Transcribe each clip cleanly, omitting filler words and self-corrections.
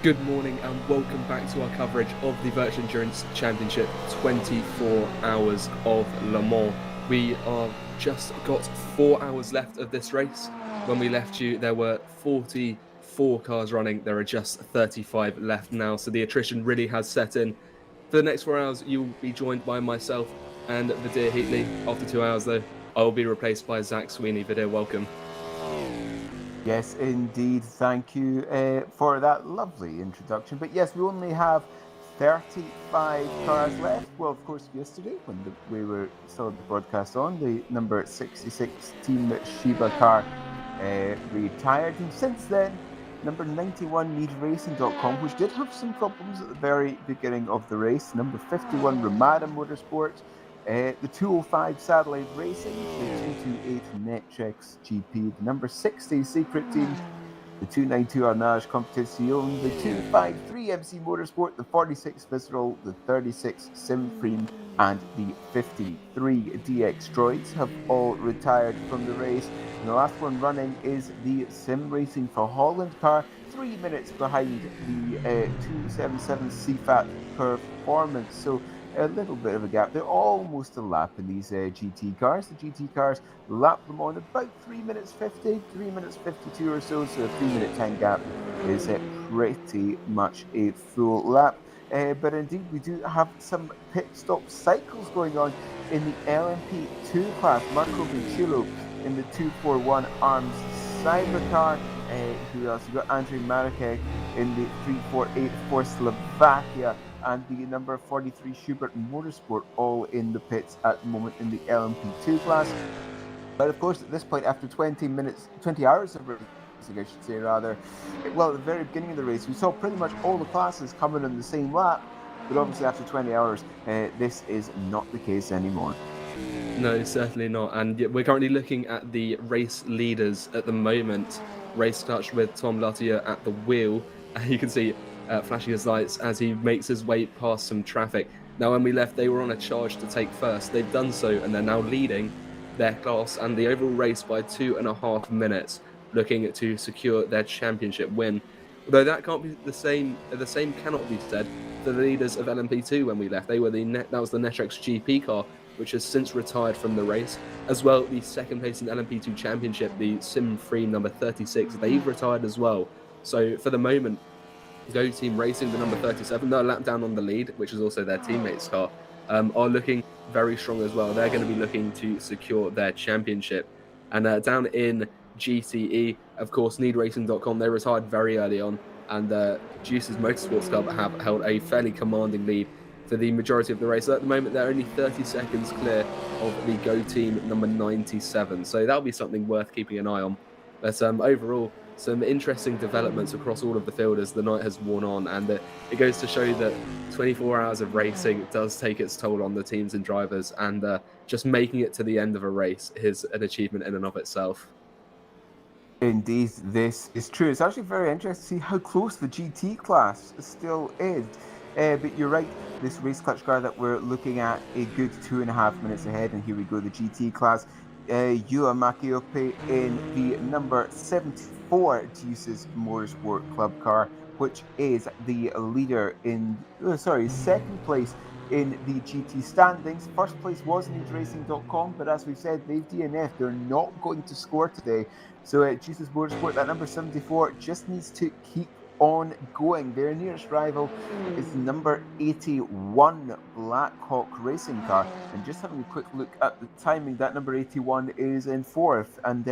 Good morning and welcome back to our coverage of the Virtual Endurance Championship 24 Hours of Le Mans. We are just got 4 hours left of this race. When we left you, there were 44 cars running. There are just 35 left now, so the attrition really has set in. For the next 4 hours, you will be joined by myself and Vadir Heatley. After 2 hours, though, I will be replaced by Zach Sweeney. Vadir, welcome. Yes, indeed. Thank you for that lovely introduction. But yes, we only have 35 cars left. Well, of course, yesterday when we were still at the broadcast on, the number 66 Team Shiba car retired. And since then, number 91 NeedRacing.com, which did have some problems at the very beginning of the race. Number 51 Ramada Motorsport. The 205 Satellite Racing, the 228 Netrex GP, the number 60 Secret Team, the 292 Arnage Competition, the 253 MC Motorsport, the 46 Visceral, the 36 Simframe, and the 53 DX Droids have all retired from the race. And the last one running is the Sim Racing for Holland car, 3 minutes behind the 277 CFAT Performance. So a little bit of a gap. They're almost a lap in these GT cars. The GT cars lap them on about 3 minutes 50, 3 minutes 52 or so. So a 3 minute time gap is pretty much a full lap. But indeed, we do have some pit stop cycles going on in the LMP2 class. Marco Vincillo in the 241 Arms Cybercar. Who else? You've got Andrei Marek in the 348 for Slovakia, and the number 43 Schubert Motorsport all in the pits at the moment in the LMP2 class. But of course, at this point, after 20 hours of racing, I should say rather, well, at the very beginning of the race, we saw pretty much all the classes coming in the same lap. But obviously, after 20 hours, this is not the case anymore. No, certainly not. And we're currently looking at the race leaders at the moment. Race touch with Tom Latier at the wheel. You can see flashing his lights as he makes his way past some traffic. Now, when we left, they were on a charge to take first. They've done so, and they're now leading their class and the overall race by 2.5 minutes, looking to secure their championship win. Although that can't be the same cannot be said for the leaders of LMP2 when we left. They were that was the Netrex GP car, which has since retired from the race. As well, the second place in LMP2 Championship, the Simframe number 36, they've retired as well. So for the moment, Go Team Racing, the number 37, they're a lap down on the lead, which is also their teammates' car, are looking very strong as well. They're going to be looking to secure their championship. And down in GCE, of course, NeedRacing.com, they retired very early on, and Juice's Motorsports Club have held a fairly commanding lead for the majority of the race. So at the moment, they're only 30 seconds clear of the Go Team number 97. So that'll be something worth keeping an eye on. But overall, some interesting developments across all of the field as the night has worn on, and it goes to show that 24 hours of racing does take its toll on the teams and drivers, and just making it to the end of a race is an achievement in and of itself. Indeed, this is true. It's actually very interesting to see how close the GT class still is. But you're right, this race clutch car that we're looking at a good 2.5 minutes ahead, and here we go, the GT class. Yua Makiope in the number 74 Juice's Motorsport Club car, which is the leader in, second place in the GT standings. First place was NeedRacing.com, but as we've said, they've DNF'd. They're not going to score today. So Juice's Motorsport, that number 74, just needs to keep on going. Their nearest rival is number 81 Blackhawk Racing car, and just having a quick look at the timing, that number 81 is in fourth, and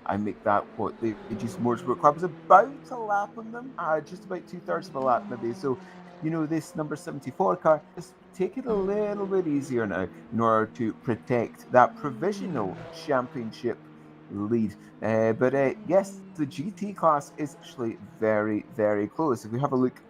I make that what the Juice Motorsport Club is about a lap on them, just about 2/3 of a lap maybe. So this number 74 car, just take it a little bit easier now in order to protect that provisional championship lead. But yes, the GT class is actually very, very close. If we have a look,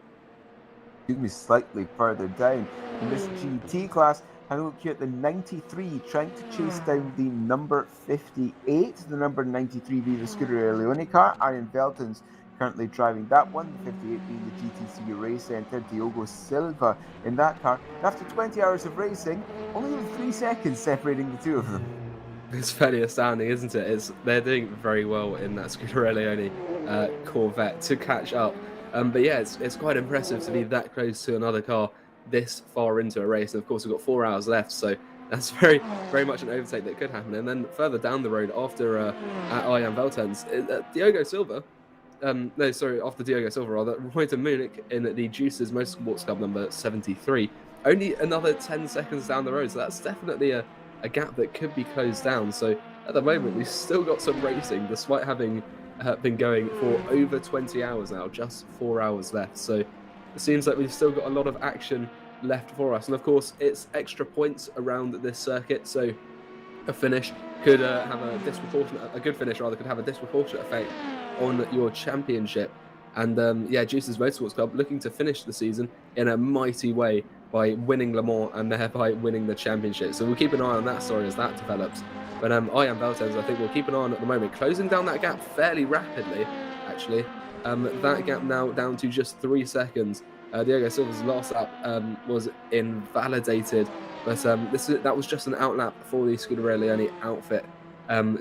slightly further down in this GT class, have a look here at the 93 trying to chase down the number 58, the number 93 being the Scuderia Leone car. Arjen Velton's currently driving that one, the 58 being the GTC Race Centre, Diogo Silva in that car. And after 20 hours of racing, only 3 seconds separating the two of them. It's fairly astounding, isn't it? They're doing very well in that Scuderia Leone Corvette to catch up. But yeah, it's quite impressive to be that close to another car this far into a race. And of course, we've got 4 hours left, so that's very much an overtake that could happen. And then further down the road, after at Arjan Veltens, Diogo Silva. No, sorry, after Diogo Silva, rather, Reuter Munich in the Juices Motorsports Club number 73. Only another 10 seconds down the road, so that's definitely a gap that could be closed down. So at the moment, we've still got some racing, despite having been going for over 20 hours now, just 4 hours left. So it seems like we've still got a lot of action left for us. And of course, it's extra points around this circuit, so a finish could have a good finish rather, could have a disproportionate effect on your championship. And yeah, Juices Motorsports Club looking to finish the season in a mighty way by winning Le Mans and thereby winning the championship. So we'll keep an eye on that story as that develops. But Arjan Veltens, I think we'll keep an eye on at the moment, closing down that gap fairly rapidly, actually. That gap now down to just 3 seconds. Diogo Silva's last lap was invalidated, but that was just an outlap for the Scuderia Leone outfit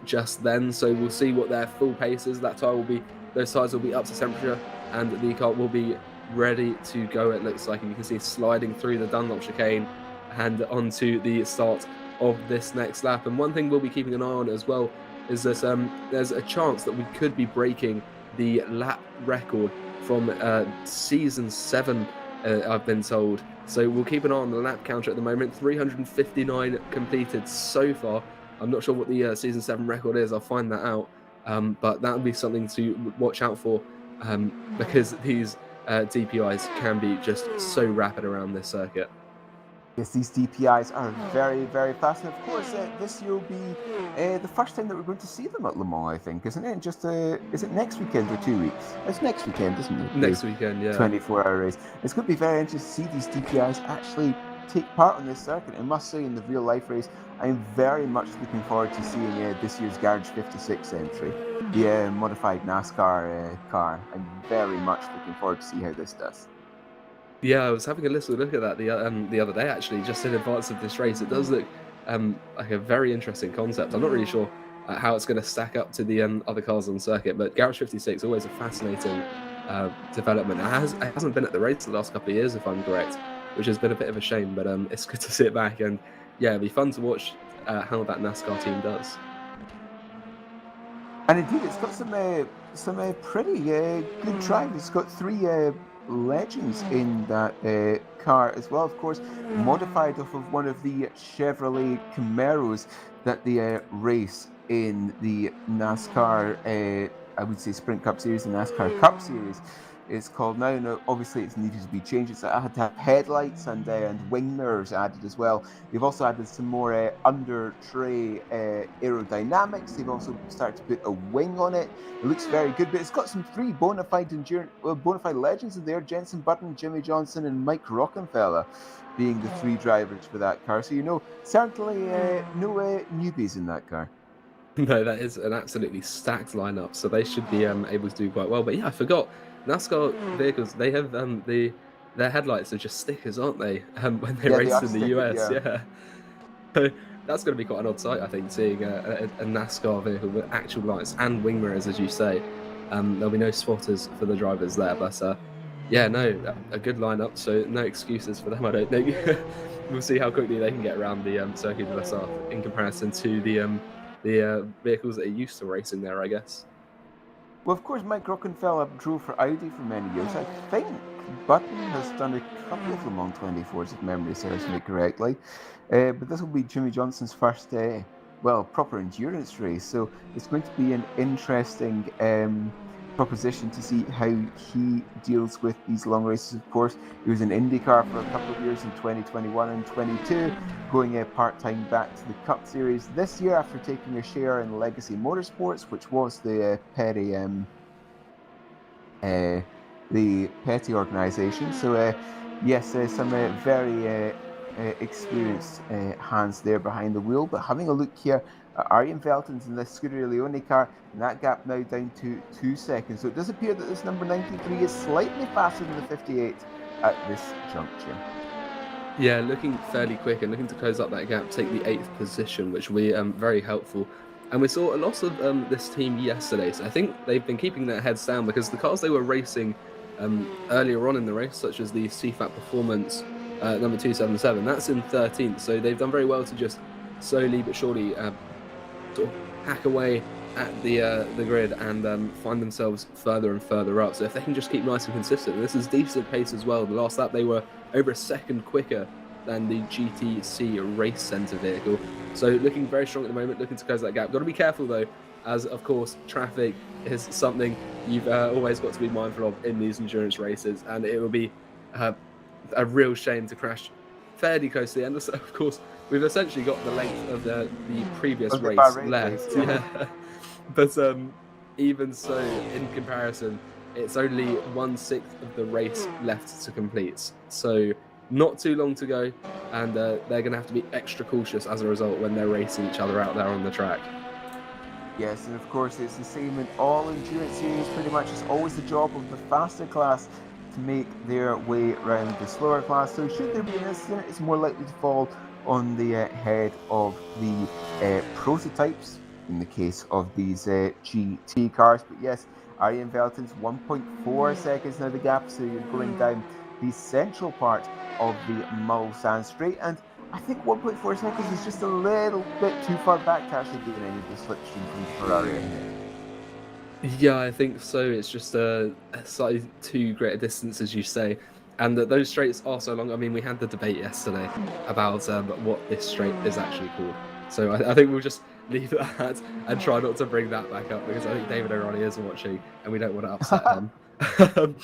just then. So we'll see what their full pace is. Those tyres will be up to temperature, and the car will be ready to go. It looks like, and you can see sliding through the Dunlop chicane and onto the start of this next lap. And one thing we'll be keeping an eye on as well is that there's a chance that we could be breaking the lap record from season 7, I've been told. So we'll keep an eye on the lap counter at the moment. 359 completed so far. I'm not sure what the season 7 record is. I'll find that out. But that would be something to watch out for, because these DPIs can be just so rapid around this circuit. Yes, these DPIs are very fast. And of course, this year will be the first time that we're going to see them at Le Mans, I think, isn't it? Is it next weekend or 2 weeks? It's next weekend, isn't it? Next weekend, yeah. 24-hour race. It's going to be very interesting to see these DPIs actually take part on this circuit. I must say, in the real life race, I'm very much looking forward to seeing this year's Garage 56 entry, the modified NASCAR car. I'm very much looking forward to see how this does. Yeah, I was having a little look at that the other day, actually, just in advance of this race. It does look like a very interesting concept. I'm not really sure how it's going to stack up to the other cars on the circuit, but Garage 56 always a fascinating development. It hasn't been at the race the last couple of years, if I'm correct, which has been a bit of a shame, but it's good to sit back, and yeah, it'll be fun to watch how that NASCAR team does. And indeed, it's got some pretty good drivers. It's got 3 legends in that car as well, of course, modified off of one of the Chevrolet Camaros that they race in the NASCAR, I would say Sprint Cup Series, the NASCAR Cup Series it's called now. Now, obviously, it's needed to be changed. It's had to have headlights and wing mirrors added as well. They've also added some more under tray aerodynamics. They've also started to put a wing on it. It looks very good, but it's got some 3 bona fide legends in there: Jenson Button, Jimmy Johnson, and Mike Rockenfeller being the 3 drivers for that car. So certainly no newbies in that car. No, that is an absolutely stacked lineup, so they should be able to do quite well. But yeah, I forgot, NASCAR vehicles, they have their headlights are just stickers, aren't they? When they race in the US, yeah. So that's going to be quite an odd sight, I think, seeing a NASCAR vehicle with actual lights and wing mirrors, as you say. There'll be no spotters for the drivers there, but yeah, no, a good lineup, so no excuses for them, I don't think. We'll see how quickly they can get around the Circuit de la Sarthe in comparison to the vehicles that are used to racing there, I guess. Well, of course, Mike Rockenfeller drove for Audi for many years. I think Button has done a couple of Le Mans 24s, if memory serves me correctly. But this will be Jimmy Johnson's first, proper endurance race. So it's going to be an interesting proposition to see how he deals with these long races. Of course, he was in IndyCar for a couple of years in 2021 and 22, going part-time back to the Cup Series this year after taking a share in Legacy Motorsports, which was the Petty organisation. So yes, some very experienced hands there behind the wheel. But having a look here at Arjan Veltens in this Scuderia Leone car, and that gap now down to 2 seconds. So it does appear that this number 93 is slightly faster than the 58 at this juncture. Yeah, looking fairly quick and looking to close up that gap, take the 8th position, which will be very helpful. And we saw a lot of this team yesterday, so I think they've been keeping their heads down because the cars they were racing earlier on in the race, such as the CFAT Performance number 277. That's in 13th, so they've done very well to just slowly but surely sort of hack away at the grid and find themselves further and further up. So if they can just keep nice and consistent, this is decent pace as well. The last lap they were over a second quicker than the GTC Race Centre vehicle. So looking very strong at the moment, looking to close that gap. Got to be careful though, as of course traffic is something you've always got to be mindful of in these endurance races, and it will be a real shame to crash fairly close to the end. Of course, we've essentially got the length of the previous race left. Yeah. But even so, in comparison, it's only 1/6 of the race left to complete. So not too long to go, and they're going to have to be extra cautious as a result when they're racing each other out there on the track. Yes, and of course it's the same in all endurance series. Pretty much it's always the job of the faster class to make their way around the slower class. So should there be an incident, it's more likely to fall on the head of the prototypes in the case of these GT cars. But yes, Arjen Velten's 1.4 seconds now the gap, so you're going down the central part of the Mulsanne straight, and I think 1.4 seconds is just a little bit too far back to actually gain any of the slipstream from Ferrari. Yeah, I think so. It's just a slightly too great a distance, as you say. And those straights are so long. I mean, we had the debate yesterday about what this straight is actually called. So I think we'll just leave that and try not to bring that back up, because I think David O'Reilly is watching and we don't want to upset him.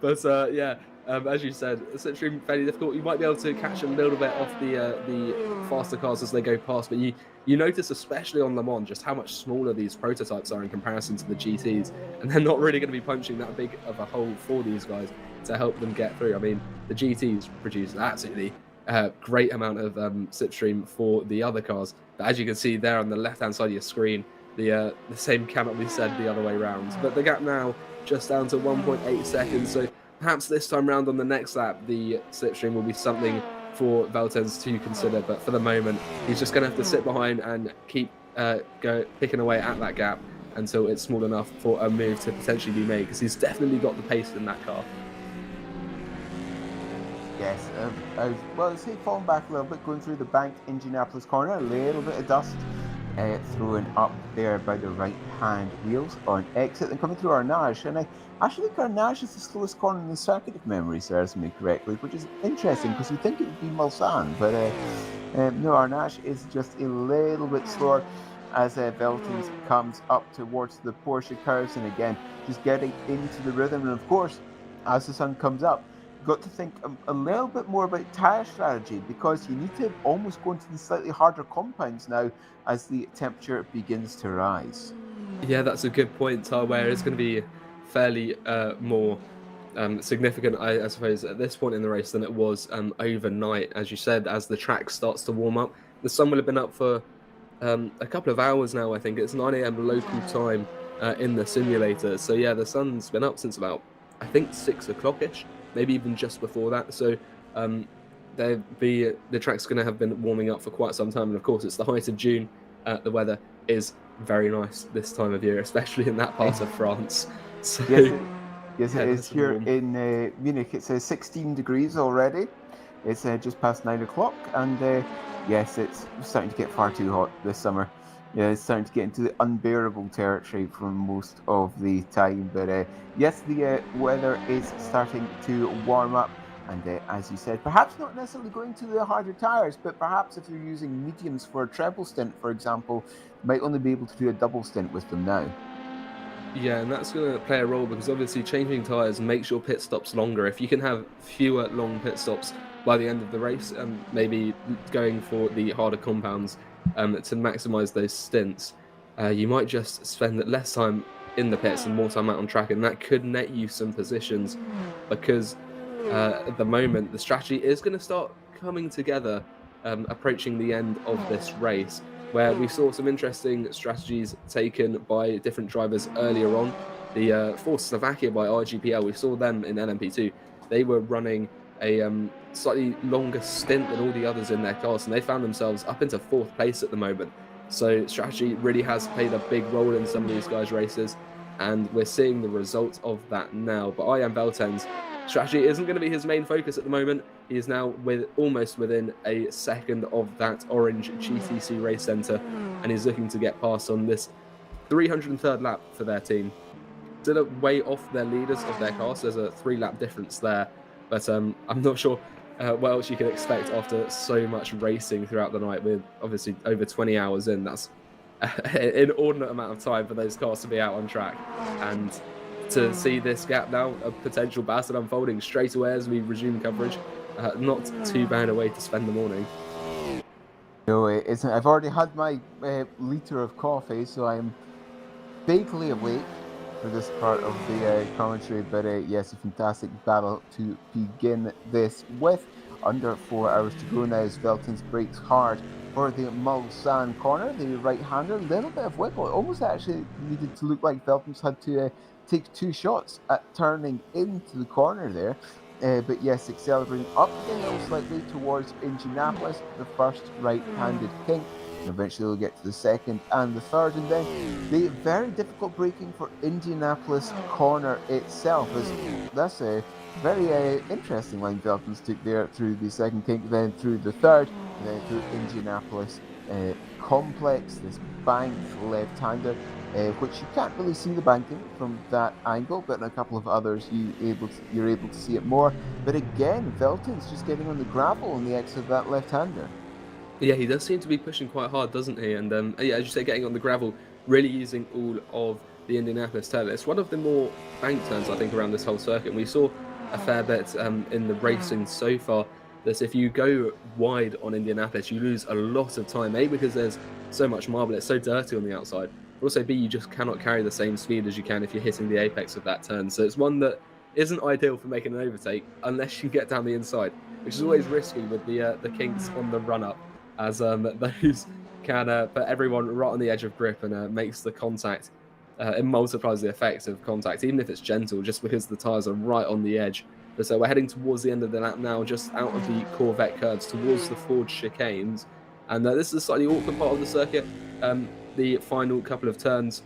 But yeah, as you said, slipstream fairly difficult. You might be able to catch a little bit off the faster cars as they go past, but you notice, especially on Le Mans, just how much smaller these prototypes are in comparison to the GTs, and they're not really going to be punching that big of a hole for these guys to help them get through. I mean, the GTs produce an absolutely great amount of slipstream for the other cars, but as you can see there on the left-hand side of your screen, the same cannot be said the other way around. But the gap now just down to 1.8 seconds, so perhaps this time round on the next lap, the slipstream will be something for Veltens to consider. But for the moment, he's just going to have to sit behind and keep picking away at that gap until it's small enough for a move to potentially be made, because he's definitely got the pace in that car. Yes, well, say falling back a little bit, going through the banked Indianapolis corner, a little bit of dust thrown up there by the right-hand wheels on exit, and coming through Arnage. And I actually think Arnage is the slowest corner in the circuit, if memory serves me correctly, which is interesting because you think it would be Mulsanne, but no, Arnage is just a little bit slower as Veltens comes up towards the Porsche curves, and again, just getting into the rhythm. And of course, as the sun comes up, got to think a little bit more about tyre strategy, because you need to almost go into the slightly harder compounds now as the temperature begins to rise. Yeah, that's a good point. Tyre wear is going to be fairly more significant, I suppose, at this point in the race than it was overnight, as you said, as the track starts to warm up. The sun will have been up for a couple of hours now. I think it's 9 a.m. local time in the simulator. So yeah, the sun's been up since about, I think, 6 o'clock-ish. Maybe even just before that. So the track's going to have been warming up for quite some time. And of course, it's the height of June. The weather is very nice this time of year, especially in that part of France. So, yes, it is here in Munich. It's 16 degrees already. It's just past 9 o'clock. And yes, it's starting to get far too hot this summer. Yeah, it's starting to get into the unbearable territory for most of the time. But yes, the weather is starting to warm up. And as you said, perhaps not necessarily going to the harder tyres, but perhaps if you're using mediums for a treble stint, for example, you might only be able to do a double stint with them now. Yeah, and that's going to play a role, because obviously changing tyres makes your pit stops longer. If you can have fewer long pit stops by the end of the race, and maybe going for the harder compounds to maximise those stints, you might just spend less time in the pits and more time out on track, and that could net you some positions, because at the moment the strategy is going to start coming together approaching the end of this race, where we saw some interesting strategies taken by different drivers earlier on. The for Slovakia by RGPL, we saw them in LMP2. They were running a slightly longer stint than all the others in their class, and they found themselves up into 4th place at the moment. So strategy really has played a big role in some of these guys' races. and we're seeing the result of that now. But Ian Velten's strategy isn't going to be his main focus at the moment. He is now almost within a second of that orange GTC race centre, and he's looking to get past on this 303rd lap for their team. Still way off their leaders of their cars. There's a 3-lap difference there, but I'm not sure what else you can expect after so much racing throughout the night. With obviously over 20 hours in, that's an inordinate amount of time for those cars to be out on track, and to see this gap now, a potential battle unfolding straight away as we resume coverage. Not too bad a way to spend the morning. No, it isn't. I've already had my litre of coffee, so I'm vaguely awake for this part of the commentary. But yes, a fantastic battle to begin this with. Under 4 hours to go now as Veltins brakes hard for the Mulsanne corner. The right-hander, a little bit of wiggle. It almost actually needed to look like Veltins had to take 2 shots at turning into the corner there. But yes, accelerating up the hill slightly towards Indianapolis, the first right-handed kink. And eventually we'll get to the second and the third. And then the very difficult braking for Indianapolis corner itself. That's a very interesting line Veltins took there through the second kink, then through the third, and then through Indianapolis complex, this banked left-hander. Which you can't really see the banking from that angle, but in a couple of others you're able to see it more. But again, Velton's just getting on the gravel on the exit of that left-hander. Yeah, he does seem to be pushing quite hard, doesn't he? And yeah, as you say, getting on the gravel, really using all of the Indianapolis turn. It's one of the more bank turns, I think, around this whole circuit. And we saw a fair bit in the racing so far that if you go wide on Indianapolis, you lose a lot of time. A, because there's so much marble, it's so dirty on the outside. Also, B, you just cannot carry the same speed as you can if you're hitting the apex of that turn. So it's one that isn't ideal for making an overtake unless you get down the inside, which is always risky with the kinks on the run-up, as those can put everyone right on the edge of grip and makes the contact. It multiplies the effect of contact, even if it's gentle, just because the tyres are right on the edge. But so we're heading towards the end of the lap now, just out of the Corvette curves towards the Ford chicanes. And this is a slightly awkward part of the circuit. The final couple of turns,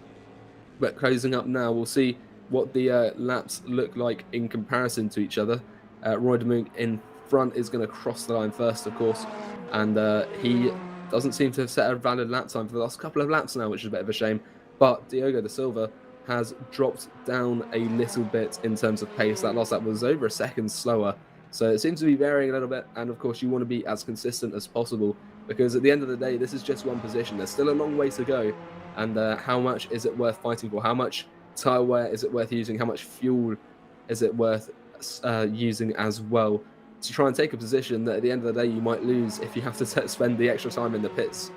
but closing up now, we'll see what the laps look like in comparison to each other. Roy de Moon in front is going to cross the line first, of course, and he doesn't seem to have set a valid lap time for the last couple of laps now, which is a bit of a shame. But Diogo da Silva has dropped down a little bit in terms of pace. That last lap was over a second slower, so it seems to be varying a little bit. And of course, you want to be as consistent as possible, because at the end of the day, this is just one position. There's still a long way to go. And how much is it worth fighting for? How much tyre wear is it worth using? How much fuel is it worth using as well to try and take a position that at the end of the day you might lose if you have to spend the extra time in the pits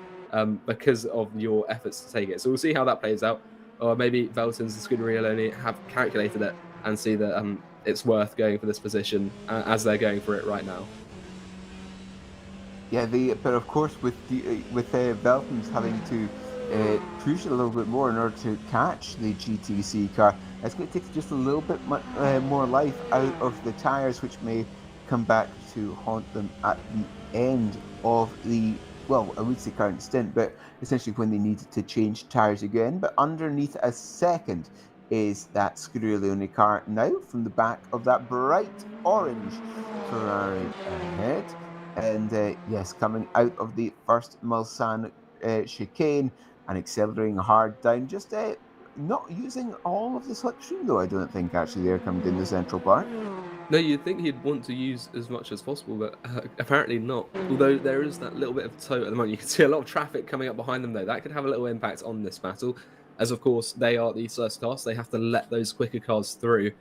because of your efforts to take it. So we'll see how that plays out. Or maybe Veltins and Scuderia only have calculated it and see that it's worth going for this position as they're going for it right now. Yeah, but of course with Veltins having to push a little bit more in order to catch the GTC car, it's going to take just a little bit more life out of the tyres, which may come back to haunt them at the end of the, well, I would say current stint, but essentially when they needed to change tyres again. But underneath a second is that Scuderia Leone car now from the back of that bright orange Ferrari ahead. And yes, coming out of the first Mulsanne chicane and accelerating hard down, just not using all of the slipstream though, I don't think, actually, there coming in the central part. No, you'd think he'd want to use as much as possible, but apparently not. Although there is that little bit of tow at the moment. You can see a lot of traffic coming up behind them though. That could have a little impact on this battle, as of course they are the first cars. They have to let those quicker cars through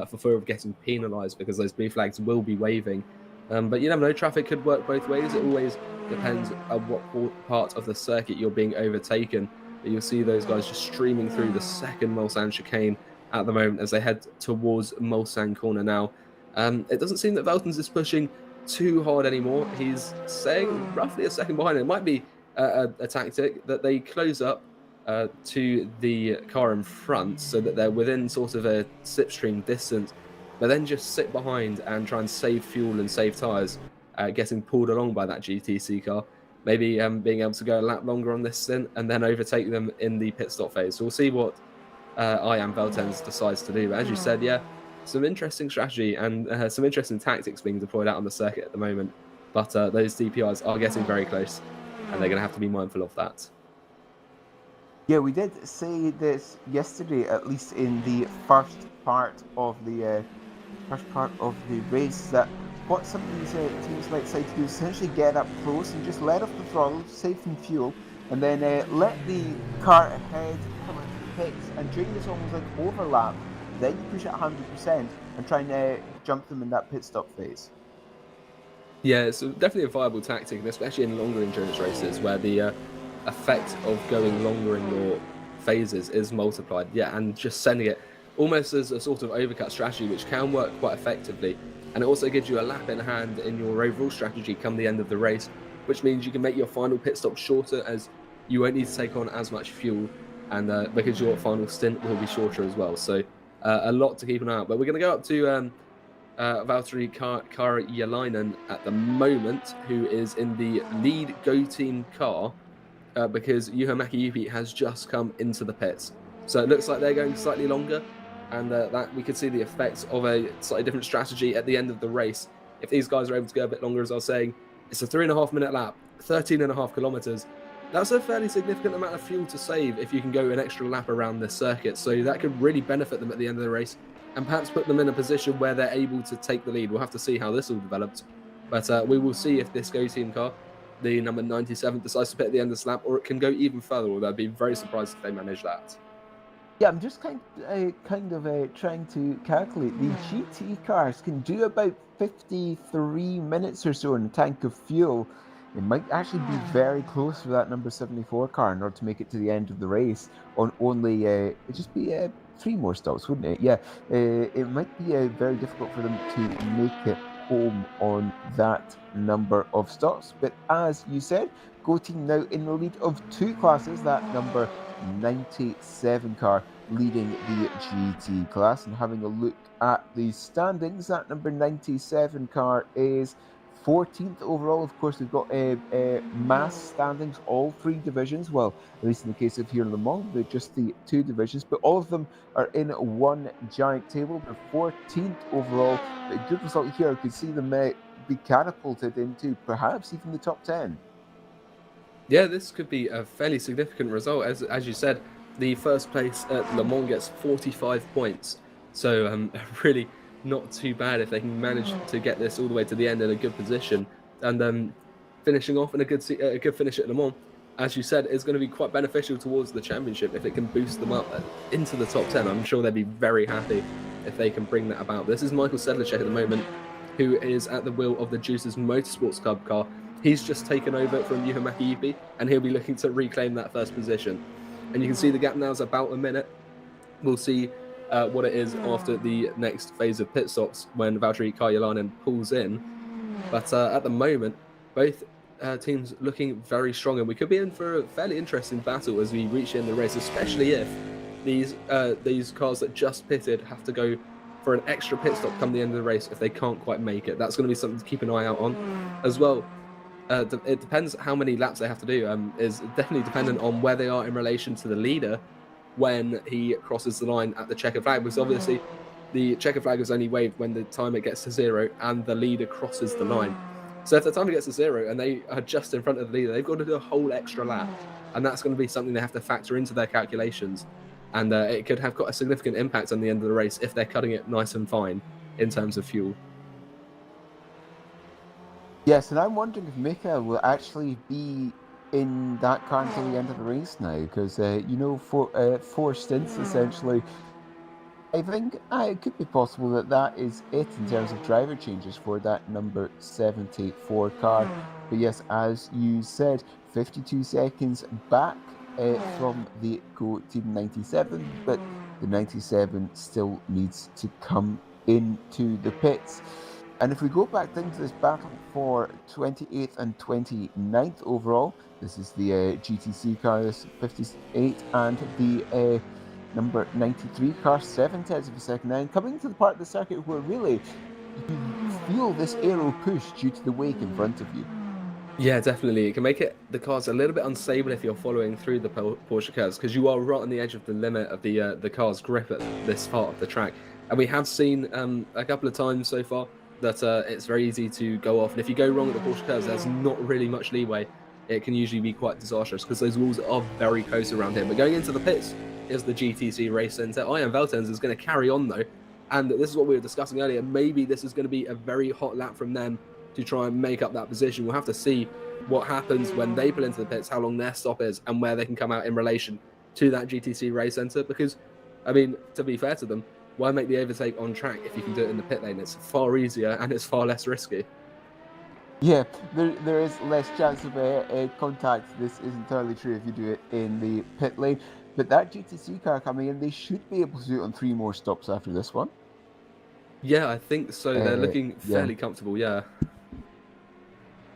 for fear of getting penalised, because those blue flags will be waving. But you never know, traffic could work both ways. It always depends on what part of the circuit you're being overtaken. But you'll see those guys just streaming through the second Mulsanne chicane at the moment as they head towards Mulsanne corner now. It doesn't seem that Veltins is pushing too hard anymore. He's saying roughly a second behind. It might be a tactic that they close up to the car in front so that they're within sort of a slipstream distance, but then just sit behind and try and save fuel and save tyres, getting pulled along by that GTC car. Maybe being able to go a lap longer on this stint and then overtake them in the pit stop phase. So we'll see what I Am Veltens decides to do. But as you said, yeah, some interesting strategy and some interesting tactics being deployed out on the circuit at the moment. But those DPIs are getting very close, and they're going to have to be mindful of that. Yeah, we did say this yesterday, at least in the first part of the race, that what some of these teams might decide to do is essentially get up close and just let off the throttle, save some fuel, and then let the car ahead come into the pits. And during this almost like overlap, then you push it 100% and try and jump them in that pit stop phase. Yeah, it's definitely a viable tactic, and especially in longer endurance races where the effect of going longer in your phases is multiplied. Yeah, and just sending it almost as a sort of overcut strategy, which can work quite effectively. And it also gives you a lap in hand in your overall strategy come the end of the race, which means you can make your final pit stop shorter as you won't need to take on as much fuel, and because your final stint will be shorter as well. So a lot to keep an eye out. But we're going to go up to Valtteri Karjalainen at the moment, who is in the lead Go Team car, because Juha Mäki-Upi has just come into the pits. So it looks like they're going slightly longer, and that we could see the effects of a slightly different strategy at the end of the race. If these guys are able to go a bit longer, as I was saying, it's a 3.5 minute lap, 13.5 kilometers. That's a fairly significant amount of fuel to save if you can go an extra lap around this circuit. So that could really benefit them at the end of the race and perhaps put them in a position where they're able to take the lead. We'll have to see how this all develops. But we will see if this Go Team car, the number 97, decides to pit at the end of this lap, or it can go even further, although I'd be very surprised if they manage that. Yeah, I'm just kind of trying to calculate. The GT cars can do about 53 minutes or so in a tank of fuel. It might actually be very close for that number 74 car in order to make it to the end of the race on only, it'd just be 3 more stops, wouldn't it? Yeah, it might be very difficult for them to make it home on that number of stops. But as you said, Go Team now in the lead of 2 classes, that number 97 car leading the GT class. And having a look at the standings, that number 97 car is 14th overall. Of course, we've got mass standings, all 3 divisions. Well, at least in the case of here in Le Mans, they're just the 2 divisions, but all of them are in one giant table. They're 14th overall. A good result here. I could see them be catapulted into perhaps even the top 10. Yeah, this could be a fairly significant result. As you said, the first place at Le Mans gets 45 points. So really not too bad if they can manage to get this all the way to the end in a good position. And finishing off in a good finish at Le Mans, as you said, is going to be quite beneficial towards the championship if it can boost them up into the top 10. I'm sure they'd be very happy if they can bring that about. This is Michael Sedlacek at the moment, who is at the wheel of the Juicers Motorsports Club car. He's just taken over from Juha Mäki-Upi, and he'll be looking to reclaim that first position. And you can see the gap now is about a minute. We'll see what it is after the next phase of pit stops when Valtteri Karjalainen pulls in. But at the moment, both teams looking very strong, and we could be in for a fairly interesting battle as we reach the end of the race, especially if these cars that just pitted have to go for an extra pit stop come the end of the race if they can't quite make it. That's going to be something to keep an eye out on as well. It depends how many laps they have to do. Is definitely dependent on where they are in relation to the leader when he crosses the line at the checkered flag, because obviously the checkered flag is only waved when the timer gets to 0 and the leader crosses the line. So if the timer gets to 0 and they are just in front of the leader, they've got to do a whole extra lap, and that's going to be something they have to factor into their calculations. And it could have quite a significant impact on the end of the race if they're cutting it nice and fine in terms of fuel. Yes, and I'm wondering if Mika will actually be in that car until the end of the race now, because for 4 stints essentially. I think it could be possible that is it in terms of driver changes for that number 74 car. But yes, as you said, 52 seconds back from the Go Team 97, but the 97 still needs to come into the pits. And if we go back into this battle for 28th and 29th overall, this is the GTC car, this 58, and the number 93 car, 0.7 of a second. Now, coming to the part of the circuit where really you feel this aero push due to the wake in front of you. Yeah, definitely. It can make the cars a little bit unstable if you're following through the Porsche curves because you are right on the edge of the limit of the car's grip at this part of the track. And we have seen a couple of times so far that it's very easy to go off. And if you go wrong at the Porsche curves, there's not really much leeway. It can usually be quite disastrous because those walls are very close around here. But going into the pits is the GTC race centre. Ian Veltens is going to carry on though. And this is what we were discussing earlier. Maybe this is going to be a very hot lap from them to try and make up that position. We'll have to see what happens when they pull into the pits, how long their stop is, and where they can come out in relation to that GTC race centre. Because, I mean, to be fair to them, why make the overtake on track if you can do it in the pit lane? It's far easier and it's far less risky. Yeah, there is less chance of contact. This is entirely true if you do it in the pit lane. But that GTC car coming in, they should be able to do it on 3 more stops after this one. Yeah, I think so. They're looking fairly comfortable, yeah.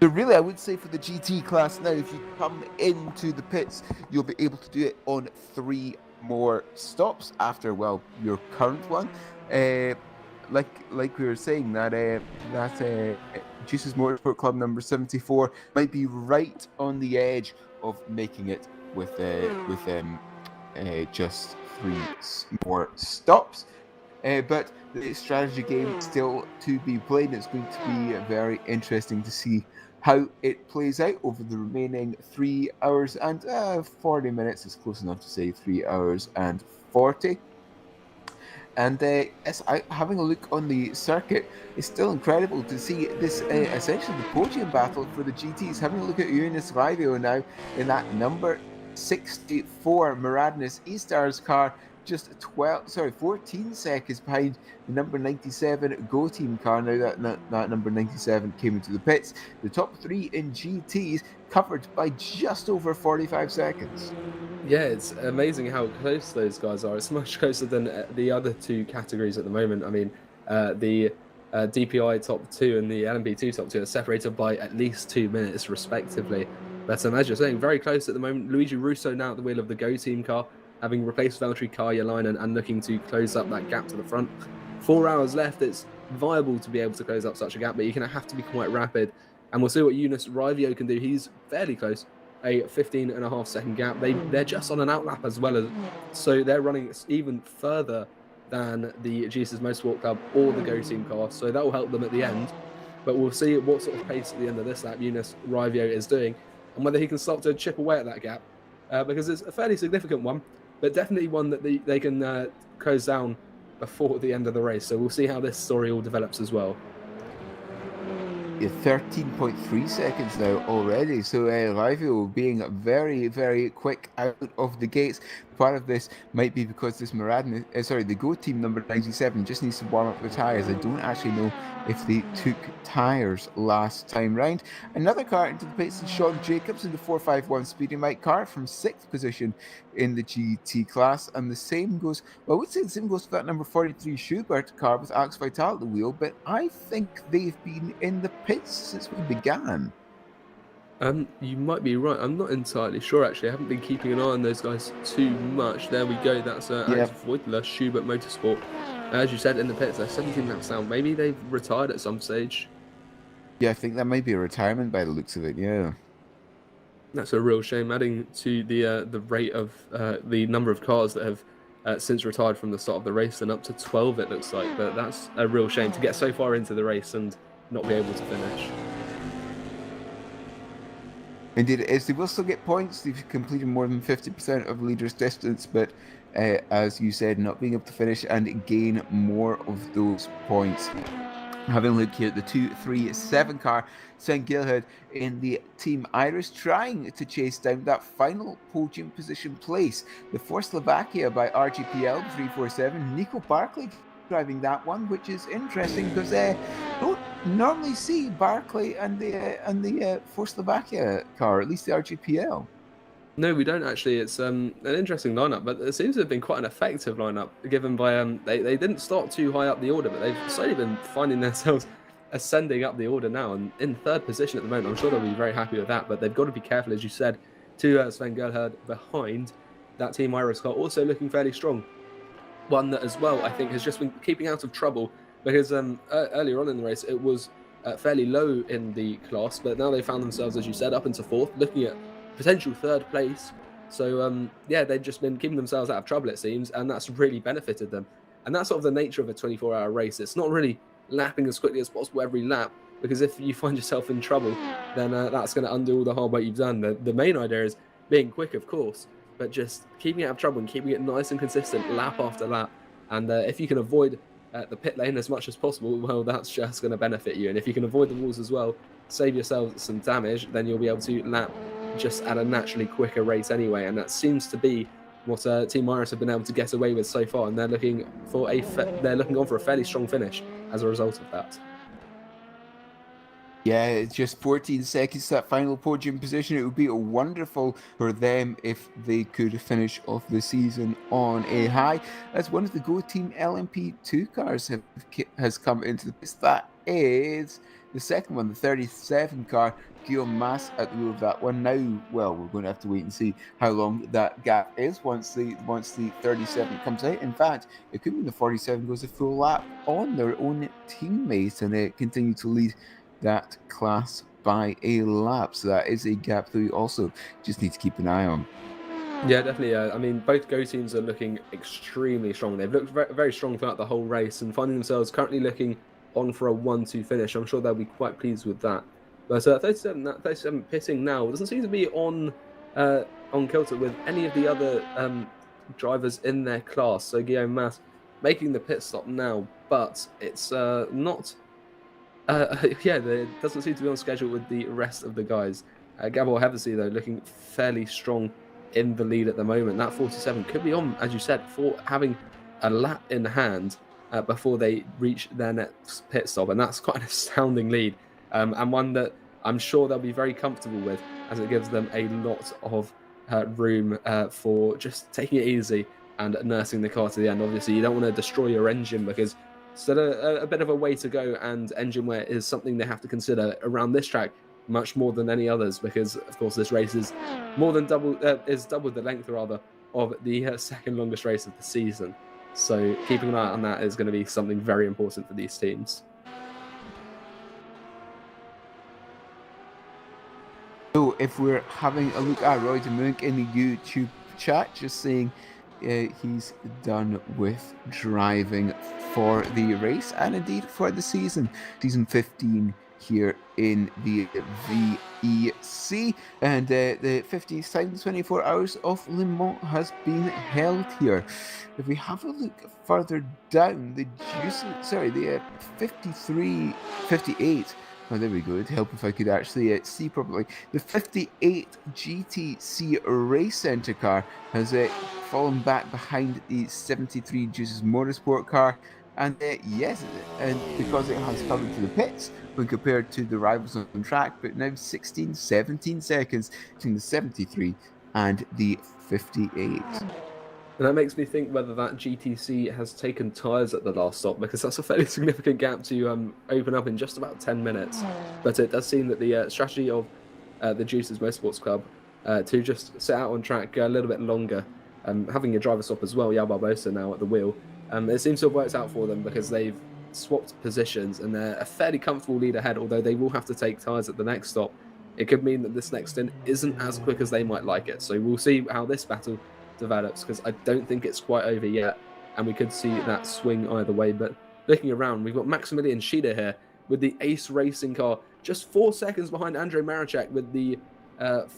So really, I would say for the GT class now, if you come into the pits, you'll be able to do it on 3 more stops after, well, your current one. Like we were saying, that Juice's Motorsport Club number 74 might be right on the edge of making it with just 3 more stops. But the strategy game is still to be played. It's going to be very interesting to see how it plays out over the remaining 3 hours and 40 minutes. Is close enough to say 3 hours and 40. And having a look on the circuit, it's still incredible to see this essentially the podium battle for the GTs. Having a look at Eunice Rivio now in that number 64 Maradness E-Stars car, just 14 seconds behind the number 97 Go Team car. Now that number 97 came into the pits. The top 3 in GTs covered by just over 45 seconds. Yeah, it's amazing how close those guys are. It's much closer than the other 2 categories at the moment. I mean, the DPI top 2 and the LMP2 top 2 are separated by at least 2 minutes respectively. But as you're saying, very close at the moment. Luigi Russo now at the wheel of the Go Team car, having replaced Valtteri Karjalainen and looking to close up that gap to the front. 4 hours left. It's viable to be able to close up such a gap, but you're going to have to be quite rapid. And we'll see what Eunice Rivio can do. He's fairly close, a 15.5 second gap. They're just on an outlap as well, so they're running even further than the Jesus Motorsport Club or the Go Team car. So that will help them at the end. But we'll see what sort of pace at the end of this lap Eunice Rivio is doing and whether he can start to chip away at that gap, because it's a fairly significant one, but definitely one that they can close down before the end of the race. So we'll see how this story all develops as well. 13.3 seconds now already. So Rivio being very, very quick out of the gates. Part of this might be because this the Go Team number 97 just needs to warm up the tyres. I don't actually know if they took tyres last time round. Another car into the pits is Sean Jacobs in the 451 Speedy Mike car from 6th position in the GT class. And the same goes, well, I would say the same goes for that number 43 Schubert car with Alex Vital at the wheel, but I think they've been in the pits since we began. You might be right. I'm not entirely sure, actually. I haven't been keeping an eye on those guys too much. There we go. That's Alex Voitler, Schubert Motorsport. As you said, in the pits, they're 17 laps down. Maybe they've retired at some stage. Yeah, I think that might be a retirement by the looks of it, yeah. That's a real shame, adding to the rate of the number of cars that have since retired from the start of the race and up to 12, it looks like. But that's a real shame to get so far into the race and not be able to finish. Indeed, it is. They will still get points. They've completed more than 50% of the leader's distance, but as you said, not being able to finish and gain more of those points. Having a look here at the 237 car, Sven Gilhard in the Team Iris trying to chase down that final podium position place. The for Slovakia by RGPL 347, Nico Barclay driving that one, which is interesting because don't normally see Barclay and the for Slovakia car, at least the RGPL. No, we don't actually. It's an interesting lineup, but it seems to have been quite an effective lineup, given by they didn't start too high up the order, but they've slowly been finding themselves ascending up the order now and in 3rd position at the moment. I'm sure they'll be very happy with that, but they've got to be careful, as you said, to Sven Gerhard behind that Team Iris car, also looking fairly strong. One that as well, I think, has just been keeping out of trouble because earlier on in the race, it was fairly low in the class, but now they found themselves, as you said, up into 4th, looking at potential 3rd place. So yeah, they've just been keeping themselves out of trouble, it seems, and that's really benefited them. And that's sort of the nature of a 24-hour race. It's not really lapping as quickly as possible every lap, because if you find yourself in trouble, then that's going to undo all the hard work you've done. The main idea is being quick, of course, but just keeping it out of trouble and keeping it nice and consistent lap after lap. And if you can avoid the pit lane as much as possible, well, that's just going to benefit you. And if you can avoid the walls as well, save yourself some damage, then you'll be able to lap just at a naturally quicker rate anyway. And that seems to be what Team Iris have been able to get away with so far. And they're looking for on for a fairly strong finish as a result of that. Yeah, it's just 14 seconds to that final podium position. It would be wonderful for them if they could finish off the season on a high. As one of the Go Team LMP2 cars has come into the pits. That is the second one, the 37 car. Guillaume Mas at the wheel of that one. Now, well, we're going to have to wait and see how long that gap is once the 37 comes out. In fact, it could mean the 47 goes a full lap on their own teammates and they continue to lead that class by a lap. So that is a gap that we also just need to keep an eye on. Yeah, definitely. I mean, both Go teams are looking extremely strong. They've looked very, very strong throughout the whole race and finding themselves currently looking on for a 1-2 finish. I'm sure they'll be quite pleased with that. But 37 pitting now doesn't seem to be on kilter with any of the other drivers in their class. So Guillaume Mas making the pit stop now, but it's not. Yeah, it doesn't seem to be on schedule with the rest of the guys. Gabor Hevesy, though, looking fairly strong in the lead at the moment. That 47 could be on, as you said, for having a lap in hand before they reach their next pit stop. And that's quite an astounding lead, and one that I'm sure they'll be very comfortable with, as it gives them a lot of room for just taking it easy and nursing the car to the end. Obviously, you don't want to destroy your engine because still a bit of a way to go, and engine wear is something they have to consider around this track much more than any others, because of course this race is more than double the length rather of the second longest race of the season. So keeping an eye on that is going to be something very important for these teams. So if we're having a look at Roy de Munk in the YouTube chat, just saying he's done with driving for the race and indeed for the season 15 here in the VEC, and the 50th time 24 hours of Le Mans has been held here. If we have a look further down, the 58. Oh, there we go. It'd help if I could actually see properly. The 58 GTC Race Centre car has fallen back behind the 73 Juices Motorsport car. And yes, and because it has come into the pits when compared to the rivals on track, but now 17 seconds between the 73 and the 58. And that makes me think whether that GTC has taken tyres at the last stop, because that's a fairly significant gap to open up in just about 10 minutes. But it does seem that the strategy of the Juices Motorsports Club to just sit out on track a little bit longer, having a driver swap as well, Yao Barbosa now at the wheel, it seems to have worked out for them because they've swapped positions and they're a fairly comfortable lead ahead, although they will have to take tyres at the next stop. It could mean that this next stint isn't as quick as they might like it. So we'll see how this battle develops, because I don't think it's quite over yet, and we could see that swing either way. But looking around, we've got Maximilian Schieder here with the Ace Racing car, just 4 seconds behind Andrej Maricek with the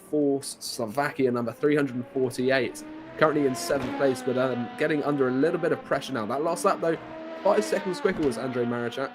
Force Slovakia number 348, currently in 7th place, but getting under a little bit of pressure now. That last lap, though, 5 seconds quicker was Andrej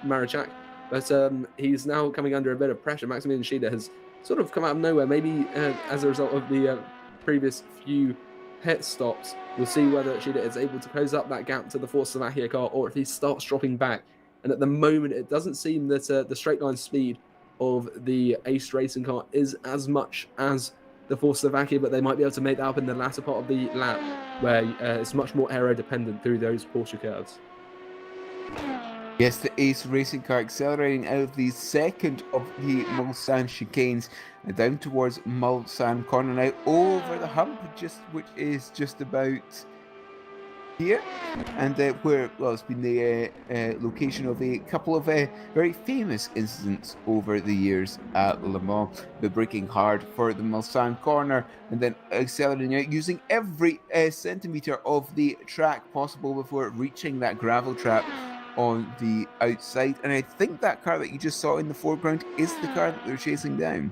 Maricek, but he's now coming under a bit of pressure. Maximilian Schieder has sort of come out of nowhere, maybe as a result of the previous few pit stops. We'll see whether Schieder is able to close up that gap to the Force Slovakia car, or if he starts dropping back. And at the moment, it doesn't seem that the straight line speed of the Ace Racing car is as much as the Force Slovakia, but they might be able to make that up in the latter part of the lap, where it's much more aero dependent through those Porsche curves. Yes, the Ace Racing car accelerating out of the second of the Mulsanne chicanes down towards Mulsanne corner now, over the hump, which is just about here, and where, well, it's been the location of a couple of very famous incidents over the years at Le Mans. The braking hard for the Mulsanne corner and then accelerating out using every centimetre of the track possible before reaching that gravel trap on the outside. And I think that car that you just saw in the foreground is the car that they're chasing down.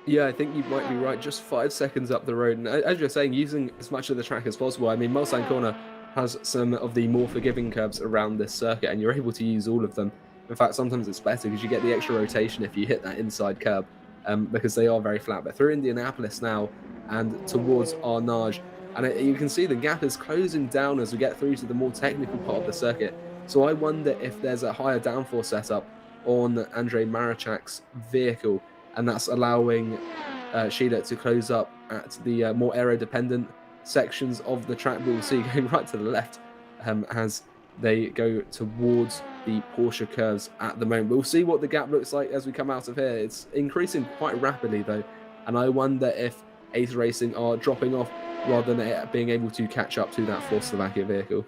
Yeah, I think you might be right. Just 5 seconds up the road, and as you're saying, using as much of the track as possible. I mean, Mulsanne Corner has some of the more forgiving curves around this circuit, and you're able to use all of them. In fact, sometimes it's better because you get the extra rotation if you hit that inside curb, because they are very flat. But through Indianapolis now and towards Arnage, and you can see the gap is closing down as we get through to the more technical part of the circuit. So I wonder if there's a higher downforce setup on Andrei Marichak's vehicle, and that's allowing Sheila to close up at the more aero-dependent sections of the track. We'll see going right to the left as they go towards the Porsche curves at the moment. We'll see what the gap looks like as we come out of here. It's increasing quite rapidly though, and I wonder if Ace Racing are dropping off rather than being able to catch up to that Force Slovakia vehicle.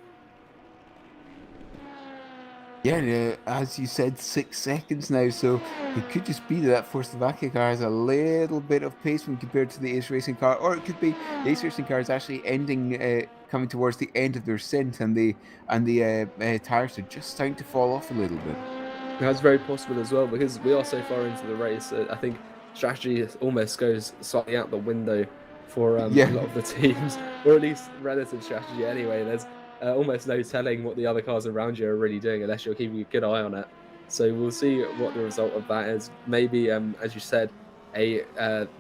Yeah, as you said, 6 seconds now, so it could just be that Force Slovakia car has a little bit of pace when compared to the Ace Racing car, or it could be the Ace Racing car is actually coming towards the end of their stint, and the tires are just starting to fall off a little bit. That's very possible as well because we are so far into the race. I think strategy almost goes slightly out the window for a lot of the teams, or at least relative strategy anyway. There's almost no telling what the other cars around you are really doing unless you're keeping a good eye on it. So we'll see what the result of that is. Maybe, as you said, a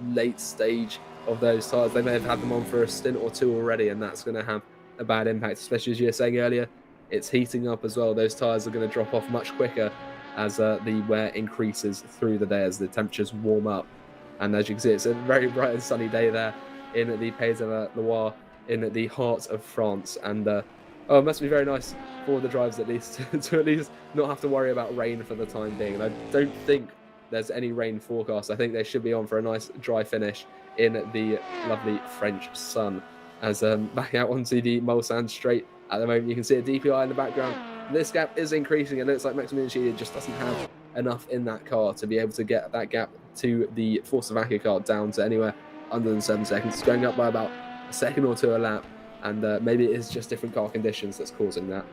late stage of those tyres. They may have had them on for a stint or two already, and that's going to have a bad impact, especially as you were saying earlier. It's heating up as well. Those tyres are going to drop off much quicker as the wear increases through the day as the temperatures warm up. And as you can see, it's a very bright and sunny day there in the Pays de la Loire in the heart of France. And oh, it must be very nice for the drivers at least to at least not have to worry about rain for the time being. And I don't think there's any rain forecast. I think they should be on for a nice dry finish in the lovely French sun. As back out onto the Mulsanne straight at the moment, you can see a DPI in the background. This gap is increasing. It looks like Maximilian Schede just doesn't have enough in that car to be able to get that gap to the Force Slovakia car down to anywhere under than 7 seconds. It's going up by about a second or two a lap. And maybe it is just different car conditions that's causing that.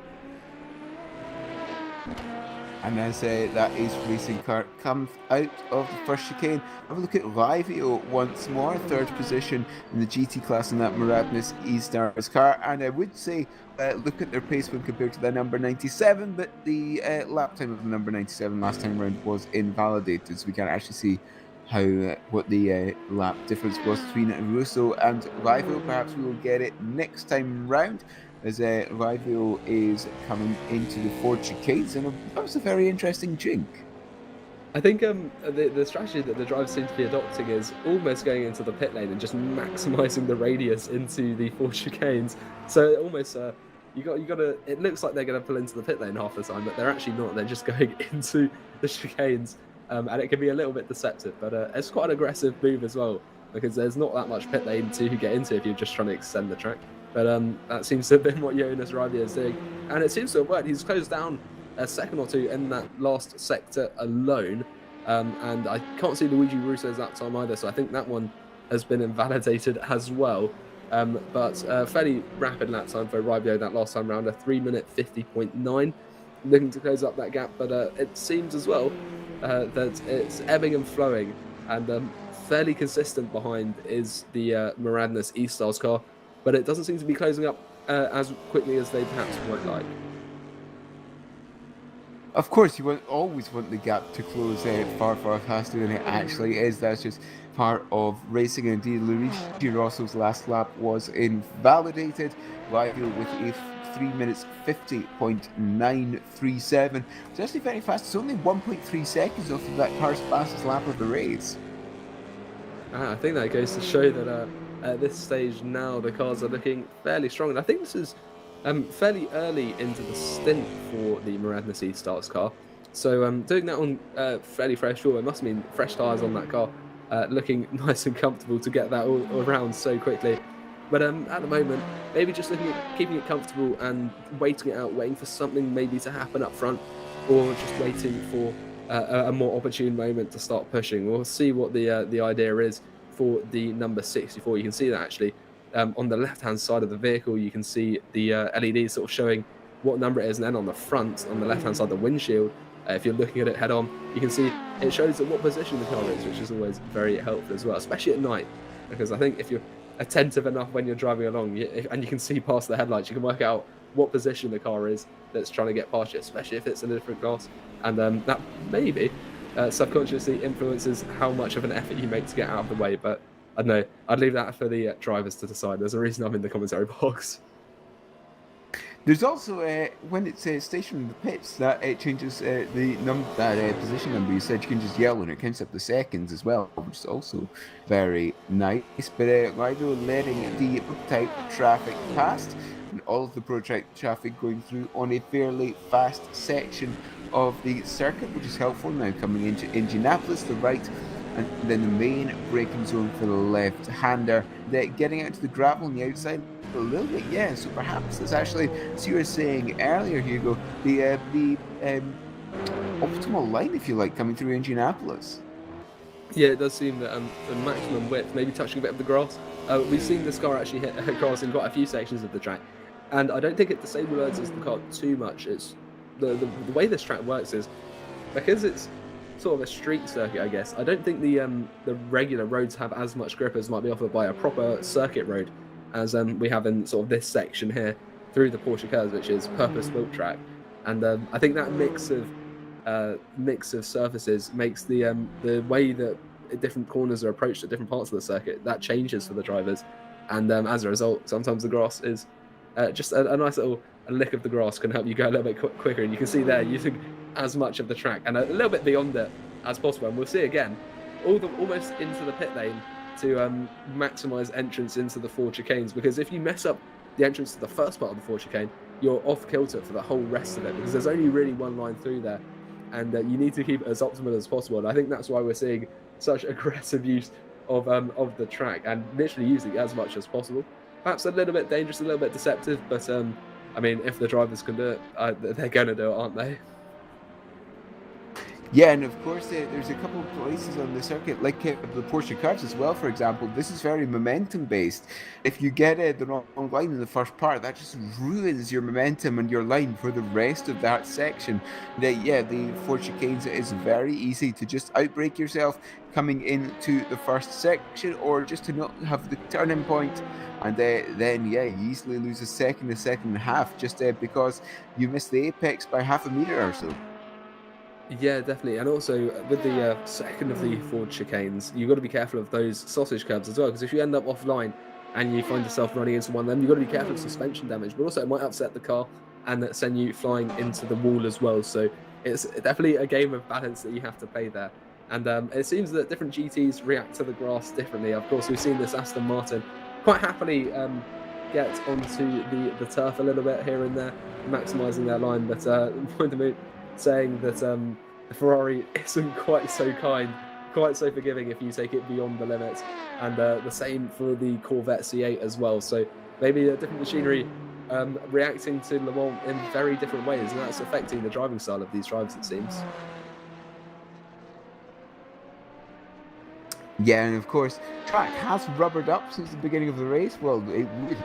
And as that Ace Racing car comes out of the first chicane, have a look at Livio once more, third position in the GT class in that Muradness E-Stars car. And I would say, look at their pace when compared to the number 97, but the lap time of the number 97 last time round was invalidated, so we can't actually see how what the lap difference was between Russo and Livio. Perhaps we will get it next time round, as Livio is coming into the Ford chicanes, and that was a very interesting jink. I think the strategy that the drivers seem to be adopting is almost going into the pit lane and just maximising the radius into the Ford chicanes. So almost you got to. It looks like they're going to pull into the pit lane half the time, but they're actually not. They're just going into the chicanes. And it can be a little bit deceptive, but it's quite an aggressive move as well, because there's not that much pit lane to get into if you're just trying to extend the track. But that seems to have been what Jonas Raivia is doing, and it seems to have worked. He's closed down a second or two in that last sector alone, and I can't see Luigi Russo's that time either, so I think that one has been invalidated as well. But fairly rapid lap time for Raivia that last time round, a 3-minute 50.9. Looking to close up that gap, but it seems as well that it's ebbing and flowing, and fairly consistent behind is the Muradness E-Stars car, but it doesn't seem to be closing up as quickly as they perhaps might like. Of course, you always want the gap to close far faster than it actually is. That's just part of racing. Indeed, Luigi Rosso's last lap was invalidated. Livio with a 3 minutes 50.937. It's actually very fast. It's only 1.3 seconds off of that car's fastest lap of the race. I think that goes to show that at this stage now the cars are looking fairly strong. And I think this is fairly early into the stint for the Muradness E-Stars car. So doing that on fairly fresh fuel, it must mean fresh tyres on that car, looking nice and comfortable to get that all around so quickly. But at the moment, maybe just looking at keeping it comfortable and waiting it out, waiting for something maybe to happen up front, or just waiting for a more opportune moment to start pushing. We'll see what the idea is for the number 64. You can see that actually on the left-hand side of the vehicle, you can see the LED sort of showing what number it is, and then on the front, on the left-hand side of the windshield, if you're looking at it head-on, you can see it shows at what position the car is, which is always very helpful as well, especially at night, because I think if you're attentive enough when you're driving along and you can see past the headlights, you can work out what position the car is that's trying to get past you, especially if it's in a different class. And that maybe subconsciously influences how much of an effort you make to get out of the way. But I don't know, I'd leave that for the drivers to decide. There's a reason I'm in the commentary box. There's also when it's stationed in the pits, that it changes the position number. You said you can just yell and it counts up the seconds as well, which is also very nice. But Lido letting the prototype traffic past, and all of the prototype traffic going through on a fairly fast section of the circuit, which is helpful. Now coming into Indianapolis, the right, and then the main braking zone for the left-hander. Getting out to the gravel on the outside a little bit, yeah. So perhaps it's actually, as you were saying earlier, Hugo, the optimal line, if you like, coming through Indianapolis. Yeah, it does seem that the maximum width, maybe touching a bit of the grass. We've seen this car actually hit grass in quite a few sections of the track, and I don't think it destabilizes the car too much. It's the way this track works is because it's sort of a street circuit, I guess. I don't think the regular roads have as much grip as might be offered by a proper circuit road, as we have in sort of this section here through the Porsche curves, which is purpose-built track. And I think that mix of surfaces makes the way that different corners are approached at different parts of the circuit, that changes for the drivers. And as a result, sometimes the grass is just a nice little lick of the grass can help you go a little bit quicker. And you can see there using as much of the track and a little bit beyond it as possible. And we'll see again, almost into the pit lane to maximize entrance into the Ford chicanes, because if you mess up the entrance to the first part of the Ford chicane, you're off kilter for the whole rest of it, because there's only really one line through there, and you need to keep it as optimal as possible. And I think that's why we're seeing such aggressive use of the track and literally using it as much as possible. Perhaps a little bit dangerous, a little bit deceptive, but I mean, if the drivers can do it, they're going to do it, aren't they? Yeah, and of course there's a couple of places on the circuit, like the Porsche cars as well, for example. This is very momentum based. If you get the wrong line in the first part, that just ruins your momentum and your line for the rest of that section. The Ford chicanes, is very easy to just outbrake yourself coming into the first section, or just to not have the turning point, and then you easily lose a second and a half, just because you missed the apex by half a meter or so. Yeah, definitely. And also with the second of the Ford chicanes, you've got to be careful of those sausage curbs as well, because if you end up offline and you find yourself running into one of them, you've got to be careful of suspension damage, but also it might upset the car and send you flying into the wall as well. So it's definitely a game of balance that you have to play there. And it seems that different GTs react to the grass differently. Of course, we've seen this Aston Martin quite happily get onto the turf a little bit here and there, maximising their line, but point of saying that the Ferrari isn't quite so kind, quite so forgiving if you take it beyond the limits, and the same for the Corvette C8 as well. So maybe a different machinery reacting to Le Mans in very different ways, and that's affecting the driving style of these drivers, it seems. Yeah, and of course, track has rubbered up since the beginning of the race. Well, it would,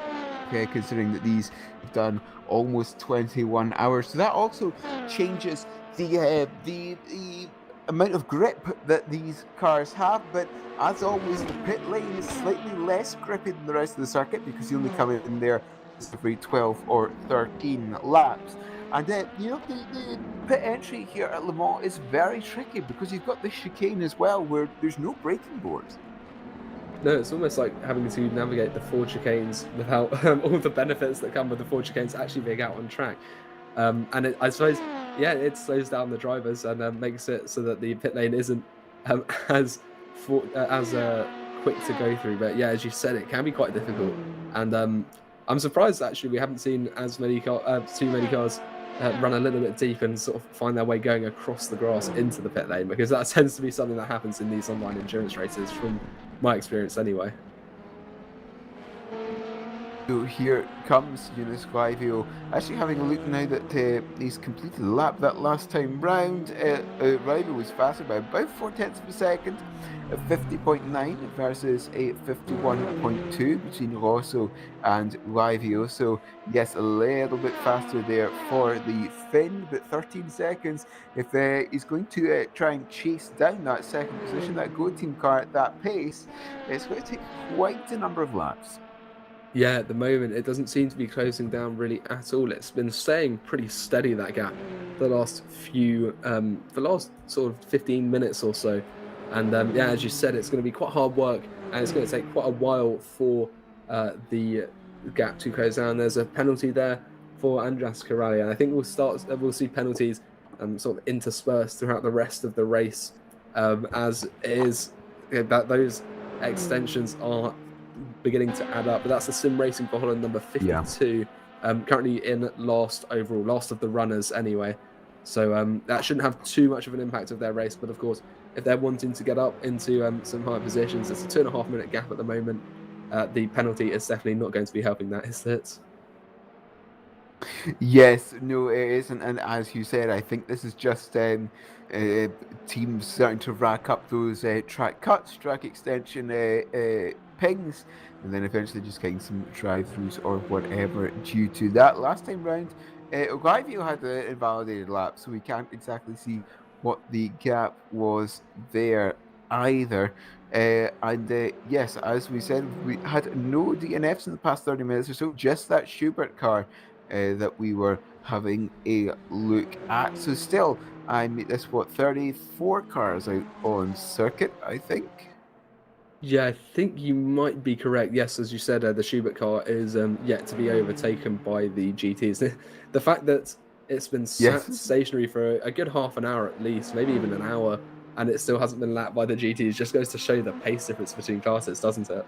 considering that these have done almost 21 hours. So that also changes the amount of grip that these cars have. But as always, the pit lane is slightly less grippy than the rest of the circuit, because you only come in there every 12 or 13 laps. And the pit entry here at Le Mans is very tricky, because you've got this chicane as well, where there's no braking boards. No, it's almost like having to navigate the Ford chicanes without all the benefits that come with the Ford chicanes actually being out on track. And I suppose, it slows down the drivers and makes it so that the pit lane isn't as quick to go through. But yeah, as you said, it can be quite difficult. And I'm surprised actually we haven't seen too many cars run a little bit deep and sort of find their way going across the grass into the pit lane, because that tends to be something that happens in these online endurance races, from my experience anyway. So here comes Eunice Clivio. Actually, having a look now that he's completed the lap that last time round, Clivio was faster by about 4 tenths of a second at 50.9 versus a 51.2 between Rosso and Clivio. So, yes, a little bit faster there for the Finn, but 13 seconds. If he's going to try and chase down that second position, that Go Team car at that pace, it's going to take quite a number of laps. Yeah, at the moment, it doesn't seem to be closing down really at all. It's been staying pretty steady, that gap, the last the last sort of 15 minutes or so. And yeah, as you said, it's going to be quite hard work, and it's going to take quite a while for the gap to close down. There's a penalty there for Andras Carralli, and I think we'll see penalties sort of interspersed throughout the rest of the race, as it is that those extensions are beginning to add up. But that's the sim racing for Holland number 52, currently in last overall, last of the runners anyway. So that shouldn't have too much of an impact of their race. But of course, if they're wanting to get up into some higher positions, it's a 2.5 minute gap at the moment. The penalty is definitely not going to be helping that, is it? Yes, no, it isn't. And as you said, I think this is just teams starting to rack up those track cuts, track extension pings, and then eventually just getting some drive-throughs or whatever due to that. Last time round, Ogivio had an invalidated lap, so we can't exactly see what the gap was there either. And yes, as we said, we had no DNFs in the past 30 minutes or so, just that Schubert car that we were having a look at. So still, I mean, this 34 cars out on circuit, I think. Yeah, I think you might be correct. Yes, as you said, the Schubert car is yet to be overtaken by the GTs. The fact that it's been sat stationary for a good half an hour at least, maybe even an hour, and it still hasn't been lapped by the GTs just goes to show the pace difference between classes, doesn't it?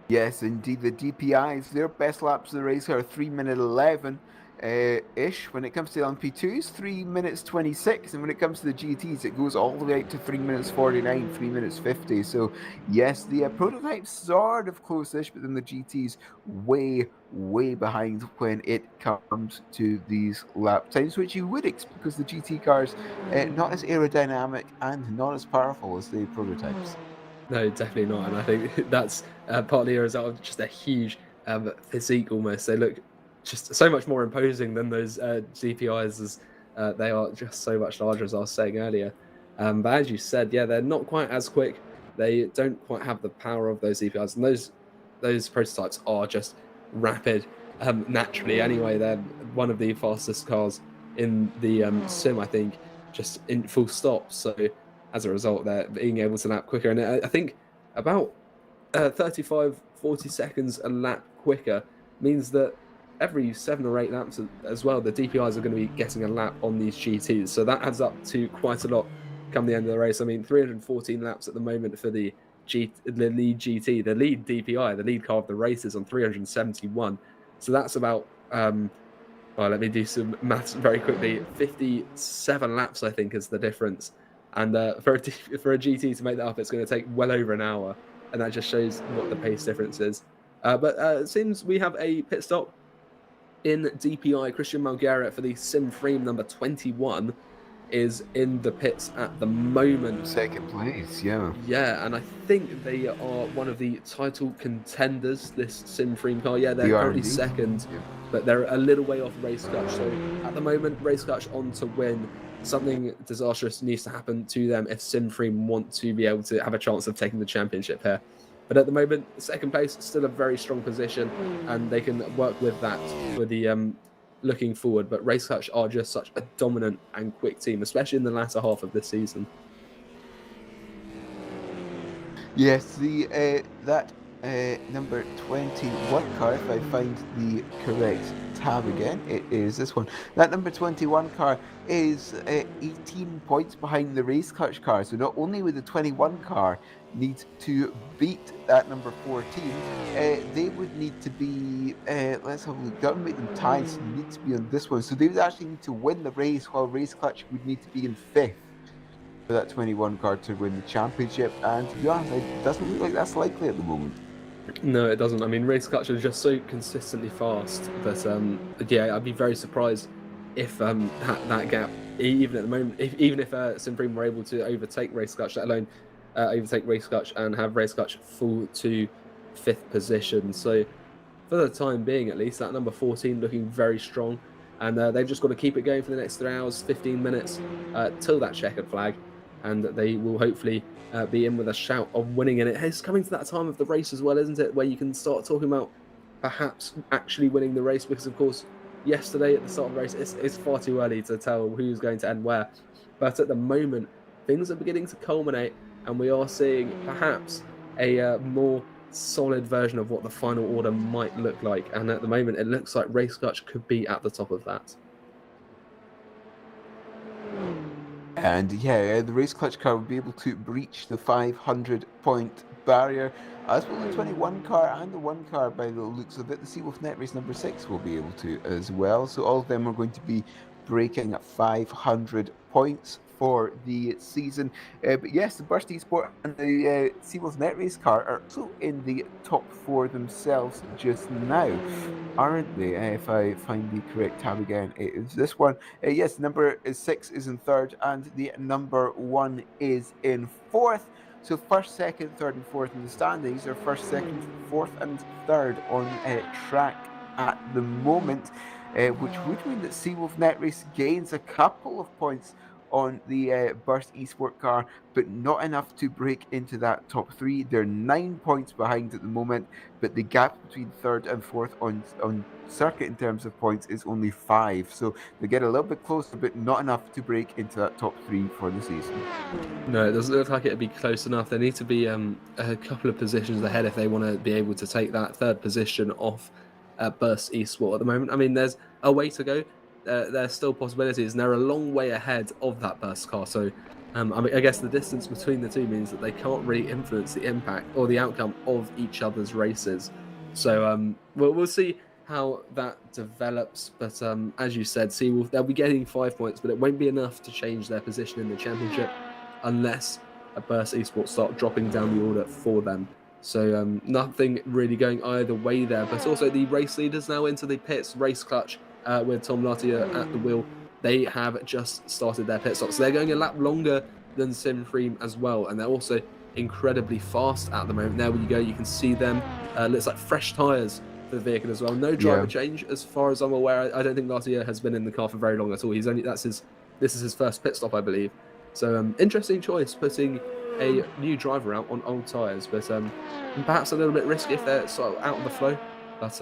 Yes, indeed. The DPIs, their best laps of the race are 3 minute 11 ish. When it comes to the LMP2s, 3 minutes 26. And when it comes to the GTs, it goes all the way out to 3 minutes 49, 3 minutes 50. So, yes, the prototypes sort of close-ish, but then the GTs way, way behind when it comes to these lap times, which you would expect because the GT cars not as aerodynamic and not as powerful as the prototypes. No, definitely not. And I think that's partly a result of just a huge physique almost. They look just so much more imposing than those GPIs, as they are just so much larger, as I was saying earlier. But as you said, yeah, they're not quite as quick. They don't quite have the power of those GPIs. And those prototypes are just rapid naturally anyway. They're one of the fastest cars in the sim, I think, just in full stop. So as a result, they're being able to lap quicker. And I think about 35, 40 seconds a lap quicker means that every 7 or 8 laps as well, the DPIs are going to be getting a lap on these GTs. So that adds up to quite a lot come the end of the race. I mean, 314 laps at the moment for the lead GT, the lead DPI, the lead car of the race is on 371. So that's about, well, let me do some maths very quickly. 57 laps, I think, is the difference. And for a GT to make that up, it's going to take well over an hour. And that just shows what the pace difference is. But it seems we have a pit stop in DPI. Christian Malguera for the Sim Frame number 21 is in the pits at the moment. Second place, yeah. Yeah, and I think they are one of the title contenders, this Sim Frame car. Yeah, they're currently second, but they're a little way off Race Clutch. So at the moment, Race Clutch on to win. Something disastrous needs to happen to them if Simframe want to be able to have a chance of taking the championship here. But at the moment, second place, still a very strong position, and they can work with that for the looking forward. But Race Clutch are just such a dominant and quick team, especially in the latter half of this season. Yes, that number 21 car, if I find the correct tab again, it is this one. That number 21 car is 18 points behind the Race Clutch car. So not only would the 21 car need to beat that number 14, they would need to be, let's have a look, that would make them tied, so they need to be on this one. So they would actually need to win the race, while Race Clutch would need to be in 5th for that 21 car to win the championship. And to be honest, it doesn't look like that's likely at the moment. No, it doesn't. I mean, race clutch are just so consistently fast that yeah, I'd be very surprised if that gap, even at the moment, even if Supreme were able to overtake race clutch, let alone overtake race clutch and have race clutch fall to 5th position. So for the time being, at least, that number 14 looking very strong. And they've just got to keep it going for the next 3 hours, 15 minutes till that checkered flag. And they will hopefully be in with a shout of winning. And it's coming to that time of the race as well, isn't it? Where you can start talking about perhaps actually winning the race. Because, of course, yesterday at the start of the race, it's far too early to tell who's going to end where. But at the moment, things are beginning to culminate. And we are seeing perhaps a more solid version of what the final order might look like. And at the moment, it looks like Race Clutch could be at the top of that. And yeah, the Race Clutch car will be able to breach the 500-point barrier, as will the 21 car and the 1 car by the looks of it. The Seawolf Net Race number 6 will be able to as well. So all of them are going to be breaking 500 points for the season. But yes, the Burst Esport and the Seawolf Net Race car are also in the top 4 themselves just now, aren't they? If I find the correct tab again, it is this one. Yes, number 6 is in 3rd and the number 1 is in 4th. So 1st, 2nd, 3rd and 4th in the standings are 1st, 2nd, 4th and 3rd on track at the moment, which would mean that Seawolf Net Race gains a couple of points on the Burst Esport car, but not enough to break into that top 3. They're 9 points behind at the moment, but the gap between 3rd and 4th on circuit in terms of points is only 5. So they get a little bit closer, but not enough to break into that top 3 for the season. No, it doesn't look like it'd be close enough. They need to be a couple of positions ahead if they want to be able to take that 3rd position off Burst Esport at the moment. I mean, there's a way to go. There's still possibilities, and they're a long way ahead of that Burst car. So, I mean, I guess the distance between the two means that they can't really influence the impact or the outcome of each other's races. So, we'll see how that develops. But as you said, Seawolf, they'll be getting 5 points, but it won't be enough to change their position in the championship unless a Burst Esports start dropping down the order for them. So nothing really going either way there. But also the race leaders now into the pits. Race Clutch with Tom Latier at the wheel. They have just started their pit stop. So they're going a lap longer than Simfreem as well. And they're also incredibly fast at the moment. There you go. You can see them. Looks like fresh tyres for the vehicle as well. No driver change as far as I'm aware. I don't think Latier has been in the car for very long at all. This is his first pit stop, I believe. So interesting choice, putting a new driver out on old tyres, but perhaps a little bit risky if they're sort of out of the flow. But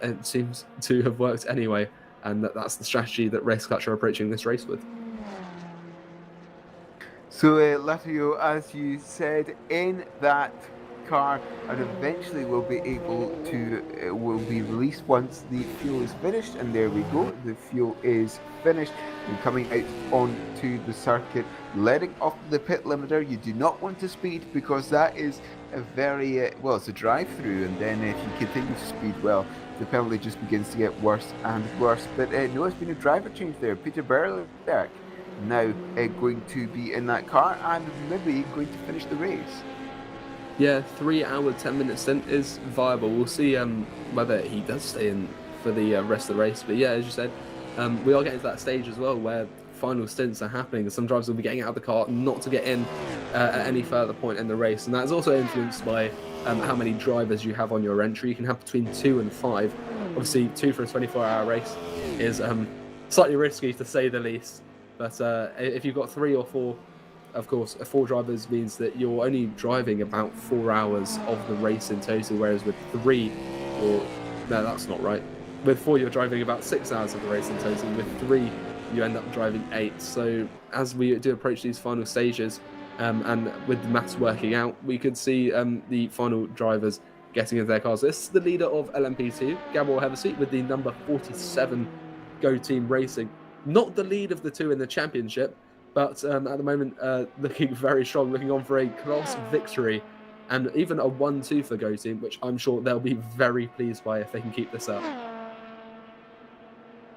it seems to have worked anyway, and that's the strategy that Race Clutch are approaching this race with. So Latier, as you said, in that car, and eventually will be able to will be released once the fuel is finished. And there we go, the fuel is finished and coming out onto the circuit, letting off the pit limiter. You do not want to speed, because that is a very well, it's a drive-through, and then if you continue to speed, well, the penalty just begins to get worse and worse. But no, it's been a driver change there. Peter Berlberg now going to be in that car and maybe going to finish the race. Yeah, 3 hour, 10-minute stint is viable. We'll see whether he does stay in for the rest of the race. But yeah, as you said, we are getting to that stage as well where final stints are happening. Some drivers will be getting out of the car not to get in at any further point in the race. And that's also influenced by how many drivers you have on your entry. You can have between 2 and 5. Obviously, 2 for a 24-hour race is slightly risky, to say the least. But if you've got 3 or 4, of course, 4 drivers means that you're only driving about 4 hours of the race in total, whereas with 3, no, that's not right. With 4, you're driving about 6 hours of the race in total. With 3, you end up driving 8. So as we do approach these final stages, and with the maths working out, we could see the final drivers getting into their cars. This is the leader of LMP2, Gabor Heverseat, with the number 47 Go Team Racing. Not the lead of the 2 in the championship, but at the moment, looking very strong, looking on for a class victory, and even a 1-2 for Go Team, which I'm sure they'll be very pleased by if they can keep this up.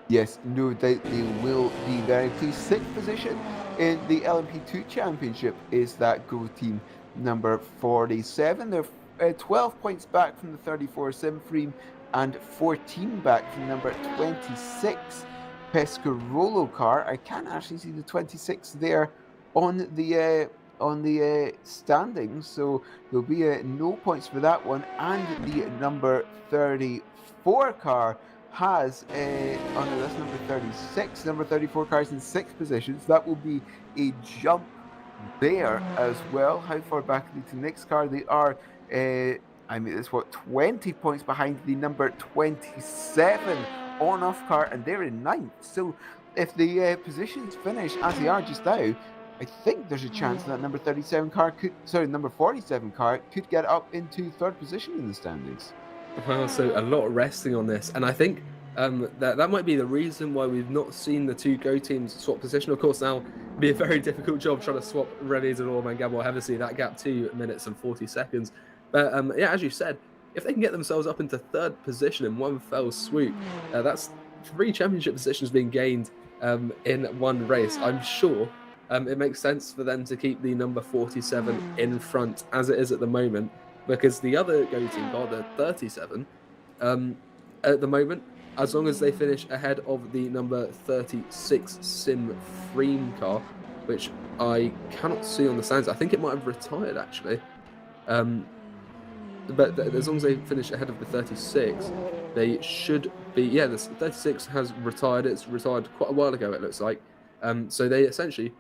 Yes, no doubt they will be very pleased. 6th position in the LMP2 Championship is that Go Team number 47. They're 12 points back from the 34 Simfreem and 14 back from number 26 Pescarolo car. I can't actually see the 26 there on the standings, so there'll be no points for that one. And the number 34 car has oh no, that's number 36. Number 34 car is in 6th position, so that will be a jump there as well. How far back are they to the next car? They are I mean, it's what, 20 points behind the number 27 on-off car, and they're in 9th. So if the positions finish as they are just now, I think there's a chance that number 37 car number 47 car could get up into 3rd position in the standings. Well, so a lot of resting on this, and I think that might be the reason why we've not seen the two Go teams swap position. Of course, now it'd be a very difficult job trying to swap Remy and Orman Gabor Hevesy, that gap 2 minutes and 40 seconds. But yeah, as you said, if they can get themselves up into 3rd position in one fell swoop, that's 3 championship positions being gained in one race. I'm sure it makes sense for them to keep the number 47 in front as it is at the moment, because the other Go team car, the 37, at the moment, as long as they finish ahead of the number 36 Simfreem car, which I cannot see on the stands. I think it might have retired actually. But as long as they finish ahead of the 36, they should be. Yeah, the 36 has retired. It's retired quite a while ago, it looks like. So they essentially,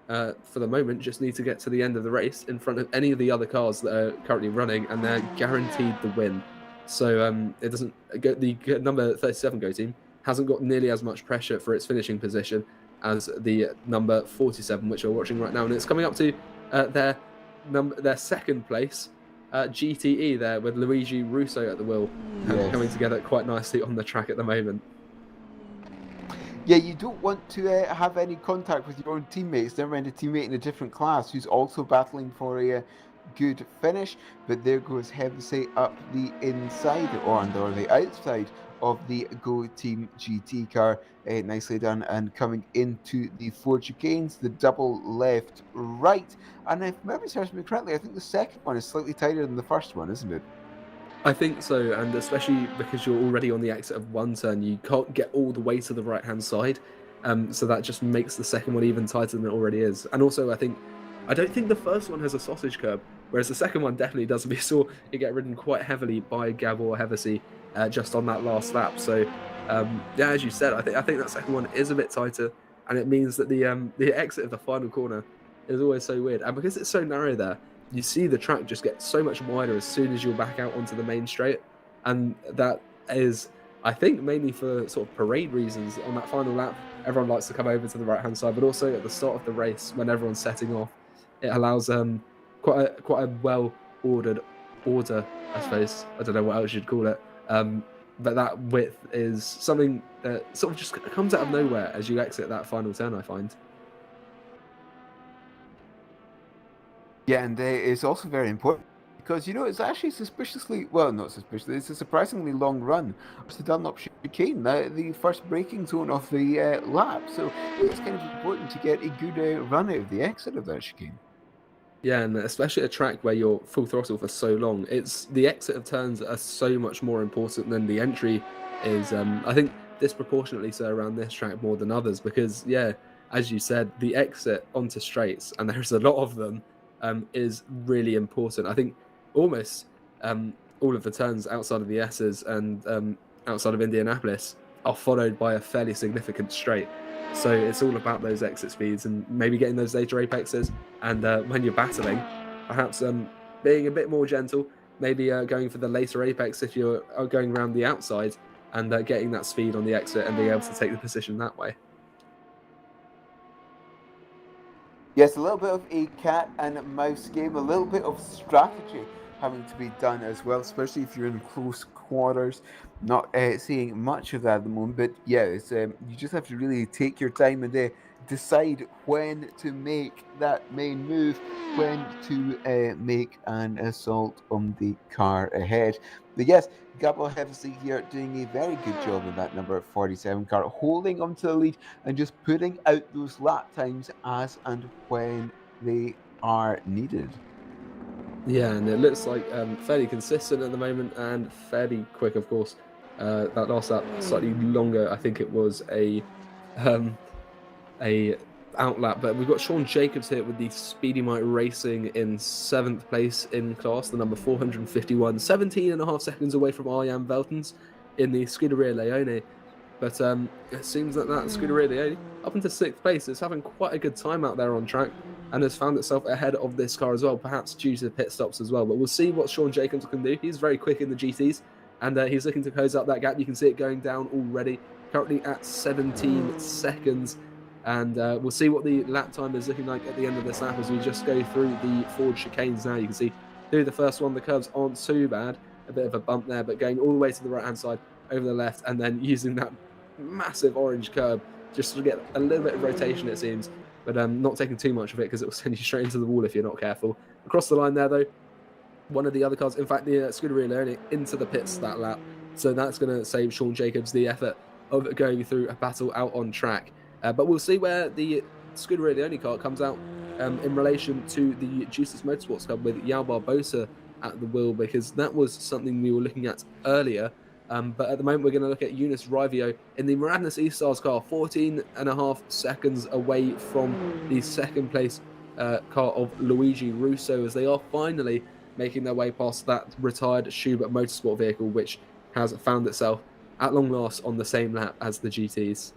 for the moment, just need to get to the end of the race in front of any of the other cars that are currently running, and they're guaranteed the win. So it doesn't. The number 37 Go team hasn't got nearly as much pressure for its finishing position as the number 47, which we're watching right now, and it's coming up to their 2nd place. GTE there with Luigi Russo at the wheel, coming together quite nicely on the track at the moment. Yeah, you don't want to have any contact with your own teammates. Never mind a teammate in a different class who's also battling for a good finish. But there goes Hevesy up the inside or the outside of the Go Team GT car. Nicely done, and coming into the 4 chicanes, the double left right. And if memory serves me correctly, I think the second one is slightly tighter than the first one, isn't it? I think so, and especially because you're already on the exit of one turn, you can't get all the way to the right-hand side, so that just makes the second one even tighter than it already is. And also, I don't think the first one has a sausage curb, whereas the second one definitely does. We saw it get ridden quite heavily by Gabor Hevesy just on that last lap. So, yeah, as you said, I think that second one is a bit tighter, and it means that the exit of the final corner is always so weird. And because it's so narrow there, you see the track just get so much wider as soon as you're back out onto the main straight. And that is, I think, mainly for sort of parade reasons. On that final lap, everyone likes to come over to the right-hand side, but also at the start of the race, when everyone's setting off, it allows quite a well-ordered order, I suppose. I don't know what else you'd call it. But that width is something that sort of just comes out of nowhere as you exit that final turn, I find. Yeah, and it's also very important because, it's actually not suspiciously, it's a surprisingly long run. It's the Dunlop chicane, the first braking zone of the lap. So it's kind of important to get a good run out of the exit of that chicane. Yeah, and especially a track where you're full throttle for so long, it's the exit of turns are so much more important than the entry is. I think disproportionately so around this track more than others because, yeah, as you said, the exit onto straights, and there's a lot of them, is really important. I think almost all of the turns outside of the S's and outside of Indianapolis are followed by a fairly significant straight. So it's all about those exit speeds and maybe getting those later apexes. And when you're battling, perhaps being a bit more gentle, maybe going for the later apex if you're going around the outside and getting that speed on the exit and being able to take the position that way. Yes, a little bit of a cat and mouse game, a little bit of strategy having to be done as well, especially if you're in close quarters. Not seeing much of that at the moment, but yeah, it's, you just have to really take your time and decide when to make that main move, when to make an assault on the car ahead. But yes, Gabor Hevesy here doing a very good job in that number 47 car, holding onto the lead and just putting out those lap times as and when they are needed. Yeah, and it looks like fairly consistent at the moment and fairly quick, of course. That last lap slightly longer. I think it was um, a outlap, but we've got Sean Jacobs here with the Speedy Mike Racing in 7th place in class, the number 451, 17.5 seconds away from Arjan Veltens in the Scuderia Leone. But it seems that Scuderia Leone, up into 6th place, is having quite a good time out there on track and has found itself ahead of this car as well, perhaps due to pit stops as well. But we'll see what Sean Jacobs can do. He's very quick in the GTs, and he's looking to close out that gap. You can see it going down already, currently at 17 seconds. And we'll see what the lap time is looking like at the end of this lap as we just go through the forward chicanes now. You can see through the first one, the curves aren't too bad. A bit of a bump there, but going all the way to the right-hand side, over the left, and then using that massive orange curb just to get a little bit of rotation, it seems. But not taking too much of it because it will send you straight into the wall if you're not careful. Across the line there, though, one of the other cars, in fact, the Scuderia Leone into the pits that lap. So that's going to save Sean Jacobs the effort of going through a battle out on track. But we'll see where the Scuderia Leone car comes out in relation to the Justice Motorsports Club with Yao Barbosa at the wheel, because that was something we were looking at earlier. But at the moment, we're going to look at Eunice Rivio in the Maradness E-Stars car, 14.5 seconds away from the 2nd place car of Luigi Russo, as they are finally making their way past that retired Schubert Motorsport vehicle, which has found itself at long last on the same lap as the GTs.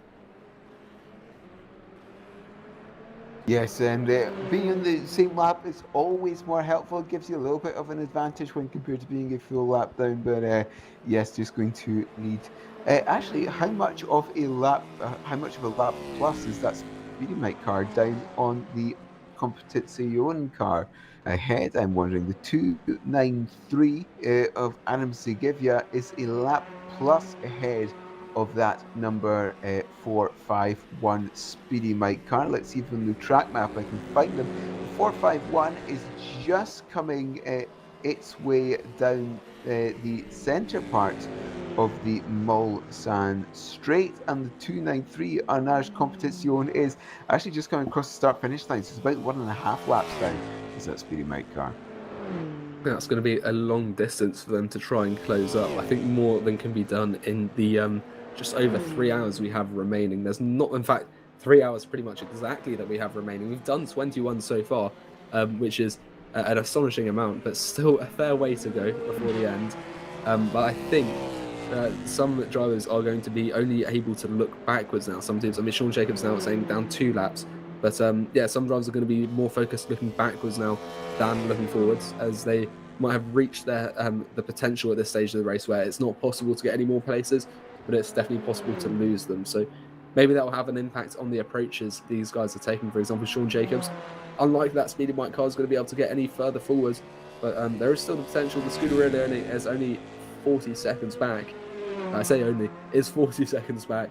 Yes, and being on the same lap is always more helpful. It gives you a little bit of an advantage when compared to being a full lap down. But yes, just going to need. Actually, how much of a lap plus is that Speedy Mike car down on the Competizione car ahead? I'm wondering. The 293 of Adam Segivia is a lap plus ahead of that number 451 Speedy Mike car. Let's see if on the track map I can find them. The 451 is just coming its way down the centre part of the Mulsanne Straight, and the 293 Arnage Competition is actually just coming across the start-finish line, so it's about 1.5 laps down is that Speedy Mike car. That's going to be a long distance for them to try and close up. I think more than can be done in the just over 3 hours we have remaining. There's not, in fact, 3 hours pretty much exactly that we have remaining. We've done 21 so far, which is an astonishing amount, but still a fair way to go before the end. But I think some drivers are going to be only able to look backwards now. Some teams, I mean, Sean Jacobs now saying down 2 laps. But yeah, some drivers are going to be more focused looking backwards now than looking forwards, as they might have reached their the potential at this stage of the race where it's not possible to get any more places, but it's definitely possible to lose them. So maybe that will have an impact on the approaches these guys are taking. For example, Sean Jacobs, unlike that Speedy Mike car, is going to be able to get any further forwards, but there is still the potential. The Scuderia Leone is only 40 seconds back. I say only, is 40 seconds back.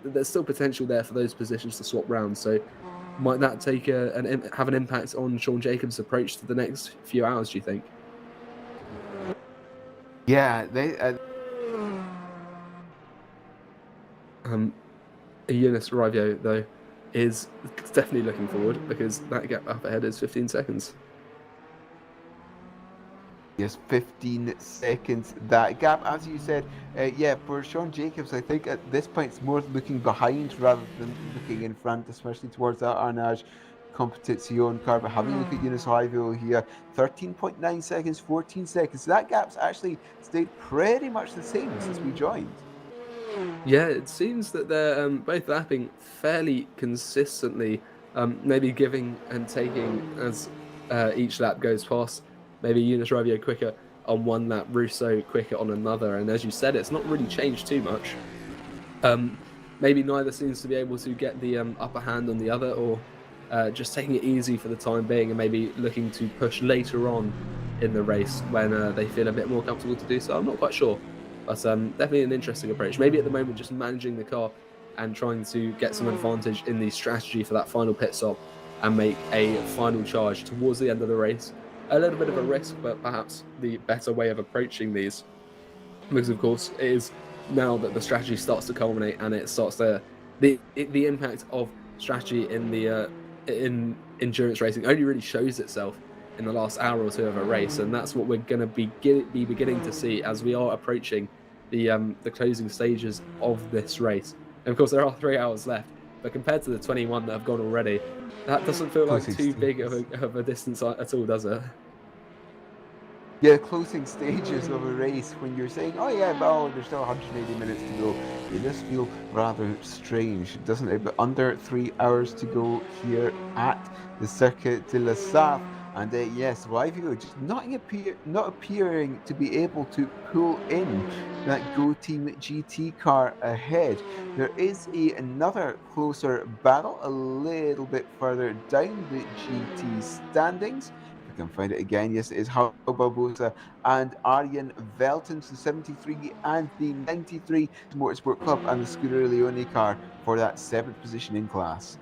There's still potential there for those positions to swap round. So might that take have an impact on Sean Jacobs' approach to the next few hours, do you think? Yeah, Eunice Rivio, though, is definitely looking forward, because that gap up ahead is 15 seconds. Yes, 15 seconds. That gap, as you said, yeah, for Sean Jacobs, I think at this point it's more looking behind rather than looking in front, especially towards that Arnage Competition car. But having a look at Eunice Rivio here, 13.9 seconds, 14 seconds. So that gap's actually stayed pretty much the same since we joined. Yeah, it seems that they're both lapping fairly consistently, maybe giving and taking as each lap goes past. Maybe Eunice Rivio quicker on one lap, Russo quicker on another. And as you said, it's not really changed too much. Maybe neither seems to be able to get the upper hand on the other, or just taking it easy for the time being and maybe looking to push later on in the race when they feel a bit more comfortable to do so. I'm not quite sure. But definitely an interesting approach. Maybe at the moment just managing the car and trying to get some advantage in the strategy for that final pit stop and make a final charge towards the end of the race. A little bit of a risk, but perhaps the better way of approaching these. Because, of course, it is now that the strategy starts to culminate and it starts to... The impact of strategy in the in endurance racing only really shows itself in the last hour or two of a race, and that's what we're going to be beginning to see as we are approaching the closing stages of this race. And of course, there are 3 hours left, but compared to the 21 that have gone already, that doesn't feel like Closing too big stages. of a distance at all, does it? Yeah, closing stages of a race when you're saying, oh yeah, well, there's still 180 minutes to go. It does feel rather strange, doesn't it? But under 3 hours to go here at the Circuit de la Saf. And yes, Livio just not appearing to be able to pull in that Go Team GT car ahead. There is another closer battle a little bit further down the GT standings. I can find it again. Yes, it is Hal Barbosa and Arjen Veltens, the 73 and the 93 Motorsport Club, and the Scuderia Leone car for that 7th position in class.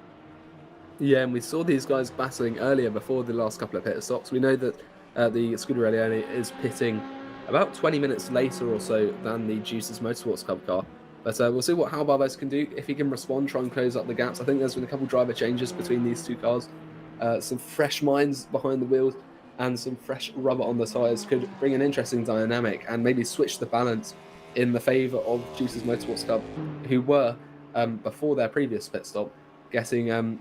Yeah, and we saw these guys battling earlier before the last couple of pit stops. We know that the Scuderia Leone is pitting about 20 minutes later or so than the Juice's Motorsports Club car. But we'll see what Hal Barbosa can do, if he can respond, try and close up the gaps. I think there's been a couple driver changes between these two cars. Some fresh minds behind the wheels and some fresh rubber on the tyres could bring an interesting dynamic and maybe switch the balance in the favour of Juice's Motorsports Club, who were, before their previous pit stop, getting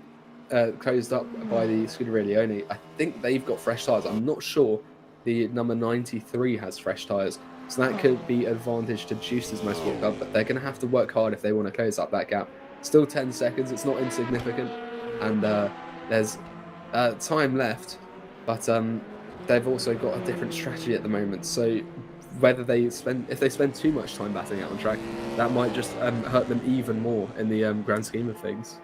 closed up by the Scuderia Leone. I think they've got fresh tyres. I'm not sure the number 93 has fresh tyres. So that could be advantage to Juice's Motorsport Club, but they're going to have to work hard if they want to close up that gap. Still 10 seconds, it's not insignificant, and there's time left, but they've also got a different strategy at the moment. So whether if they spend too much time batting out on track, that might just hurt them even more in the grand scheme of things.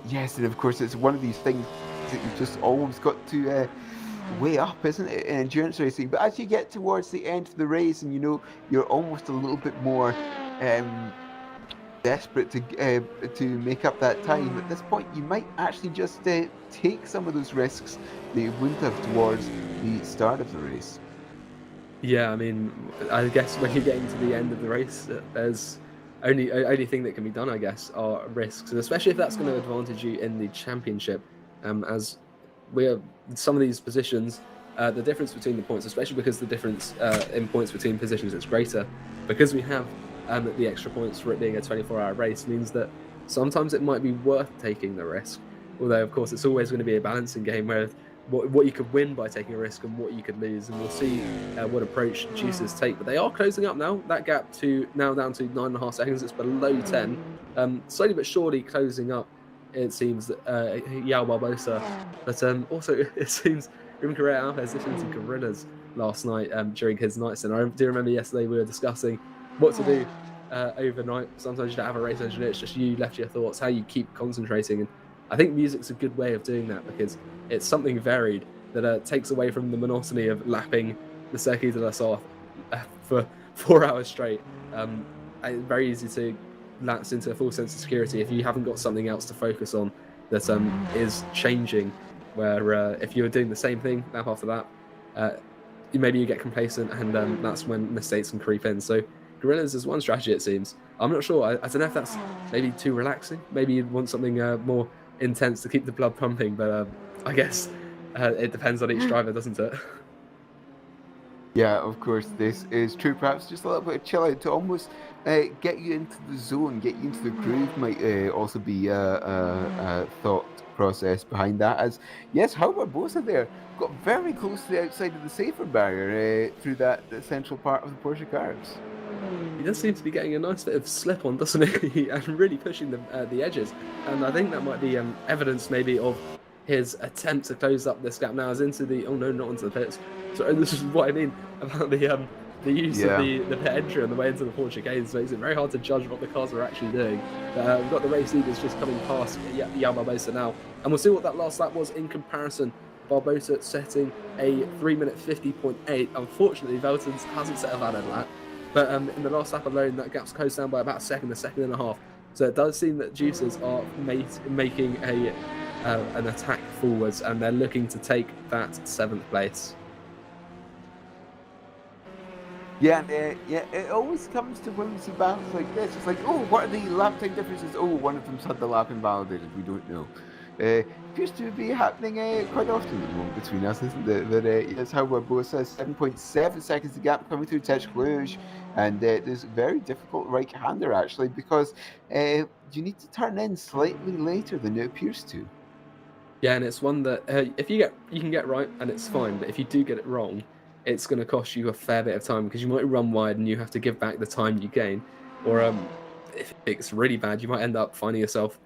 Yes, and of course it's one of these things that you've just almost got to weigh up, isn't it, in endurance racing? But as you get towards the end of the race and you know you're almost a little bit more desperate to make up that time, at this point you might actually just take some of those risks that you wouldn't have towards the start of the race. Yeah, I mean, I guess when you're getting to the end of the race, there's only thing that can be done, I guess, are risks, and especially if that's going to advantage you in the championship, as some of these positions, the difference between the points, especially because the difference in points between positions is greater, because we have the extra points for it being a 24-hour race, means that sometimes it might be worth taking the risk. Although, of course, it's always going to be a balancing game where what you could win by taking a risk and what you could lose, and we'll see what approach Juices take. But they are closing up now. That gap now down to 9.5 seconds. It's below 10. Slowly but surely closing up, it seems, that Yao Barbosa. But also, it seems Rim Correa Alves listening to Gorillas last night during his nights. And I do remember yesterday we were discussing what to do overnight. Sometimes you don't have a race engineer. It's just you left your thoughts, how you keep concentrating. And I think music's a good way of doing that, because it's something varied that takes away from the monotony of lapping the Circuit de la Sarthe for 4 hours straight. It's very easy to lapse into a full sense of security if you haven't got something else to focus on that is changing, where if you're doing the same thing lap after lap, maybe you get complacent, and that's when mistakes can creep in. So Gorillas is one strategy, it seems. I'm not sure. I don't know if that's maybe too relaxing. Maybe you'd want something more intense to keep the blood pumping, but I guess it depends on each driver, doesn't it? Yeah, of course, this is true. Perhaps just a little bit of chill out to almost get you into the zone, get you into the groove might also be a thought process behind that. As yes, Hal Barbosa there got very close to the outside of the safer barrier through the central part of the Porsche cars. He does seem to be getting a nice bit of slip on, doesn't he? And really pushing the edges. And I think that might be evidence maybe of his attempt to close up this gap now as into the... Oh no, not into the pits. So this is what I mean about the use of the pit entry on the way into the Porsche games. Makes it very hard to judge what the cars are actually doing. We've got the race leaders just coming past Yao Barbosa now. And we'll see what that last lap was in comparison. Barbosa setting a 3-minute 50.8. Unfortunately, Veltens hasn't set a valid lap. But in the last lap alone, that gap's closed down by about a second and a half. So it does seem that Juices are making an attack forwards, and they're looking to take that 7th place. Yeah, yeah, it always comes to when we see battles like this. It's like, oh, what are the lap time differences? Oh, one of them's had the lap invalidated. We don't know. Appears to be happening quite often at the moment between us, isn't it? But yes, how Barbosa says 7.7 seconds the gap coming through Tej Cluj, and there's a very difficult right-hander actually because you need to turn in slightly later than it appears to. Yeah, and it's one that if you can get right and it's fine, but if you do get it wrong, it's going to cost you a fair bit of time because you might run wide and you have to give back the time you gain, or if it's really bad, you might end up finding yourself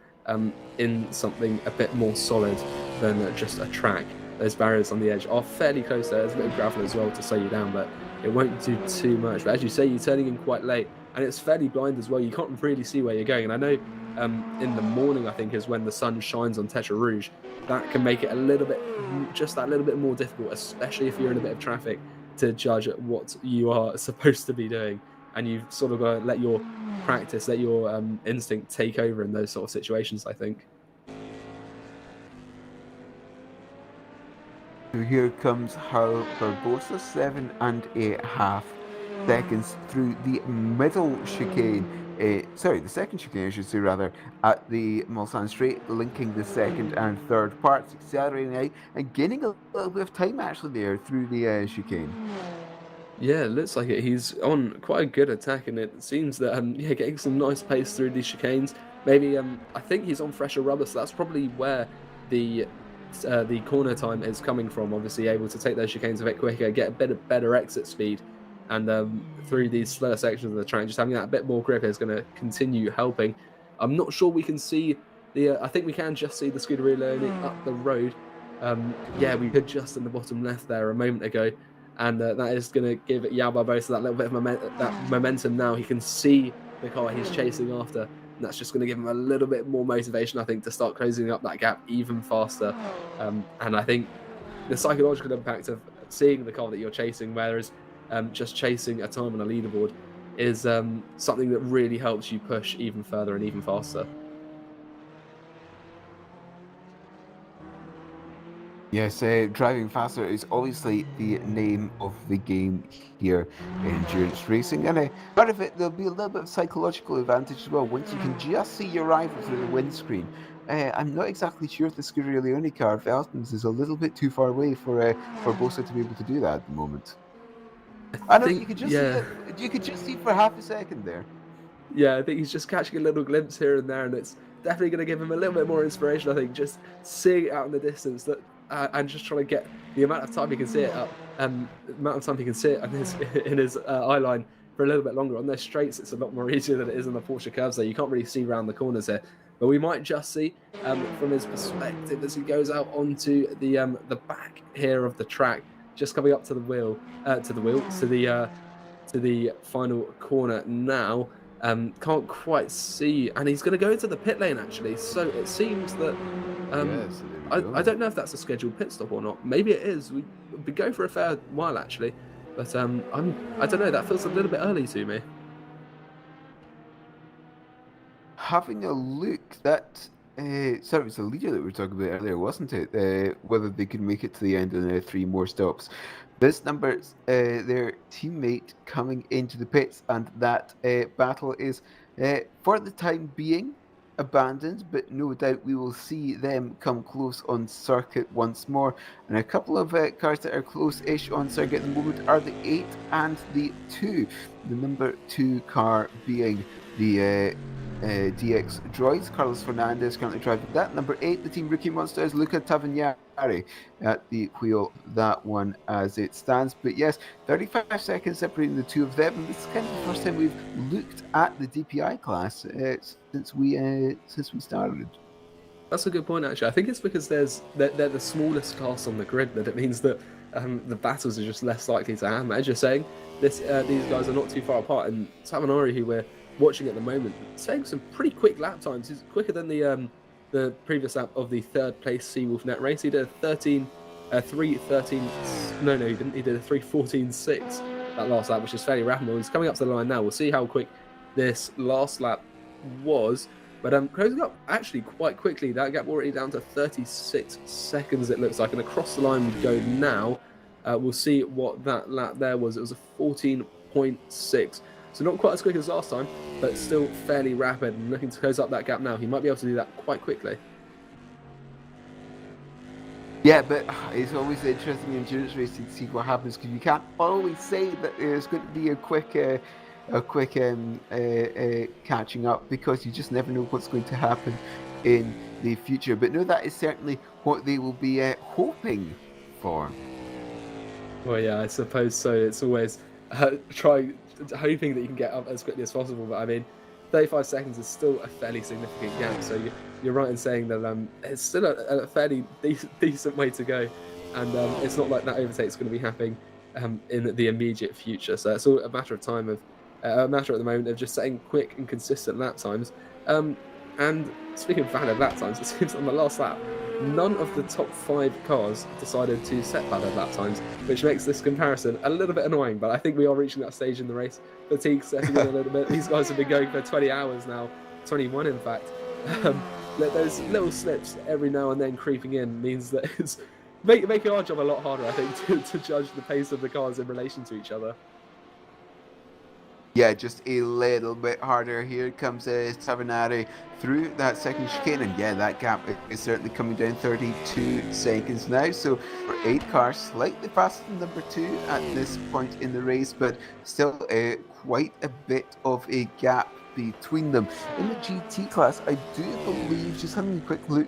in something a bit more solid than just a track. Those barriers on the edge are fairly close there. There's a bit of gravel as well to slow you down, but it won't do too much. But as you say, you're turning in quite late, and it's fairly blind as well. You can't really see where you're going. And I know in the morning, I think, is when the sun shines on Tetra Rouge. That can make it a little bit, just that little bit more difficult, especially if you're in a bit of traffic, to judge what you are supposed to be doing. And you've sort of got to let your practice, let your instinct take over in those sort of situations, I think. So here comes how Barbosa, 7.5 seconds through the middle chicane. Sorry, the second chicane, I should say, rather, at the Mulsanne Straight, linking the second and third parts, accelerating out and gaining a little bit of time actually there through the chicane. Yeah, it looks like it. He's on quite a good attack, and it seems that yeah, getting some nice pace through these chicanes. Maybe I think he's on fresher rubber, so that's probably where the corner time is coming from. Obviously, able to take those chicanes a bit quicker, get a bit better exit speed, and through these slower sections of the track, just having that bit more grip is going to continue helping. I'm not sure we can see the. I think we can just see the Scuderia Leone up the road. Yeah, we could just in the bottom left there a moment ago. And that is going to give João Barbosa that little bit of momentum now. He can see the car he's chasing after, and that's just going to give him a little bit more motivation, I think, to start closing up that gap even faster. And I think the psychological impact of seeing the car that you're chasing, whereas just chasing a time on a leaderboard, is something that really helps you push even further and even faster. Yes, driving faster is obviously the name of the game here in endurance racing, and part of it there'll be a little bit of psychological advantage as well once you can just see your rival through the windscreen. I'm not exactly sure if the Scuderia Leone car, Veltman's, is a little bit too far away for Bosa to be able to do that at the moment. I know you could just see you could just see for half a second there. Yeah, I think he's just catching a little glimpse here and there, and it's definitely going to give him a little bit more inspiration. I think just seeing it out in the distance that. And just trying to get the amount of time he can see it up, the amount of time he can see it in his eye line for a little bit longer. On those straights, it's a lot more easier than it is on the Porsche curves, though. You can't really see around the corners here. But we might just see, from his perspective, as he goes out onto the back here of the track, just coming up to the wheel, to the final corner now. Can't quite see, and he's going to go into the pit lane actually. So it seems that Yes, I don't know if that's a scheduled pit stop or not. Maybe it is. We've been going for a fair while actually, but I don't know. That feels a little bit early to me. Having a look, that sorry, it was the leader that we were talking about earlier, wasn't it? Whether they could make it to the end in 3 more stops. This number's their teammate coming into the pits, and that battle is, for the time being, abandoned, but no doubt we will see them come close on circuit once more. And a couple of cars that are close-ish on circuit at the moment are the 8 and the 2. The number 2 car being the DX Droids. Carlos Fernandez currently driving that. Number 8, the Team Rookie Monsters, Luca Tavagnari at the wheel, that one as it stands. But yes, 35 seconds separating the two of them, and this is kind of the first time we've looked at the DPI class since we started. That's a good point actually. I think it's because they're the smallest class on the grid that it means that the battles are just less likely to happen. As you're saying, these guys are not too far apart, and Tavagnari, who we're watching at the moment, saying some pretty quick lap times. He's quicker than the previous lap of the 3rd place Seawolf Net race. He did a 3:13. No, he didn't. He did a 3:14.6 that last lap, which is fairly rapid. He's coming up to the line now. We'll see how quick this last lap was, but closing up actually quite quickly. That gap already down to 36 seconds, it looks like, and across the line we go now. We'll see what that lap there was. It was a 1:04.6. So not quite as quick as last time, but still fairly rapid and looking to close up that gap now. He might be able to do that quite quickly. Yeah, but it's always interesting in endurance racing to see what happens, because you can't always say that there's going to be a quick catching up, because you just never know what's going to happen in the future. But no, that is certainly what they will be hoping for. Well, yeah, I suppose so. It's always hoping that you can get up as quickly as possible. But I mean, 35 seconds is still a fairly significant gap. So you're right in saying that it's still a fairly decent way to go. And it's not like that overtake's going to be happening in the immediate future. So it's all a matter of time a matter at the moment of just setting quick and consistent lap times. And speaking of valid lap times, it seems on the last lap, none of the top 5 cars decided to set valid lap times, which makes this comparison a little bit annoying. But I think we are reaching that stage in the race. Fatigue setting in a little bit. These guys have been going for 20 hours now, 21 in fact. Those little slips every now and then creeping in means that it's making our job a lot harder, I think, to judge the pace of the cars in relation to each other. Yeah, just a little bit harder. Here comes Tavanari through that second chicane, and yeah, that gap is certainly coming down. 32 seconds now, so for 8 cars, slightly faster than number 2 at this point in the race, but still quite a bit of a gap between them. In the GT class, I do believe, just having a quick look,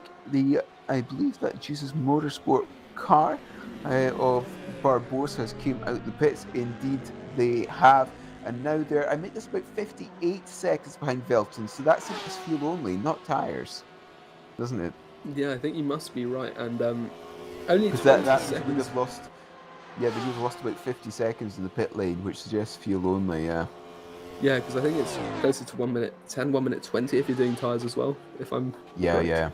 I believe that Jesus Motorsport car of Barbosa's came out the pits. Indeed, they have. And now I think it's about 58 seconds behind Velton, so that's just fuel only, not tyres, doesn't it? Yeah, I think you must be right. And only 20 seconds. They would have lost. Yeah, they would have lost about 50 seconds in the pit lane, which suggests fuel only. Yeah. Yeah, because I think it's closer to 1 minute 10, 1 minute 20 if you're doing tyres as well. If I'm correct. Yeah.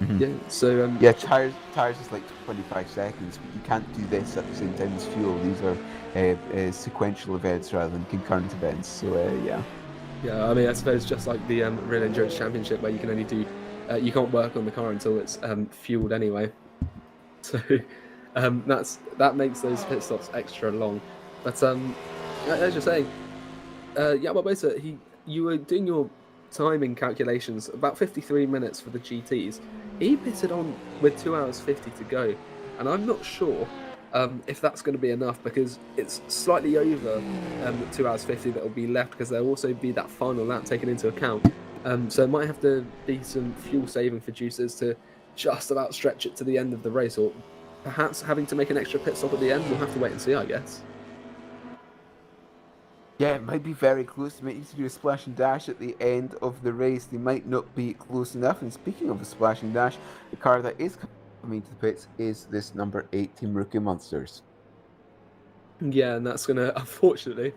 Mm-hmm. Yeah, so yeah, tires is like 25 seconds, but you can't do this at the same time as fuel. These are sequential events rather than concurrent events. So yeah. Yeah, I mean, I suppose just like the Real Endurance Championship, where you can only do, you can't work on the car until it's fueled anyway. So that makes those pit stops extra long. But as you're saying, yeah, Barbosa, you were doing your timing calculations about 53 minutes for the GTs. He pitted on with 2 hours 50 to go, and I'm not sure if that's going to be enough, because it's slightly over 2 hours 50 that will be left, because there'll also be that final lap taken into account. So it might have to be some fuel saving for Juicers to just about stretch it to the end of the race, or perhaps having to make an extra pit stop at the end. We'll have to wait and see, I guess. Yeah, it might be very close. They might need to do a splash and dash at the end of the race. They might not be close enough. And speaking of a splash and dash, the car that is coming to the pits is this number 8 Team Rookie Monsters. Yeah, and that's going to, unfortunately,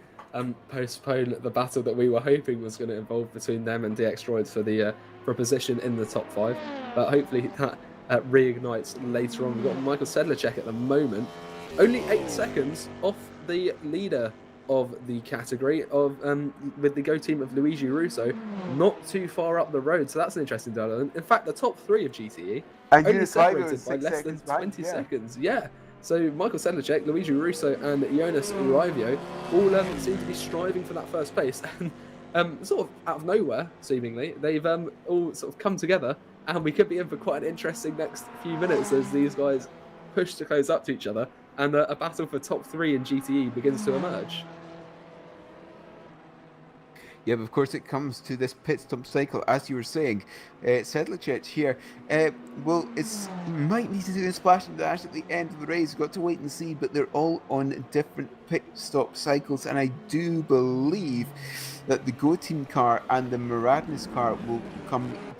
postpone the battle that we were hoping was going to involve between them and DX Droids for a position in the top 5. But hopefully that reignites later on. We've got Michael Sedlacek at the moment, only 8 seconds off the leader of the category with the Go team of Luigi Russo, not too far up the road. So that's an interesting development. In fact, the top 3 of GTE only separated by less than 20 seconds. Yeah. So Michael Sedlacek, Luigi Russo, and Jonas Raivio all seem to be striving for that first place. And sort of out of nowhere, seemingly, they've all sort of come together, and we could be in for quite an interesting next few minutes as these guys push to close up to each other, and a battle for top 3 in GTE begins to emerge. Yeah, but of course it comes to this pit stop cycle, as you were saying. Sedlacek here, well, might need to do a splash and dash at the end of the race. We've got to wait and see, but they're all on different pit stop cycles, and I do believe that the Go Team car and the Maradness car will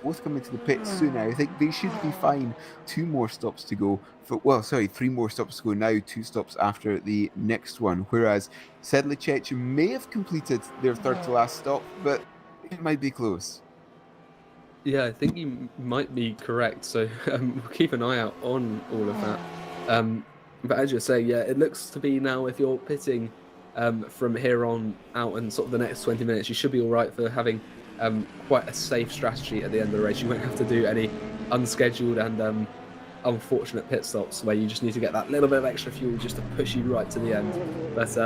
both come into the pits soon. I think they should be fine. 2 more stops to go. 3 more stops to go now, 2 stops after the next one. Whereas Sedlacek may have completed their third to last stop, but it might be close. Yeah, I think you might be correct. So we'll keep an eye out on all of that. But as you're saying, yeah, it looks to be now, if you're pitting from here on out and sort of the next 20 minutes, you should be all right for having quite a safe strategy at the end of the race. You won't have to do any unscheduled and unfortunate pit stops where you just need to get that little bit of extra fuel just to push you right to the end. But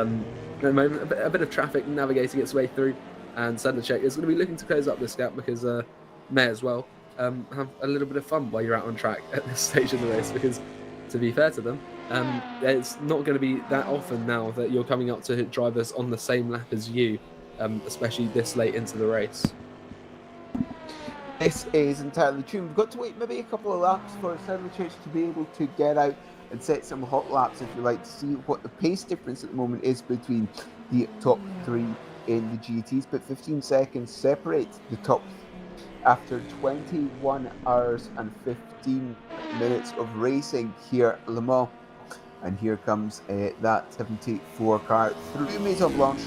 at the moment, a bit of traffic navigating its way through, and Sedlacek is going to be looking to close up this gap because may as well have a little bit of fun while you're out on track at this stage of the race, because to be fair to them, it's not going to be that often now that you're coming up to drivers on the same lap as you, especially this late into the race. This is entirely true. We've got to wait maybe a couple of laps for Sedlacek to be able to get out and set some hot laps, if you like, to see what the pace difference at the moment is between the top three in the GTs. But 15 seconds separate the top after 21 hours and 15 minutes of racing here at Le Mans. And here comes that 74 car through Maison Blanche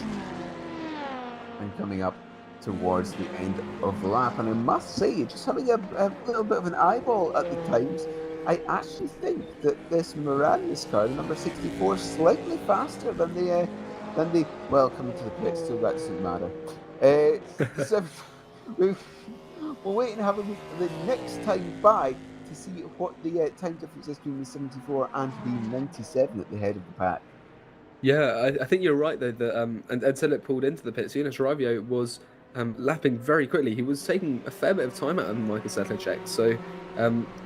and coming up towards the end of the lap. And I must say, just having a little bit of an eyeball at the times, I actually think that this Morales car, the number 64, is slightly faster than the well, coming to the pits, so that doesn't matter. So we'll wait and have a look the next time by to see what the time difference is between the 74 and the 97 at the head of the pack. Yeah, I think you're right though that until it pulled into the pits, Jonas Raivio was lapping very quickly. He was taking a fair bit of time out of Michael Sedlacek. So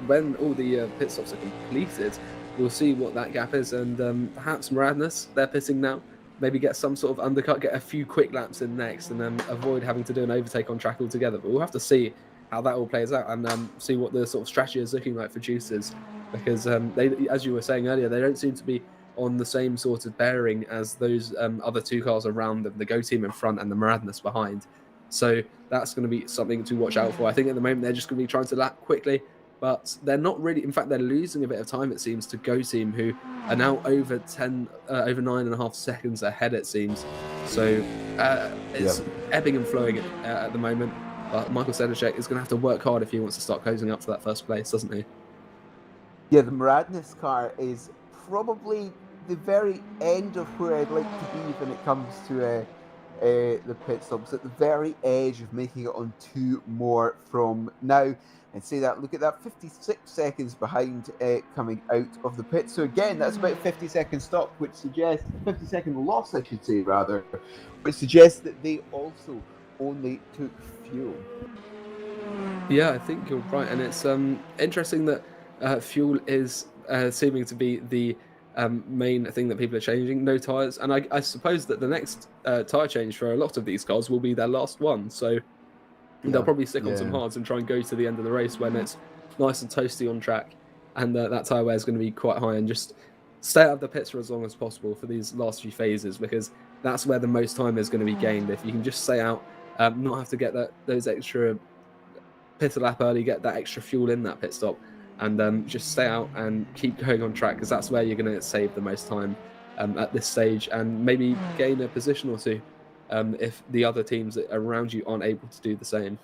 when all the pit stops are completed, we'll see what that gap is, and perhaps Moradnes, they're pitting now, maybe get some sort of undercut, get a few quick laps in next, and then avoid having to do an overtake on track altogether. But we'll have to see how that all plays out, and see what the sort of strategy is looking like for Juicers, because they, as you were saying earlier, they don't seem to be on the same sort of bearing as those other two cars around them, the Go team in front and the Moradnes behind. So that's going to be something to watch out for. I think at the moment they're just going to be trying to lap quickly, but they're not really. In fact, they're losing a bit of time, it seems, to Go team, who are now over 9.5 seconds ahead, it seems. So it's ebbing and flowing at the moment. But Michael Sedlacek is going to have to work hard if he wants to start closing up to that first place, doesn't he? Yeah, the Moradnes car is probably the very end of where I'd like to be when it comes to the pit stops, at the very edge of making it on two more from now. And say that, look at that, 56 seconds behind coming out of the pit. So again, that's about a 50-second stop, which suggests, 50-second loss, I should say, rather, which suggests that they also only took fuel. Yeah, I think you're right. And it's interesting that fuel is seeming to be the main thing that people are changing. No tyres. And I suppose that the next tyre change for a lot of these cars will be their last one. So they'll probably stick on some hards and try and go to the end of the race when it's nice and toasty on track, and that tyre wear is going to be quite high, and just stay out of the pits for as long as possible for these last few phases, because that's where the most time is going to be gained. If you can just stay out, not have to get those extra pit a lap early, get that extra fuel in that pit stop, and just stay out and keep going on track, because that's where you're going to save the most time at this stage, and maybe gain a position or two if the other teams around you aren't able to do the same.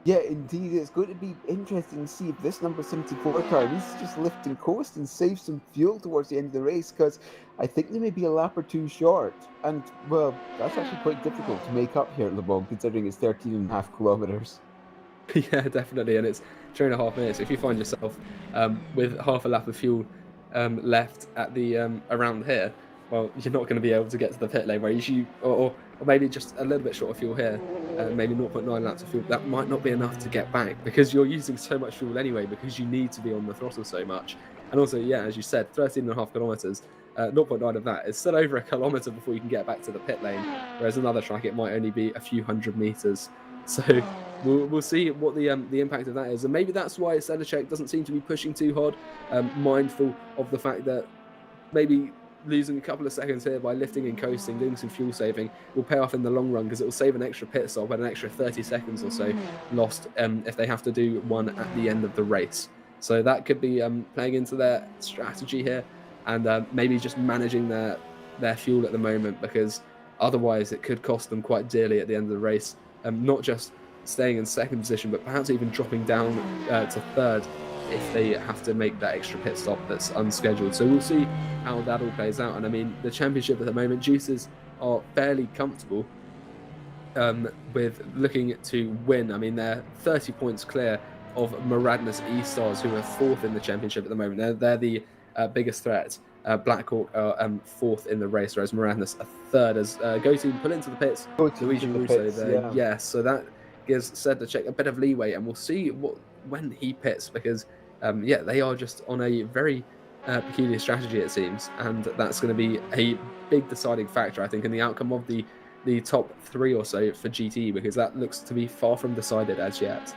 Yeah, indeed. It's going to be interesting to see if this number 74 car needs to just lift and coast and save some fuel towards the end of the race, because I think they may be a lap or two short. And, well, that's actually quite difficult to make up here at Le Mans, considering it's 13.5 kilometres. Yeah, definitely. And it's 2.5 minutes. If you find yourself with half a lap of fuel left at the around here, well, you're not going to be able to get to the pit lane, whereas or maybe just a little bit short of fuel here, maybe 0.9 laps of fuel, that might not be enough to get back, because you're using so much fuel anyway, because you need to be on the throttle so much. And also, yeah, as you said, 13.5 kilometres, 0.9 of that is still over a kilometre before you can get back to the pit lane, whereas another track it might only be a few hundred metres. So we'll see what the impact of that is, and maybe that's why Sedlacek doesn't seem to be pushing too hard, mindful of the fact that maybe losing a couple of seconds here by lifting and coasting, doing some fuel saving, will pay off in the long run, because it will save an extra pit stop and an extra 30 seconds or so lost if they have to do one at the end of the race. So that could be playing into their strategy here, and maybe just managing their fuel at the moment, because otherwise it could cost them quite dearly at the end of the race. Not just staying in second position, but perhaps even dropping down to third if they have to make that extra pit stop that's unscheduled. So we'll see how that all plays out. And I mean, the championship at the moment, Juicers are fairly comfortable with looking to win. I mean, they're 30 points clear of Moradnes E-Stars, who are fourth in the championship at the moment. They're the biggest threat. Blackhawk are 4th in the race, whereas Moranis are 3rd as Goatee put into the pits. Luigi Russo there, yes. So that gives Sedlacek a bit of leeway, and we'll see when he pits, because yeah, they are just on a very peculiar strategy, it seems, and that's going to be a big deciding factor, I think, in the outcome of the top 3 or so for GT, because that looks to be far from decided as yet.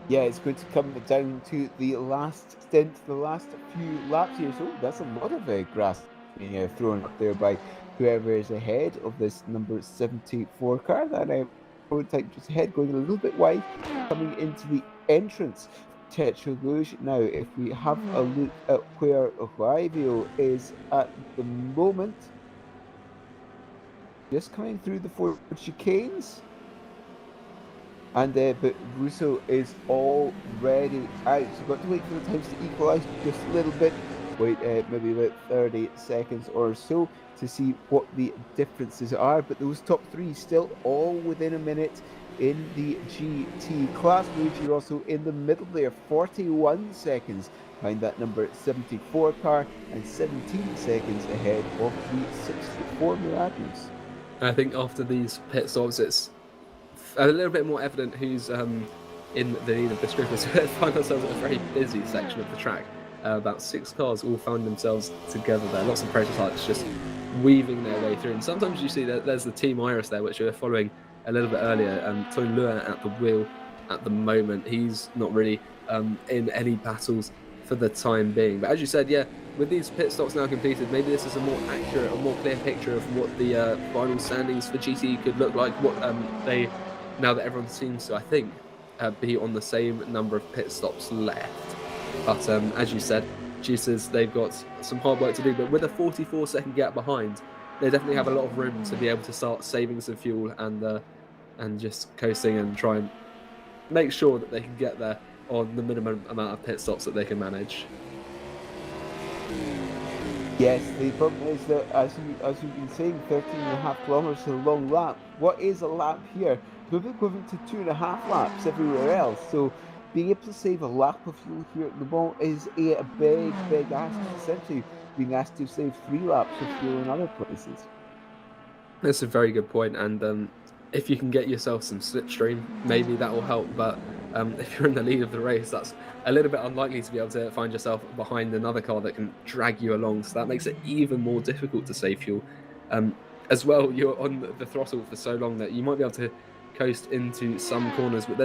Yeah, it's going to come down to the last stint, the last few laps here. So that's a lot of grass being thrown up there by whoever is ahead of this number 74 car. That prototype just ahead, going a little bit wide, coming into the entrance. Tetra Rouge. Now, if we have a look at where Rivio is at the moment, just coming through the 4 chicanes. And but Russo is already out. So we've got to wait for the times to equalise just a little bit. Wait maybe about 30 seconds or so to see what the differences are. But those top 3 still all within a minute in the GT class. Luigi also in the middle there, 41 seconds behind that number 74 car and 17 seconds ahead of the 64 Miraculous. I think after these pit stops, it's a little bit more evident who's in the lead of this group. So we find ourselves at a very busy section of the track. About 6 cars all found themselves together there. Lots of prototypes just weaving their way through. And sometimes you see that there's the Team Iris there, which we were following a little bit earlier. Toyn Lua at the wheel at the moment. He's not really in any battles for the time being. But as you said, yeah, with these pit stops now completed, maybe this is a more accurate, a more clear picture of what the final standings for GT could look like. What they, now that everyone seems to, I think, be on the same number of pit stops left. But as you said, Juicers, they've got some hard work to do. But with a 44-second gap behind, they definitely have a lot of room to be able to start saving some fuel and just coasting and try and make sure that they can get there on the minimum amount of pit stops that they can manage. Yes, the problem is that, as you've been saying, 13.5 kilometers is a long lap. What is a lap here? We'll be equivalent to 2.5 laps everywhere else. So being able to save a lap of fuel here at the moment is a big ask. Essentially being asked to save 3 laps of fuel in other places. That's a very good point, and if you can get yourself some slipstream, maybe that will help. But if you're in the lead of the race, that's a little bit unlikely to be able to find yourself behind another car that can drag you along. So that makes it even more difficult to save fuel. As well, you're on the throttle for so long that you might be able to coast into some corners, but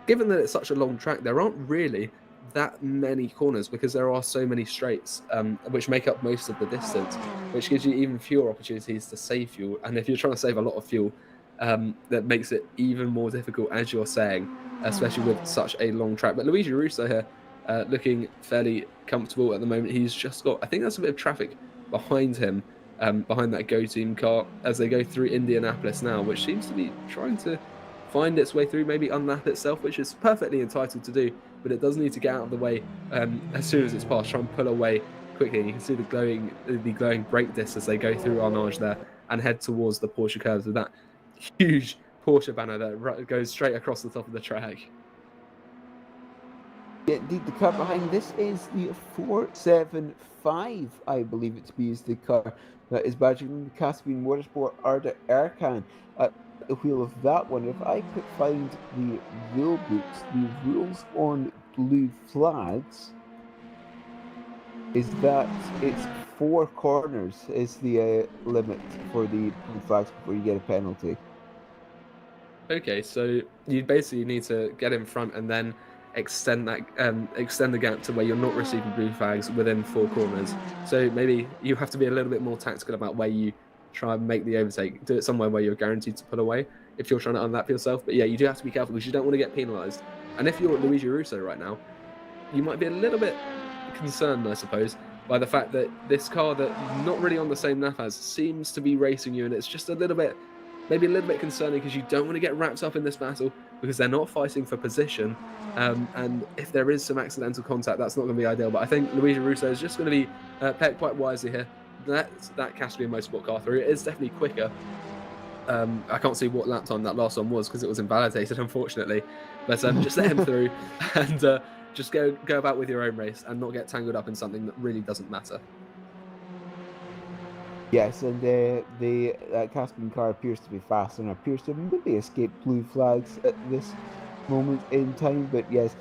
given that it's such a long track, there aren't really that many corners because there are so many straights, which make up most of the distance, which gives you even fewer opportunities to save fuel. And if you're trying to save a lot of fuel, that makes it even more difficult, as you're saying, especially with such a long track. But Luigi Russo here, looking fairly comfortable at the moment. He's just got, I think that's a bit of traffic behind him, behind that Go Team car as they go through Indianapolis now, which seems to be trying to find its way through, maybe unlap itself, which is perfectly entitled to do, but it does need to get out of the way as soon as it's passed, try and pull away quickly. And you can see the glowing brake discs as they go through Arnage there and head towards the Porsche curves with that huge Porsche banner that goes straight across the top of the track. Yeah, indeed, the car behind this is the 475, I believe it to be, is the car that is badging the Caspian Motorsport Arda Erkan at the wheel of that one. If I could find the rule books, the rules on blue flags is that it's 4 corners is the limit for the blue flags before you get a penalty. Okay, so you basically need to get in front and then extend the gap to where you're not receiving blue flags within 4 corners. So maybe you have to be a little bit more tactical about where you try and make the overtake. Do it somewhere where you're guaranteed to pull away if you're trying to unlap yourself. But yeah, you do have to be careful because you don't want to get penalised. And if you're Luigi Russo right now, you might be a little bit concerned, I suppose, by the fact that this car that not really on the same lap as seems to be racing you, and it's just maybe a little bit concerning because you don't want to get wrapped up in this battle because they're not fighting for position. And if there is some accidental contact, that's not going to be ideal. But I think Luigi Russo is just going to be picked quite wisely here. That Caspian Motorsport car through. It is definitely quicker. I can't see what lap time that last one was because it was invalidated, unfortunately. But just let him through and just go about with your own race and not get tangled up in something that really doesn't matter. Yes, and the Caspian car appears to be faster and appears to maybe escape blue flags at this moment in time. But yes,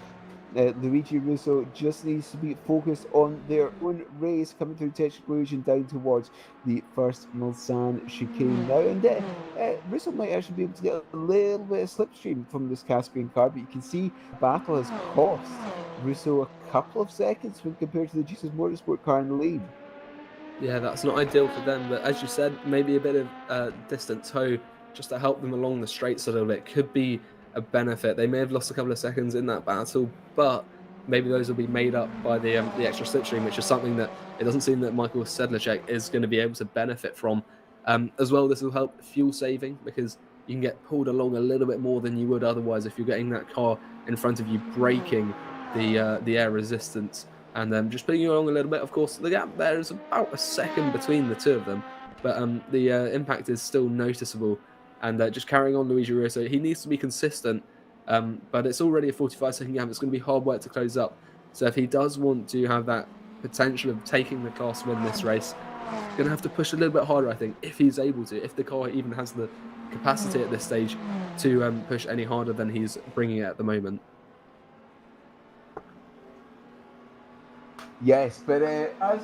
Luigi Russo just needs to be focused on their own race, coming through Tetch Collusion down towards the first Mulsanne chicane now. And Russo might actually be able to get a little bit of slipstream from this Caspian car, but you can see battle has cost Russo a couple of seconds when compared to the Jesus Motorsport car in the lead. Yeah, that's not ideal for them, but as you said, maybe a bit of distant toe just to help them along the straights a little bit could be a benefit. They may have lost a couple of seconds in that battle, but maybe those will be made up by the extra slipstream, which is something that it doesn't seem that Michael Sedlacek is going to be able to benefit from. As well, this will help fuel saving because you can get pulled along a little bit more than you would otherwise if you're getting that car in front of you breaking the air resistance. And just putting you along a little bit. Of course, the gap there is about a second between the two of them, but the impact is still noticeable. And just carrying on Luigi Russo, he needs to be consistent, but it's already a 45-second gap. It's going to be hard work to close up. So if he does want to have that potential of taking the class win this race, he's going to have to push a little bit harder, I think, if he's able to, if the car even has the capacity at this stage to push any harder than he's bringing it at the moment. Yes, but as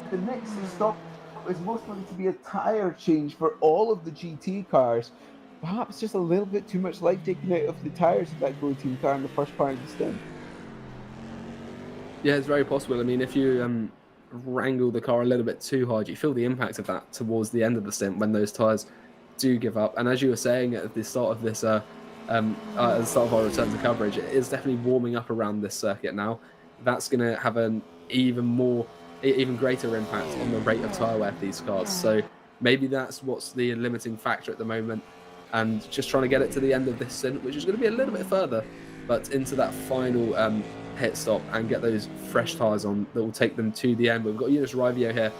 the next stop is most likely to be a tyre change for all of the GT cars. Perhaps just a little bit too much life taken out of the tyres of that Go Team car in the first part of the stint. Yeah, it's very possible. I mean, if you wrangle the car a little bit too hard, you feel the impact of that towards the end of the stint when those tyres do give up. And as you were saying at the start of this, at the start of our return to coverage, it is definitely warming up around this circuit now. That's going to have an even greater impact on the rate of tyre wear for these cars. So maybe that's what's the limiting factor at the moment, and just trying to get it to the end of this stint, which is going to be a little bit further, but into that final pit stop and get those fresh tyres on that will take them to the end. We've got Eunice Rivio here,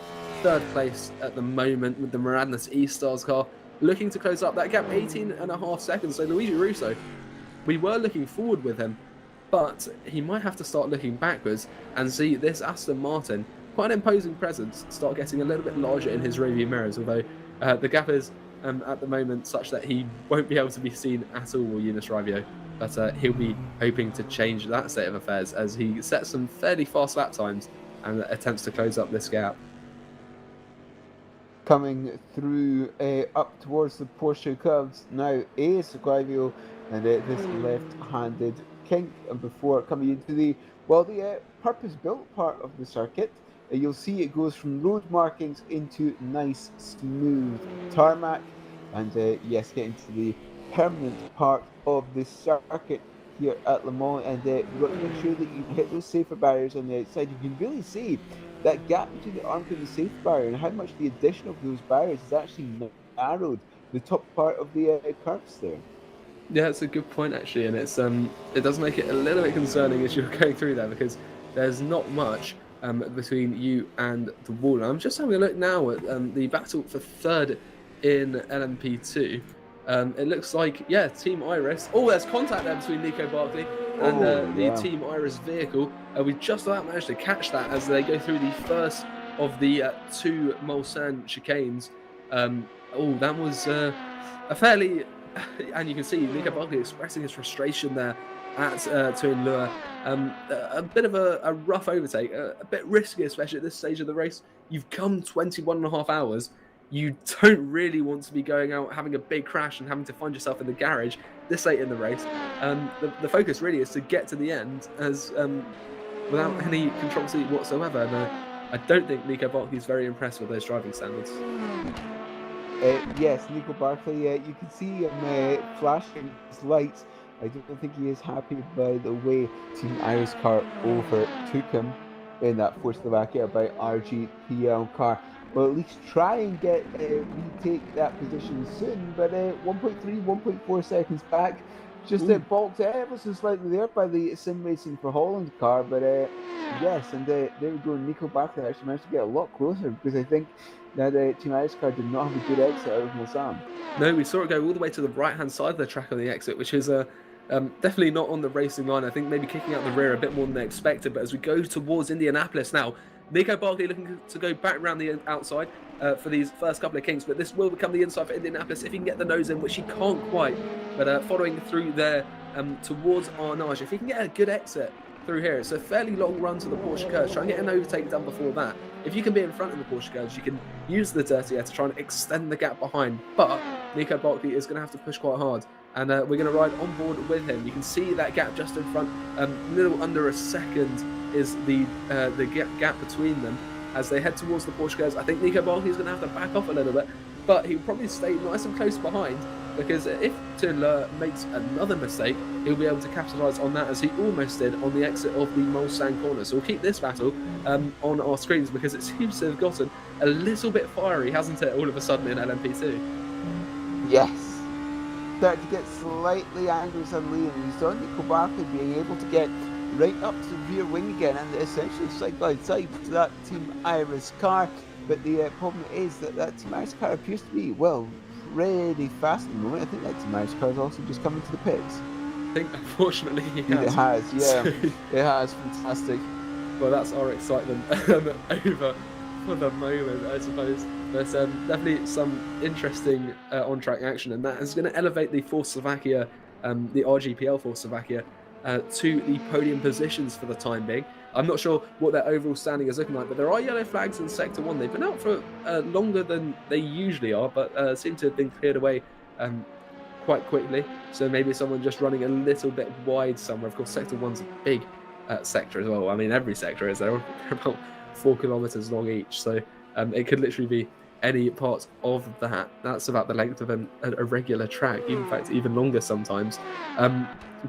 third place at the moment with the Maradnas E-Stars car, looking to close up that gap, 18.5 seconds. So Luigi Russo, we were looking forward with him, but he might have to start looking backwards and see this Aston Martin, quite an imposing presence, start getting a little bit larger in his rearview mirrors, although the gap is at the moment such that he won't be able to be seen at all, will Eunice Rivio, but he'll be hoping to change that state of affairs as he sets some fairly fast lap times and attempts to close up this gap. Coming through up towards the Porsche Cubs now is Rivio, and this left-handed kink, and before coming into the purpose-built part of the circuit, you'll see it goes from road markings into nice smooth tarmac, and yes, getting to the permanent part of the circuit here at Le Mans, and you've got to make sure that you hit those safer barriers on the outside. You can really see that gap between the armor and the safe barrier and how much the addition of those barriers has actually narrowed the top part of the curves there. Yeah, it's a good point actually, and it's it does make it a little bit concerning as you're going through there because there's not much between you and the wall. And I'm just having a look now at the battle for third in LMP2. It looks like, yeah, Team Iris. Oh, there's contact there between Nico Barkley and the Team Iris vehicle. We just about managed to catch that as they go through the first of the two Mulsanne chicanes. That was a fairly... And you can see Nico Barkley expressing his frustration there at Twin Lure. A bit of a rough overtake, a bit risky, especially at this stage of the race. You've come 21.5 hours. You don't really want to be going out, having a big crash and having to find yourself in the garage this late in the race. The focus really is to get to the end as without any controversy whatsoever. And I don't think Nico Barkley is very impressed with those driving standards. Yes, Nico Barkley, you can see him flashing his lights. I don't think he is happy by the way Team Iris car overtook him in that Force Slovakia by RGPL car. Well, at least try and retake that position soon, but 1.3, 1.4 seconds back. Just balked ever so slightly there by the Sim Racing for Holland car, but yes, and there we go. Nico Barkley actually managed to get a lot closer because I think that Team Iris car did not have a good exit out of Mulsanne. No, we saw it go all the way to the right-hand side of the track on the exit, which is a Definitely not on the racing line. I think maybe kicking out the rear a bit more than they expected. But as we go towards Indianapolis now, Nico Barkley looking to go back around the outside for these first couple of kinks. But this will become the inside for Indianapolis if he can get the nose in, which he can't quite. But following through there towards Arnage, if he can get a good exit through here, it's a fairly long run to the Porsche curves. Try and get an overtake done before that. If you can be in front of the Porsche curves, you can use the dirty air to try and extend the gap behind. But Nico Barkley is going to have to push quite hard. And we're going to ride on board with him. You can see that gap just in front. A little under a second is the gap between them as they head towards the Porsche curves. I think Nico Barkley is going to have to back off a little bit, but he'll probably stay nice and close behind, because if Tiller makes another mistake, he'll be able to capitalise on that, as he almost did on the exit of the Mulsanne corner. So we'll keep this battle on our screens, because it seems to have gotten a little bit fiery, hasn't it, all of a sudden in LMP2? Yes. Started to get slightly angry suddenly, and we saw Nico Barkley being able to get right up to the rear wing again, and essentially side by side to that Team Iris car. But the problem is that Team Iris car appears to be, well, pretty fast at the moment. I think that Team Iris car is also just coming to the pits. I think, unfortunately, it has, yeah. It has, fantastic. Well, that's our excitement over for the moment, I suppose. There's definitely some interesting on-track action, and that is going to elevate the Force Slovakia, the RGPL Force Slovakia, to the podium positions for the time being. I'm not sure what their overall standing is looking like, but there are yellow flags in Sector 1. They've been out for longer than they usually are, but seem to have been cleared away quite quickly. So maybe someone just running a little bit wide somewhere. Of course, Sector 1's a big sector as well. I mean, every sector is. They're about 4 kilometers long each, so it could literally be any part of that. That's about the length of a regular track, in fact, even longer sometimes.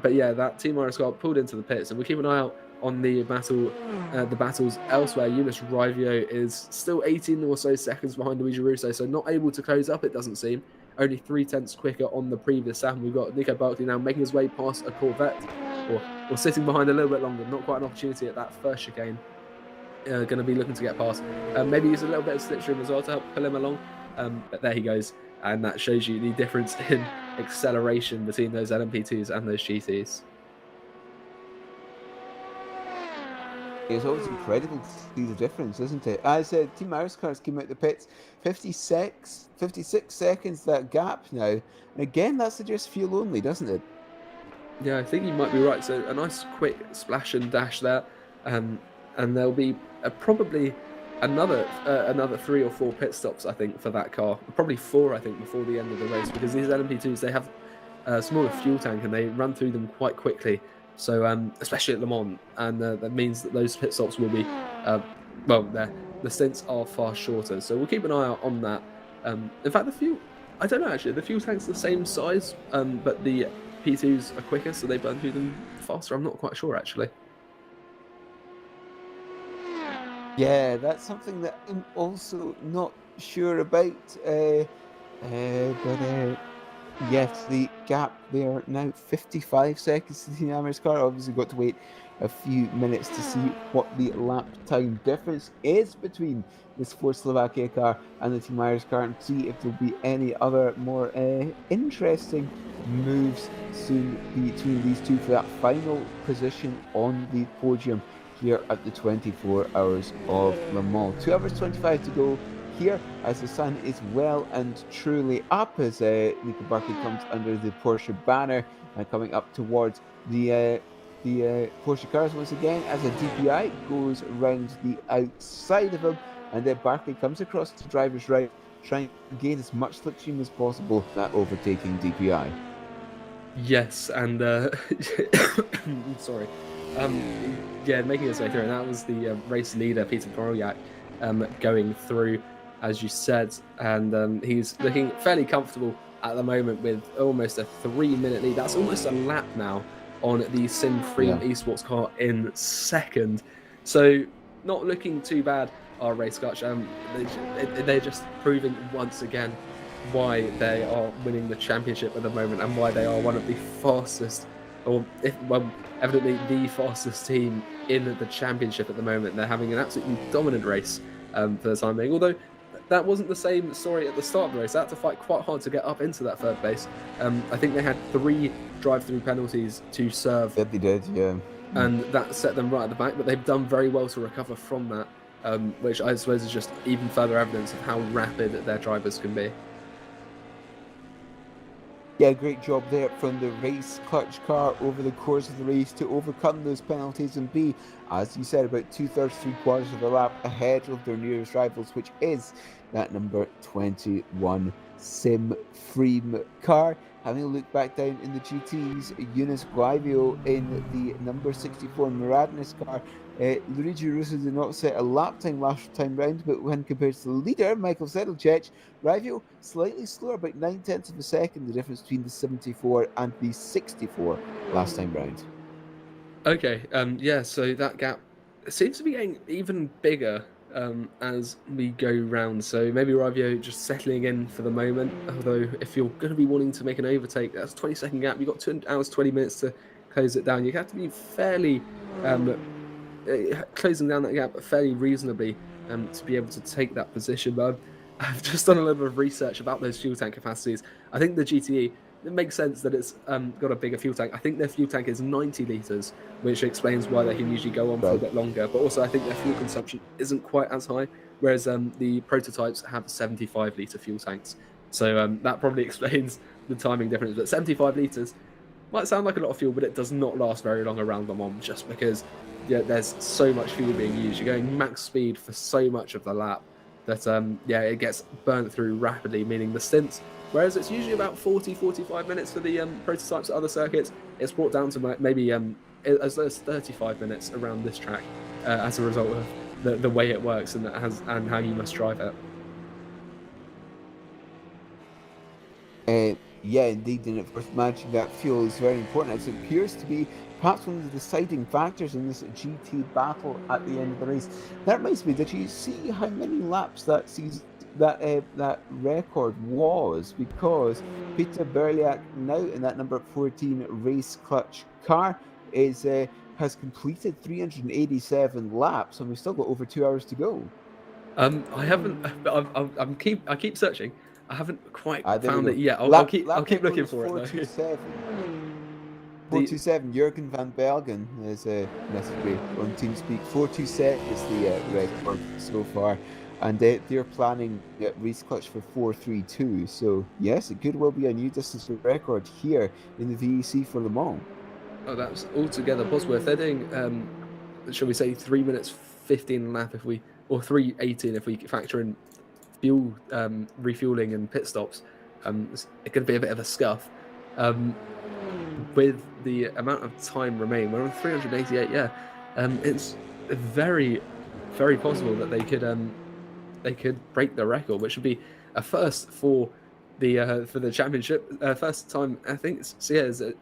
But yeah, that Team Iris got pulled into the pits, and we'll keep an eye out on the battles elsewhere. Eunice Rivio is still 18 or so seconds behind Luigi Russo, so not able to close up, it doesn't seem. Only 3/10 quicker on the previous lap. We've got Nico Barkley now making his way past a Corvette, or sitting behind a little bit longer. Not quite an opportunity at that first chicane. Going to be looking to get past. Maybe use a little bit of slipstream as well to help pull him along. But there he goes. And that shows you the difference in acceleration between those LMP2s and those GTs. It's always incredible to see the difference, isn't it? As Team Iris cars came out the pits, 56 seconds, that gap now. And again, that suggests fuel only, doesn't it? Yeah, I think you might be right. So a nice quick splash and dash there. And there'll be probably another 3 or 4 pit stops, I think, for that car. Probably 4, I think, before the end of the race, because these LMP2s, they have a smaller fuel tank and they run through them quite quickly. So especially at Le Mans, and that means that those pit stops will be, the stints are far shorter. So we'll keep an eye out on that. In fact, the fuel, I don't know actually, the fuel tank's the same size, but the P2s are quicker, so they burn through them faster. I'm not quite sure actually. Yeah, that's something that I'm also not sure about. Yes, the gap there now, 55 seconds to the Team Iris car. Obviously got to wait a few minutes to see what the lap time difference is between this Force Slovakia car and the Team Iris car, and see if there'll be any other more interesting moves soon between these two for that final position on the podium here at the 24 Hours of Le Mans. 2 hours 25 to go here, as the sun is well and truly up, as Nico Barkley comes under the Porsche banner and coming up towards the Porsche cars once again, as a DPI goes around the outside of him, and then Barkley comes across to driver's right, trying to gain as much slipstream as possible, that overtaking DPI. Yes, and sorry. Yeah, making his way through, and that was the race leader, Peter Borojak, going through, as you said, and he's looking fairly comfortable at the moment with almost a 3-minute lead. That's almost a lap now on the Sim Freedom Esports car in second. So not looking too bad, our race coach. They're just proving once again why they are winning the championship at the moment, and why they are one of the fastest, evidently the fastest team in the championship at the moment. They're having an absolutely dominant race for the time being, although that wasn't the same story at the start of the race. They had to fight quite hard to get up into that third place. I think they had 3 drive-through penalties to serve. Yeah, they did, yeah. And that set them right at the back, but they've done very well to recover from that, which I suppose is just even further evidence of how rapid their drivers can be. Yeah, great job there from the race clutch car over the course of the race to overcome those penalties and be, as you said, about 2/3, 3/4 of a lap ahead of their nearest rivals, which is that number 21 Sim Freem car. Having a look back down in the GTs, Eunice Guivio in the number 64 Muradness car. Luigi Russo did not set a lap time last time round, but when compared to the leader, Michael Sedlacek, Guivio slightly slower, about 9/10 of a second, the difference between the 74 and the 64 last time round. Okay, yeah, so that gap seems to be getting even bigger as we go round. So maybe Ravio just settling in for the moment. Although if you're going to be wanting to make an overtake, that's a 20-second gap. You've got 2 hours, 20 minutes to close it down. You have to be fairly closing down that gap fairly reasonably to be able to take that position. But I've just done a little bit of research about those fuel tank capacities. I think the GTE, it makes sense that it's got a bigger fuel tank. I think their fuel tank is 90 litres, which explains why they can usually go on for a bit longer. But also I think their fuel consumption isn't quite as high, whereas the prototypes have 75-litre fuel tanks. So that probably explains the timing difference. But 75 litres might sound like a lot of fuel, but it does not last very long around Le Mans, just because there's so much fuel being used. You're going max speed for so much of the lap that it gets burnt through rapidly, meaning the stints, whereas it's usually about 40-45 minutes for the prototypes at other circuits, it's brought down to maybe as low as 35 minutes around this track as a result of the way it works and how you must drive it. Yeah, indeed, and of course managing that fuel is very important, as it appears to be perhaps one of the deciding factors in this GT battle at the end of the race. That reminds me, did you see how many laps that season that record was? Because Peter Berliak, now in that number 14 race clutch car, has completed 387 laps, and we've still got over 2 hours to go. I haven't. I keep searching. I haven't quite found it yet. I'll keep looking for it. 427. Jurgen van Belgen is messaged on TeamSpeak. 427 is the record so far, and they're planning race clutch for 432. So yes, it could well be a new distance record here in the VEC for Le Mans. Oh, that's altogether possible. If they're doing, shall we say, 3 minutes 15 lap, or 3:18 if we factor in fuel refueling and pit stops, it could be a bit of a scuff. With the amount of time remaining, we're on 388. It's very, very possible that they could break the record, which would be a first for the championship. First time, I think.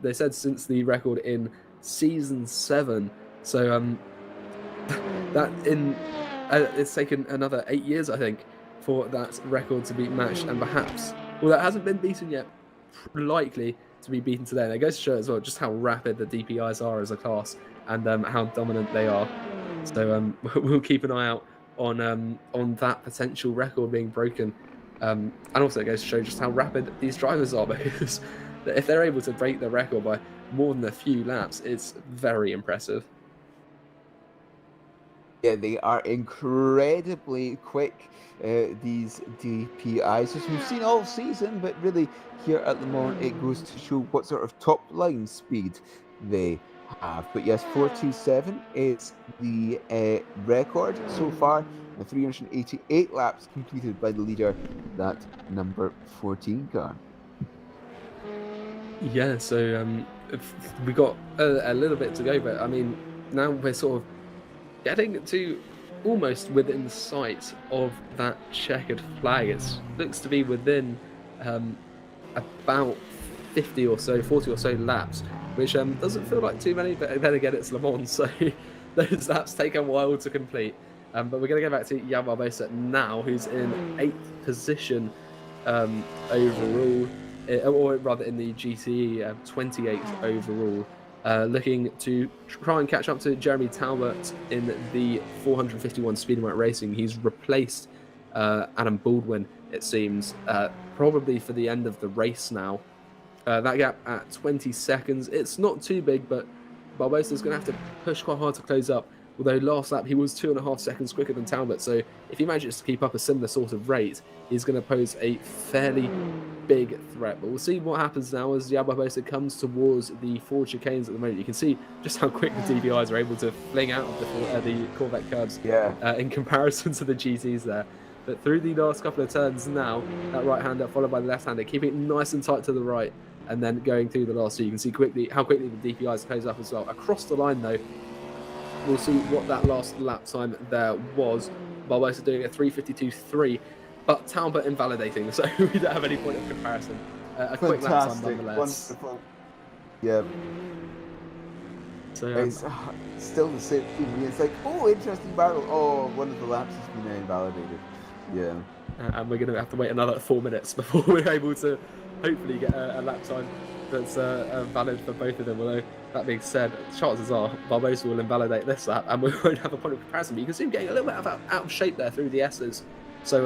They said since the record in season 7. So that it's taken another 8 years, I think, for that record to be matched, and perhaps, well, that hasn't been beaten yet, likely to be beaten today. And it goes to show as well just how rapid the DPIs are as a class, and how dominant they are. So we'll keep an eye out on that potential record being broken. And also it goes to show just how rapid these drivers are, because if they're able to break the record by more than a few laps, it's very impressive. Yeah, they are incredibly quick, these DPIs, as we've seen all season, but really here at Le Mans it goes to show what sort of top line speed they have. But yes, 427 is the record so far, the 388 laps completed by the leader, that number 14 car. Yeah, so we got a little bit to go, but I mean, now we're sort of getting to almost within sight of that checkered flag. It looks to be within about 40 or so laps, which doesn't feel like too many, but then again, it's Le Mans, so those laps take a while to complete. But we're going to go back to Jan Barbosa now, who's in 8th position overall, or rather in the GTE, 28th overall. Looking to try and catch up to Jeremy Talbot in the 451 Speed and Wet Racing. He's replaced Adam Baldwin, it seems, probably for the end of the race now. That gap at 20 seconds, it's not too big, but Barbosa's going to have to push quite hard to close up. Although last lap he was 2.5 seconds quicker than Talbot, so if he manages to keep up a similar sort of rate, he's going to pose a fairly big threat. But we'll see what happens now as João Barbosa comes towards the forward chicanes at the moment. You can see just how quick the DPIs are able to fling out of the Corvette curves in comparison to the GTs there. But through the last couple of turns now, that right-hander followed by the left-hander, keeping it nice and tight to the right, and then going through the last two. You can see how quickly the DPIs close up as well. Across the line, though, we'll see what that last lap time there was. Barbosa doing a 3:52.3, but Talbot invalidating, so we don't have any point of comparison. A quick lap time nonetheless. Wonderful. Yeah. So it's still the same. It's like, oh, interesting battle. Oh, one of the laps has been invalidated. Yeah. And we're going to have to wait another 4 minutes before we're able to hopefully get a lap time that's valid for both of them. Although, that being said, chances are Barbosa will invalidate this lap and we won't have a point of comparison. But you can see him getting a little bit out of shape there through the S's. So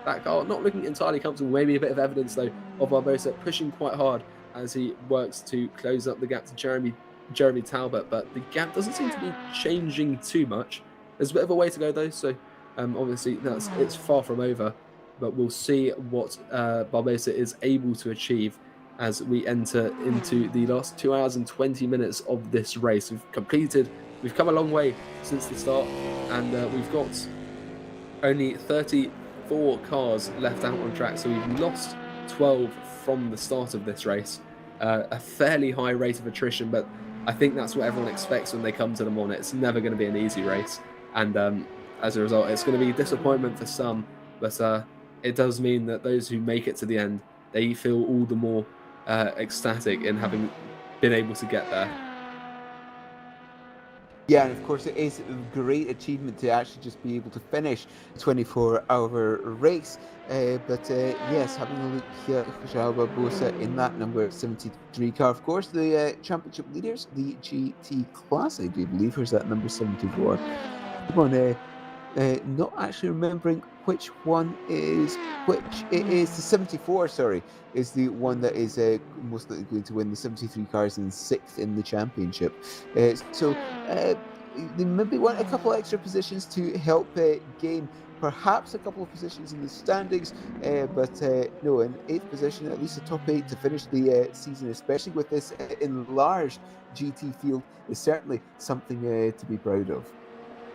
that car not looking entirely comfortable. Maybe a bit of evidence, though, of Barbosa pushing quite hard as he works to close up the gap to Jeremy Talbot. But the gap doesn't seem to be changing too much. There's a bit of a way to go, though. So obviously, it's far from over. But we'll see what Barbosa is able to achieve as we enter into the last 2 hours and 20 minutes of this race. We've come a long way since the start, and we've got only 34 cars left out on track, so we've lost 12 from the start of this race. A fairly high rate of attrition, but I think that's what everyone expects when they come to the Mon. It's never going to be an easy race, and as a result, it's going to be disappointment for some, but it does mean that those who make it to the end, they feel all the more ecstatic in having been able to get there. Yeah, and of course it is a great achievement to actually just be able to finish a 24-hour race. Yes, having a look here, João Barbosa in that number 73 car. Of course, the championship leaders, the GT class, I do believe, where's that number 74? Come on, not actually remembering which one is which. It is the 74, sorry, is the one that is most likely going to win. The 73 cars in 6th in the championship. So they maybe want a couple extra positions to help gain perhaps a couple of positions in the standings, but no, in 8th position, at least a top 8 to finish the season, especially with this enlarged GT field, is certainly something to be proud of.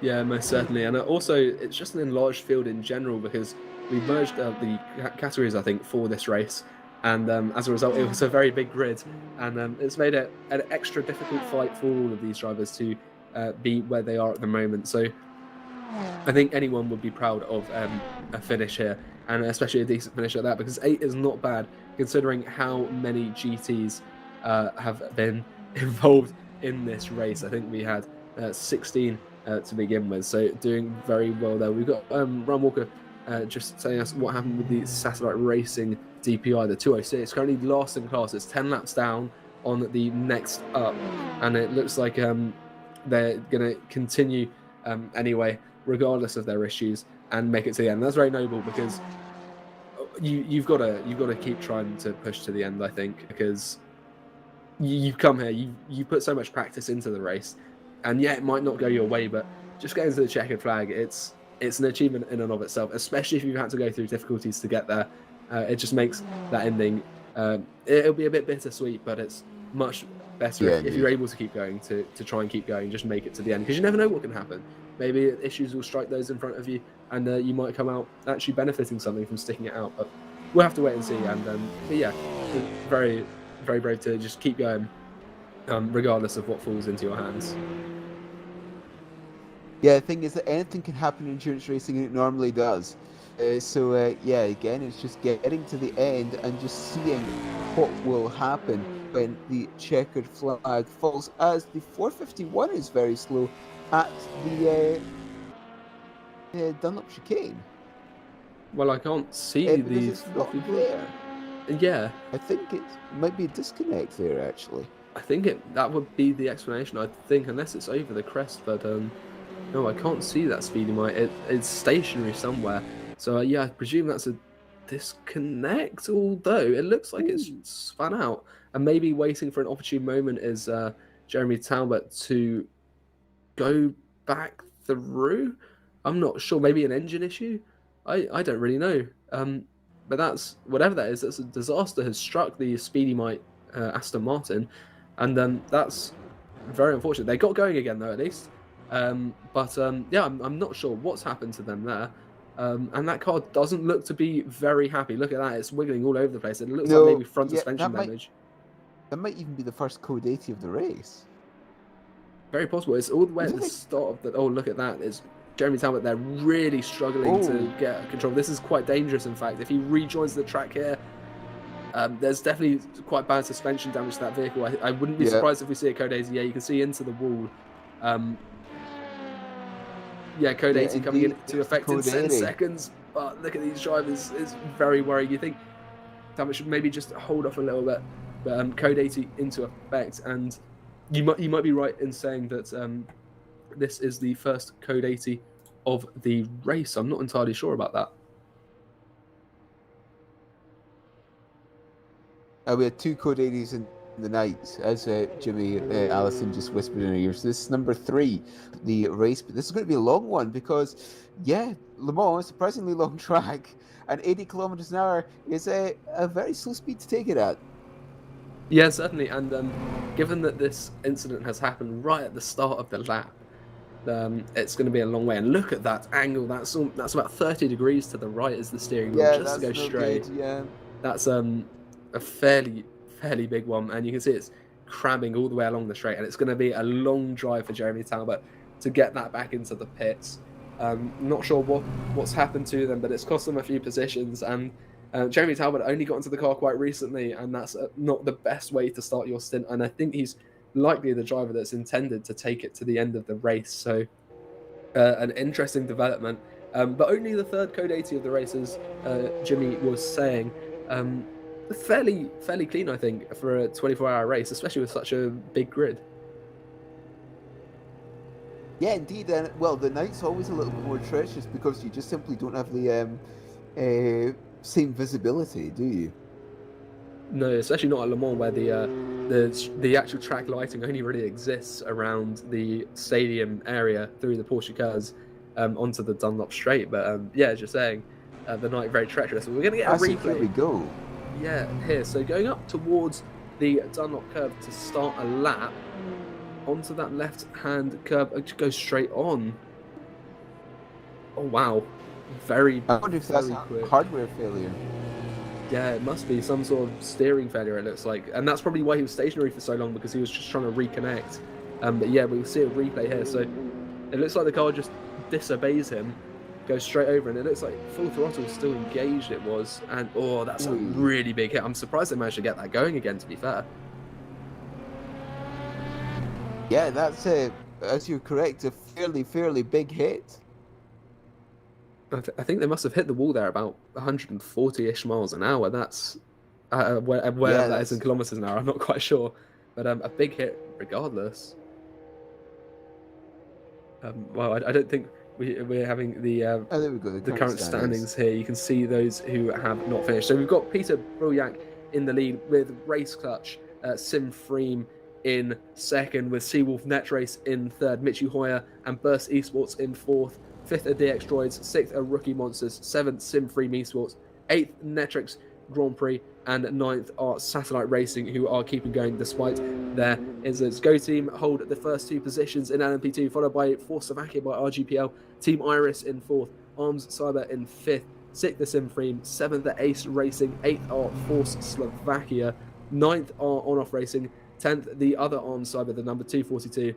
Yeah, most certainly. And also, it's just an enlarged field in general because we merged the categories, I think, for this race. And as a result, it was a very big grid. And it's made it an extra difficult fight for all of these drivers to be where they are at the moment. So I think anyone would be proud of a finish here, and especially a decent finish at that, because 8 is not bad considering how many GTs have been involved in this race. I think we had 16 to begin with, so doing very well there. We've got Ryan Walker just telling us what happened with the Satellite Racing DPI, the 206, currently last in class. It's 10 laps down on the next up, and it looks like they're going to continue anyway, regardless of their issues, and make it to the end. That's very noble, because you've got to keep trying to push to the end, I think, because you've come here, you put so much practice into the race. And yeah, it might not go your way, but just getting to the checkered flag, it's an achievement in and of itself, especially if you've had to go through difficulties to get there. It just makes that ending, it'll be a bit bittersweet, but it's much better if you're able to keep going, to try and keep going, just make it to the end, because you never know what can happen. Maybe issues will strike those in front of you, and you might come out actually benefiting something from sticking it out. But we'll have to wait and see. And but yeah, very, very brave to just keep going, regardless of what falls into your hands. Yeah, the thing is that anything can happen in endurance racing, and it normally does. Yeah, again, it's just getting to the end and just seeing what will happen when the checkered flag falls, as the 451 is very slow at the Dunlop chicane. Well, I can't see the... It's not there. Yeah. I think it might be a disconnect there, actually. I think that would be the explanation, I think, unless it's over the crest, but no, I can't see that speedy mic. It's stationary somewhere, So yeah, I presume that's a disconnect, although it looks like it's spun out. And maybe waiting for an opportune moment is Jeremy Talbot to go back through. I'm not sure. Maybe an engine issue. I don't really know. But that's whatever that is. That's a disaster has struck the Speedy Mite Aston Martin, and that's very unfortunate. They got going again though, at least. But yeah, I'm not sure what's happened to them there. And that car doesn't look to be very happy. Look at that; it's wiggling all over the place. It looks like maybe front suspension damage. That might even be the first code 80 of the race. Very possible. It's all the way at the start of the. Oh, look at that! It's Jeremy Talbot. They're really struggling to get control. This is quite dangerous. In fact, if he rejoins the track here, there's definitely quite bad suspension damage to that vehicle. I wouldn't be surprised if we see a code 80. Yeah, you can see into the wall. Yeah, code 80 coming into effect in 10 seconds. But look at these drivers. It's very worrying. You think Talbot should maybe just hold off a little bit. But code 80 into effect, and you might be right in saying that this is the first code 80 of the race. I'm not entirely sure about that. We had 2 code 80s in the night, as Jimmy Allison just whispered in our ears. So this is number 3, the race. But this is going to be a long one because, yeah, Le Mans, surprisingly long track, and 80 kilometers an hour is a very slow speed to take it at. Yeah, certainly. And given that this incident has happened right at the start of the lap, it's going to be a long way. And look at that angle. That's about 30 degrees to the right as the steering wheel just to go straight. Good, yeah. That's a fairly big one. And you can see it's crabbing all the way along the straight. And it's going to be a long drive for Jeremy Talbot to get that back into the pits. Not sure what's happened to them, but it's cost them a few positions. And Jeremy Talbot only got into the car quite recently, and that's not the best way to start your stint. And I think he's likely the driver that's intended to take it to the end of the race. So an interesting development, but only the third code 80 of the race, as Jimmy was saying. Fairly clean, I think, for a 24-hour race, especially with such a big grid. Yeah, indeed. And well, the night's always a little bit more treacherous because you just simply don't have the same visibility, do you? No, especially not at Le Mans, where the actual track lighting only really exists around the stadium area through the Porsche cars onto the Dunlop Straight. But yeah, as you're saying, the night very treacherous. We're going to get a replay. Here we go. Yeah, here. So going up towards the Dunlop curve to start a lap onto that left-hand curve, go straight on. Oh wow, very. I wonder if that's a hardware failure. Yeah, it must be some sort of steering failure, it looks like. And that's probably why he was stationary for so long, because he was just trying to reconnect. But yeah, we'll see a replay here. So it looks like the car just disobeys him, goes straight over, and it looks like full throttle still engaged it was. And oh, that's a really big hit. I'm surprised they managed to get that going again, to be fair. Yeah, that's as you're correct, a fairly big hit. I think they must have hit the wall there about 140-ish miles an hour. That's where that is in kilometers an hour. I'm not quite sure, but a big hit regardless. Well, I don't think we're having the there we go, the current standings here. You can see those who have not finished. So we've got Peter Brillak in the lead with Race Clutch, Sim Freem in second, with Seawolf Net Race in third, Mitchy Hoyer and Burst Esports in fourth. Fifth are DX Droids, sixth are Rookie Monsters, seventh Sim Freem Esports, eighth Netrix Grand Prix, and ninth are Satellite Racing, who are keeping going despite their incidents. Go Team hold the first 2 positions in LMP2, followed by Force Slovakia by RGPL, Team Iris in fourth, Arms Cyber in fifth, sixth are Sim Freem, seventh are Ace Racing, eighth are Force Slovakia, ninth are On-Off Racing, 10th the other Arms Cyber, the number 242,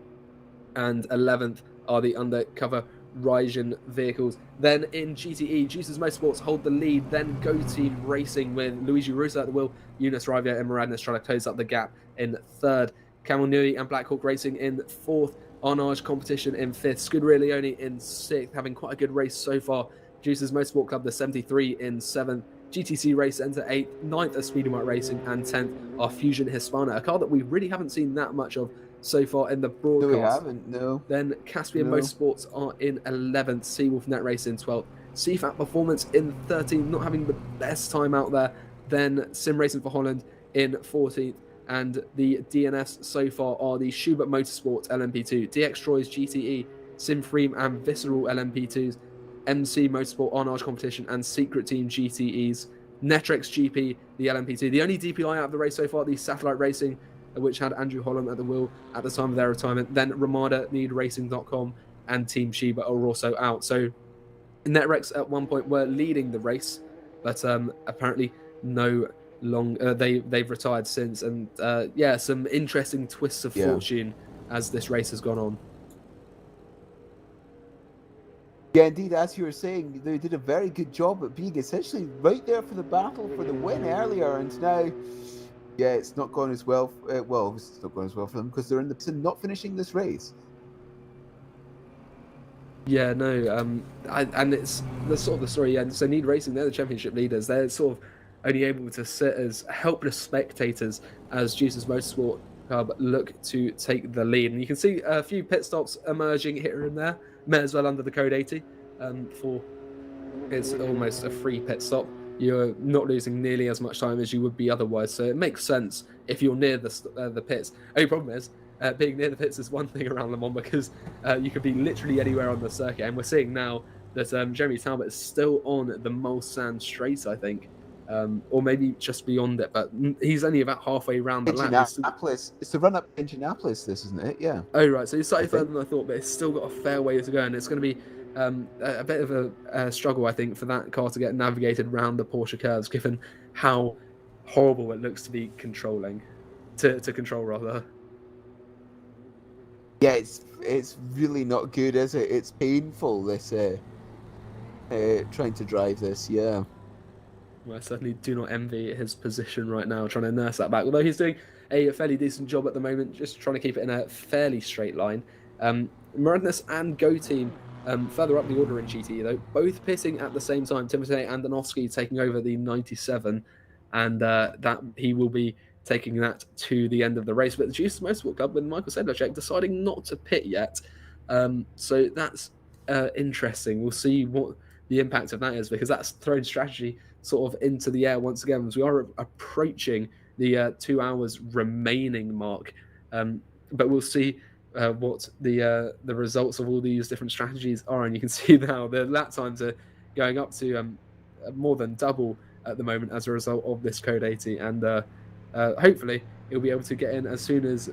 and 11th are the Undercover Ryzen vehicles. Then in GTE, Juices Motorsports hold the lead. Then Go Team Racing with Luigi Russo at the wheel, Eunice Ravia and Moradnes trying to close up the gap in third. Camel Nui and Black Hawk Racing in fourth. Arnage Competition in fifth. Scuderia Leone in sixth, having quite a good race so far. Juices Motorsport Club, the 73 in seventh. GTC Race Centre 8th, 9th are Speedy Mite Racing, and 10th are Fusion Hispana, a car that we really haven't seen that much of so far in the broadcast. No, we haven't, no. Then Caspian Motorsports are in 11th, Seawolf Net Race in 12th, CFAT Performance in 13th, not having the best time out there. Then Sim Racing for Holland in 14th. And the DNFs so far are the Schubert Motorsport LMP2, DX Troyes GTE, Simfream and Visceral LMP2s, MC Motorsport Arnage Competition, and Secret Team GTEs. Netrex GP, the LMP2. The only DPI out of the race so far, the Satellite Racing, which had Andrew Holland at the wheel at the time of their retirement. Then Ramada, NeedRacing.com, and Team Shiba are also out. So Netrex at one point were leading the race, but apparently no long. They've retired since, and yeah, some interesting twists of fortune as this race has gone on. Yeah, indeed, as you were saying, they did a very good job at being essentially right there for the battle for the win earlier, and now, yeah, it's not gone as well. Well, it's not gone as well for them because they're in the position not finishing this race. Yeah, no, and it's the sort of the story. Yeah, so Need Racing, they're the championship leaders. They're sort of only able to sit as helpless spectators as Juice's Motorsport Club look to take the lead. And you can see a few pit stops emerging here and there. May as well under the code 80 for it's almost a free pit stop. You're not losing nearly as much time as you would be otherwise, so it makes sense if you're near the pits. Only problem is being near the pits is one thing around Le Mans because you could be literally anywhere on the circuit, and we're seeing now that Jeremy Talbot is still on the Mulsanne Straight, I think, or maybe just beyond it, but he's only about halfway around the lap. Indianapolis. It's the run up to Indianapolis, this, isn't it? Yeah. Oh, right. So he's slightly further than I thought, but it's still got a fair way to go, and it's going to be a bit of a struggle, I think, for that car to get navigated around the Porsche curves, given how horrible it looks to be controlling, to control rather. Yeah, it's really not good, is it? It's painful, this trying to drive this, yeah. Well, I certainly do not envy his position right now, trying to nurse that back. Although he's doing a fairly decent job at the moment, just trying to keep it in a fairly straight line. Magnus and Go Team further up the order in GT, though, both pitting at the same time. Timothy Andonovsky taking over the 97, and that he will be taking that to the end of the race. But the Juice Motorsport Club with Michael Sedlacek deciding not to pit yet. So that's interesting. We'll see what the impact of that is, because that's thrown strategy sort of into the air once again, as we are approaching the 2 hours remaining mark. But we'll see what the results of all these different strategies are, and you can see now the lap times are going up to more than double at the moment as a result of this code 80, and hopefully he'll be able to get in as soon as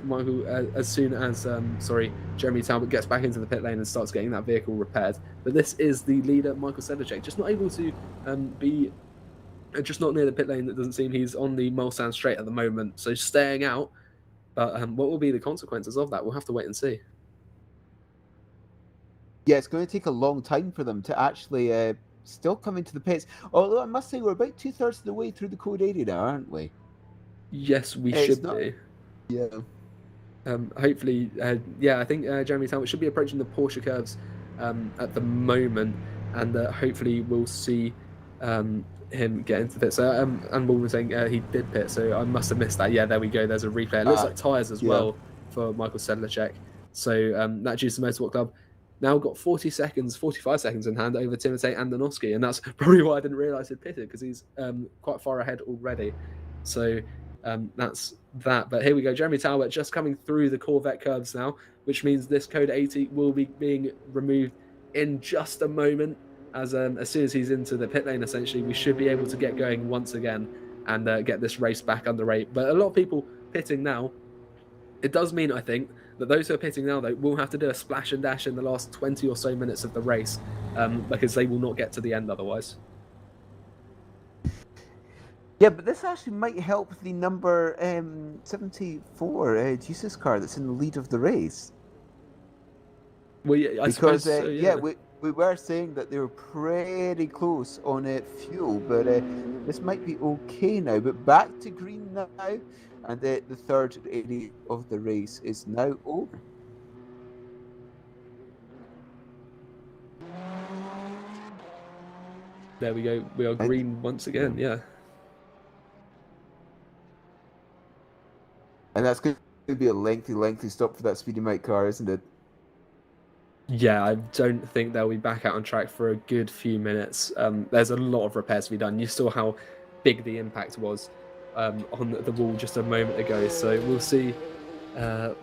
Jeremy Talbot gets back into the pit lane and starts getting that vehicle repaired. But this is the leader, Michael Sedlacek, just not able to be just not near the pit lane. That doesn't seem. He's on the Mulsanne Straight at the moment, so staying out. But what will be the consequences of that? We'll have to wait and see. Yeah, it's going to take a long time for them to actually still come into the pits. Although I must say, we're about 2/3 of the way through the code 80 now, aren't we? Yes, we should be. Yeah. Hopefully, yeah, I think Jeremy Talbot should be approaching the Porsche curves at the moment, and hopefully we'll see him get into the pit. So, and Paul was saying he did pit, so I must have missed that. Yeah, there we go. There's a replay. It looks like tyres as well for Michael Sedlacek. So that Juice Motorsport Club now got 45 seconds in hand over Timotej Andonovsky, and that's probably why I didn't realise he'd pitted, because he's quite far ahead already. So that's that. But here we go. Jeremy Talbot just coming through the Corvette curves now, which means this code 80 will be being removed in just a moment. As soon as he's into the pit lane, essentially, we should be able to get going once again and get this race back underway. But a lot of people pitting now. It does mean, I think, that those who are pitting now, though, will have to do a splash and dash in the last 20 or so minutes of the race, because they will not get to the end otherwise. Yeah, but this actually might help the number 74 Jesus car that's in the lead of the race. Well, yeah, I suppose, so, yeah. We were saying that they were pretty close on fuel, but this might be okay now. But back to green now, and the third area of the race is now over. There we go. We are green once again, yeah. And that's going to be a lengthy stop for that Speedy Mike car, isn't it? Yeah, I don't think they'll be back out on track for a good few minutes. There's a lot of repairs to be done. You saw how big the impact was on the wall just a moment ago. So we'll see how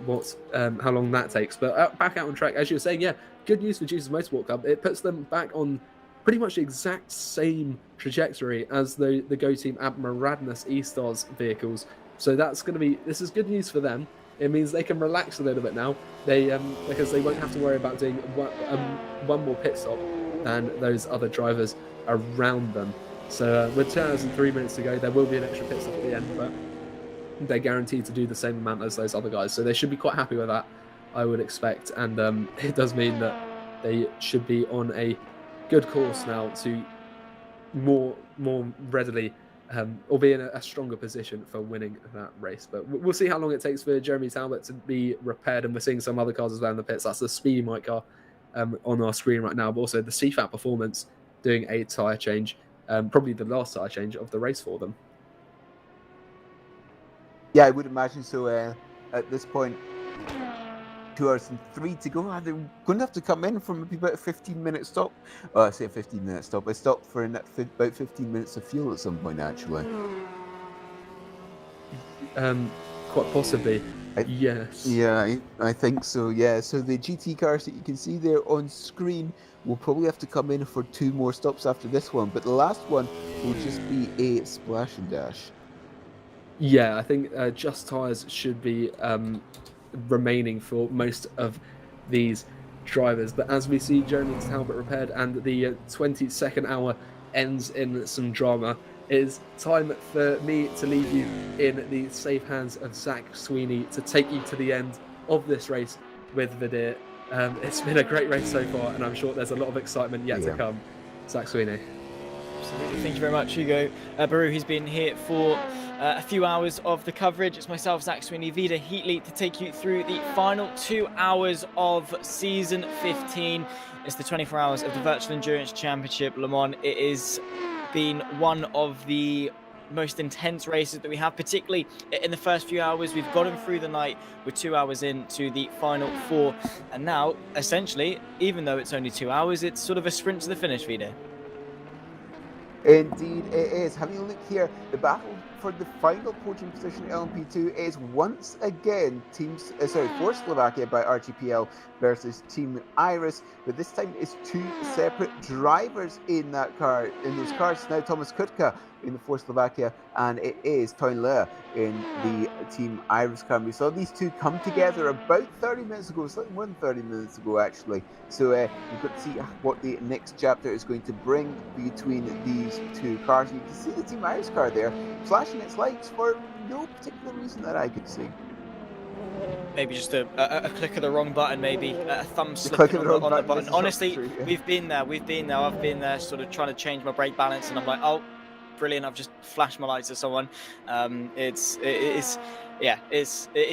long that takes. But back out on track, as you were saying, yeah, good news for Jesus Motorsport Club. It puts them back on pretty much the exact same trajectory as the Go Team Admiradness E-Stars vehicles. So this is good news for them. It means they can relax a little bit now. Because they won't have to worry about doing one more pit stop than those other drivers around them. So with 2 hours and 3 minutes to go, there will be an extra pit stop at the end, but they're guaranteed to do the same amount as those other guys. So they should be quite happy with that, I would expect. And it does mean that they should be on a good course now to more readily or be in a stronger position for winning that race. But we'll see how long it takes for Jeremy Talbot to be repaired. And we're seeing some other cars as well in the pits. That's the Speedy Mike car on our screen right now, but also the CFAT Performance doing a tyre change, probably the last tyre change of the race for them. Yeah, I would imagine so. At this point, 2 hours and 3 to go. They're going to have to come in from about a 15-minute stop. Oh, I say a 15-minute stop. I stopped for about 15 minutes of fuel at some point, actually. Quite possibly. Yes. Yeah, I think so. Yeah, so the GT cars that you can see there on screen will probably have to come in for 2 more stops after this one, but the last one will just be a splash and dash. Yeah, I think just tyres should be remaining for most of these drivers. But as we see Jeremy Talbot repaired and the 22nd hour ends in some drama, it is time for me to leave you in the safe hands of Zach Sweeney to take you to the end of this race with Vidir. It's been a great race so far, and I'm sure there's a lot of excitement yet to come. Zach Sweeney. Absolutely. Thank you very much, Hugo. Baru, he's been here for a few hours of the coverage. It's myself, Zach Sweeney, Vida Heatley, to take you through the final 2 hours of season 15. It's the 24 hours of the Virtual Endurance Championship Le Mans. It has been one of the most intense races that we have, particularly in the first few hours. We've gotten through the night. We're 2 hours into the final 4. And now, essentially, even though it's only 2 hours, it's sort of a sprint to the finish, Vida. Indeed it is. Having a look here, the battle for the final podium position in LMP2 is once again for Slovakia by RGPL versus Team Iris, but this time it's 2 separate drivers in those cars. Now Thomas Kutka in the for Slovakia, and it is Toyn Lea in the Team Iris car. And we saw these two come together about 30 minutes ago, slightly more than 30 minutes ago actually. So you've got to see what the next chapter is going to bring between these 2 cars. You can see the Team Iris car there flashing its lights for no particular reason that I could see. Maybe just a click of the wrong button, maybe a thumb slip on the button. Honestly, true, yeah. We've been there. I've been there sort of trying to change my brake balance, and I'm like, oh, brilliant, I've just flashed my lights at someone. It's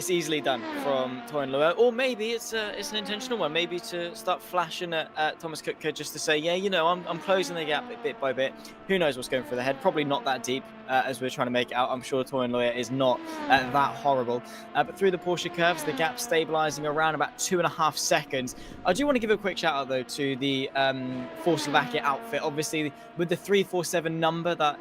easily done from Toyn Lea, or maybe it's an intentional one, maybe to start flashing at Thomas Kutka just to say, yeah, you know, I'm closing the gap bit by bit. Who knows what's going through the head? Probably not that deep as we're trying to make it out. I'm sure Toyn Lea is not that horrible. But through the Porsche curves, the gap stabilizing around about 2.5 seconds. I do want to give a quick shout out though to the for Slovakia outfit. Obviously, with the 347 number that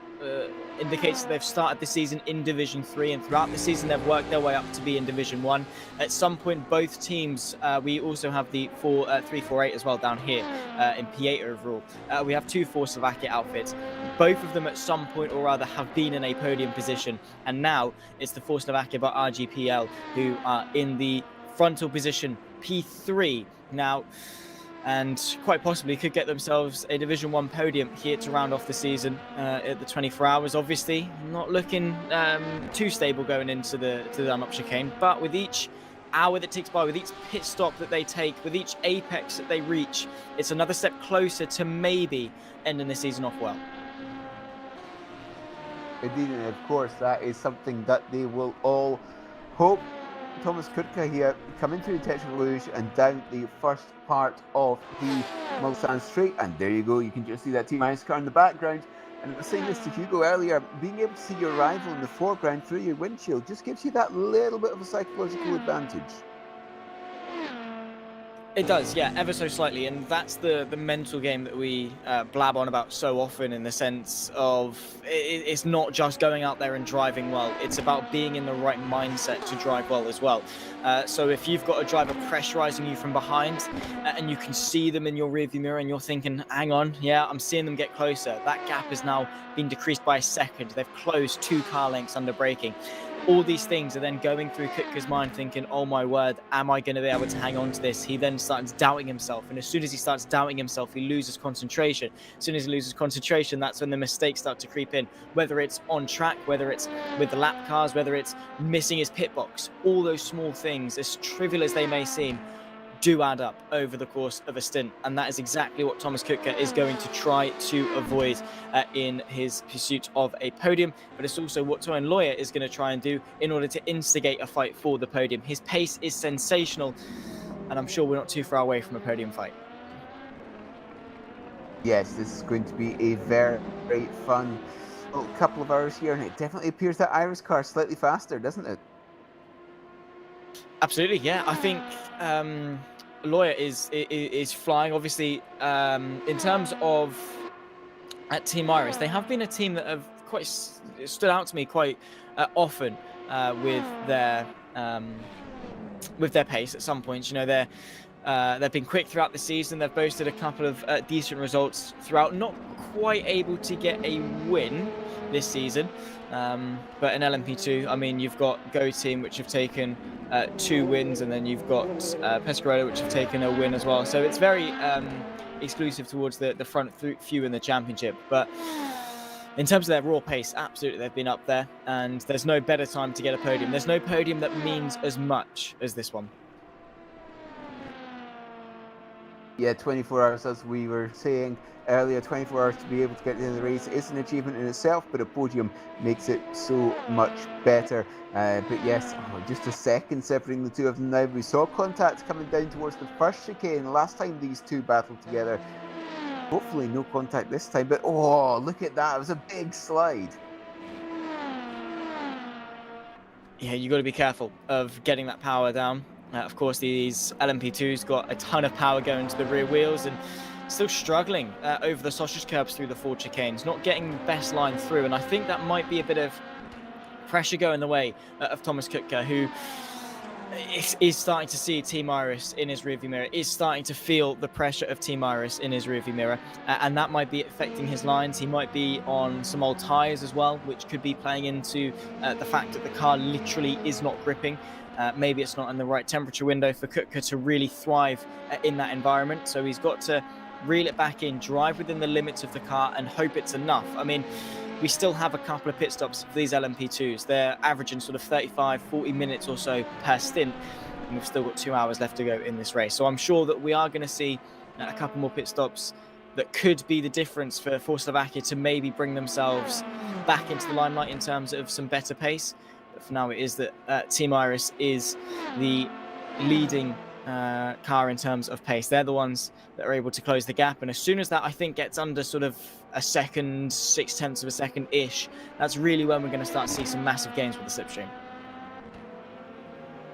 indicates that they've started the season in Division 3, and throughout the season they've worked their way up to be in Division 1. At some point, both teams, we also have the 348 as well down here in P8 overall. We have 2 for Slovakia outfits. Both of them at some point or other have been in a podium position, and now it's the for Slovakia by RGPL who are in the frontal position P3 now, and quite possibly could get themselves a Division 1 podium here to round off the season at the 24 hours. Obviously, not looking too stable going into the Dunlop chicane, but with each hour that ticks by, with each pit stop that they take, with each apex that they reach, it's another step closer to maybe ending the season off well. Indeed, and of course, that is something that they will all hope. Thomas Kutka here coming through the Tetra Rouge and down the first part of the Mulsanne Straight, and there you go, you can just see that Team Iris car in the background. And I was saying this to Hugo earlier, being able to see your rival in the foreground through your windshield just gives you that little bit of a psychological advantage. It does, yeah, ever so slightly, and that's the mental game that we blab on about so often. In the sense of it's not just going out there and driving well; it's about being in the right mindset to drive well as well. So if you've got a driver pressurizing you from behind, and you can see them in your rearview mirror, and you're thinking, "Hang on, yeah, I'm seeing them get closer." That gap has now been decreased by a second. They've closed 2 car lengths under braking. All these things are then going through Kutka's mind, thinking, oh my word, am I going to be able to hang on to this? He then starts doubting himself. And as soon as he starts doubting himself, he loses concentration. As soon as he loses concentration, that's when the mistakes start to creep in, whether it's on track, whether it's with the lap cars, whether it's missing his pit box. All those small things, as trivial as they may seem, do add up over the course of a stint, and that is exactly what Thomas Kutka is going to try to avoid in his pursuit of a podium. But it's also what Toyin Loya is going to try and do in order to instigate a fight for the podium. His pace is sensational, and I'm sure we're not too far away from a podium fight. Yes, this is going to be a very, very fun little couple of hours here, and it definitely appears that Ira's car is slightly faster, doesn't it? Absolutely, yeah. I think Loya is flying. Obviously, in terms of at Team Iris, they have been a team that have quite stood out to me quite often with their pace. At some points, you know, they've been quick throughout the season. They've boasted a couple of decent results throughout. Not quite able to get a win this season, but in LMP2, I mean, you've got Go Team, which have taken 2 wins, and then you've got Pescarolo, which have taken a win as well. So it's very exclusive towards the front few in the championship. But in terms of their raw pace, absolutely, they've been up there, and there's no better time to get a podium. There's no podium that means as much as this one. Yeah, 24 hours, as we were saying earlier, 24 hours to be able to get into the race is an achievement in itself, but a podium makes it so much better. But yes, just a second separating the two of them now. We saw contact coming down towards the first chicane last time these two battled together. Hopefully no contact this time, but oh, look at that. It was a big slide. Yeah, you got to be careful of getting that power down. Of course, these LMP2s got a ton of power going to the rear wheels and still struggling over the sausage curbs through the 4 chicanes, not getting the best line through. And I think that might be a bit of pressure going the way of Thomas Kutka, who is starting to see Team Iris in his rearview mirror, is starting to feel the pressure of Team Iris in his rearview mirror, and that might be affecting his lines. He might be on some old tyres as well, which could be playing into the fact that the car literally is not gripping. Maybe it's not in the right temperature window for Kutka to really thrive in that environment. So he's got to reel it back in, drive within the limits of the car, and hope it's enough. I mean, we still have a couple of pit stops for these LMP2s. They're averaging sort of 35, 40 minutes or so per stint, and we've still got 2 hours left to go in this race. So I'm sure that we are going to see a couple more pit stops that could be the difference for Slovakia to maybe bring themselves back into the limelight in terms of some better pace. But for now, it is that Team Iris is the leading car in terms of pace. They're the ones that are able to close the gap, and as soon as that, I think, gets under sort of a second, 0.6 of a second ish, that's really when we're going to start to see some massive gains with the slipstream.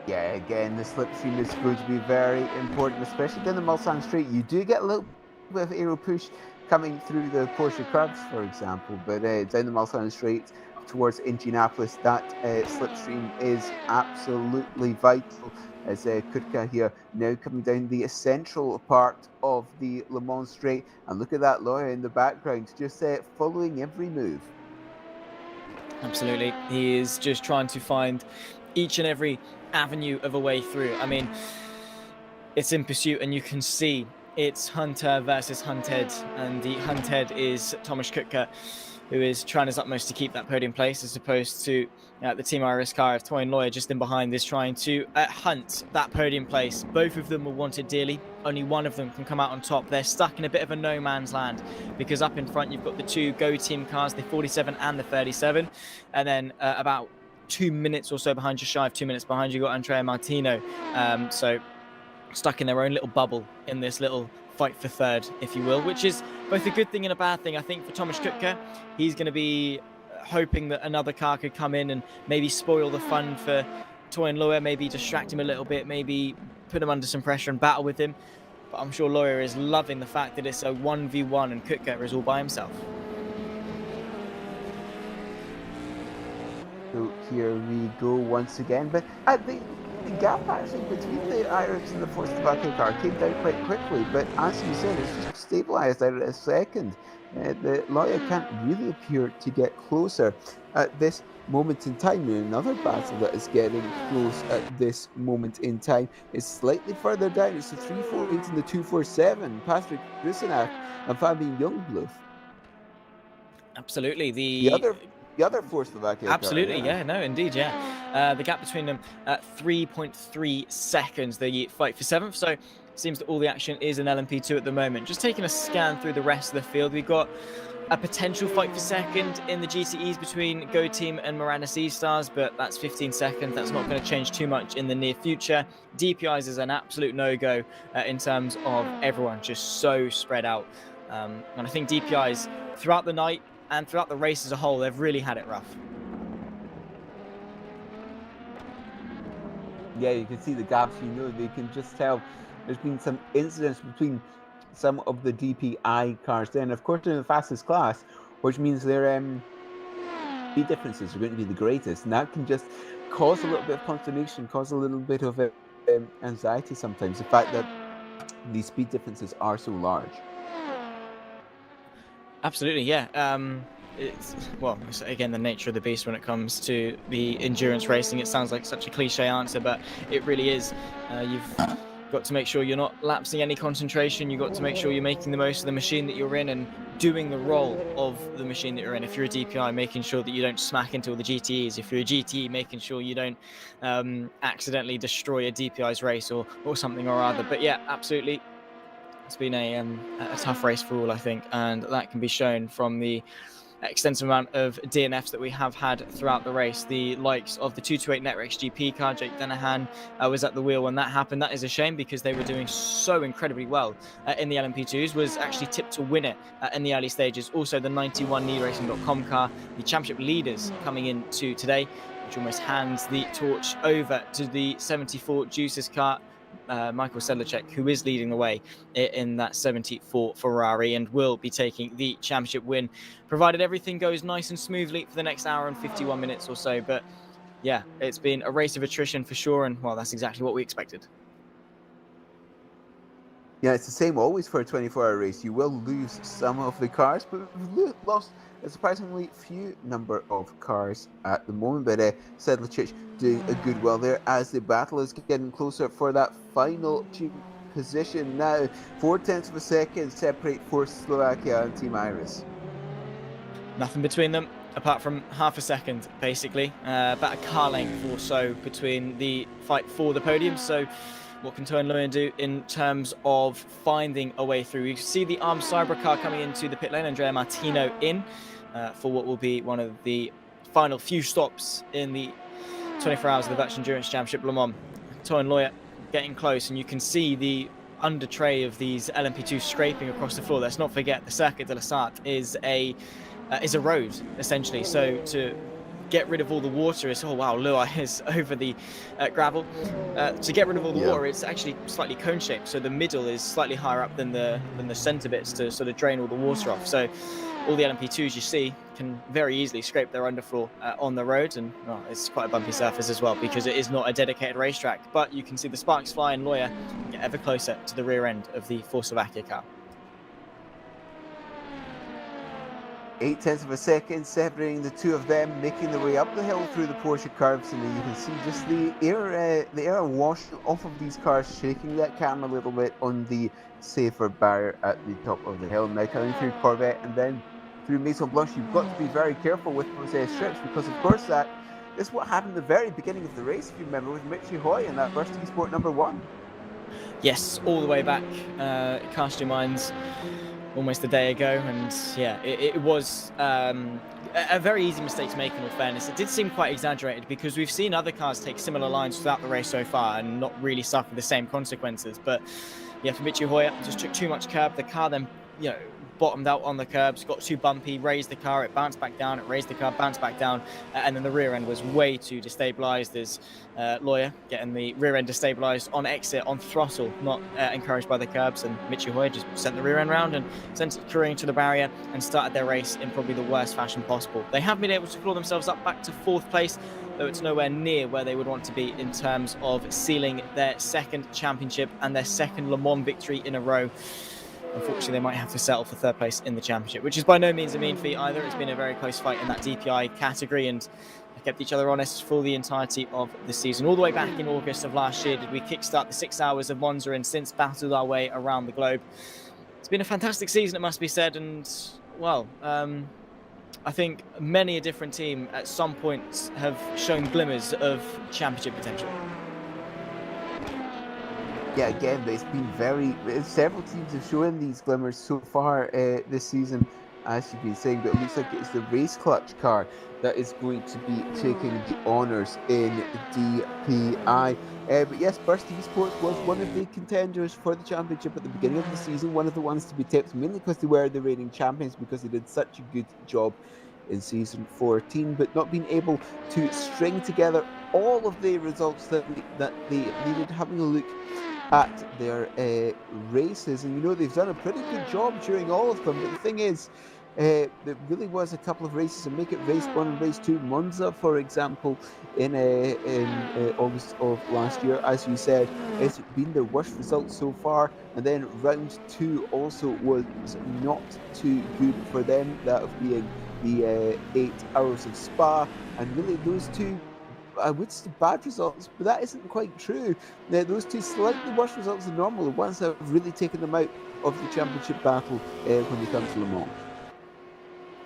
Yeah, again, the slipstream is going to be very important, especially down the Mulsanne Straight. You do get a little bit of aero push coming through the Porsche curves, for example, but down the Mulsanne Straight towards Indianapolis, that slipstream is absolutely vital. As Kutka here now coming down the central part of the Le Mans Straight, and look at that Loya in the background, just following every move. Absolutely, he is just trying to find each and every avenue of a way through. I mean, it's in pursuit, and you can see it's Hunter versus Hunted, and the Hunted is Tomasz Kutka, who is trying his utmost to keep that podium place, as opposed to the Team Iris car of Toyin Loya just in behind is trying to hunt that podium place. Both of them will want it dearly. Only one of them can come out on top. They're stuck in a bit of a no man's land, because up in front you've got the 2 Go Team cars, the 47 and the 37, and then about 2 minutes or so behind, just shy of 2 minutes behind, you got Andrea Martino. So stuck in their own little bubble in this little fight for third, if you will, which is both a good thing and a bad thing. I think for Tomasz Kutka, he's going to be hoping that another car could come in and maybe spoil the fun for Toy and Lawyer, maybe distract him a little bit, maybe put him under some pressure and battle with him. But I'm sure Lawyer is loving the fact that it's a 1v1 and Kutka is all by himself. So here we go once again, but the gap actually between the Irish and the Czechoslovakia car came down quite quickly, but as you said, it's just stabilised out at a second. The Lawyer can't really appear to get closer at this moment in time. And another battle that is getting close at this moment in time is slightly further down. It's the 348 and the 247, Patrick Rusinak and Fabian Youngblood. Absolutely. The other Czechoslovakia car. Absolutely, yeah, no, indeed, yeah. The gap between them at 3.3 seconds, the fight for 7th. So it seems that all the action is in LMP2 at the moment. Just taking a scan through the rest of the field, we've got a potential fight for 2nd in the GTEs between Go Team and Miranda Sea Stars, but that's 15 seconds. That's not going to change too much in the near future. DPIs is an absolute no-go in terms of everyone just so spread out. And I think DPIs throughout the night and throughout the race as a whole, they've really had it rough. Yeah, you can see the gaps. They can just tell there's been some incidents between some of the DPI cars then, of course, in the fastest class, which means their speed differences are going to be the greatest, and that can just cause a little bit of consternation, cause a little bit of anxiety sometimes, the fact that these speed differences are so large. Absolutely, yeah. It's again the nature of the beast when it comes to the endurance racing. It sounds like such a cliche answer, but it really is. You've got to make sure you're not lapsing any concentration. You've got to make sure you're making the most of the machine that you're in and doing the role of the machine that you're in. If you're a DPI, making sure that you don't smack into all the GTEs. If you're a GTE, making sure you don't accidentally destroy a DPI's race or something or other. But yeah, absolutely. It's been a tough race for all, I think, and that can be shown from the extensive amount of DNFs that we have had throughout the race. The likes of the 228 Netrex GP car, Jake Denahan was at the wheel when that happened. That is a shame because they were doing so incredibly well in the LMP2s, was actually tipped to win it in the early stages. Also the 91 NeedRacing.com car, the championship leaders coming into today, which almost hands the torch over to the 74 Juices car, Michael Sedlacek, who is leading the way in that 74 Ferrari and will be taking the championship win, provided everything goes nice and smoothly for the next hour and 51 minutes or so. But yeah, it's been a race of attrition for sure, and well, that's exactly what we expected. Yeah, it's the same always for a 24-hour race. You will lose some of the cars, but we've lost a surprisingly few number of cars at the moment. But Sedlacek doing a good well there as the battle is getting closer for that final position now. 0.4 of a second separate for Slovakia and Team Iris. Nothing between them apart from half a second, basically. About a car length or so between the fight for the podium. So what can Toyn Lewin do in terms of finding a way through? You can see the armed Cyber car coming into the pit lane, Andrea Martino in for what will be one of the final few stops in the 24 hours of the Dutch Endurance Championship Le Mans. Toyn Lawyer getting close, and you can see the under tray of these LMP2 scraping across the floor. Let's not forget the Circuit de la Sarthe is a road, essentially. So to get rid of all the water is, oh wow, Lua is over the gravel. To get rid of all the water, it's actually slightly cone shaped, so the middle is slightly higher up than the center bits to sort of drain all the water off. So all the LMP2s you see can very easily scrape their underfloor on the road, and it's quite a bumpy surface as well because it is not a dedicated racetrack. But you can see the sparks fly and Lawyer get ever closer to the rear end of the Czechoslovakia car. 0.8 of a second separating the two of them, making their way up the hill through the Porsche curves, and you can see just the air wash off of these cars, shaking that camera a little bit on the safer barrier at the top of the hill. Now coming through Corvette and then through Maison Blanche, you've got to be very careful with those strips because, of course, that is what happened at the very beginning of the race, if you remember, with Mitchie Hoy in that first Esport number 1. Yes, all the way back. Cast your minds almost a day ago, and yeah, it was a very easy mistake to make, in all fairness. It did seem quite exaggerated because we've seen other cars take similar lines throughout the race so far and not really suffer the same consequences. But yeah, for Mitchie Hoyer, just took too much curb. The car then bottomed out on the curbs, got too bumpy, raised the car, it bounced back down, it raised the car, bounced back down, and then the rear end was way too destabilized as Lawyer getting the rear end destabilized on exit, on throttle, not encouraged by the curbs, and Michi Hoy just sent the rear end round and sent it careering to the barrier and started their race in probably the worst fashion possible. They have been able to claw themselves up back to 4th place, though it's nowhere near where they would want to be in terms of sealing their 2nd championship and their 2nd Le Mans victory in a row. Unfortunately, they might have to settle for 3rd place in the championship, which is by no means a mean feat either. It's been a very close fight in that DPI category, and they kept each other honest for the entirety of the season. All the way back in August of last year did we kickstart the 6 hours of Monza, and since battled our way around the globe. It's been a fantastic season, it must be said, and well, I think many a different team at some points have shown glimmers of championship potential. Yeah, again, but it's been several teams have shown these glimmers so far this season, as you've been saying, but it looks like it's the race clutch car that is going to be taking the honours in DPI. But yes, Burst Esports was one of the contenders for the championship at the beginning of the season, one of the ones to be tipped, mainly because they were the reigning champions, because they did such a good job in season 14, but not being able to string together all of the results that they needed. Having a look at their races, and they've done a pretty good job during all of them, but the thing is, there really was a couple of races, and make it race 1 and race 2, Monza for example, in August of last year, as you said, it's been their worst result so far, and then round 2 also was not too good for them, that being the 8 hours of Spa, and really those two, I would say, bad results, but that isn't quite true. Those two slightly worse results than normal, the ones that have really taken them out of the championship battle when they come to Le Mans.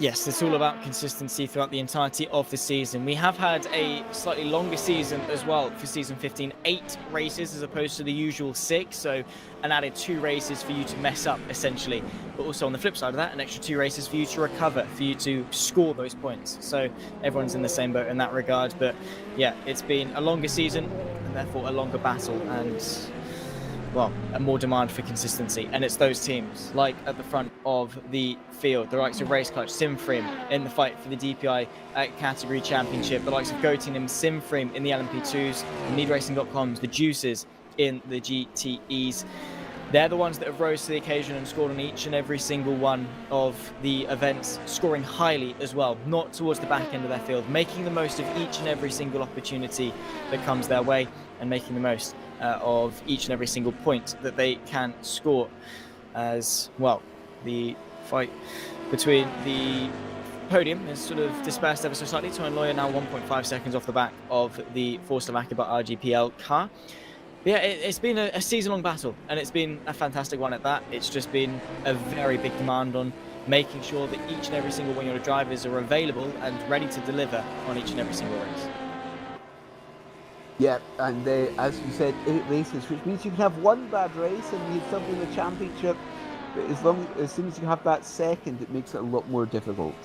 Yes, it's all about consistency throughout the entirety of the season. We have had a slightly longer season as well for season 15, 8 races as opposed to the usual 6, so an added 2 races for you to mess up essentially, but also on the flip side of that, an extra 2 races for you to recover, for you to score those points. So everyone's in the same boat in that regard, but yeah, it's been a longer season and therefore a longer battle, and well, a more demand for consistency, and it's those teams like at the front of the field, the likes of Race Clutch, Simframe in the fight for the DPI category championship, the likes of Goating Simframe in the LMP2s, NeedRacing.coms, the Juices in the GTEs. They're the ones that have rose to the occasion and scored on each and every single one of the events, scoring highly as well, not towards the back end of their field, making the most of each and every single opportunity that comes their way, and making the most of each and every single point that they can score. As well, the fight between the podium is sort of dispersed ever so slightly. Toyn Lawyer now 1.5 seconds off the back of the Force Slovakia RGPL car. But yeah, it's been a season-long battle, and it's been a fantastic one at that. It's just been a very big demand on making sure that each and every single one of your drivers are available and ready to deliver on each and every single race. Yeah, and as you said, 8 races, which means you can have one bad race and you'd still be in the championship. But as soon as you have that second, it makes it a lot more difficult.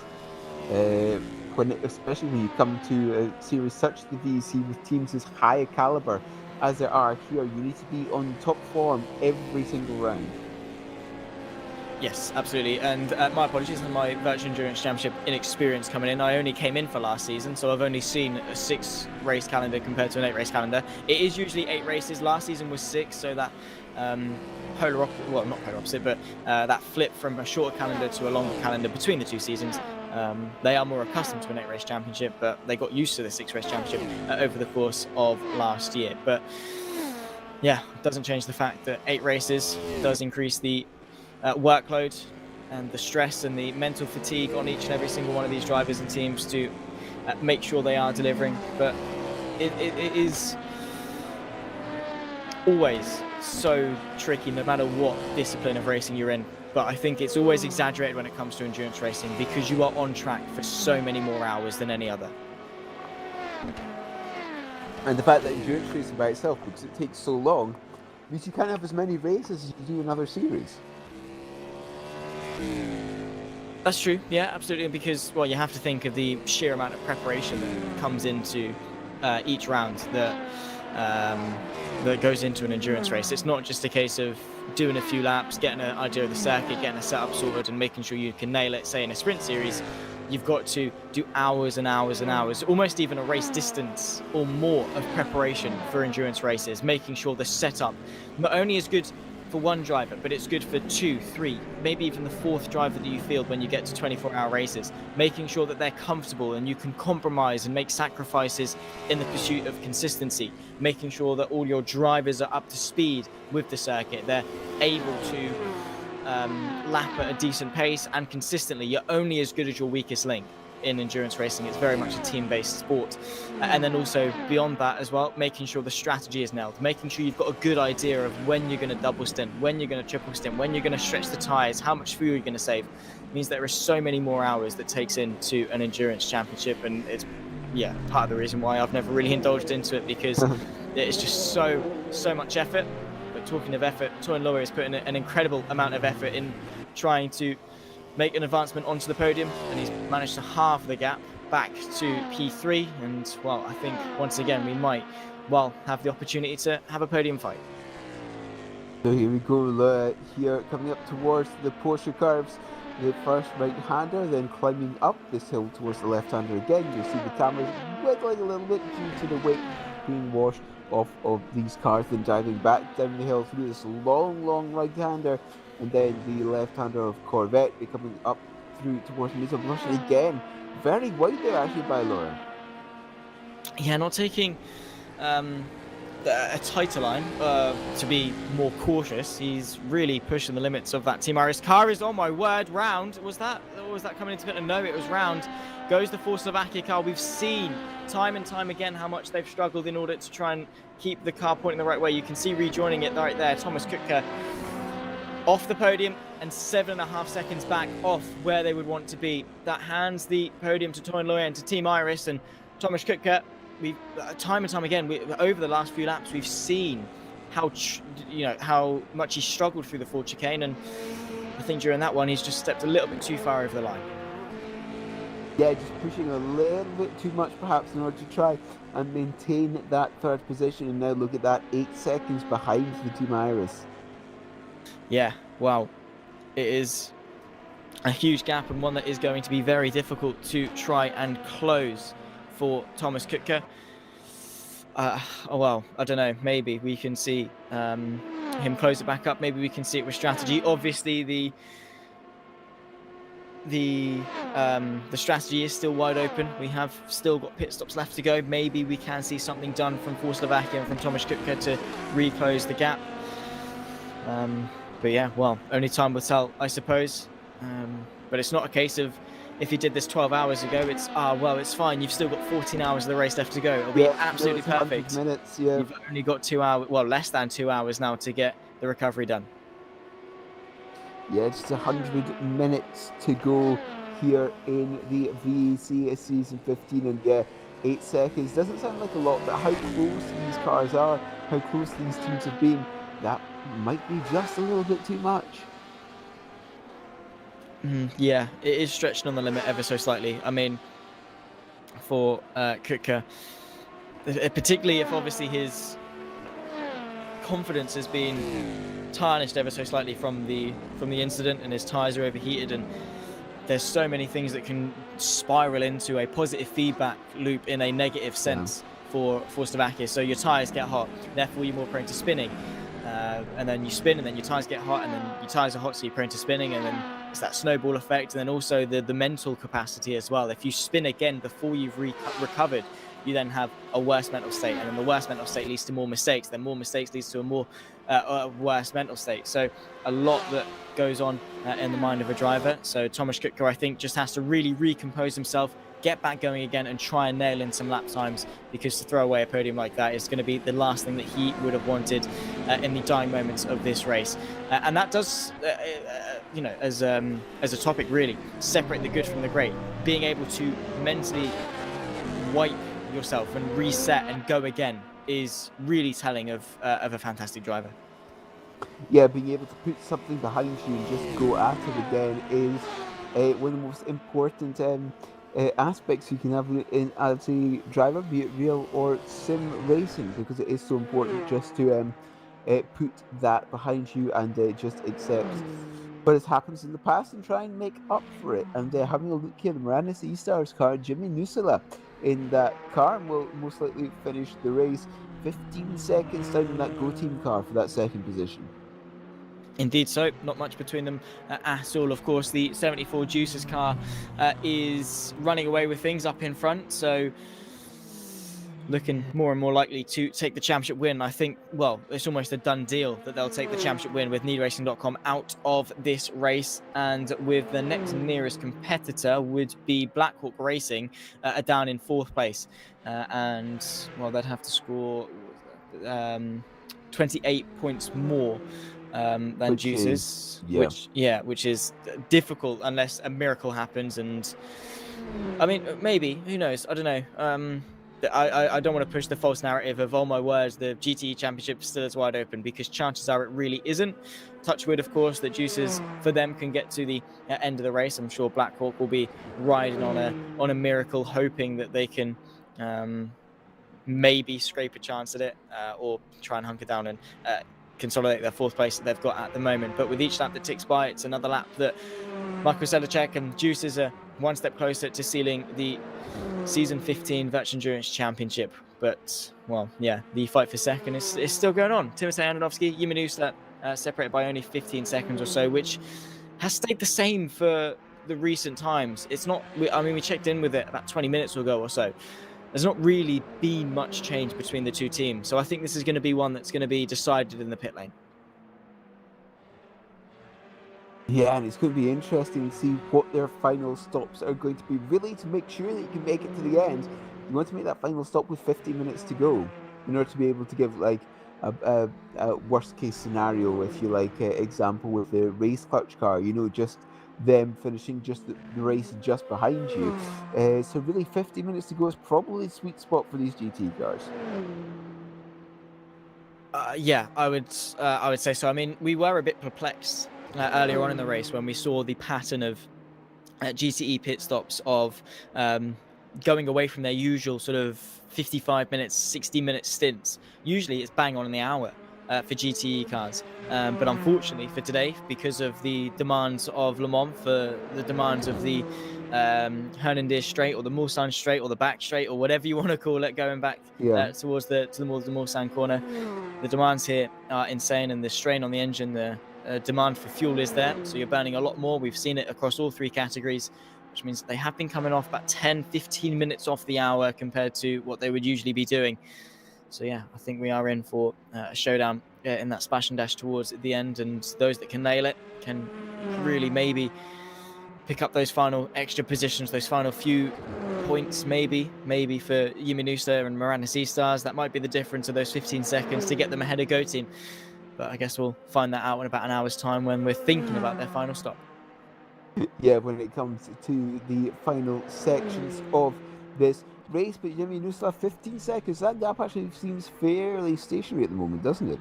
Especially when you come to a series such as the VEC with teams as high a caliber as there are here, you need to be on top form every single round. Yes, absolutely. And my apologies on my Virtual Endurance Championship inexperience coming in. I only came in for last season, so I've only seen a 6 race calendar compared to an 8 race calendar. It is usually 8 races. Last season was 6, so that that flip from a shorter calendar to a longer calendar between the 2 seasons. They are more accustomed to an 8 race championship, but they got used to the 6 race championship over the course of last year. But yeah, it doesn't change the fact that 8 races does increase the workload and the stress and the mental fatigue on each and every single one of these drivers and teams to make sure they are delivering. But it is always so tricky no matter what discipline of racing you're in. But I think it's always exaggerated when it comes to endurance racing because you are on track for so many more hours than any other. And the fact that endurance racing by itself, because it takes so long, means you can't have as many races as you do in other series. That's true, yeah, absolutely, because, well, you have to think of the sheer amount of preparation that comes into each round, that that goes into an endurance race. It's not just a case of doing a few laps, getting an idea of the circuit, getting a setup sorted, and making sure you can nail it, say in a sprint series. You've got to do hours and hours and hours, almost even a race distance or more of preparation for endurance races, making sure the setup not only is good for one driver, but it's good for 2, 3, maybe even the 4th driver that you field when you get to 24-hour races, making sure that they're comfortable and you can compromise and make sacrifices in the pursuit of consistency, making sure that all your drivers are up to speed with the circuit, they're able to lap at a decent pace and consistently. You're only as good as your weakest link in endurance racing. It's very much a team-based sport. And then also beyond that as well, making sure the strategy is nailed, making sure you've got a good idea of when you're going to double stint, when you're going to triple stint, when you're going to stretch the tires, how much fuel you're going to save. It means there are so many more hours that takes into an endurance championship, and it's part of the reason why I've never really indulged into it, because it's just so much effort. But talking of effort, Toyin Lowe is putting an incredible amount of effort in trying to make an advancement onto the podium, and he's managed to halve the gap back to P3. And well, I think once again we might have the opportunity to have a podium fight. So here we go, here coming up towards the Porsche curves, the first right-hander, then climbing up this hill towards the left-hander again. You'll see the cameras wiggling a little bit due to the weight being washed off of these cars, then diving back down the hill through this long right-hander, and then the left-hander of Corvette coming up through towards Mitsubishi again. Very wide there actually by Laura. Yeah, not taking a tighter line to be more cautious. He's really pushing the limits of that Team Iris car. Is, oh my word, round. Was that coming into it? No, it was round. Goes the Slovakia car. We've seen time and time again how much they've struggled in order to try and keep the car pointing the right way. You can see rejoining it right there, Thomas Kutka off the podium and 7.5 seconds back off where they would want to be. That hands the podium to Toyin Lowe and to Team Iris. And Thomas Kutka, we time and time again, over the last few laps, we've seen how much he struggled through the Ford chicane, and I think during that one he's just stepped a little bit too far over the line. Yeah, just pushing a little bit too much perhaps in order to try and maintain that 3rd position, and now look at that, 8 seconds behind the Team Iris. Yeah, wow. It is a huge gap, and one that is going to be very difficult to try and close for Thomas Kutka. Well, I don't know, maybe we can see him close it back up. Maybe we can see it with strategy. Obviously, the strategy is still wide open. We have still got pit stops left to go. Maybe we can see something done from Slovakia and from Thomas Kutka to re-close the gap. But yeah, well, only time will tell, I suppose. But it's not a case of, if you did this 12 hours ago, it's it's fine. You've still got 14 hours of the race left to go. It'll be absolutely perfect. Minutes, yeah. You've only got 2 hours, well, less than 2 hours now to get the recovery done. Yeah, just 100 minutes to go here in the VEC season 15, and yeah, 8 seconds doesn't sound like a lot, but how close these cars are, how close these teams have been, that might be just a little bit too much. Yeah, it is stretching on the limit ever so slightly. I mean, for Kutka, particularly if obviously his confidence has been tarnished ever so slightly from the incident, and his tyres are overheated, and there's so many things that can spiral into a positive feedback loop in a negative sense for Slovakia. So your tyres get hot, therefore you're more prone to spinning. And then you spin, and then your tyres get hot, and then your tyres are hot, so you're prone to spinning, and then it's that snowball effect. And then also the mental capacity as well. If you spin again before you've recovered, you then have a worse mental state, and then the worse mental state leads to more mistakes, then more mistakes leads to a more worse mental state. So a lot that goes on in the mind of a driver. So Thomas Kutka, I think, just has to really recompose himself, get back going again, and try and nail in some lap times, because to throw away a podium like that is going to be the last thing that he would have wanted in the dying moments of this race. And that does, as a topic, really separate the good from the great. Being able to mentally wipe yourself and reset and go again is really telling of a fantastic driver. Yeah, being able to put something behind you and just go at it again is one of the most important aspects you can have in as a driver, be it real or sim racing, because it is so important just to put that behind you and just accept what has happened in the past and try and make up for it. And having a look here, the Moranis E-Stars car, Jimmy Nusala in that car, and will most likely finish the race 15 seconds down in that Go Team car for that second position. Indeed so, not much between them at all. Of course, the 74 Juicers car is running away with things up in front, so looking more and more likely to take the championship win. I think, well, it's almost a done deal that they'll take the championship win with needracing.com out of this race, and with the next nearest competitor would be Blackhawk Racing down in 4th place, and well, they'd have to score 28 points more than Juicers, which is difficult unless a miracle happens. And I mean, maybe, who knows? I don't know. I don't want to push the false narrative of, oh my words, the GTE Championship still is wide open, because chances are it really isn't. Touch wood, of course, that Juicers for them can get to the end of the race. I'm sure Blackhawk will be riding on a miracle, hoping that they can maybe scrape a chance at it, or try and hunker down and consolidate their 4th place that they've got at the moment. But with each lap that ticks by, it's another lap that Michael Selacek and Juicers are one step closer to sealing the Season 15 Virtual Endurance Championship. But, well, yeah, the fight for second is still going on. Timotej Ananovsky, Yimanusa separated by only 15 seconds or so, which has stayed the same for the recent times. It's not, I mean, we checked in with it about 20 minutes ago or so. There's not really been much change between the two teams. So I think this is going to be one that's going to be decided in the pit lane. Yeah, and it's going to be interesting to see what their final stops are going to be, really, to make sure that you can make it to the end. You want to make that final stop with 15 minutes to go in order to be able to give like a worst case scenario, if you like, example with the race clutch car, you know, just them finishing just the race just behind you. So really 50 minutes to go is probably the sweet spot for these GT cars. Yeah, I would say so. I mean, we were a bit perplexed earlier on in the race when we saw the pattern of GTE pit stops of going away from their usual sort of 55 minutes, 60-minute stints. Usually it's bang on in the hour for GTE cars. But unfortunately for today, because of the demands of Le Mans, for the demands of the Hernandez Straight or the Mulsanne Straight or the back straight or whatever you want to call it, going back towards the Mulsanne corner, the demands here are insane, and the strain on the engine, the demand for fuel is there, so you're burning a lot more. We've seen it across all 3 categories, which means they have been coming off about 10-15 minutes off the hour compared to what they would usually be doing. So yeah, I think we are in for a showdown in that splash and dash towards the end, and those that can nail it can really maybe pick up those final extra positions, those final few points, maybe for Yimanusa and Moranis E-Stars. That might be the difference of those 15 seconds to get them ahead of Go Team. But I guess we'll find that out in about an hour's time when we're thinking about their final stop. Yeah, when it comes to the final sections of this race. But Yimanusa, 15 seconds, that gap actually seems fairly stationary at the moment, doesn't it?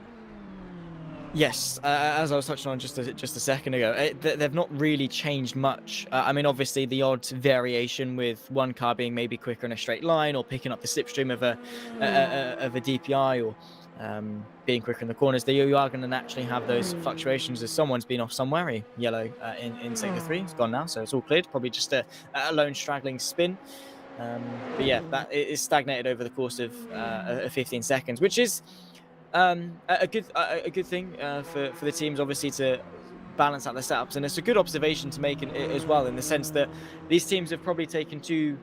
Yes, as I was touching on just a second ago, they've not really changed much. I mean, obviously the odd variation with one car being maybe quicker in a straight line, or picking up the slipstream of a DPI, or being quicker in the corners. You are going to naturally have those fluctuations as someone's been off somewhere. Yellow in sector 3, it's gone now, so it's all cleared. Probably just a lone straggling spin. But yeah, that is stagnated over the course of 15 seconds, which is a good thing for the teams, obviously, to balance out their setups. And it's a good observation to make as well, in the sense that these teams have probably taken 2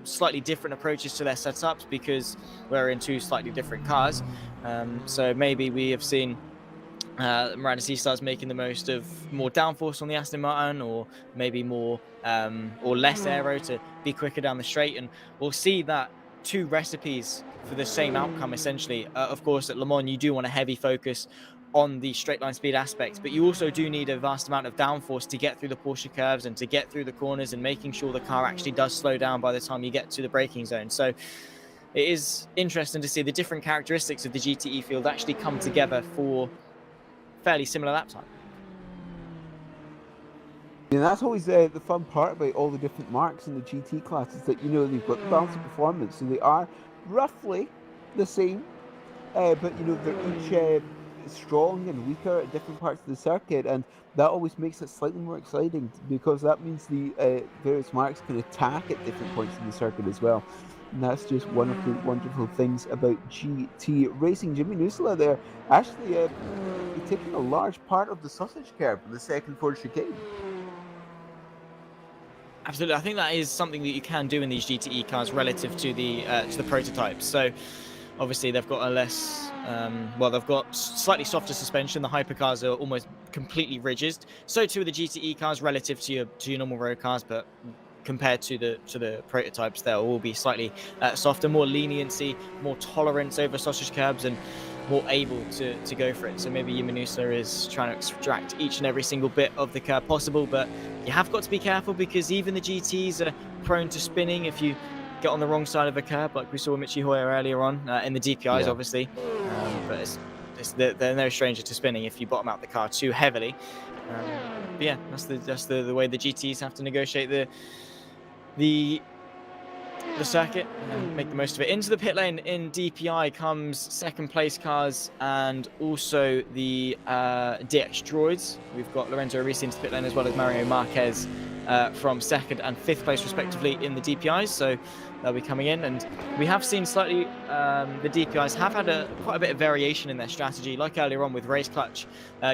slightly different approaches to their setups, because we're in 2 slightly different cars. So maybe we have seen Moranis E-Stars making the most of more downforce on the Aston Martin, or maybe more or less aero to be quicker down the straight, and we'll see that 2 recipes for the same outcome, essentially. Of course, at Le Mans, you do want a heavy focus on the straight line speed aspect, but you also do need a vast amount of downforce to get through the Porsche curves and to get through the corners, and making sure the car actually does slow down by the time you get to the braking zone. So it is interesting to see the different characteristics of the GTE field actually come together for fairly similar lap time. And that's always the fun part about all the different marks in the GT classes, that they've got the balance of performance, so they are roughly the same, but they're each strong and weaker at different parts of the circuit, and that always makes it slightly more exciting because that means the various marks can attack at different points in the circuit as well. And that's just one of the wonderful things about GT racing. Jimmy Nusela there actually taking a large part of the sausage curb in the second Ford chicane. Absolutely, I think that is something that you can do in these GTE cars relative to the prototypes. So obviously they've got a less, they've got slightly softer suspension. The hypercars are almost completely rigid. So too are the GTE cars relative to your normal road cars, but compared to the prototypes, they'll all be slightly softer, more leniency, more tolerance over sausage curbs, and more able to go for it. So maybe Yamanusa is trying to extract each and every single bit of the curb possible, but you have got to be careful because even the GTs are prone to spinning if you get on the wrong side of a curb, like we saw Michi Hoyer earlier on in the DPIs, obviously. But they're no stranger to spinning if you bottom out the car too heavily. But yeah, that's the way the GTs have to negotiate the circuit and make the most of it. Into the pit lane in DPI comes second place cars and also the DX droids. We've got Lorenzo Arisi into the pit lane as well as Mario Marquez from second and fifth place respectively in the DPIs, so they'll be coming in. And we have seen slightly the DPIs have had quite a bit of variation in their strategy, like earlier on with race clutch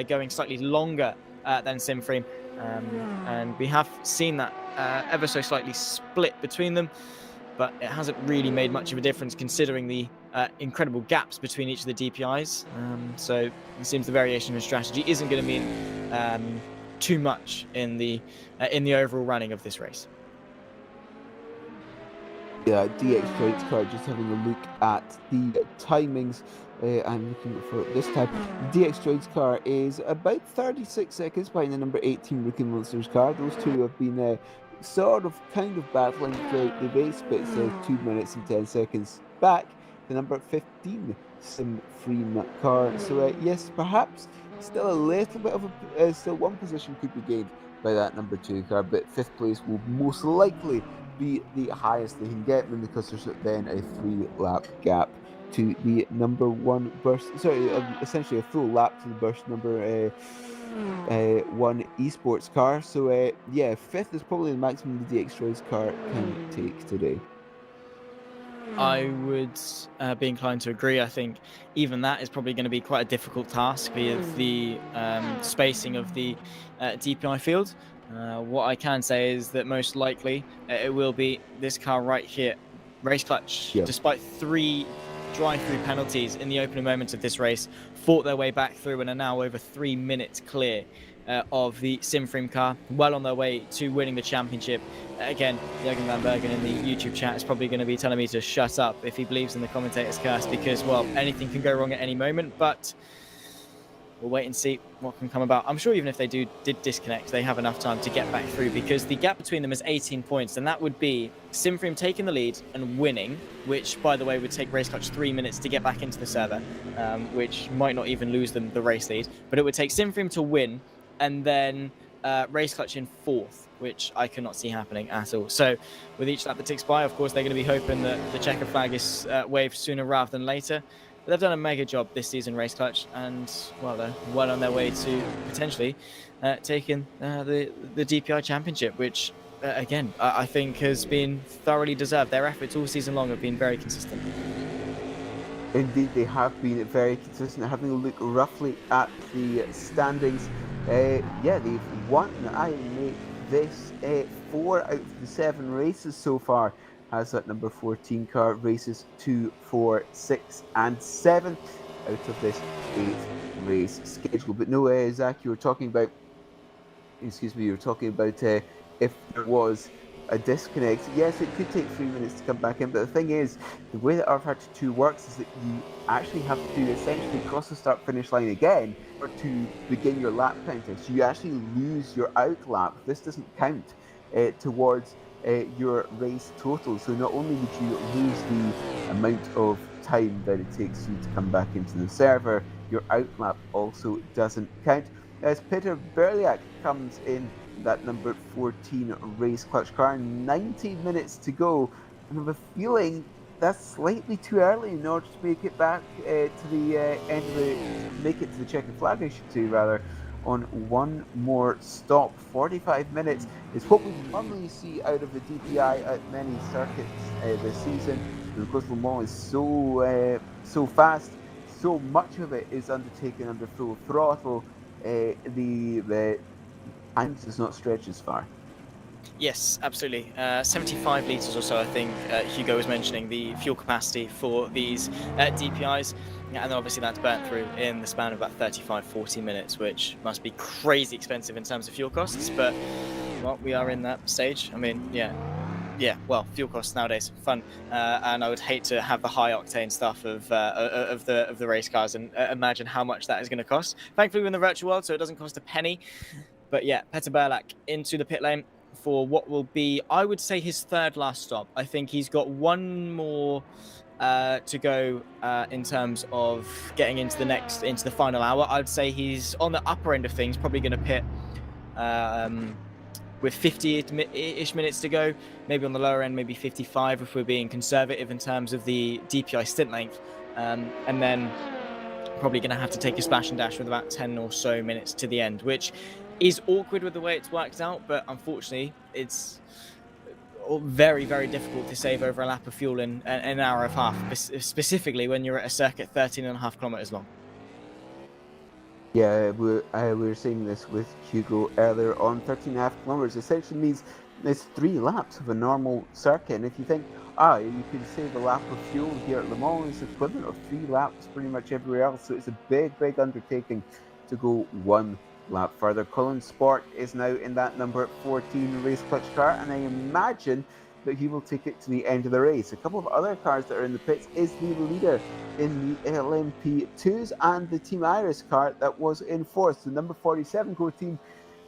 going slightly longer than SimFrame, and we have seen that ever so slightly split between them, but it hasn't really made much of a difference considering the incredible gaps between each of the DPIs. So it seems the variation in strategy isn't going to mean too much in the overall running of this race. Yeah, DX Droid's car, just having a look at the timings. I'm looking for this time. DX Droid's car is about 36 seconds behind the number 18 Rookie Monsters car. Those two have been kind of battling throughout the race, but it's 2 minutes and 10 seconds back. The number 15 SimFrame car. So yes, perhaps still a little bit of still one position could be gained by that number 2 car, but fifth place will most likely be the highest they can get, because there's then a 3-lap gap to the number 1 burst. Sorry, essentially a full lap to the burst number 1 esports car. So yeah, fifth is probably the maximum the DX Droids car can take today. I would be inclined to agree. I think even that is probably going to be quite a difficult task with the spacing of the DPI field. What I can say is that most likely it will be this car right here, race clutch. Yep. Despite 3 drive-through penalties in the opening moments of this race, fought their way back through and are now over 3 minutes clear of the SimFrame car, well on their way to winning the championship. Again, Jürgen Van Bergen in the YouTube chat is probably going to be telling me to shut up if he believes in the commentator's curse, because, well, anything can go wrong at any moment, but we'll wait and see what can come about. I'm sure even if they did disconnect, they have enough time to get back through, because the gap between them is 18 points, and that would be SimFrame taking the lead and winning, which, by the way, would take Race Clutch 3 minutes to get back into the server, which might not even lose them the race lead, but it would take SimFrame to win, and then Race Clutch in 4th, which I cannot see happening at all. So with each lap that ticks by, of course, they're going to be hoping that the checker flag is waved sooner rather than later. But they've done a mega job this season, Race Clutch, and, well, they're well on their way to potentially taking the DPI Championship, which, again, I think has been thoroughly deserved. Their efforts all season long have been very consistent. Indeed, they have been very consistent. Having a look roughly at the standings, yeah, they've won. I make this 4 out of the 7 races so far, as that number 14 car races 2, 4, 6, and 7 out of this 8 race schedule. But no, Zach, you were talking about, if there was a disconnect. Yes, it could take 3 minutes to come back in, but the thing is, the way that rFactor 2 works is that you actually have to essentially cross the start-finish line again or to begin your lap counter. So you actually lose your out lap. This doesn't count towards your race total. So not only would you lose the amount of time that it takes you to come back into the server, your out lap also doesn't count. as Peter Berliak comes in that number 14 race clutch car. 19 minutes to go, and I have a feeling that's slightly too early in order to make it back to the end of the make it to the checkered flag, I should say, rather, on one more stop. 45 minutes is what we normally see out of the DPI at many circuits this season. And of course, Le Mans is so fast. So much of it is undertaken under full throttle. The time does not stretch as far. Yes, absolutely. 75 litres or so, I think Hugo was mentioning the fuel capacity for these DPIs. And then obviously that's burnt through in the span of about 35-40 minutes, which must be crazy expensive in terms of fuel costs. But, well, we are in that stage. I mean, yeah, well, fuel costs nowadays, fun. And I would hate to have the high octane stuff of the race cars and imagine how much that is going to cost. Thankfully, we're in the virtual world, so it doesn't cost a penny. But yeah, Peter Berliak into the pit lane for what will be, I would say, his third last stop. I think he's got one more to go in terms of getting into the final hour. I'd say he's on the upper end of things, probably going to pit with 50-ish minutes to go, maybe on the lower end, maybe 55 if we're being conservative in terms of the DPI stint length, and then probably going to have to take a splash and dash with about 10 or so minutes to the end, which is awkward with the way it's worked out, but unfortunately it's very, very difficult to save over a lap of fuel in an hour and a half, specifically when you're at a circuit 13.5 kilometers long. Yeah, we were saying this with Hugo earlier on. 13.5 kilometers essentially means it's 3 laps of a normal circuit. And if you think, you can save a lap of fuel here at Le Mans, it's equivalent of 3 laps pretty much everywhere else. So it's a big, big undertaking to go 1 lap further. Colin Sport is now in that number 14 race clutch car, and I imagine that he will take it to the end of the race. A couple of other cars that are in the pits is the leader in the LMP2s and the Team Iris car that was in fourth. The number 47 core team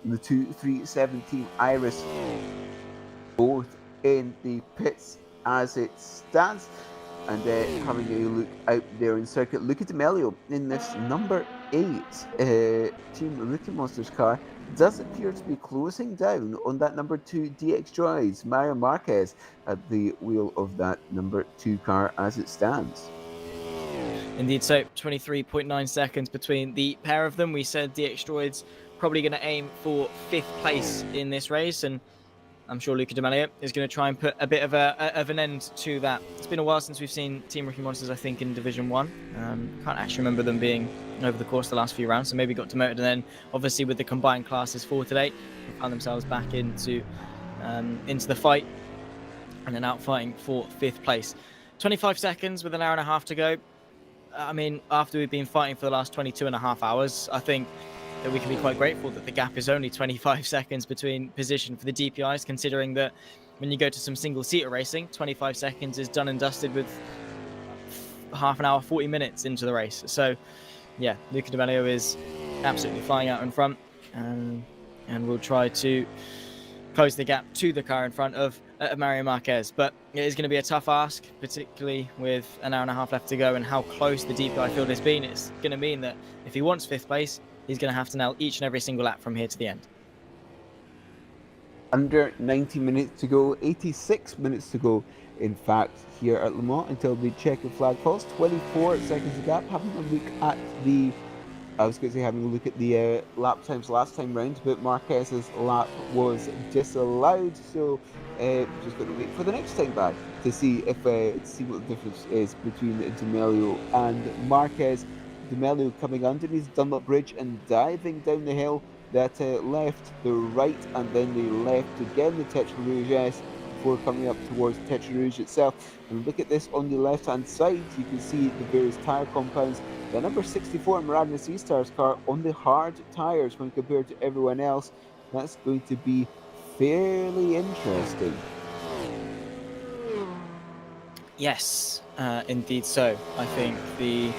and the 237 Team Iris both in the pits as it stands. And having a look out there in circuit, Luca Di Meglio in this number 8 Team Rookie Monsters car does appear to be closing down on that number 2 DX Droids. Mario Marquez at the wheel of that number 2 car as it stands. Indeed, so 23.9 seconds between the pair of them. We said DX Droids probably going to aim for 5th place in this race, and I'm sure Luca Di Meglio is going to try and put a bit of an end to that. It's been a while since we've seen Team Rookie Monsters, I think, in Division 1. Can't actually remember them being over the course of the last few rounds, so maybe got demoted, and then obviously with the combined classes for today, found themselves back into the fight and then out fighting for 5th place. 25 seconds with an hour and a half to go. I mean, after we've been fighting for the last 22.5 hours, I think that we can be quite grateful that the gap is only 25 seconds between position for the DPIs, considering that when you go to some single-seater racing, 25 seconds is done and dusted with half an hour, 40 minutes into the race. So, yeah, Luca Di Meglio is absolutely flying out in front, and we'll try to close the gap to the car in front of Mario Marquez. But it is going to be a tough ask, particularly with an hour and a half left to go and how close the DPI field has been. It's going to mean that if he wants 5th place, he's going to have to nail each and every single lap from here to the end. Under 90 minutes to go, 86 minutes to go, in fact, here at Le Mans until the checkered flag falls. 24 seconds of gap. Having a look at the lap times last time round, but Marquez's lap was disallowed, so just going to wait for the next time back to see what the difference is between Di Meglio and Marquez. Di Meglio coming underneath Dunlop Bridge and diving down the hill, that left, the right, and then the left again, the Tetra Rouge S, before coming up towards Tetra Rouge itself. And look at this on the left hand side, you can see the various tyre compounds. The number 64 Maragna Sea-Stars car on the hard tyres when compared to everyone else. That's going to be fairly interesting. Yes, indeed so. I think the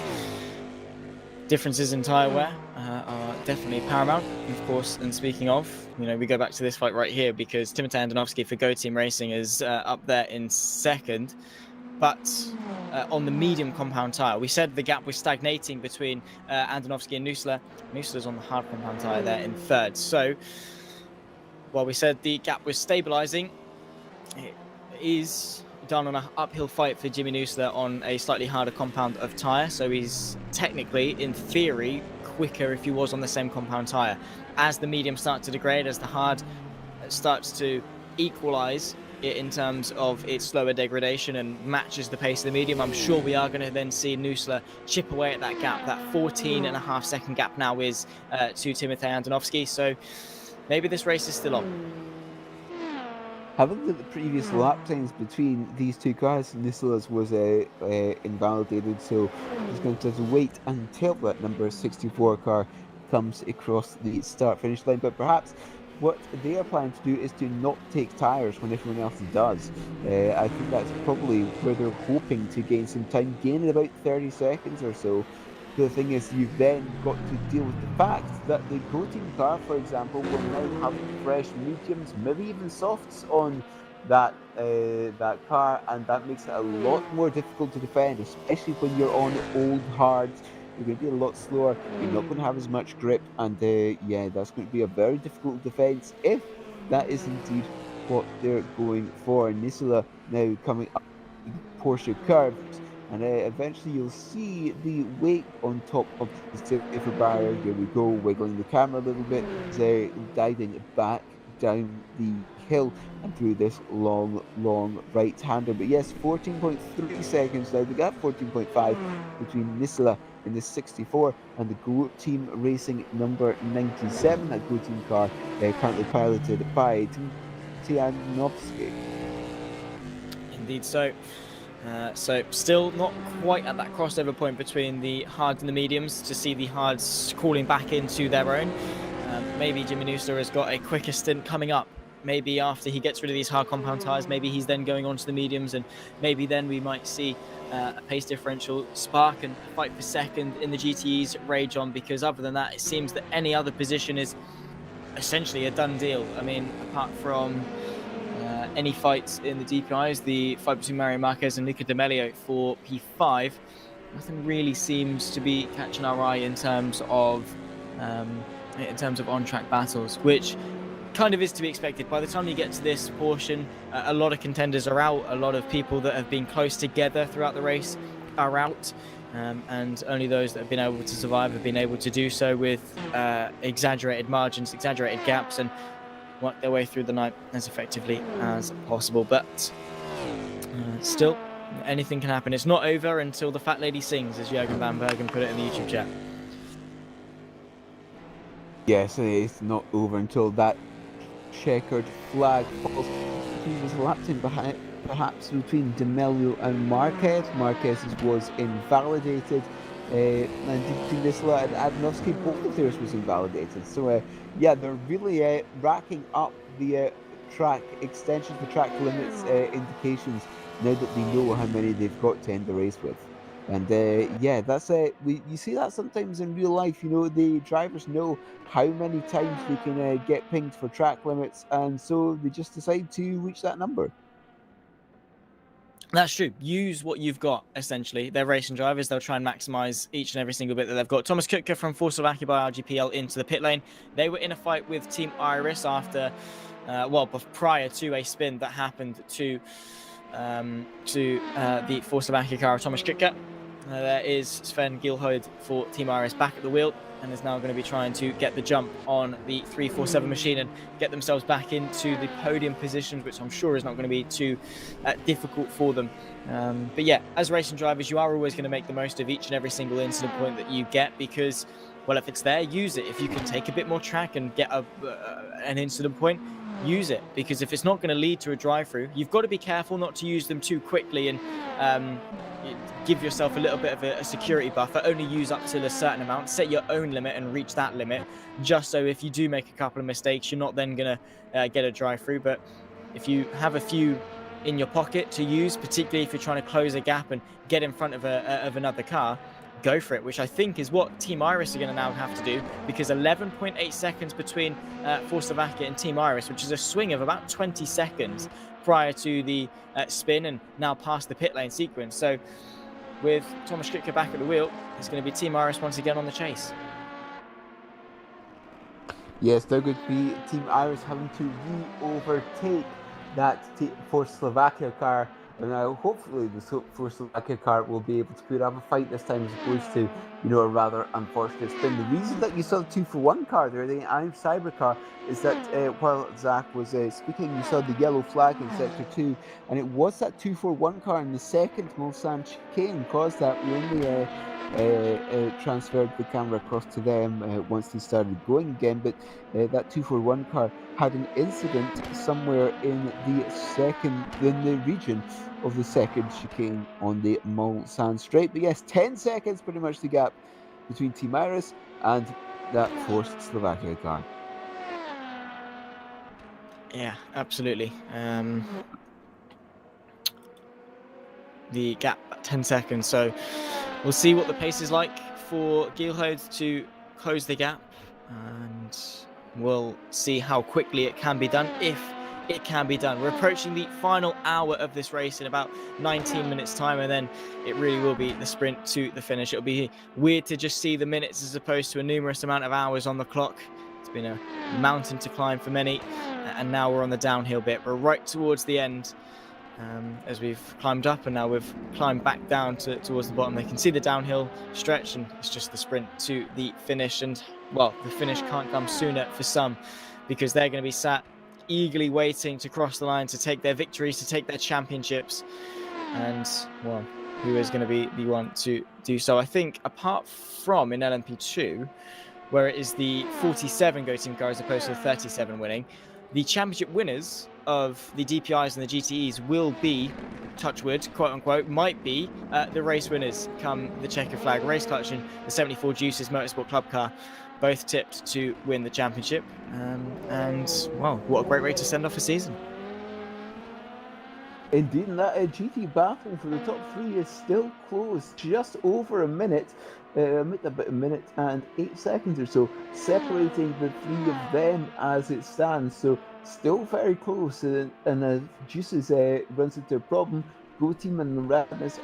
differences in tyre wear are definitely paramount, of course. And speaking of, we go back to this fight right here because Timotej Andonovski for Go Team Racing is up there in second. but on the medium compound tyre. We said the gap was stagnating between Andonovski and Nussler. Nussler's on the hard compound tyre there in third. So, while we said the gap was stabilising, it is done on an uphill fight for Jimmy Nussler on a slightly harder compound of tyre. So he's technically, in theory, quicker if he was on the same compound tyre. As the medium starts to degrade, as the hard starts to equalise in terms of its slower degradation and matches the pace of the medium, I'm sure we are going to then see Nussler chip away at that gap. That 14.5 second gap now is to Timothy Andonovski. So maybe this race is still on. Having looked at the previous lap times between these two cars, Nussler's was invalidated, so I'm just going to have to wait until that number 64 car comes across the start-finish line. But perhaps what they are planning to do is to not take tyres when everyone else does. I think that's probably where they're hoping to gain some time, gaining about 30 seconds or so. The thing is, you've then got to deal with the fact that the Go-Team car, for example, will now have fresh mediums, maybe even softs on that car, and that makes it a lot more difficult to defend, especially when you're on old hards. You're going to be a lot slower, you're not going to have as much grip, and yeah, that's going to be a very difficult defence if that is indeed what they're going for. Nussler now coming up the Porsche curves, and eventually you'll see the weight on top of the safer barrier. Here we go, wiggling the camera a little bit, diving back down the hill and through this long right-hander. But yes, 14.3 seconds now. The gap 14.5 between Nussler in the 64 and the Go-Team Racing number 97. That Go-Team car currently piloted by Tianovsky. Indeed so. So still not quite at that crossover point between the hards and the mediums to see the hards crawling back into their own. Maybe Jimmy Nussler has got a quicker stint coming up. Maybe after he gets rid of these hard compound tyres, maybe he's then going on to the mediums, and maybe then we might see a pace differential spark and fight for second in the GTEs rage on, because other than that, it seems that any other position is essentially a done deal. I mean, apart from any fights in the DPIs, the fight between Mario Marquez and Luca D'Amelio for P5, nothing really seems to be catching our eye in terms of on-track battles, which kind of is to be expected. By the time you get to this portion, a lot of contenders are out, a lot of people that have been close together throughout the race are out, and only those that have been able to survive have been able to do so with exaggerated margins, exaggerated gaps, and work their way through the night as effectively as possible. But still, anything can happen. It's not over until the fat lady sings, as Jürgen Van Bergen put it in the YouTube chat. Yes, it's not over until that checkered flag falls. He was lapped in behind, perhaps between D'Amelio and Marquez. Marquez's was invalidated, and between Nussler and Andonovski, both of theirs was invalidated. So yeah, they're really racking up the track extensions, the track limits indications, now that they know how many they've got to end the race with. And yeah, that's you see that sometimes in real life. You know, the drivers know how many times they can get pinged for track limits, and so they just decide to reach that number. That's true. Use what you've got, essentially. They're racing drivers. They'll try and maximise each and every single bit that they've got. Thomas Kutka from Force Slovakia by RGPL into the pit lane. They were in a fight with Team Iris after, prior to a spin that happened to the Force Slovakia car of Thomas Kutka. There is Sven Gilhoid for Team Iris back at the wheel, and is now going to be trying to get the jump on the 347 machine and get themselves back into the podium positions, which I'm sure is not going to be too difficult for them. But yeah, as racing drivers, you are always going to make the most of each and every single incident point that you get, because, well, if it's there, use it. If you can take a bit more track and get an incident point, use it, because if it's not going to lead to a drive-through, you've got to be careful not to use them too quickly and give yourself a little bit of a security buffer. Only use up to a certain amount, set your own limit and reach that limit, just so if you do make a couple of mistakes, you're not then going to get a drive-through. But if you have a few in your pocket to use, particularly if you're trying to close a gap and get in front of another car, go for it, which I think is what Team Iris are going to now have to do, because 11.8 seconds between for Slovakia and Team Iris, which is a swing of about 20 seconds prior to the spin and now past the pit lane sequence. So with Thomas Kutka back at the wheel, it's going to be Team Iris once again on the chase. Yes, they're going to be Team Iris having to re-overtake that for Slovakia car. And now, hopefully, the for Slovakia car will be able to put up a fight this time, as opposed to, a rather unfortunate spin. The reason that you saw the 2-for-1 car there, the Iron Cyber car, is that while Zach was speaking, you saw the yellow flag in Sector 2, and it was that 2-for-1 car in the second Mulsanne chicane caused that. We only transferred the camera across to them once they started going again, but that 2-for-1 car had an incident somewhere in the region of the second chicane on the Mulsanne straight. But yes, 10 seconds pretty much the gap between Team Iris and that forced Slovakia car. Yeah, absolutely. The gap, 10 seconds. So we'll see what the pace is like for Gilhode to close the gap, and we'll see how quickly it can be done, if it can be done. We're approaching the final hour of this race in about 19 minutes time, and then it really will be the sprint to the finish. It'll be weird to just see the minutes as opposed to a numerous amount of hours on the clock. It's been a mountain to climb for many, and now we're on the downhill bit. We're right towards the end. As we've climbed up, and now we've climbed back down towards the bottom. They can see the downhill stretch, and it's just the sprint to the finish. And well, the finish can't come sooner for some, because they're going to be sat eagerly waiting to cross the line, to take their victories, to take their championships. And well, who is going to be the one to do so? I think apart from in LMP2, where it is the 47 Go Team car as opposed to the 37 winning, the championship winners of the DPIs and the GTEs will be, touchwood, quote unquote, might be the race winners come the checkered flag race clutch and the 74 Juices Motorsport Club car, both tipped to win the championship. And well, what a great way to send off a season. Indeed, and that GT battle for the top three is still close, just over a minute. A minute and 8 seconds or so separating the three of them as it stands. So still very close, and Juices runs into a problem. Go Team and Radness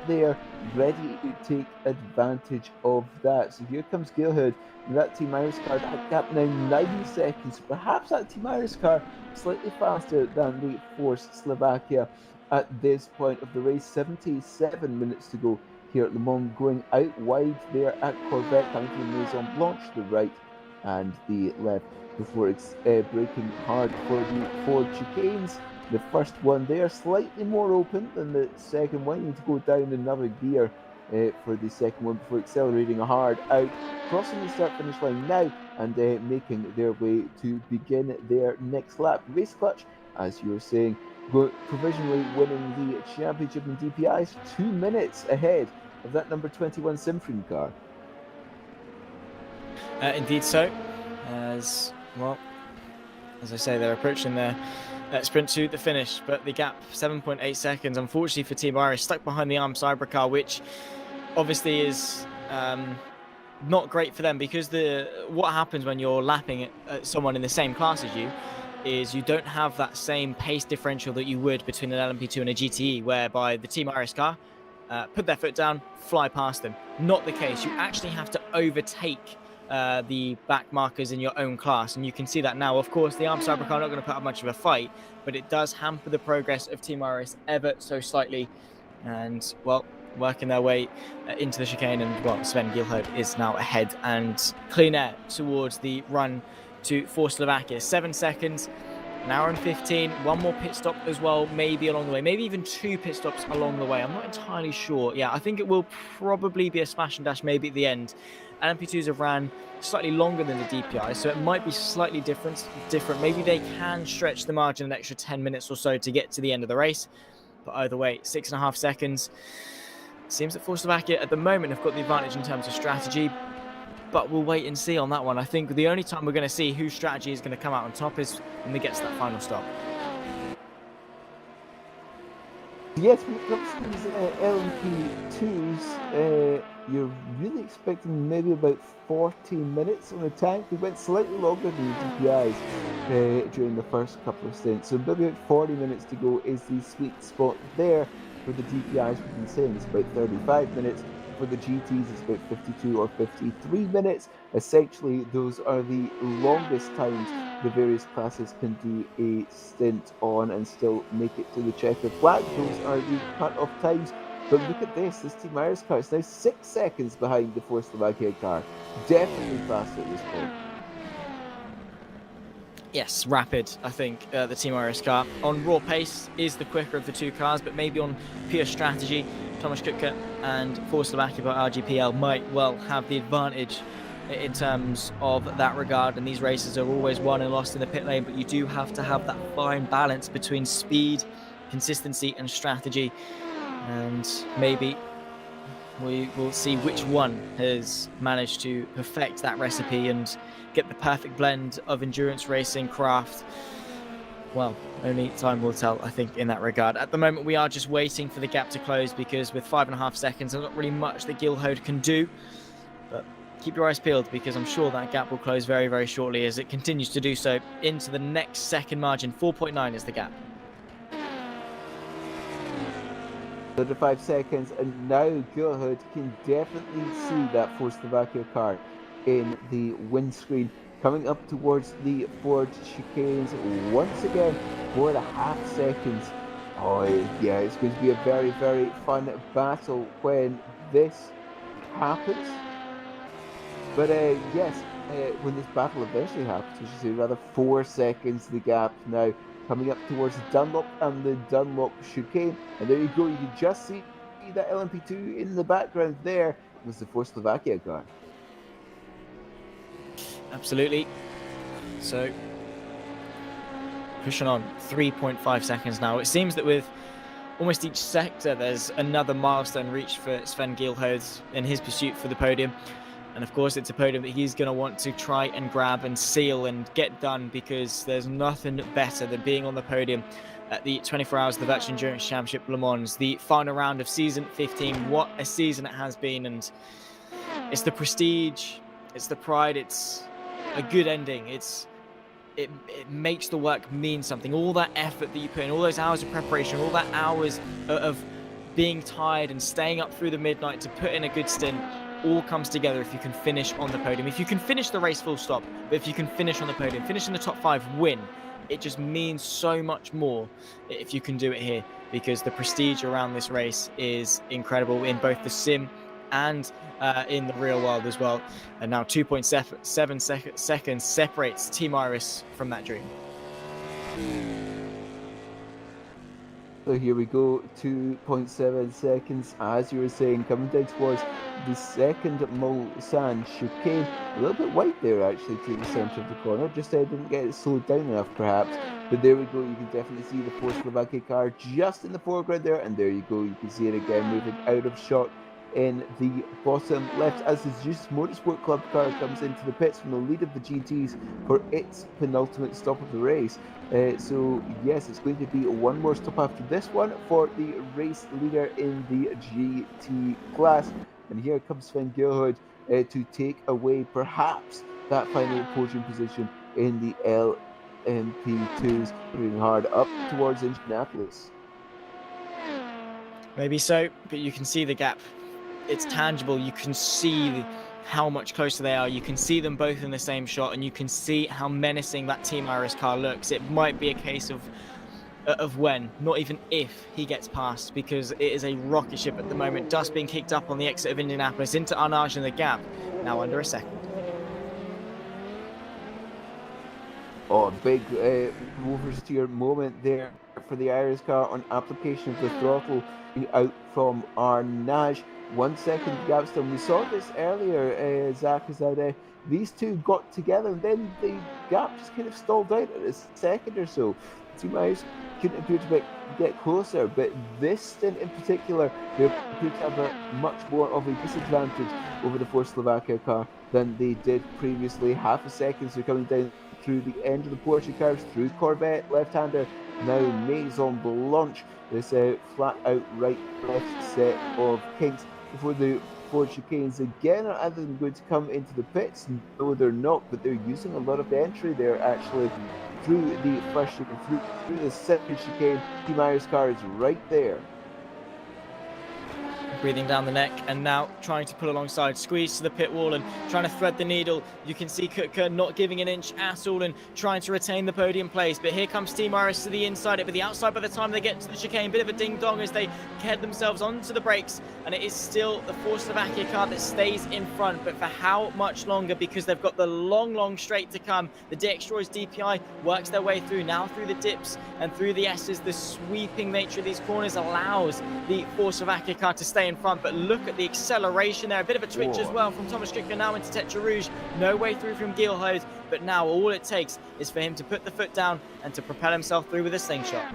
there ready to take advantage of that. So here comes Gilhood and that Team Iris car. That gap now 9 seconds. Perhaps that Team Iris car slightly faster than the forced Slovakia at this point of the race. 77 minutes to go here at Le Mans, going out wide there at Corvette, coming from Maison Blanche to the right and the left before it's braking hard for the Ford chicanes. The first one there slightly more open than the second one. You need to go down another gear for the second one before accelerating hard out, crossing the start finish line now and making their way to begin their next lap. Race clutch, as you were saying, provisionally winning the championship in DPIs, 2 minutes ahead of that number 21 Symphony car. Indeed so. As well, as I say, they're approaching their sprint to the finish, but the gap 7.8 seconds, unfortunately for Team Iris, stuck behind the Arm Cyber car, which obviously is not great for them, because what happens when you're lapping at someone in the same class as you is you don't have that same pace differential that you would between an LMP2 and a GTE, whereby the Team Iris car put their foot down, fly past them. Not the case. You actually have to overtake the back markers in your own class, and you can see that now. Of course, the Arm Cyber car not going to put up much of a fight, but it does hamper the progress of Team Iris ever so slightly. And well, working their way into the chicane, and well, Sven Gilhode is now ahead and clean air towards the run for Slovakia. 7 seconds, an hour and 15, one more pit stop as well, maybe along the way, maybe even 2 pit stops along the way. I'm not entirely sure. Yeah, I think it will probably be a smash and dash maybe at the end. LMP2s have ran slightly longer than the DPI, so it might be slightly different. Maybe they can stretch the margin an extra 10 minutes or so to get to the end of the race. But either way, 6.5 seconds. Seems that for Slovakia at the moment have got the advantage in terms of strategy, but we'll wait and see on that one. I think the only time we're going to see whose strategy is going to come out on top is when we get to that final stop. Yes, when it comes to these LMP2s, you're really expecting maybe about 40 minutes on the tank. We went slightly longer than the DPIs during the first couple of stints, so maybe about 40 minutes to go is the sweet spot there. For the DPIs, we've been saying it's about 35 minutes. For the GTs, it's about 52 or 53 minutes. Essentially, those are the longest times the various classes can do a stint on and still make it to the checkered flag. Those are the cut-off times. But look at this Team Iris car is now 6 seconds behind the Force Slovakia car. Definitely faster at this point. Yes, rapid, I think, the Team Iris car. On raw pace is the quicker of the two cars, but maybe on pure strategy, Tomasz Kutka and Force Slovakia by RGPL might well have the advantage in terms of that regard, and these races are always won and lost in the pit lane, but you do have to have that fine balance between speed, consistency and strategy, and maybe we will see which one has managed to perfect that recipe and get the perfect blend of endurance racing craft. Well, only time will tell, I think, in that regard. At the moment, we are just waiting for the gap to close, because with 5.5 seconds, there's not really much that Gilhode can do. But keep your eyes peeled, because I'm sure that gap will close very, very shortly as it continues to do so into the next second margin. 4.9 is the gap. 35 seconds, and now Gilhood can definitely see that Force Slovakia car in the windscreen coming up towards the Ford chicanes once again. 4.5 seconds. Oh yeah, it's going to be a very, very fun battle when this happens. But yes, when this battle eventually happens, we should say, rather 4 seconds the gap now, coming up towards Dunlop and the Dunlop chicane. And there you go, you can just see that LMP2 in the background there was the Force Slovakia car. Absolutely. So, pushing on 3.5 seconds now. It seems that with almost each sector, there's another milestone reached for Sven Gilhode in his pursuit for the podium. And of course, it's a podium that he's going to want to try and grab and seal and get done, because there's nothing better than being on the podium at the 24 Hours of the Virtual Endurance Championship Le Mans, the final round of season 15. What a season it has been, and it's the prestige, it's the pride, it's a good ending. It makes the work mean something. All that effort that you put in, all those hours of preparation, all that hours of being tired and staying up through the midnight to put in a good stint, all comes together if you can finish on the podium. If you can finish the race full stop, but if you can finish on the podium, finish in the top 5, win, it just means so much more if you can do it here, because the prestige around this race is incredible in both the sim and in the real world as well. And now 2.7 seconds separates Team Iris from that dream. So here we go, 2.7 seconds, as you were saying, coming down towards the second Mulsanne chicane. A little bit wide there, actually, to the centre of the corner. Just didn't get it slowed down enough, perhaps. But there we go, you can definitely see the Force Slovakia car just in the foreground there. And there you go, you can see it again, moving out of shot in the bottom left as the Zeus Motorsport Club car comes into the pits from the lead of the GTs for its penultimate stop of the race. So yes, it's going to be one more stop after this one for the race leader in the GT class. And here comes Sven Gilhode to take away perhaps that final podium position in the LMP2s, moving hard up towards Indianapolis. Maybe so, but you can see the gap. It's tangible. You can see how much closer they are. You can see them both in the same shot, and you can see how menacing that Team Iris car looks. It might be a case of when, not even if, he gets past, because it is a rocket ship at the moment. Dust being kicked up on the exit of Indianapolis into Arnage, and the gap now under a second. Oh, a big oversteer moment there for the Iris car on application of the throttle out from Arnage. 1 second gap still. We saw this earlier, Zach, is that these two got together and then the gap just kind of stalled out at a second or so. Team Iris couldn't appear to get closer, but this stint in particular, they appear to have a much more of a disadvantage over the Force Slovakia car than they did previously. Half a second, so coming down through the end of the Porsche cars, through Corvette, left-hander, now Maison Blanche, this flat out right left set of kinks before the Ford chicanes again. Are either them going to come into the pits? No, they're not, but they're using a lot of the entry there actually through the first chicane, through the second chicane. Team Iris car is right there. Breathing down the neck, and now trying to pull alongside, squeeze to the pit wall and trying to thread the needle. You can see Kutka not giving an inch at all and trying to retain the podium place. But here comes Team Iris to the inside, but the outside by the time they get to the chicane. Bit of a ding dong as they head themselves onto the brakes, and it is still the Force Slovakia car that stays in front. But for how much longer? Because they've got the long straight to come. The DXTroy's DPI works their way through now through the dips and through the S's. The sweeping nature of these corners allows the Force Slovakia car to stay in front, but look at the acceleration there. A bit of a twitch as well from Thomas Kutka now into Tetra Rouge. No way through from Gilhode, but now all it takes is for him to put the foot down and to propel himself through with a slingshot.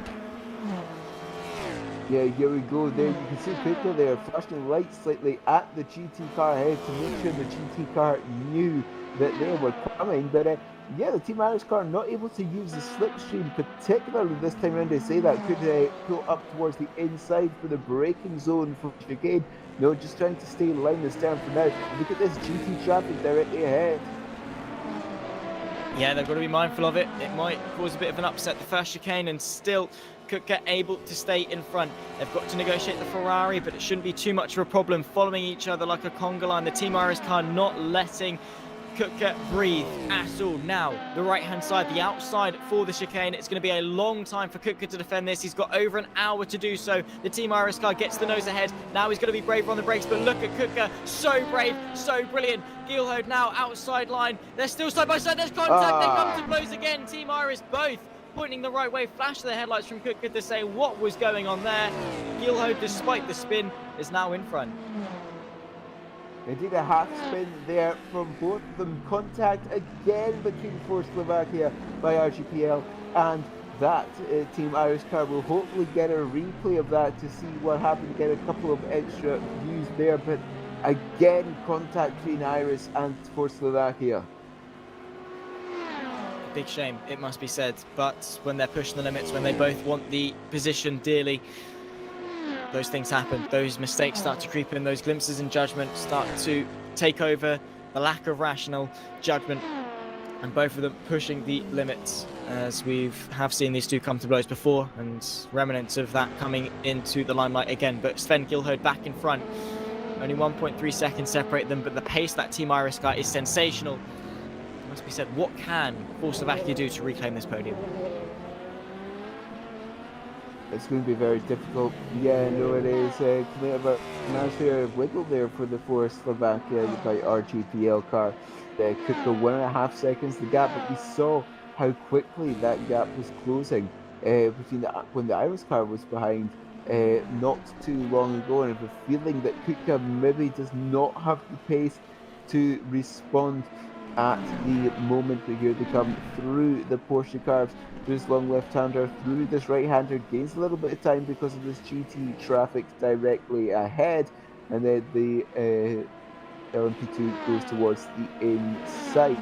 Yeah, here we go. There you can see Kutka there flashing lights slightly at the GT car ahead to make sure the GT car knew that they were coming. But yeah, the Team Iris car not able to use the slipstream, particularly this time around. They say that could pull up towards the inside for the braking zone for chicane. No, just trying to stay in line this turn for now. Look at this GT traffic directly ahead. Yeah, they've got to be mindful of it. It might cause a bit of an upset the first chicane, and still Kutka able to stay in front. They've got to negotiate the Ferrari, but it shouldn't be too much of a problem following each other like a conga line. The Team Iris car not letting Kutka breathe at all. Now, the right-hand side, the outside for the chicane. It's going to be a long time for Kutka to defend this. He's got over an hour to do so. The Team Iris car gets the nose ahead. Now he's got to be braver on the brakes, but look at Kutka. So brave, so brilliant. Gilhode now outside line. They're still side by side. There's contact. They come to blows again. Team Iris both pointing the right way. Flash their headlights from Kutka to say what was going on there. Gilhode, despite the spin, is now in front. Indeed, a half spin there from both of them. Contact again between Force Slovakia by RGPL and that Team Iris car. Will hopefully get a replay of that to see what happened, get a couple of extra views there. But again, contact between Iris and Force Slovakia. Big shame, it must be said. But when they're pushing the limits, when they both want the position dearly, those things happen. Those mistakes start to creep in. Those glimpses in judgment start to take over. The lack of rational judgment, and both of them pushing the limits, as have seen these two come to blows before, and remnants of that coming into the limelight again. But Sven Gilhode back in front. Only 1.3 seconds separate them, but the pace that Team Iris car is sensational. It must be said, what can Force Slovakia do to reclaim this podium? It's going to be very difficult. Yeah, no, it is. Coming up a nice wiggle there for the Force Slovakia by RGPL car. Kutka 1.5 seconds the gap, but we saw how quickly that gap was closing between when the Iris car was behind not too long ago. And I have a feeling that Kutka maybe does not have the pace to respond at the moment. But here they come through the Porsche cars. This long left-hander through this right-hander, gains a little bit of time because of this GT traffic directly ahead, and then the LMP2 goes towards the inside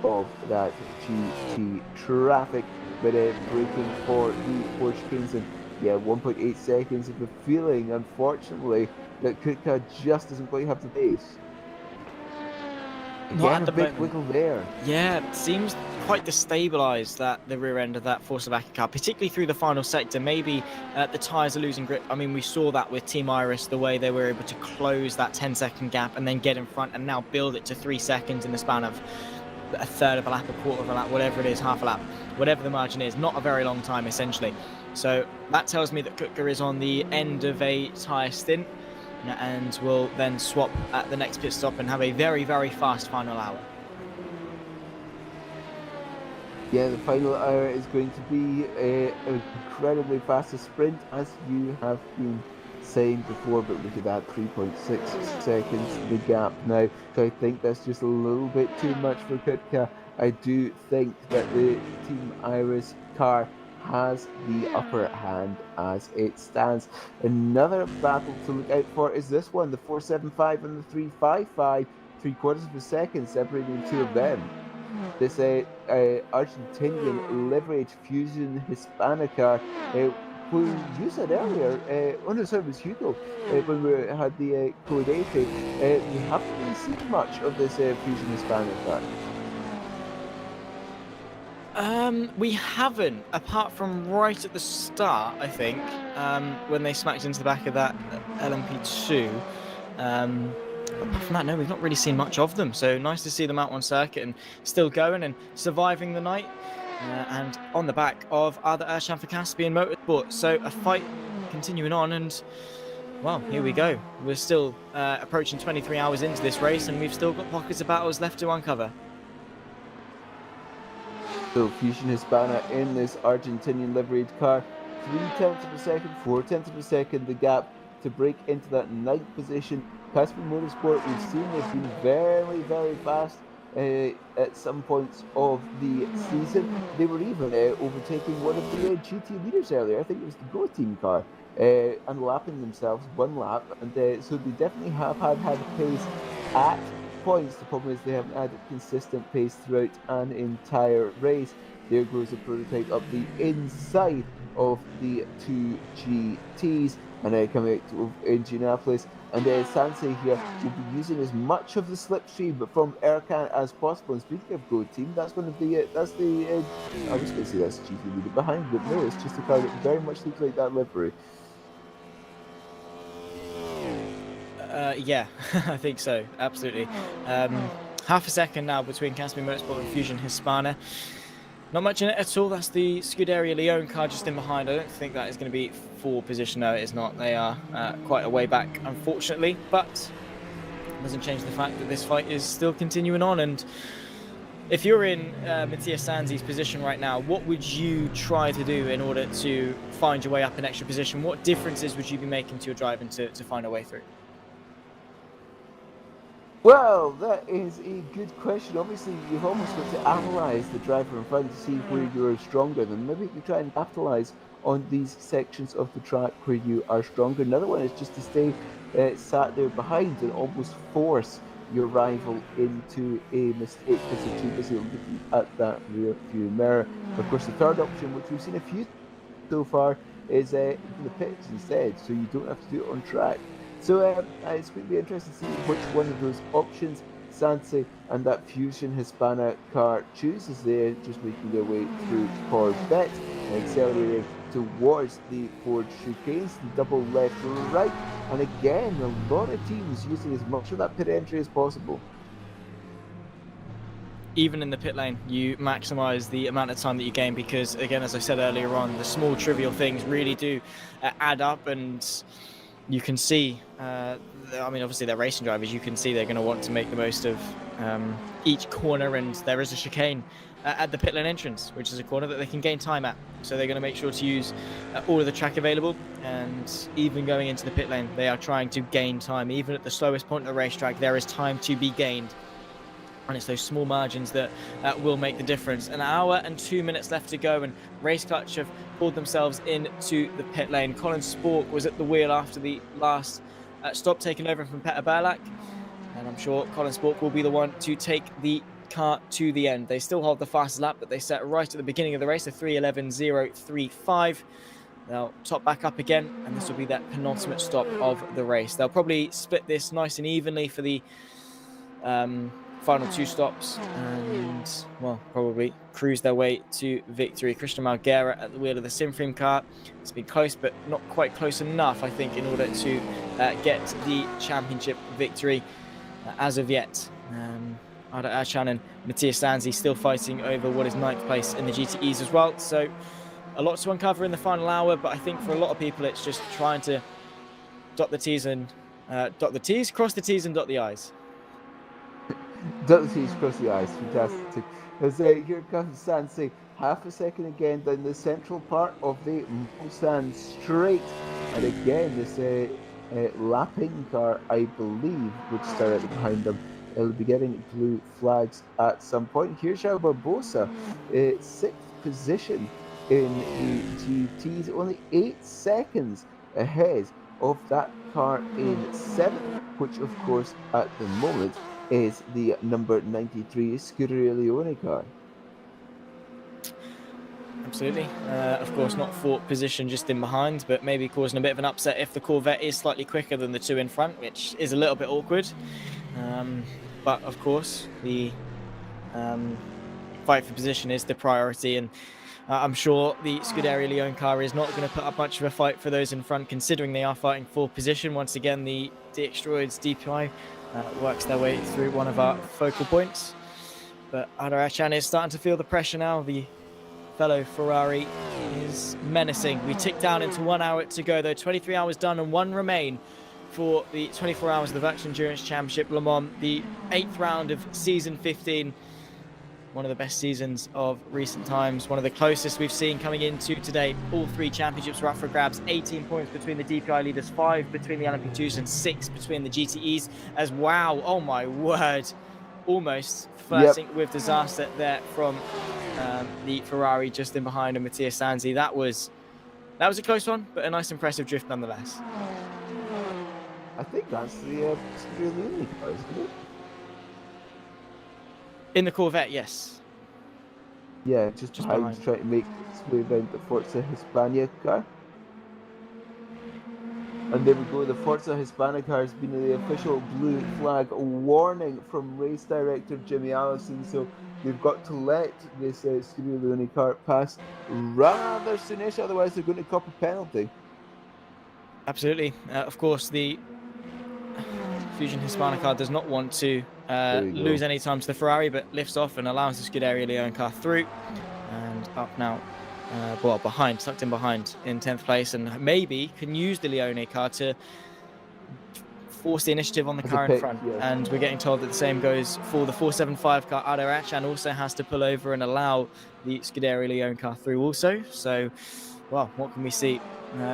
of that GT traffic, but braking for the Porsche chicanes. And yeah, 1.8 seconds. Of the feeling, unfortunately, that Kutka just doesn't quite have the pace. Again, a big wiggle there. Yeah, it seems quite destabilised, that the rear end of that Force Slovakia car, particularly through the final sector. Maybe the tyres are losing grip. I mean, we saw that with Team Iris, the way they were able to close that 10-second gap and then get in front and now build it to 3 seconds in the span of a third of a lap, a quarter of a lap, whatever it is, half a lap, whatever the margin is. Not a very long time, essentially. So that tells me that Kutka is on the end of a tyre stint, and will then swap at the next pit stop and have a very, very fast final hour. Yeah, the final hour is going to be an incredibly fast sprint, as you have been saying before, but look at that, 3.6 seconds the gap now. So I think that's just a little bit too much for Kutka. I do think that the Team Iris car has the upper hand as it stands. Another battle to look out for is this one, the 475 and the 355, 3/4 of a second separating the two of them. this Argentinian liveried Fusion Hispana car. We used it earlier. Oh no, sorry, it was Hugo when we had the Code 80. We haven't really seen much of this Fusion Hispana car. We haven't, apart from right at the start, I think, when they smacked into the back of that LMP2. Apart from that, no, we've not really seen much of them. So nice to see them out on circuit and still going and surviving the night. And on the back of other Ersham for Caspian Motorsport. So a fight continuing on, and well, here we go. We're still approaching 23 hours into this race, and we've still got pockets of battles left to uncover. So Fusion Hispana in this Argentinian liveried car, 0.3 of a second, 0.4 of a second, the gap to break into that 9th position. Caspian Motorsport, we've seen they've been very, very fast at some points of the season. They were even overtaking one of the GT leaders earlier. I think it was the Go Team car, and lapping themselves one lap. And so they definitely have had pace at points. The problem is they haven't had consistent pace throughout an entire race. There goes the prototype up the inside of the two GTs, and coming out of Indianapolis. And Sansei here will be using as much of the slipstream from Erkan as possible. And speaking of Go Team, that's one of the I was going to say that's GT leader behind, but no, it's just a car that very much looks like that livery. Yeah, I think so, absolutely. Half a second now between Caspian Motorsport and Fusion Hispana. Not much in it at all. That's the Scuderia Leone car just in behind. I don't think that is going to be full position. No, it is not. They are quite a way back, unfortunately. But it doesn't change the fact that this fight is still continuing on. And if you're in Matthias Sanzi's position right now, what would you try to do in order to find your way up an extra position? What differences would you be making to your driving to find a way through? Well, that is a good question. Obviously, you've almost got to analyse the driver in front to see where you're stronger. Then maybe you can try and capitalise on these sections of the track where you are stronger. Another one is just to stay sat there behind and almost force your rival into a mistake because they're too busy looking at that rear view mirror. Of course, the third option, which we've seen a few so far, is in the pits instead, so you don't have to do it on track. So it's going to be interesting to see which one of those options Sansei and that Fusion Hispana car chooses there, just making their way through Corvette and accelerating towards the Ford chicanes, the double left right, and again a lot of teams using as much of that pit entry as possible. Even in the pit lane, you maximise the amount of time that you gain because, again, as I said earlier on, the small trivial things really do add up, and you can see, I mean, obviously they're racing drivers, you can see they're going to want to make the most of each corner, and there is a chicane at the pit lane entrance, which is a corner that they can gain time at. So they're going to make sure to use all of the track available, and even going into the pit lane, they are trying to gain time. Even at the slowest point of the racetrack, there is time to be gained. And it's those small margins that will make the difference. An hour and 2 minutes left to go, and Race Clutch have pulled themselves into the pit lane. Colin Spork was at the wheel after the last stop, taken over from Peter Berlak. And I'm sure Colin Spork will be the one to take the car to the end. They still hold the fastest lap that they set right at the beginning of the race, a 3:11.035. They'll top back up again, and this will be that penultimate stop of the race. They'll probably split this nice and evenly for the final two stops, and well, probably cruise their way to victory. Christian Malguera at the wheel of the Simfream car. It's been close, but not quite close enough, I think, in order to get the championship victory as of yet. Ada Achan and Matthias Sanzi still fighting over what is 9th place in the GTEs as well. So a lot to uncover in the final hour, but I think for a lot of people it's just trying to cross the T's and dot the I's. Dot the T's, cross the I's, fantastic. As here comes Sansei, half a second again down the central part of the Mulsanne straight. And again, this lapping car, I believe, which is directly behind them, it'll be getting blue flags at some point. Here's João Barbosa, 6th position in the GTs, only 8 seconds ahead of that car in 7th, which of course at the moment is the number 93 Scuderia Leone car. Absolutely. Of course, not for position just in behind, but maybe causing a bit of an upset if the Corvette is slightly quicker than the two in front, which is a little bit awkward. But of course, the fight for position is the priority, and I'm sure the Scuderia Leone car is not going to put up much of a fight for those in front, considering they are fighting for position. Once again, the DX-Droids DPI works their way through one of our focal points. But Adarachan is starting to feel the pressure now. The fellow Ferrari is menacing. We tick down into 1 hour to go, though. 23 hours done and one remain for the 24 hours of the Virtual Endurance Championship Le Mans, the 8th round of season 15. One of the best seasons of recent times, one of the closest we've seen coming into today. All three championships were up for grabs. 18 points between the DPI leaders, 5 between the LMP2s, and 6 between the GTEs. As wow, oh my word, almost flirting with disaster there from the Ferrari just in behind of Mattia Sanzi. That was a close one, but a nice impressive drift nonetheless. I think that's the Scuderia Leone car, isn't it? In the Corvette, yes. Yeah, just behind, trying to make its way around the Forza Hispania car. And there we go, the Forza Hispania car has been the official blue flag warning from race director Jimmy Allison, so they've got to let this Scuderia Leone car pass rather soonish, otherwise they're going to cop a penalty. Absolutely. Of course, the Fusion Hispania car does not want to lose any time to the Ferrari, but lifts off and allows the Scuderia Leone car through. And up now, behind, tucked in behind in 10th place, and maybe can use the Leone car to force the initiative on the car in front. Yeah. And we're getting told that the same goes for the 475 car. Adarachan also has to pull over and allow the Scuderia Leone car through also. So, well, what can we see?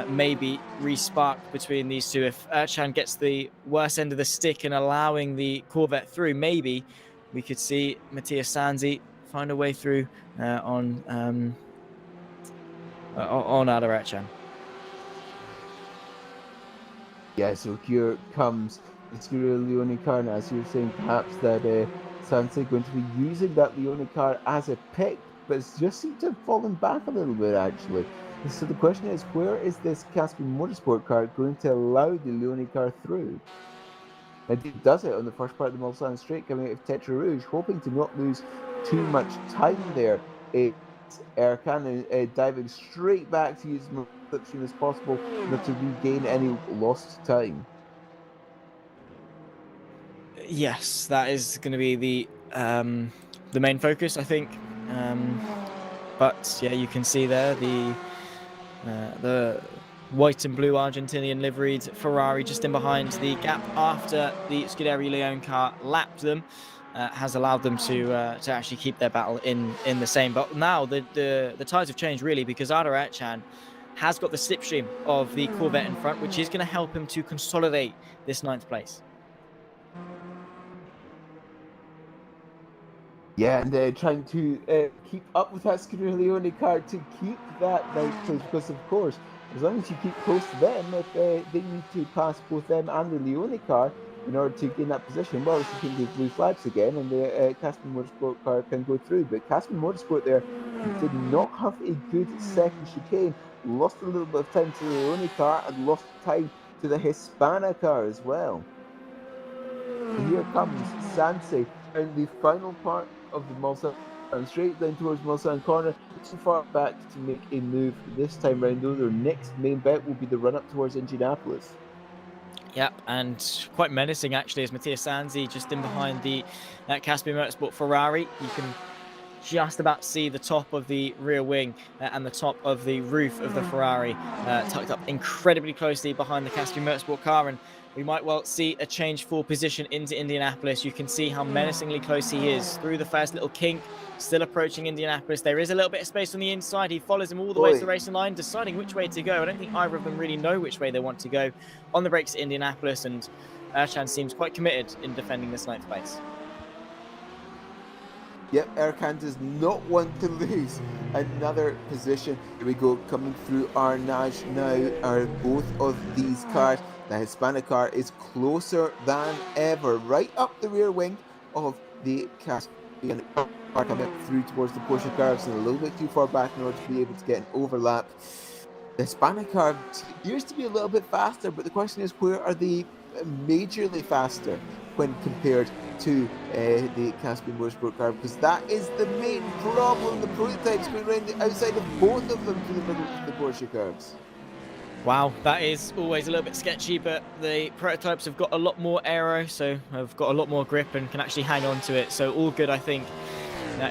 Maybe re-spark between these two. If Erchan gets the worst end of the stick and allowing the Corvette through, maybe we could see Mattia Sanzi find a way through on Adarachan. Yeah, so here comes the Scuderia Leone car, and as you were saying, perhaps that Sanzi going to be using that Leone car as a pick, but it's just seemed to have fallen back a little bit actually. So the question is, where is this Caspian Motorsport car going to allow the Leone car through? And he does it on the first part of the Mulsanne straight coming out of Tetra Rouge, hoping to not lose too much time there. It's Erkan diving straight back to use as much slipstream as possible, not to regain any lost time. Yes, that is going to be the main focus, I think. But yeah, you can see there the white and blue Argentinian liveried Ferrari just in behind. The gap after the Scuderia Leone car lapped them has allowed them to actually keep their battle in the same. But now the tides have changed really, because Adarachan has got the slipstream of the Corvette in front, which is going to help him to consolidate this 9th place. Yeah, and trying to keep up with that Scuderia Leone car to keep that 9th place, because of course, as long as you keep close to them, if they need to pass both them and the Leone car in order to gain that position, well, you can do blue flags again, and the Caspian Motorsport car can go through. But Caspian Motorsport there did not have a good second chicane, lost a little bit of time to the Leone car, and lost time to the Hispania car as well. And here comes Sanzi in the final part of the Mulsanne straight down towards Mulsanne corner, too far back to make a move this time round, though. Their next main bet will be the run up towards Indianapolis. Yep, and quite menacing actually is Mattia Sanzi just in behind the Caspian Motorsport Ferrari. You can just about see the top of the rear wing and the top of the roof of the Ferrari tucked up incredibly closely behind the Caspian Motorsport car, and we might well see a change for position into Indianapolis. You can see how menacingly close he is through the first little kink, still approaching Indianapolis. There is a little bit of space on the inside. He follows him all the way to the racing line, deciding which way to go. I don't think either of them really know which way they want to go on the brakes at Indianapolis, and Erchan seems quite committed in defending this 9th place. Yep, Erkan does not want to lose another position. Here we go, coming through Arnage now are both of these cars. The Hispanic car is closer than ever, right up the rear wing of the Caspian car coming through towards the Porsche curves and a little bit too far back in order to be able to get an overlap. The Hispanic car appears to be a little bit faster, but the question is, where are they majorly faster when compared to the Caspian Motorsport car? Because that is the main problem. The prototypes going around the outside of both of them to the middle of the Porsche curves. Wow, that is always a little bit sketchy, but the prototypes have got a lot more aero, so have got a lot more grip and can actually hang on to it. So all good, I think,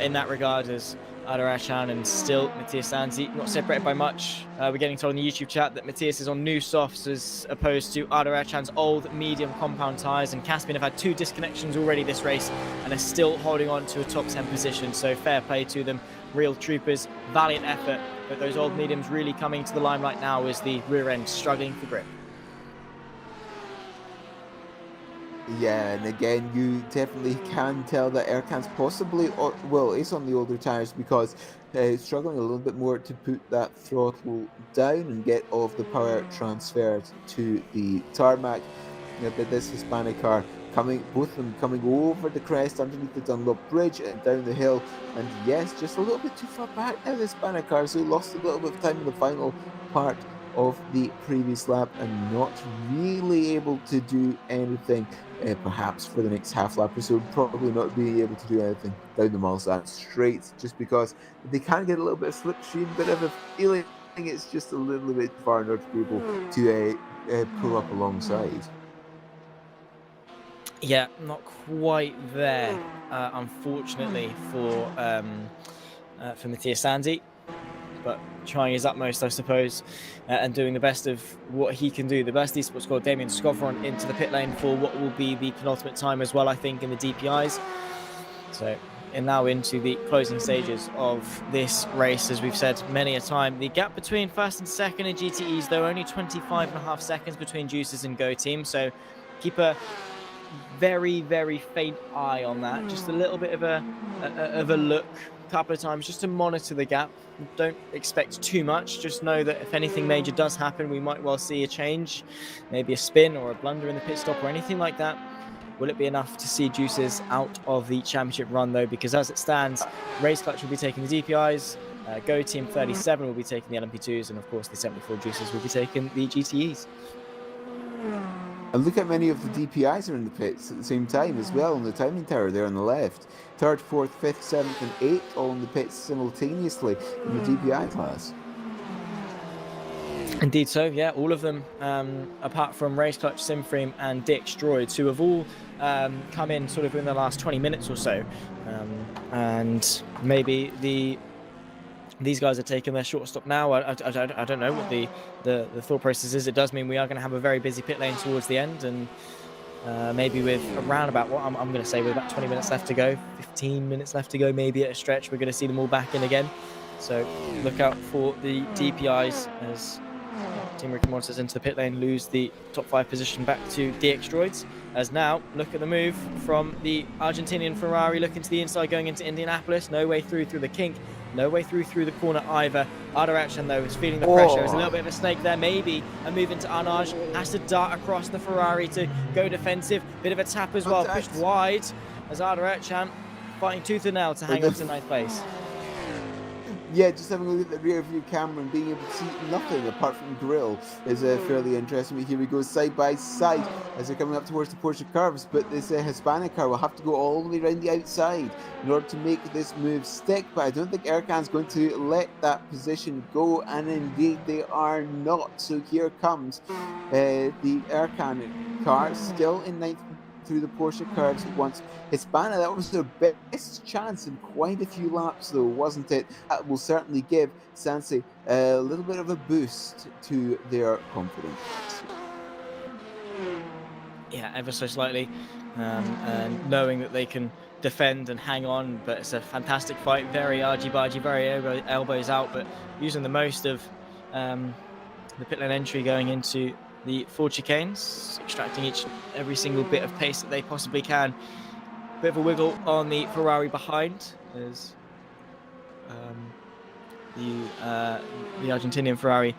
in that regard, as Adorachan and still Matthias Sanzi not separated by much. We're getting told in the YouTube chat that Matthias is on new softs as opposed to Adorachan's old medium compound tyres, and Caspian have had 2 disconnections already this race and are still holding on to a top 10 position, so fair play to them. Real troopers, valiant effort, but those old mediums really coming to the limelight now as the rear end struggling for grip. Yeah, and again, you definitely can tell that Erkan's possibly, well, it's on the older tyres because it's struggling a little bit more to put that throttle down and get all of the power transferred to the tarmac. But this Hispanic car both of them coming over the crest underneath the Dunlop Bridge and down the hill, and yes, just a little bit too far back now, the Hispanic car, so lost a little bit of time in the final part of the previous lap and not really able to do anything, perhaps for the next half lap or so, probably not being able to do anything down the Malzahn straight, just because they can get a little bit of slipstream, but I have a feeling it's just a little bit far in order to be able to pull up alongside. Yeah, not quite there, unfortunately, for Matthias Sanzi, but trying his utmost, I suppose, and doing the best of what he can do. The best esports squad, Damien Scovron, into the pit lane for what will be the penultimate time as well, I think, in the DPIs. So, and now into the closing stages of this race, as we've said many a time. The gap between first and second in GTEs, though, only 25.5 seconds between Juices and Go Team, so keep a very, very faint eye on that. Just a little bit of a look a couple of times just to monitor the gap. Don't expect too much. Just know that if anything major does happen, we might well see a change, maybe a spin or a blunder in the pit stop or anything like that. Will it be enough to see Juices out of the championship run, though? Because as it stands, Race Clutch will be taking the DPIs, Go Team 37 will be taking the LMP2s, and of course the 74 Juices will be taking the GTEs. And look at many of the DPIs are in the pits at the same time as well on the timing tower there on the left. 3rd, 4th, 5th, 7th and 8th all in the pits simultaneously in the DPI class. Indeed so, yeah, all of them, apart from Race Clutch, Simframe and Dix Droids, who have all come in sort of in the last 20 minutes or so. And maybe these guys are taking their short stop now. I don't know what the thought process is. It does mean we are going to have a very busy pit lane towards the end, and maybe with around about what I'm going to say, with about 20 minutes left to go, 15 minutes left to go, maybe at a stretch, we're going to see them all back in again. So look out for the DPIs as Team Ricky Monsters into the pit lane lose the top 5 position back to DX Droids. As now, look at the move from the Argentinian Ferrari looking to the inside going into Indianapolis. No way through the kink. No way through the corner either. Adorachan, though, is feeling the pressure. There's a little bit of a snake there. Maybe a move into Arnage. Has to dart across the Ferrari to go defensive. Bit of a tap as well. Pushed wide as Adorachan fighting tooth and nail to hang on to 9th place. Yeah, just having a look at the rear view camera and being able to see nothing apart from grill is fairly interesting. But here we go side by side as they're coming up towards the Porsche curves, but this Hispanic car will have to go all the way around the outside in order to make this move stick, but I don't think Erkan's going to let that position go, and indeed they are not. So here comes the Erkan car still in 9th through the Porsche curves once. Hispana, that was their best chance in quite a few laps though, wasn't it? That will certainly give Sansi a little bit of a boost to their confidence. Yeah, ever so slightly, and knowing that they can defend and hang on, but it's a fantastic fight, very argy-bargy, very elbows out, but using the most of the pit lane entry going into the 4 chicanes, extracting every single bit of pace that they possibly can. Bit of a wiggle on the Ferrari behind, as the Argentinian Ferrari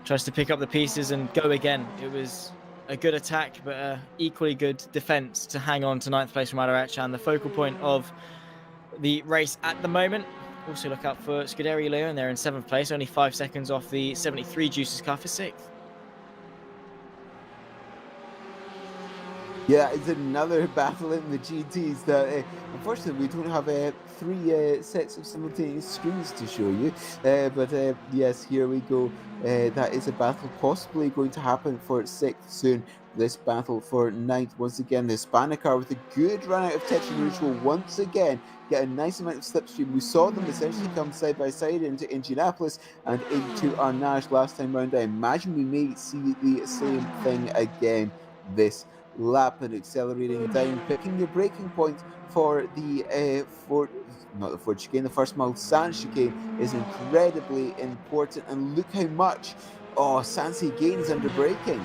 tries to pick up the pieces and go again. It was a good attack, but a equally good defense to hang on to 9th place from Adarachan, the focal point of the race at the moment. Also look out for Scuderia Leon. They're in 7th place, only 5 seconds off the 73 Juices car for 6th. Yeah, it's another battle in the GTs that unfortunately we don't have 3 sets of simultaneous screens to show you. But yes, here we go. That is a battle possibly going to happen for 6th soon. This battle for 9th. Once again, the Hispanic car with a good run out of Tetra Rouge will once again get a nice amount of slipstream. We saw them essentially come side by side into Indianapolis and into Arnage last time round. I imagine we may see the same thing again this lap, and accelerating down, picking your braking point for the not the Ford chicane, the first Mulsanne chicane is incredibly important. And look how much Sansi gains under braking.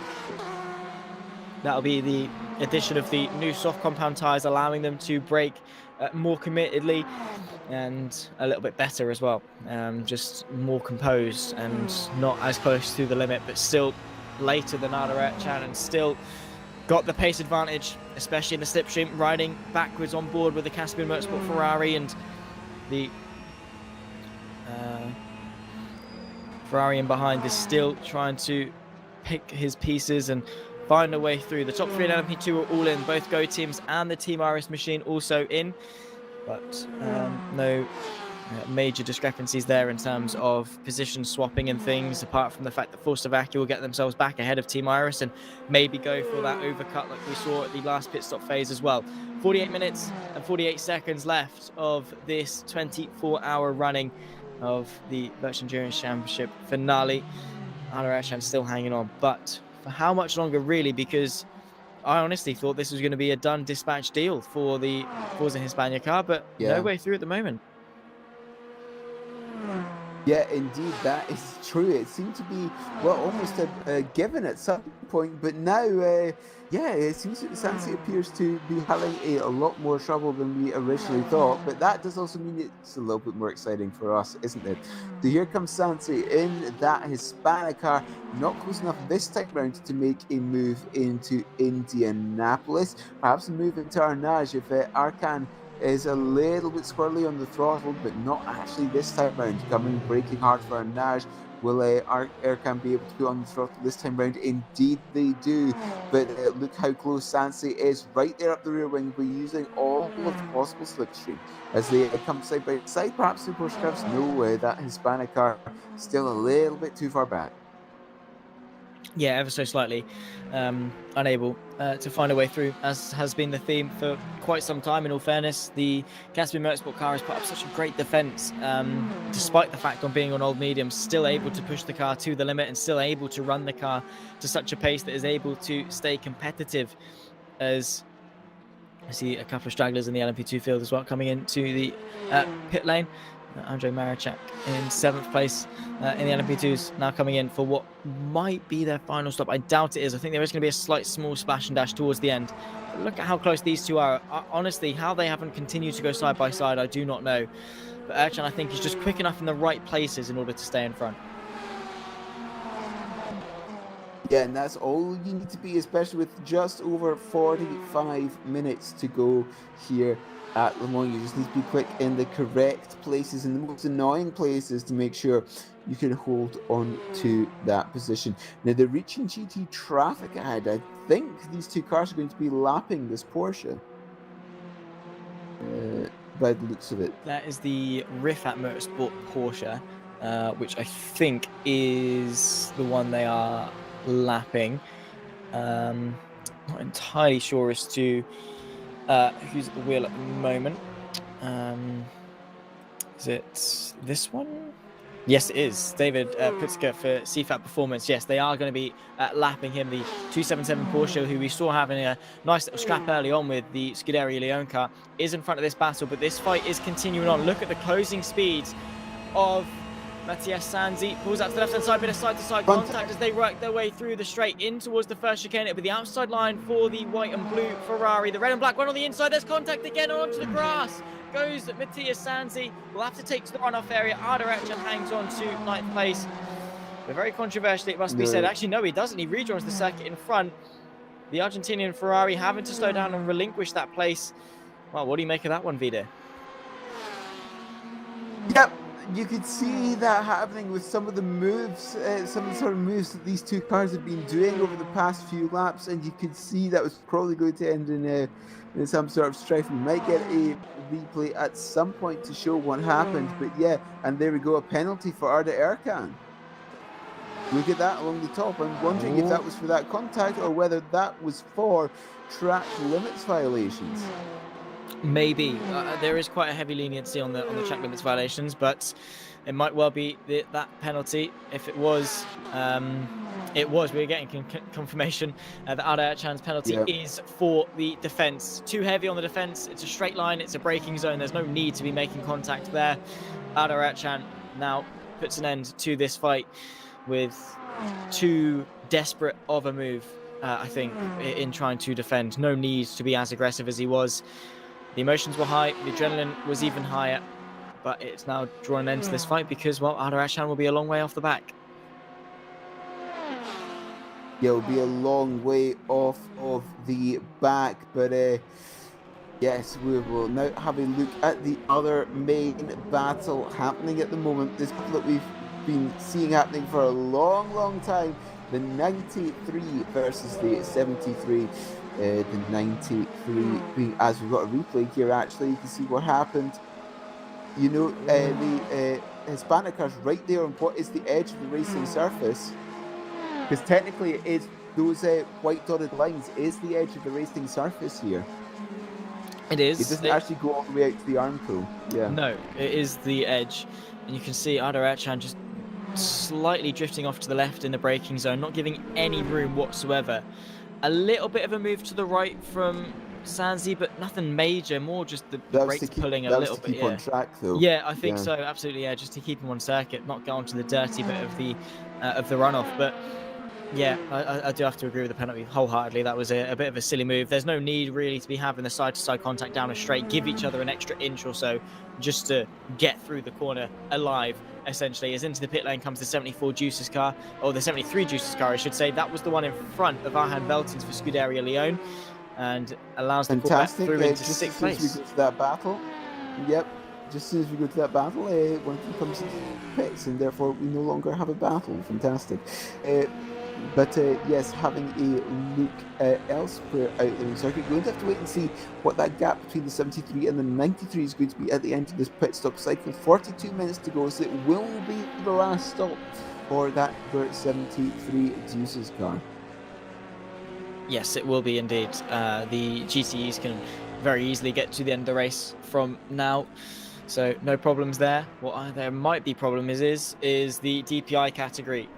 That'll be the addition of the new soft compound tyres, allowing them to brake more committedly and a little bit better as well. Just more composed and not as close to the limit, but still later than Adarachan, and still got the pace advantage, especially in the slipstream, riding backwards on board with the Caspian Motorsport Ferrari, and the Ferrari in behind is still trying to pick his pieces and find a way through. The top 3 in LMP2 are all in, both Go teams and the Team RS machine also in, but no major discrepancies there in terms of position swapping and things, apart from the fact that Force Slovakia will get themselves back ahead of Team Iris and maybe go for that overcut like we saw at the last pit stop phase as well. 48 minutes and 48 seconds left of this 24-hour running of the Virtual Endurance Championship finale. Adarachan still hanging on, but for how much longer really? Because I honestly thought this was going to be a done dispatch deal for the Forza Hispania car, but no way through at the moment. Yeah, indeed, that is true. It seemed to be, well, almost a given at some point, but now, it seems that Sansi appears to be having a lot more trouble than we originally thought, but that does also mean it's a little bit more exciting for us, isn't it? So here comes Sansi in that Hispanic car, not close enough this time round to make a move into Indianapolis, perhaps a move into Arnage if Arkan is a little bit squirrely on the throttle, but not actually this time round. Braking hard for Arnage. Will Erkan be able to put on the throttle this time round? Indeed they do. But look how close Sansi is, right there up the rear wing, but using all of the possible slipstream as they come side by side. Perhaps the Porsche cars know that Hispanic car still a little bit too far back. Yeah, ever so slightly unable to find a way through, as has been the theme for quite some time. In all fairness, the Caspian Motorsport car has put up such a great defense, despite the fact on being on old mediums, still able to push the car to the limit and still able to run the car to such a pace that is able to stay competitive. As I see a couple of stragglers in the LMP2 field as well coming into the pit lane. Andrzej Mareczek in 7th place in the LMP2s, now coming in for what might be their final stop. I doubt it is. I think there is going to be a slight small splash and dash towards the end. But look at how close these two are. Honestly, how they haven't continued to go side by side, I do not know. But Ercan, I think, is just quick enough in the right places in order to stay in front. Yeah, and that's all you need to be, especially with just over 45 minutes to go here at Le Mans. You just need to be quick in the correct places, in the most annoying places, to make sure you can hold on to that position. Now they're reaching GT traffic ahead. I think these two cars are going to be lapping this Porsche by the looks of it. That is the rFactor Motorsport Porsche, which I think is the one they are lapping. Not entirely sure as to who's at the wheel at the moment. Is it this one? Yes, it is. David Putzka for CFAT Performance. Yes, they are going to be lapping him. The 277 Porsche, who we saw having a nice little scrap early on with the Scuderia Leon car, is in front of this battle, but this fight is continuing on. Look at the closing speeds of Matthias Sansi. Pulls out to the left-hand side, bit of side-to-side contact as they work their way through the straight in towards the first chicane. It'll be the outside line for the white and blue Ferrari. The red and black one on the inside. There's contact again onto the grass. goes Matthias Sanzi. We'll have to take to the runoff area. Arda Ercan hangs on to 9th place. But very controversially, it must be said. Actually, no, he doesn't. He rejoins the circuit in front. The Argentinian Ferrari having to slow down and relinquish that place. Well, what do you make of that one, Vida? Yep, you could see that happening with some of the moves, some of the sort of moves that these two cars have been doing over the past few laps, and you could see that was probably going to end in some sort of strife. We might get a replay at some point to show what happened, but yeah, and there we go, a penalty for Arda Ercan. Look at that along the top. I'm wondering if that was for that contact or whether that was for track limits violations. Maybe there is quite a heavy leniency on the track limits violations, but it might well be that penalty. If it was, we were getting confirmation that Arda Ercan's penalty is for the defence. Too heavy on the defence. It's a straight line. It's a braking zone. There's no need to be making contact there. Arda Ercan now puts an end to this fight with too desperate of a move, I think, in trying to defend. No need to be as aggressive as he was. The emotions were high, the adrenaline was even higher, but it's now drawn an end to this fight because, well, Arda Ercan will be a long way off the back. Yeah, it'll be a long way off of the back, but yes, we will now have a look at the other main battle happening at the moment. This battle that we've been seeing happening for a long time. The 93 versus the 73. The 93 being, as we've got a replay here, actually, you can see what happened. You know, the Hispanic car's right there on what is the edge of the racing surface. Because technically it is, those white dotted lines is the edge of the racing surface here. It is. It doesn't actually go all the way out to the arm pull. Yeah. No, it is the edge. And you can see Arda Ercan just slightly drifting off to the left in the braking zone, not giving any room whatsoever. A little bit of a move to the right from Sanzi, but nothing major, more just the brakes pulling a little bit. On track, though. Yeah, I think so, absolutely, yeah, just to keep him on circuit, not go onto the dirty bit of the runoff. But yeah, I do have to agree with the penalty wholeheartedly. That was a bit of a silly move. There's no need really to be having the side-to-side contact down a straight, give each other an extra inch or so just to get through the corner alive. Essentially, as into the pit lane comes the 74 Juices car, or the 73 Juices car, I should say. That was the one in front of Arjan Veltins for Scuderia Leone, and allows the back through into 6th place. Just as we go to that battle, yep, just as soon as we go to that battle, one of them comes into pits, and therefore we no longer have a battle. Fantastic. But yes, having a look elsewhere out there in the circuit, we're going to have to wait and see what that gap between the 73 and the 93 is going to be at the end of this pit stop cycle. 42 minutes to go, so it will be the last stop for that 73 Juices car. Yes, it will be indeed. The GTEs can very easily get to the end of the race from now. So no problems there. What there might be problem is the DPI category.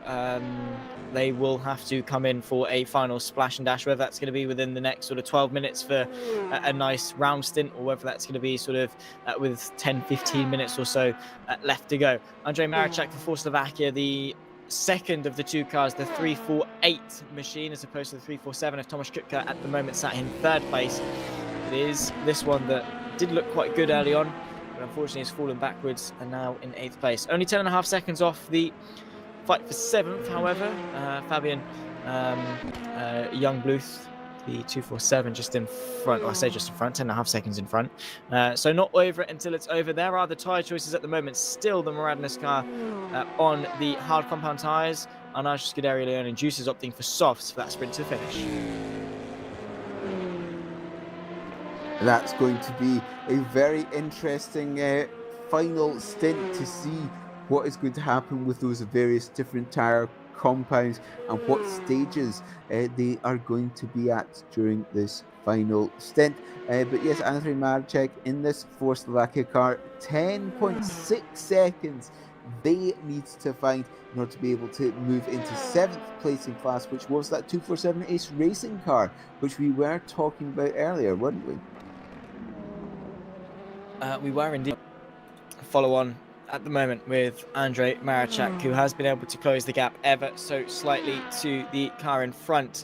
They will have to come in for a final splash and dash, whether that's going to be within the next sort of 12 minutes for a nice round stint, or whether that's going to be sort of with 10-15 minutes or so left to go. Andrej Maricek for Slovakia, the second of the two cars, the 348 machine as opposed to the 347 of Tomasz Kutka, at the moment sat in 3rd place. It is this one that did look quite good early on, but unfortunately has fallen backwards and now in 8th place. Only 10.5 seconds off the fight for 7th, however. Fabian Youngbluth, the 247, just in front. I say just in front, 10.5 seconds in front. So not over until it's over. There are the tyre choices at the moment. Still the Moradnes car on the hard compound tyres. Arnage Scuderia Leone and Juices opting for softs for that sprint to finish. That's going to be a very interesting final stint to see what is going to happen with those various different tyre compounds and what stages they are going to be at during this final stint. But yes, Andrej Maricek in this for Slovakia car, 10.6 seconds they need to find in order to be able to move into 7th placing class, which was that 247 Ace Racing car, which we were talking about earlier, weren't we? We were indeed. Follow on at the moment with Andrej Maricek, who has been able to close the gap ever so slightly to the car in front.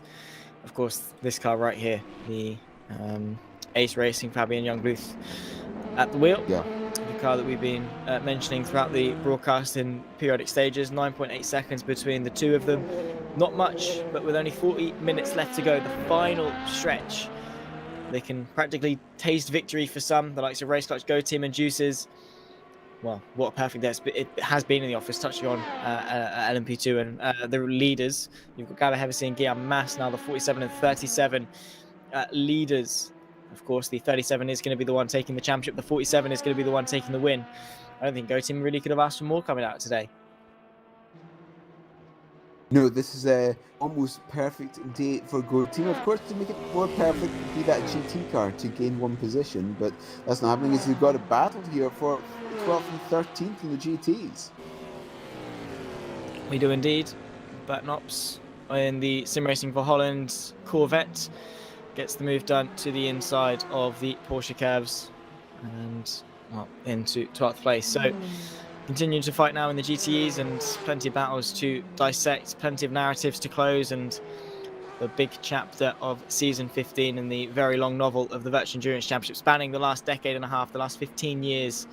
Of course, this car right here, the Ace Racing Fabian Youngbluth. at the wheel. Yeah. The car that we've been mentioning throughout the broadcast in periodic stages, 9.8 seconds between the two of them. Not much, but with only 40 minutes left to go, the final stretch, they can practically taste victory for some, the likes of Race Clutch, Go Team and Juices. Well, what a perfect day it has been in the office, touching on LMP2 and the leaders. You've got Gabba Hevesi and Guillaume Mas now, the 47 and 37 leaders. Of course, the 37 is going to be the one taking the championship. The 47 is going to be the one taking the win. I don't think Go Team really could have asked for more coming out today. No, this is a almost perfect day for Go Team. Of course, to make it more perfect, would be that GT car to gain one position, but that's not happening as we've got a battle here for 12th and 13th in the GTs. We do indeed. Bertnops in the Sim Racing for Holland Corvette gets the move done to the inside of the Porsche curves and well into 12th place. So continuing to fight now in the GTEs, and plenty of battles to dissect, plenty of narratives to close, and the big chapter of season 15 in the very long novel of the Virtual Endurance Championship, spanning the last decade and a half, the last 15 years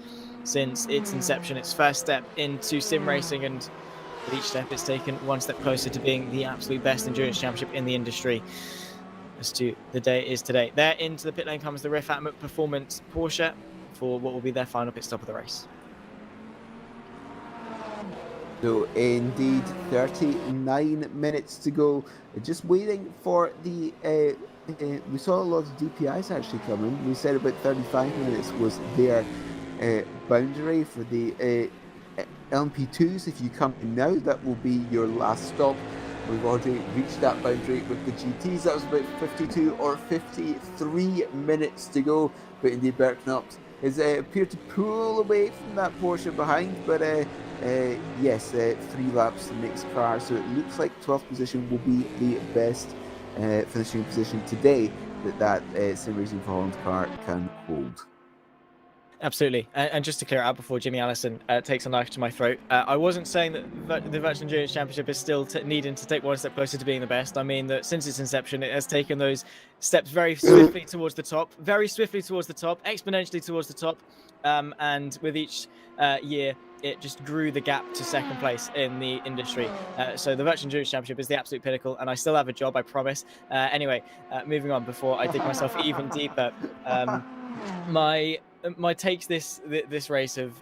since its inception, its first step into sim racing, and with each step it's taken one step closer to being the absolute best endurance championship in the industry. As to the day it is today. There into the pit lane comes the rFactor Performance Porsche for what will be their final pit stop of the race. So indeed, 39 minutes to go. Just waiting for the... we saw a lot of DPIs actually coming. We said about 35 minutes was their boundary for the LMP2s. If you come in now, that will be your last stop. We've already reached that boundary with the GTs. That was about 52 or 53 minutes to go. But indeed, Berknops has appeared to pull away from that Porsche behind. But yes, 3 laps the next car. So it looks like 12th position will be the best finishing position today that Sim Racing for Holland car can hold. Absolutely. And just to clear it out before Jimmy Allison takes a knife to my throat, I wasn't saying that the Virtual Endurance Championship is still needing to take one step closer to being the best. I mean that since its inception, it has taken those steps very swiftly towards the top, exponentially towards the top. And with each year, it just grew the gap to second place in the industry. So the Virtual Endurance Championship is the absolute pinnacle, and I still have a job, I promise. Anyway, moving on before I dig myself even deeper. My takes this race have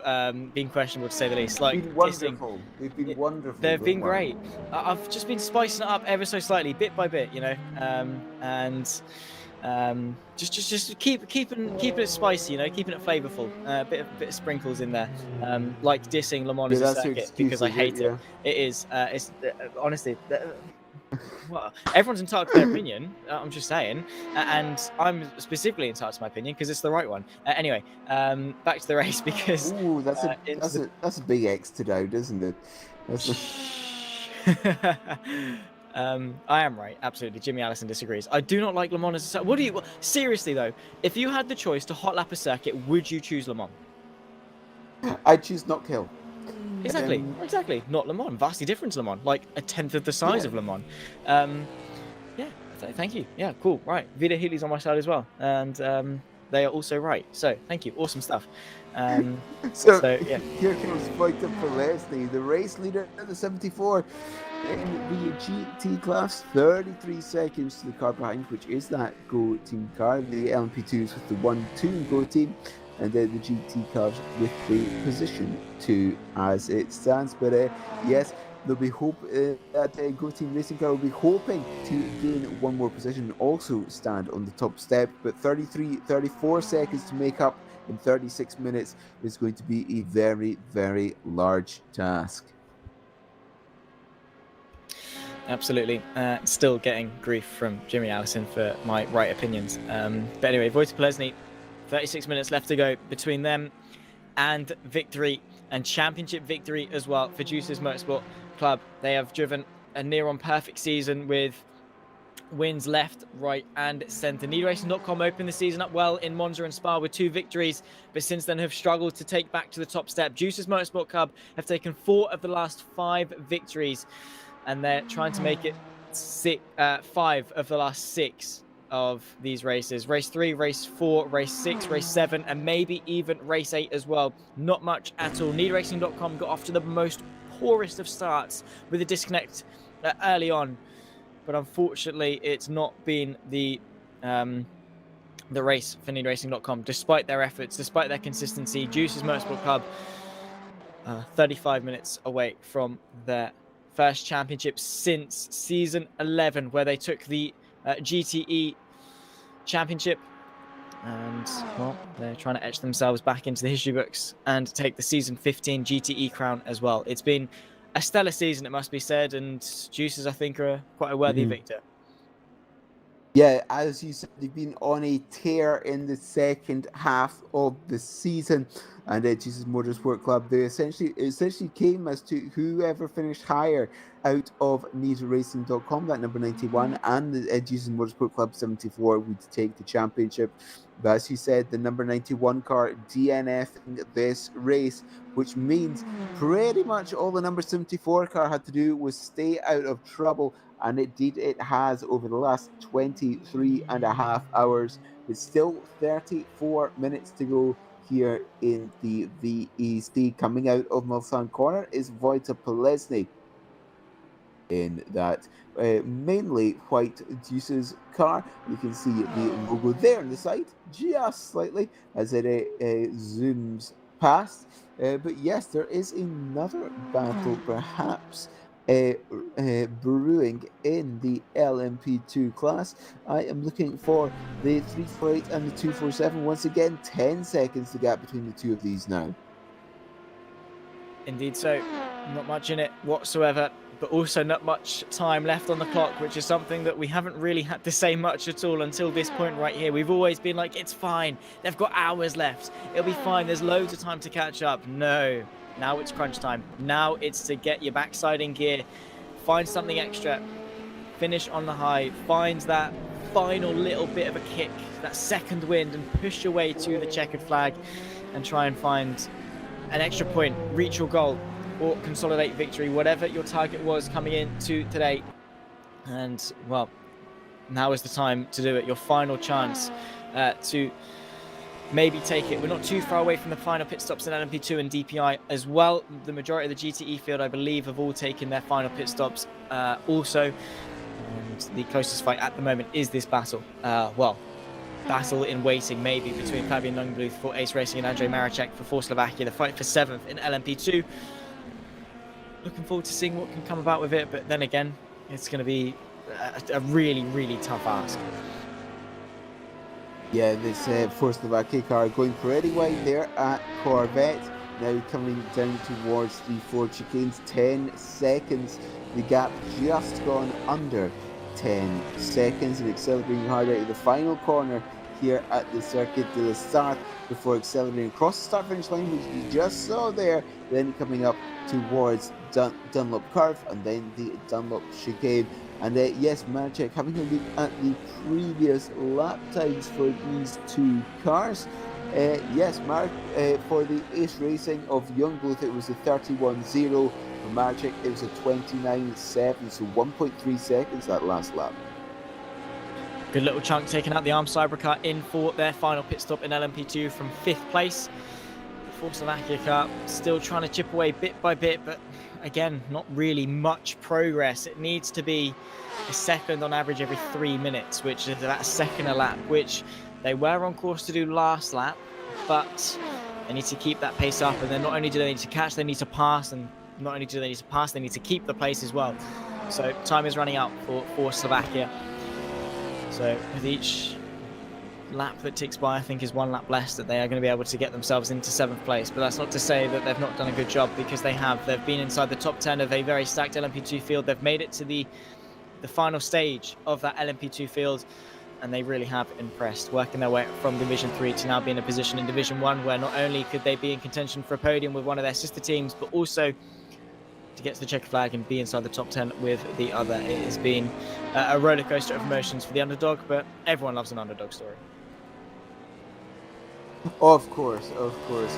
been questionable, to say the least. Like, They've been wonderful. They've been wonderful. They've been great. I've just been spicing it up ever so slightly, bit by bit, you know, and just keeping it spicy, you know, keeping it flavorful. A bit of sprinkles in there, like dissing Le Mans as a circuit because I hate it. It is. It's honestly. Well, everyone's entitled to their opinion. I'm just saying, and I'm specifically entitled to my opinion because it's the right one. Anyway, back to the race because that's a big X to doubt, isn't it? I am right, absolutely. Jimmy Allison disagrees. I do not like Le Mans as a circuit. What do you seriously though? If you had the choice to hot lap a circuit, would you choose Le Mans? I'd choose Not Kill. Exactly. Not Le Mans. Vastly different to Le Mans. Like a tenth of the size of Le Mans. Yeah. Thank you. Yeah. Cool. Right. Vida Healy's on my side as well, and they are also right. So thank you. Awesome stuff. So yeah. Here comes Vojta Polesny, the race leader in the 74 in the GT class. 33 seconds to the car behind, which is that Go Team car. The LMP2s with the 1-2 Go Team. And then the GT cars with the position 2 as it stands. But yes, there'll be hope that Go Team Racing car will be hoping to gain one more position and also stand on the top step. But 34 seconds to make up in 36 minutes is going to be a very, very large task. Absolutely. Still getting grief from Jimmy Allison for my right opinions. But anyway, Vojta Polesny. 36 minutes left to go between them and victory and championship victory as well for Juices Motorsport Club. They have driven a near on perfect season with wins left, right and centre. NeedRacing.com opened the season up well in Monza and Spa with 2 victories, but since then have struggled to take back to the top step. Juices Motorsport Club have taken 4 of the last 5 victories, and they're trying to make it 5 of the last 6 of these races. Race 3, race 4, race 6, race 7, and maybe even race 8 as well. Not much at all. NeedRacing.com got off to the most poorest of starts with a disconnect early on, but unfortunately it's not been the race for NeedRacing.com, despite their efforts, despite their consistency. Juice's Motorsport Club 35 minutes away from their first championship since season 11, where they took the GTE championship, and well, they're trying to etch themselves back into the history books and take the season 15 GTE crown as well. It's been a stellar season, it must be said, and Juices, I think, are quite a worthy victor. Yeah, as you said, they've been on a tear in the second half of the season, and Jesus Motorsport Club, they essentially came as to whoever finished higher out of NeedRacing.com, that number 91, and the Jesus Motorsport Club 74 would take the championship. But as you said, the number 91 car DNFing this race, which means pretty much all the number 74 car had to do was stay out of trouble. And indeed it has over the last 23 and a half hours. It's still 34 minutes to go here in the VEC. Coming out of Mulsanne Corner is Wojtek Polesny in that mainly white Deuce's car. You can see the logo there on the side, just slightly, as it zooms past. But yes, there is another battle perhaps brewing in the LMP2 class. I am looking for the 348 and the 247. Once again, 10 seconds the gap between the two of these now. Indeed so. Not much in it whatsoever, but also not much time left on the clock, which is something that we haven't really had to say much at all until this point right here. We've always been like, it's fine, they've got hours left, it'll be fine, there's loads of time to catch up. No. Now it's crunch time. Now it's to get your backside in gear, find something extra, finish on the high, find that final little bit of a kick, that second wind, and push your way to the checkered flag and try and find an extra point, reach your goal, or consolidate victory, whatever your target was coming into today. And, well, now is the time to do it. Your final chance to maybe take it. We're not too far away from the final pit stops in LMP2 and DPI as well. The majority of the GTE field, I believe, have all taken their final pit stops also. And the closest fight at the moment is this battle. Battle in waiting maybe between Fabian Lungbluth for Ace Racing and Andrej Maricek for Slovakia. The fight for 7th in LMP2. Looking forward to seeing what can come about with it. But then again, it's going to be a really, really tough ask. Yeah, this for Slovakia car going pretty wide there at Corvette. Now coming down towards the Ford chicanes, 10 seconds. The gap just gone under 10 seconds, and accelerating hard out of the final corner here at the Circuit de la Start before accelerating across the start-finish line, which you just saw there, then coming up towards Dunlop Curve and then the Dunlop chicane. And yes, Maricek, having a look at the previous lap times for these two cars. Yes, for the Ace Racing of Youngblood, it was a 31.0. For Maricek, it was a 29.7, so 1.3 seconds that last lap. Good little chunk taking out the Arm Cyber car in for their final pit stop in LMP2 from 5th place. The Slovakia car still trying to chip away bit by bit, but again, not really much progress. It needs to be a second on average every 3 minutes, which is about a second a lap, which they were on course to do last lap, but they need to keep that pace up. And then not only do they need to catch, they need to pass, and not only do they need to pass, they need to keep the pace as well. So time is running out for Slovakia. So with each lap that ticks by, I think is one lap less, that they are going to be able to get themselves into 7th place. But that's not to say that they've not done a good job, because they have. They've been inside the top 10 of a very stacked LMP2 field. They've made it to the final stage of that LMP2 field, and they really have impressed, working their way from Division 3 to now be in a position in Division 1 where not only could they be in contention for a podium with one of their sister teams, but also to get to the checkered flag and be inside the top 10 with the other. It has been a roller coaster of emotions for the underdog, but everyone loves an underdog story. Of course,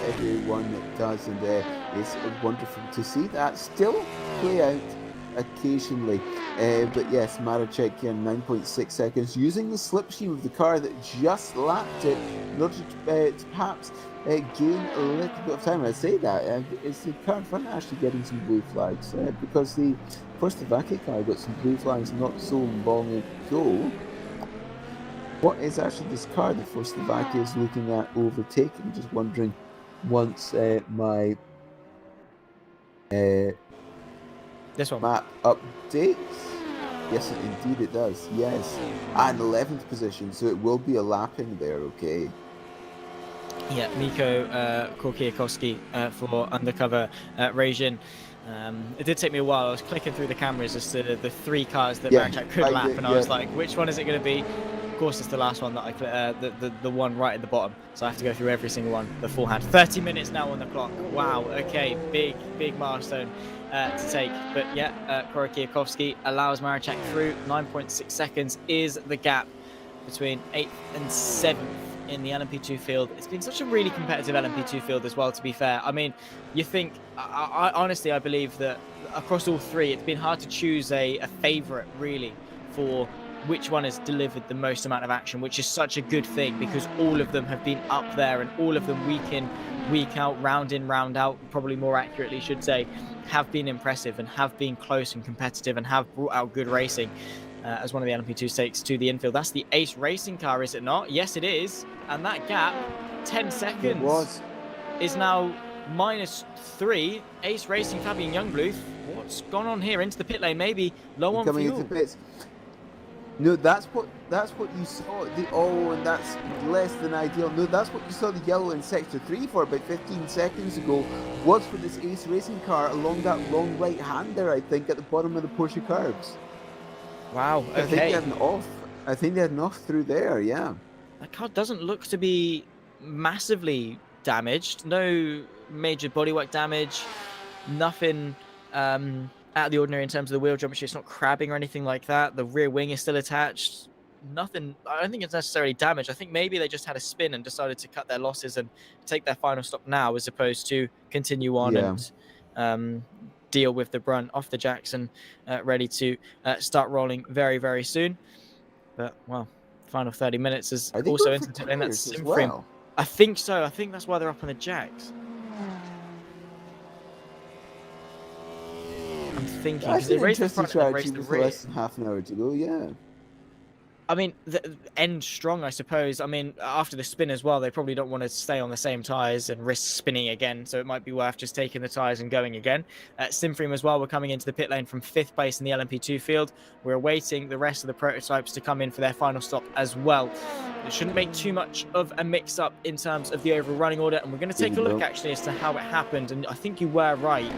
everyone does, and it's wonderful to see that still play out occasionally. But yes, Maracek here 9.6 seconds, using the slipstream of the car that just lapped it in order to perhaps gain a little bit of time. I say that, is the car in front actually getting some blue flags? Because the first VEC car got some blue flags not so long ago. What is actually this car that First VEC is looking at overtaking? Just wondering once my This one. map updates. Yes, indeed it does. Yes, and 11th position, so it will be a lapping there. Okay. Yeah, Miko Korkiakowski for undercover Rajin. It did take me a while. I was clicking through the cameras as to the 3 cars that Maracek could lap, and I was like, which one is it going to be? Of course, it's the last one that I the one right at the bottom. So I have to go through every single one beforehand. 30 minutes now on the clock. Wow. Okay, big milestone to take. But yeah, Korkiakowski allows Maracek through. 9.6 seconds is the gap between 8th and 7th in the LMP2 field. It's been such a really competitive LMP2 field as well, to be fair. I mean, you think, I honestly, I believe that across all 3, it's been hard to choose a favourite, really, for which one has delivered the most amount of action, which is such a good thing, because all of them have been up there, and all of them week in, week out, round in, round out, probably more accurately should say, have been impressive and have been close and competitive and have brought out good racing. As one of the LMP2 stakes to the infield. That's the Ace Racing car, is it not? Yes, it is. And that gap, 10 seconds, is now -3. Ace Racing, Fabian Youngbluth. What's gone on here? Into the pit lane, maybe low on Coming fuel. into pits. No, that's what you saw. And that's less than ideal. No, that's what you saw the yellow in sector 3 for about 15 seconds ago. Was for this Ace Racing car along that long right hand there, I think, at the bottom of the Porsche curbs. Wow, okay. I think they had an off through there, yeah. That car doesn't look to be massively damaged. No major bodywork damage. Nothing out of the ordinary in terms of the wheel geometry. It's not crabbing or anything like that. The rear wing is still attached. Nothing. I don't think it's necessarily damaged. I think maybe they just had a spin and decided to cut their losses and take their final stop now, as opposed to continue on and deal with the brunt off the jacks and ready to start rolling very, very soon. But, well, final 30 minutes is also entertaining. That's sim frame. Well. I think so. I think that's why they're up on the jacks. I'm thinking, because they raced the front and they raced the rear. Less than half an hour to go, yeah. I mean, the end strong, I suppose. I mean, after the spin as well, they probably don't want to stay on the same tyres and risk spinning again, so it might be worth just taking the tyres and going again. Simfream as well, we're coming into the pit lane from 5th place in the LMP2 field. We're awaiting the rest of the prototypes to come in for their final stop as well. It shouldn't make too much of a mix-up in terms of the overall running order, and we're going to take a look, actually, as to how it happened, and I think you were right.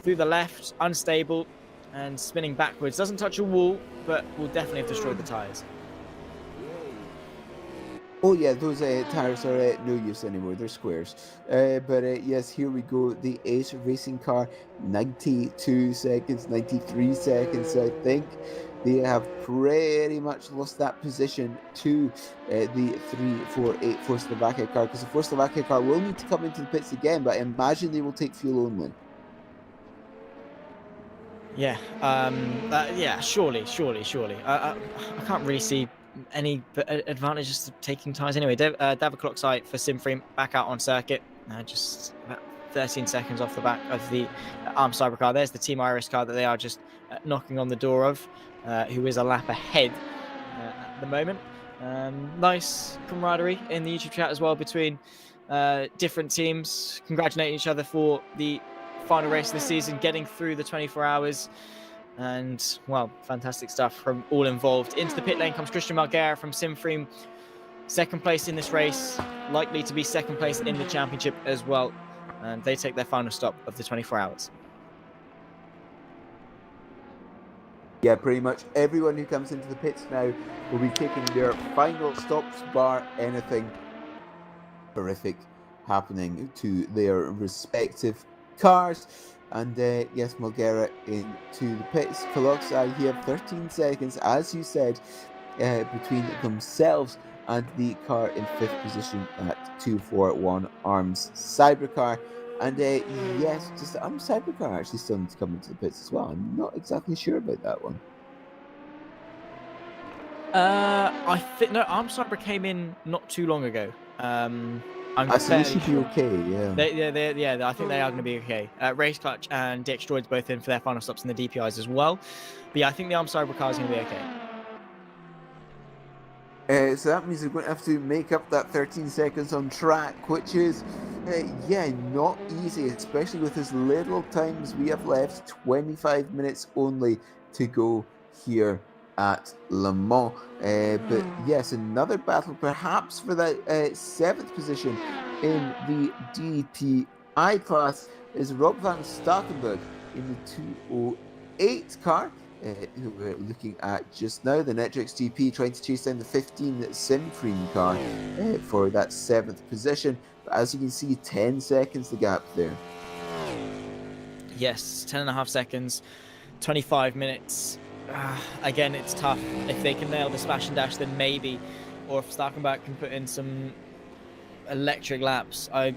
Through the left, unstable, and spinning backwards. Doesn't touch a wall, but will definitely have destroyed the tyres. Oh yeah, those tyres are no use anymore, they're squares. But yes, here we go, the Ace Racing car, 92 seconds, 93 seconds, I think. They have pretty much lost that position to the 348 Slovakia car, because the Slovakia car will need to come into the pits again, but I imagine they will take fuel only. Yeah, yeah, surely. I can't really see any advantages to taking tyres anyway. David Clock site for Simframe back out on circuit. Just about 13 seconds off the back of the Arm Cyber car. There's the Team Iris car that they are just knocking on the door of, who is a lap ahead at the moment. Nice camaraderie in the YouTube chat as well between different teams, congratulating each other for the final race of the season, getting through the 24 hours. And, well, fantastic stuff from all involved. Into the pit lane comes Christian Marguerre from Simframe. 2nd place in this race, likely to be 2nd place in the championship as well. And they take their final stop of the 24 hours. Yeah, pretty much everyone who comes into the pits now will be taking their final stops, bar anything horrific happening to their respective cars. And yes, Mulgera into the pits. Coloxai here, 13 seconds, as you said, between themselves and the car in 5th position at 241 Arms Cybercar. And yes, just Cybercar actually still need to come into the pits as well. I'm not exactly sure about that one. I think no, Cyber came in not too long ago. I'm So they fairly should be sure. okay, yeah. Yeah, I think they are going to be okay. Race Clutch and DX Droids both in for their final stops in the DPIs as well. But yeah, I think the Cyber car is going to be okay. So that means we're going to have to make up that 13 seconds on track, which is, not easy, especially with as little time as we have left. 25 minutes only to go here at Le Mans. But yes, another battle perhaps for that 7th position in the DPI class is Rob van Starkenburg in the 208 car. Who we're looking at just now, the Netrix GP trying to chase down the 15 Simfreen car for that 7th position. But as you can see, 10 seconds the gap there. Yes, 10.5 seconds, 25 minutes. Again, it's tough. If they can nail the smash and dash, then maybe. Or if Starkenbach can put in some electric laps. I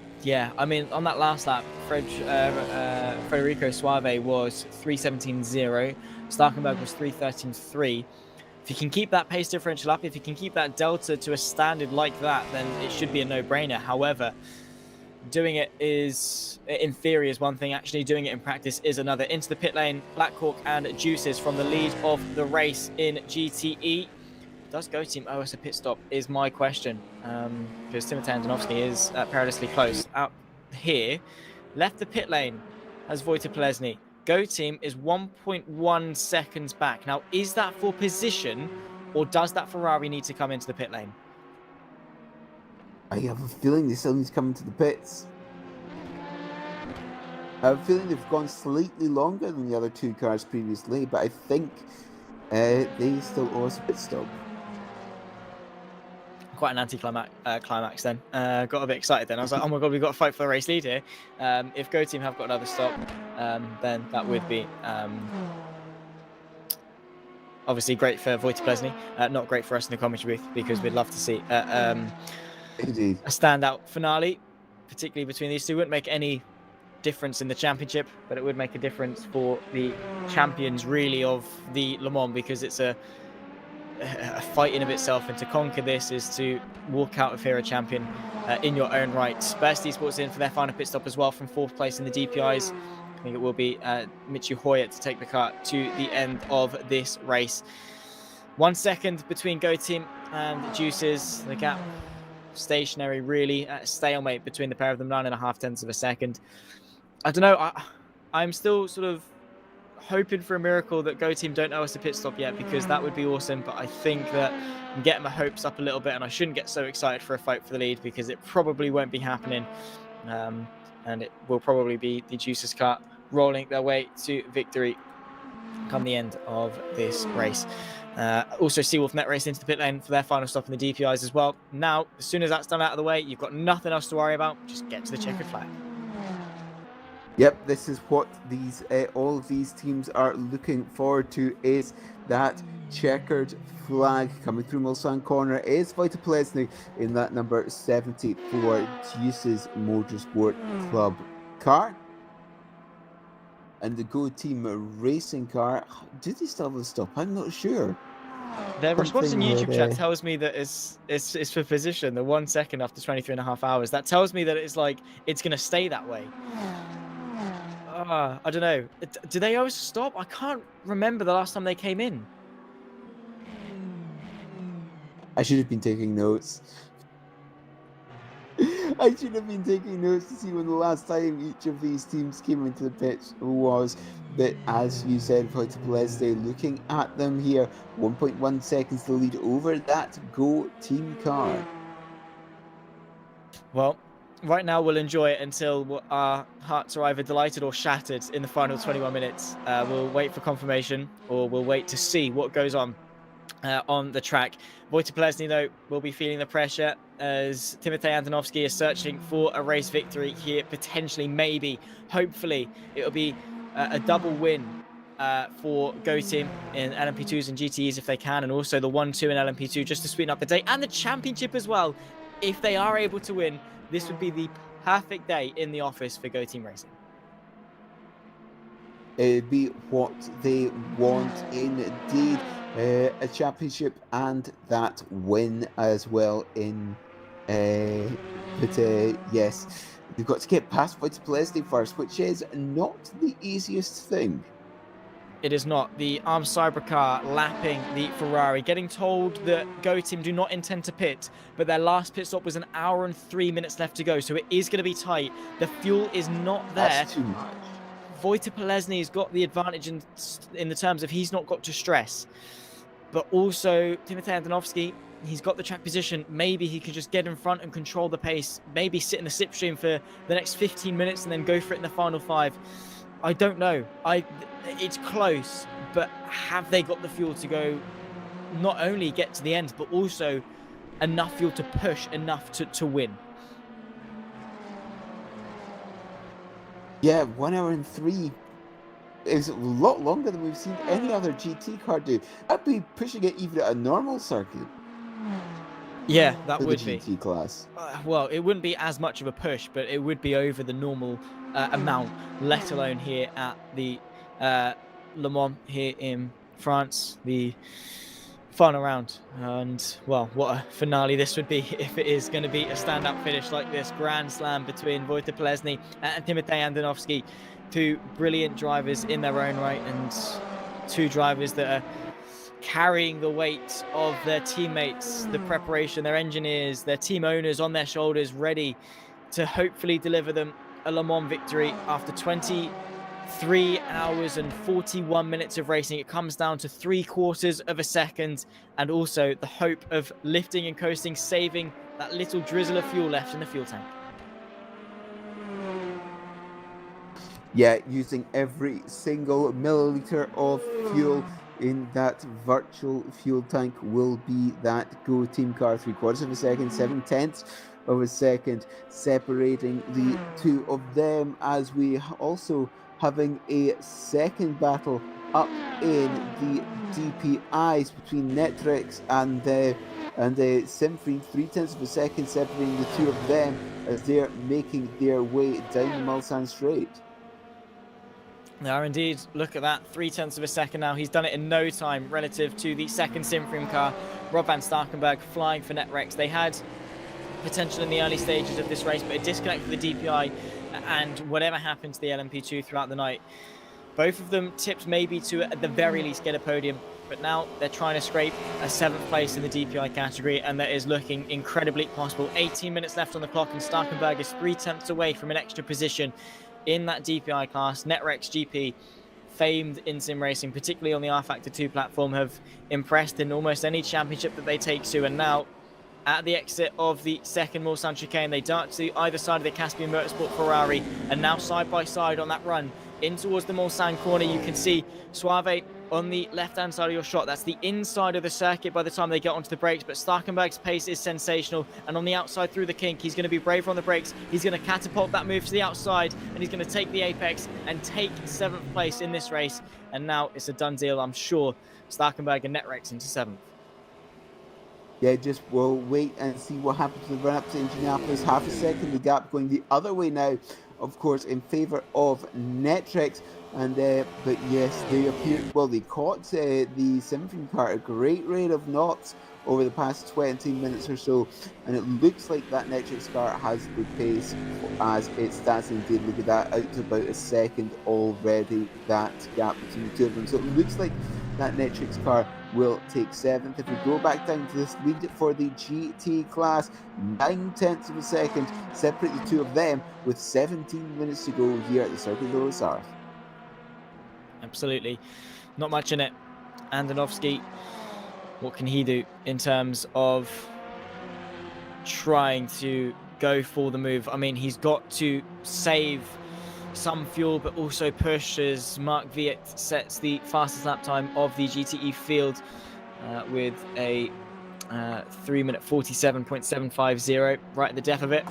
mean, on that last lap, Federico Suave was 3:17.0. Starkenberg was 3:13.3. If you can keep that pace differential up, if you can keep that delta to a standard like that, then it should be a no-brainer. However, doing it is, in theory, is one thing. Actually doing it in practice is another. Into the pit lane, Black Hawk and Juices from the lead of the race in GTE. Does Go Team owe us a pit stop is my question, because Timothy Antonovsky is perilously close. Out here, left the pit lane has Wojtek Plesny. Go Team is 1.1 seconds back. Now, is that for position, or does that Ferrari need to come into the pit lane? I have a feeling they still need to come into the pits. I have a feeling they've gone slightly longer than the other two cars previously, but I think they still owe us a pit stop. Quite an anti-climax then. Got a bit excited then. I was like, oh my god, we've got to fight for the race lead here. If Go Team have got another stop, then that would be obviously great for Wojtek Plesny. Not great for us in the commentary booth, because we'd love to see Indeed. a standout finale, particularly between these two. Wouldn't make any difference in the championship, but it would make a difference for the champions really of the Le Mans, because it's a fight in of itself, and to conquer this is to walk out of here a champion in your own right. Burst Esports in for their final pit stop as well from 4th place in the DPIs. I think it will be Michu Hoyt to take the car to the end of this race. 1 second between Go Team and Juices. The gap stationary, really. Stalemate between the pair of them, 9.5 tenths of a second. I don't know. I'm still sort of hoping for a miracle that Go Team don't owe us a pit stop yet, because that would be awesome. But I think that I'm getting my hopes up a little bit, and I shouldn't get so excited for a fight for the lead, because it probably won't be happening. And it will probably be the Juices car rolling their way to victory come the end of this race. Also, Seawolf Net Race into the pit lane for their final stop in the DPIs as well. Now, as soon as that's done out of the way, you've got nothing else to worry about. Just get to the checkered flag. Yep, this is what these all of these teams are looking forward to, is that checkered flag. Coming through Mulsanne corner is Wojtek Plesny in that number 70 for Juices Motorsport Club car. And the Go Team racing car, did they still have a stop? I'm not sure. Their response in Something YouTube chat tells me that it's for position, the 1 second after 23.5 hours. That tells me that it's like, it's going to stay that way. I don't know. Do they always stop? I can't remember the last time they came in. I should have been taking notes. I should have been taking notes to see when the last time each of these teams came into the pitch was. But as you said, Wojtek Plesny, looking at them here, 1.1 seconds to lead over that Go Team car. Well, right now we'll enjoy it until our hearts are either delighted or shattered in the final 21 minutes. We'll wait for confirmation, or we'll wait to see what goes on the track. Wojtek Plesny, though, will be feeling the pressure as Timothy Antonovsky is searching for a race victory here, potentially, maybe, hopefully. It'll be a double win for Go Team in LMP2s and GTEs if they can, and also the 1-2 in LMP2 just to sweeten up the day, and the championship as well. If they are able to win, this would be the perfect day in the office for Go Team Racing. It'd be what they want indeed. A championship and that win as well yes, they've got to get past Voitopolesny first, which is not the easiest thing. It is not. The armed cybercar lapping the Ferrari, getting told that Go Team do not intend to pit, but their last pit stop was 1 hour and 3 minutes left to go, so it is going to be tight. The fuel is not there. That's too much. Voitopolesny's got the advantage in the terms of he's not got to stress. But also, Timotej Andonovski, he's got the track position. Maybe he can just get in front and control the pace. Maybe sit in the slipstream for the next 15 minutes and then go for it in the final 5. I don't know. It's close, but have they got the fuel to go, not only get to the end, but also enough fuel to push enough to win? Yeah, 1 hour and 3 is a lot longer than we've seen any other GT car do. I'd be pushing it even at a normal circuit. Yeah, that for would the be. GT class. Well, it wouldn't be as much of a push, but it would be over the normal amount, let alone here at the Le Mans here in France, the final round. And, well, what a finale this would be if it is going to be a stand-up finish like this. Grand slam between Voitopolesny and Timotej Andonovski. 2 brilliant drivers in their own right, and 2 drivers that are carrying the weight of their teammates, the preparation, their engineers, their team owners on their shoulders, ready to hopefully deliver them a Le Mans victory after 23 hours and 41 minutes of racing. It comes down to 3/4 of a second, and also the hope of lifting and coasting, saving that little drizzle of fuel left in the fuel tank. Yeah, using every single milliliter of fuel in that virtual fuel tank will be that Go Team car. 3/4 of a second, 7/10 of a second separating the 2 of them, as we also having a second battle up in the DPIs between Netrex and Simfree. 3/10 of a second separating the 2 of them as they're making their way down the Mulsanne Straight. They are indeed. Look at that, 3/10 of a second now. He's done it in no time relative to the second Simfree car. Rob van Starkenberg flying for Netrex. They had potential in the early stages of this race, but a disconnect for the DPI, and whatever happened to the LMP2 throughout the night, both of them tipped maybe to, at the very least, get a podium. But now they're trying to scrape a 7th place in the DPI category, and that is looking incredibly possible. 18 minutes left on the clock, and Starkenberg is 3/10 away from an extra position in that DPI class. Netrex GP, famed in sim racing, particularly on the rFactor 2 platform, have impressed in almost any championship that they take to. And now, at the exit of the second Mulsanne chicane, they dart to either side of the Caspian Motorsport Ferrari, and now side by side on that run in towards the Mulsanne corner. You can see Suave on the left-hand side of your shot. That's the inside of the circuit by the time they get onto the brakes, but Starkenberg's pace is sensational, and on the outside through the kink, he's going to be braver on the brakes. He's going to catapult that move to the outside, and he's going to take the apex and take 7th place in this race. And now it's a done deal, I'm sure. Starkenberg and Netrex into 7th. Yeah, just we'll wait and see what happens to the run-up to Indianapolis. Half a second, the gap going the other way now, of course, in favour of Netrex. And but yes, they appear, well, they caught the Simfree car at a great rate of knots over the past 20 minutes or so, and it looks like that Netrex car has the pace as it stands. Indeed, look at that, out to about a second already, that gap between the 2 of them. So it looks like that Netrex car will take 7th. If we go back down to this lead for the GT class, 9/10 of a second separate the 2 of them with 17 minutes to go here at the Circuit de los Arts. Absolutely. Not much in it. Andonovski, what can he do in terms of trying to go for the move? I mean, he's got to save some fuel, but also push, as Mark VEC sets the fastest lap time of the GTE field with a 3-minute 47.750 right at the depth of it.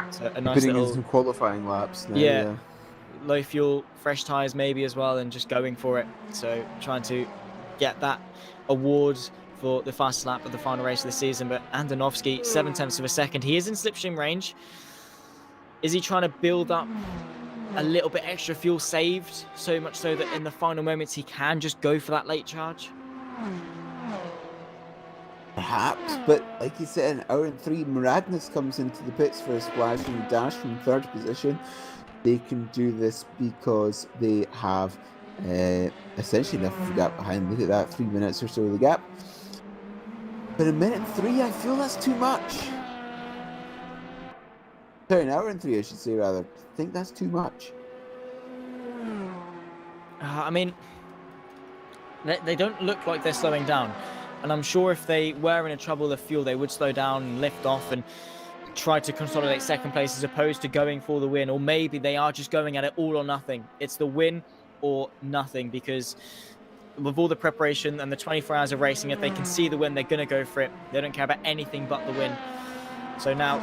So a nice Putting little... in some qualifying laps now, yeah. Low fuel, fresh tyres maybe as well, and just going for it. So trying to get that award for the fastest lap of the final race of the season. But Andonovski, 7/10 of a second. He is in slipstream range. Is he trying to build up a little bit extra fuel saved, so much so that in the final moments he can just go for that late charge? Perhaps, but like you said, in hour and 3, Maradness comes into the pits for a splash and dash from 3rd position. They can do this because they have essentially enough of a gap behind. Look at that, 3 minutes or so of the gap. But in minute 3, I feel that's too much. Sorry, an hour and 3, I should say, rather. I think that's too much. I mean, they don't look like they're slowing down. And I'm sure if they were in a trouble of fuel, they would slow down and lift off and try to consolidate 2nd place as opposed to going for the win. Or maybe they are just going at it all or nothing. It's the win or nothing, because with all the preparation and the 24 hours of racing, if they can see the win, they're going to go for it. They don't care about anything but the win. So now,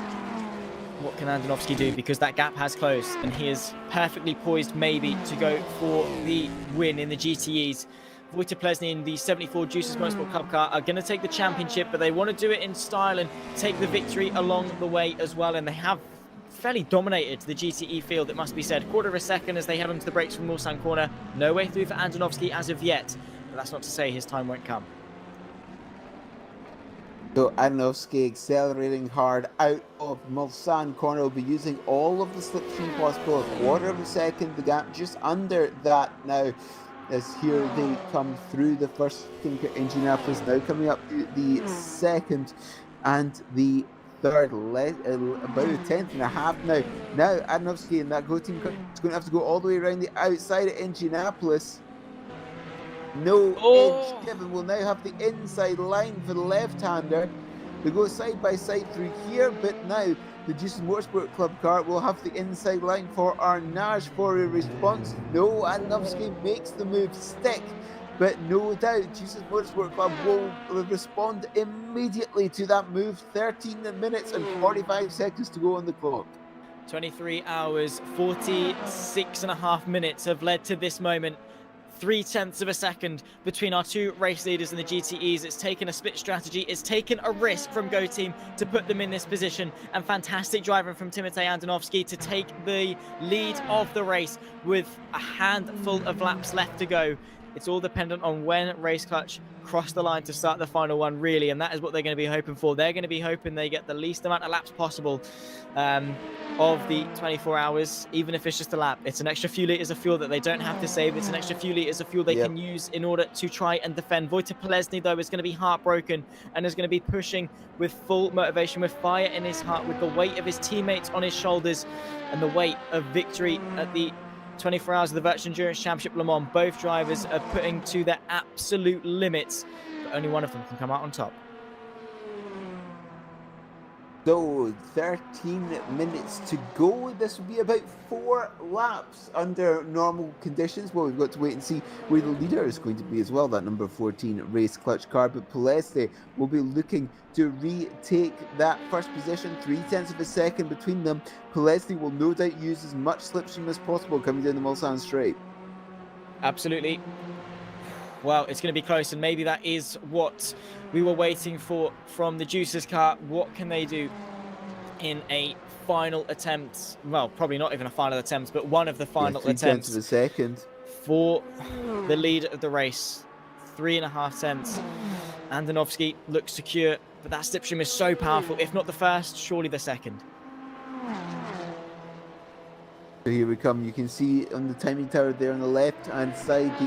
what can Andonovski do? Because that gap has closed and he is perfectly poised maybe to go for the win in the GTEs. Wojtek Plesny in the 74 Juices Motorsport Club car are going to take the championship, but they want to do it in style and take the victory along the way as well. And they have fairly dominated the GTE field, it must be said. Quarter of a second as they head onto the brakes from Mulsanne corner. No way through for Andonovski as of yet, but that's not to say his time won't come. So Andonovski accelerating hard out of Mulsanne corner. Will be using all of the slipstream possible. A quarter of a second, the gap just under that now. As here they come through the first Indianapolis, now coming up to the 2nd and the 3rd, about a 10th and a half now. Now Andonovski and that Go team is going to have to go all the way around the outside of Indianapolis. No edge given. Will now have the inside line for the left-hander. They go side by side through here, but now the Juices Motorsport Club car will have the inside line for Arnage for a response. No, Andonovski makes the move stick, but no doubt Juices Motorsport Club will respond immediately to that move. 13 minutes and 45 seconds to go on the clock. 23 hours, 46 and a half minutes have led to this moment. 0.3 of a second between our 2 race leaders in the GTEs. It's taken a split strategy. It's taken a risk from Go Team to put them in this position. And fantastic driving from Timotej Andonovski to take the lead of the race with a handful of laps left to go. It's all dependent on when Race Clutch cross the line to start the final one, really, and that is what they're going to be hoping for. They're going to be hoping they get the least amount of laps possible of the 24 hours, even if it's just a lap. It's an extra few litres of fuel that they don't have to save. It's an extra few litres of fuel they can use in order to try and defend. Wojtek Plesny, though, is going to be heartbroken and is going to be pushing with full motivation, with fire in his heart, with the weight of his teammates on his shoulders and the weight of victory at the 24 hours of the Virtual Endurance Championship Le Mans. Both drivers are putting to their absolute limits, but only one of them can come out on top. So 13 minutes to go. This will be about 4 laps under normal conditions. Well, we've got to wait and see where the leader is going to be as well, that number 14 Race Clutch car. But Plesny will be looking to retake that first position, 0.3 of a second between them. Plesny will no doubt use as much slipstream as possible coming down the Mulsanne straight. Absolutely. Well, it's going to be close, and maybe that is what we were waiting for from the Juicers car. What can they do in a final attempt? Well, probably not even a final attempt, but one of the final attempts. 0.3 of a second. For the lead of the race. 3.5 tenths. Andonovski looks secure, but that slipstream is so powerful. If not the first, surely the second. So here we come. You can see on the timing tower there on the left-hand side the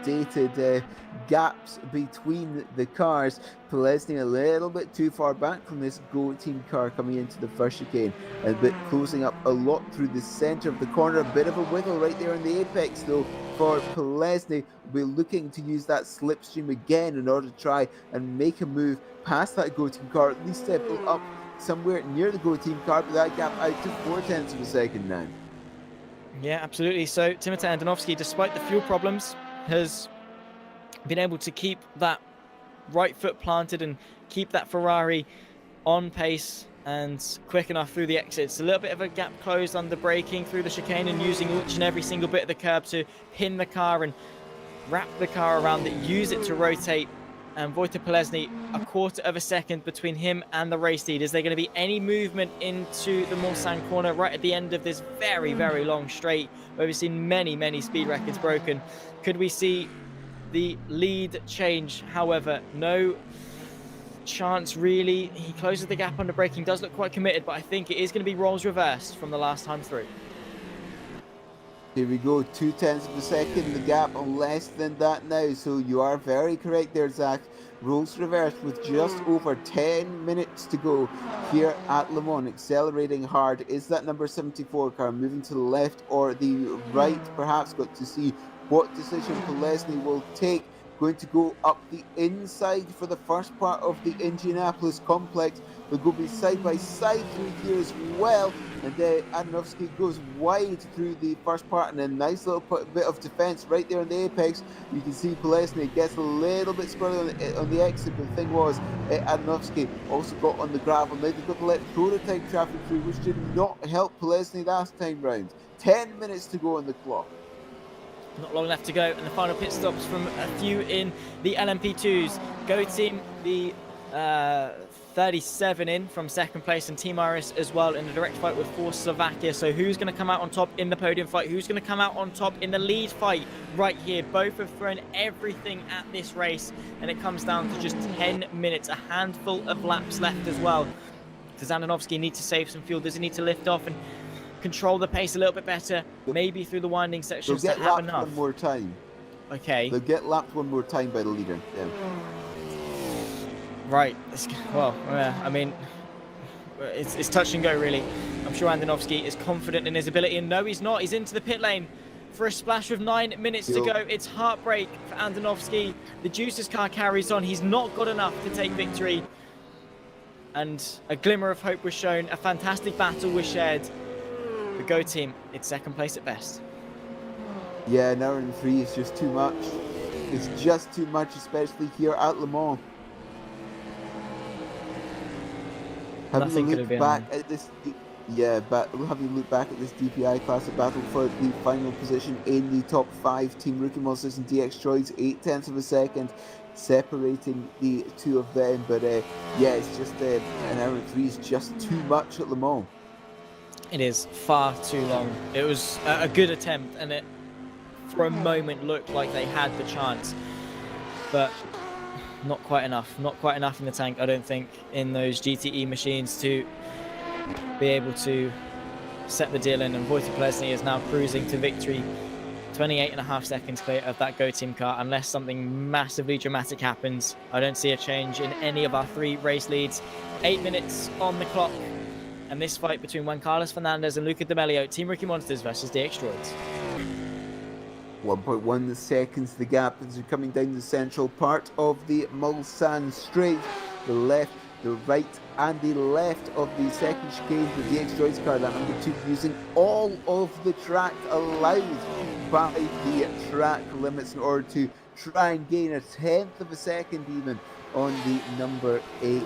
updated gaps between the cars. Plesny a little bit too far back from this Go Team car coming into the first chicane. A bit closing up a lot through the centre of the corner. A bit of a wiggle right there on the apex though for Plesny. We're looking to use that slipstream again in order to try and make a move past that Go Team car. At least step up somewhere near the Go Team car, but that gap out to 0.4 of a second now. Yeah, absolutely. So Timotej Andonovski, despite the fuel problems, has been able to keep that right foot planted and keep that Ferrari on pace and quick enough through the exits. A little bit of a gap closed under braking through the chicane and using each and every single bit of the curb to pin the car and wrap the car around it, use it to rotate and Wojtek Polesny, a quarter of a second between him and the race lead. Is there going to be any movement into the Mulsanne corner right at the end of this very, very long straight where we've seen many, many speed records broken? Could we see the lead change? However, no chance really. He closes the gap under braking, does look quite committed, but I think it is going to be roles reversed from the last time through. Here we go, 0.2 of a second, the gap on less than that now. So you are very correct there, Zach. Roles reversed with just over 10 minutes to go here at Le Mans. Accelerating hard. Is that number 74 car moving to the left or the right? Perhaps got to see what decision Polesny will take. Going to go up the inside for the first part of the Indianapolis complex. They'll go be side by side through here as well. And Adanovsky goes wide through the first part, and a nice little bit of defense right there on the apex. You can see Polesny gets a little bit squirrely on the exit, but the thing was, Adanovsky also got on the gravel. Now they've got to let prototype traffic through, which did not help Polesny last time round. 10 minutes to go on the clock. Not long left to go, and the final pit stops from a few in the LMP2s. Go Team, the 37 in from second place, and Team Iris as well in a direct fight with Force Slovakia. So who's going to come out on top in the podium fight? Who's going to come out on top in the lead fight right here? Both have thrown everything at this race, and it comes down to just 10 minutes, a handful of laps left as well. Does Andonovsky need to save some fuel? Does he need to lift off and control the pace a little bit better, maybe through the winding sections to have enough? One more time. Okay. They'll get lapped one more time by the leader. Yeah. Right. Well, I mean, it's touch and go, really. I'm sure Andonovsky is confident in his ability, and no, he's not. He's into the pit lane for a splash with 9 minutes to go. It's heartbreak for Andonovsky. The Juicers car carries on. He's not got enough to take victory. And a glimmer of hope was shown. A fantastic battle was shared. The Go Team, it's second place at best. Yeah, an hour and 3 is just too much. It's just too much, especially here at Le Mans. Nothing could have been back at this, but having looked back at this DPI Classic battle for the final position in the top 5, Team Rookie Monsters and DX Droids, 0.8 of a second separating the two of them. But yeah, it's just an hour and 3 is just too much at Le Mans. It is far too long. It was a good attempt, and it for a moment looked like they had the chance, but not quite enough. Not quite enough in the tank, I don't think, in those GTE machines to be able to set the deal in. And Wojtek Polesny is now cruising to victory, 28.5 seconds clear of that Go Team car. Unless something massively dramatic happens, I don't see a change in any of our 3 race leads. 8 minutes on the clock, and this fight between Juan Carlos Fernandez and Luca D'Amelio, Team Rookie Monsters versus DX Droids. 1.1 seconds the gap as you're coming down the central part of the Mulsanne straight. The left, the right, and the left of the second chicane with the DX Droids car, that number 2, using all of the track allowed by the track limits in order to try and gain 1/10 of a second even on the number 8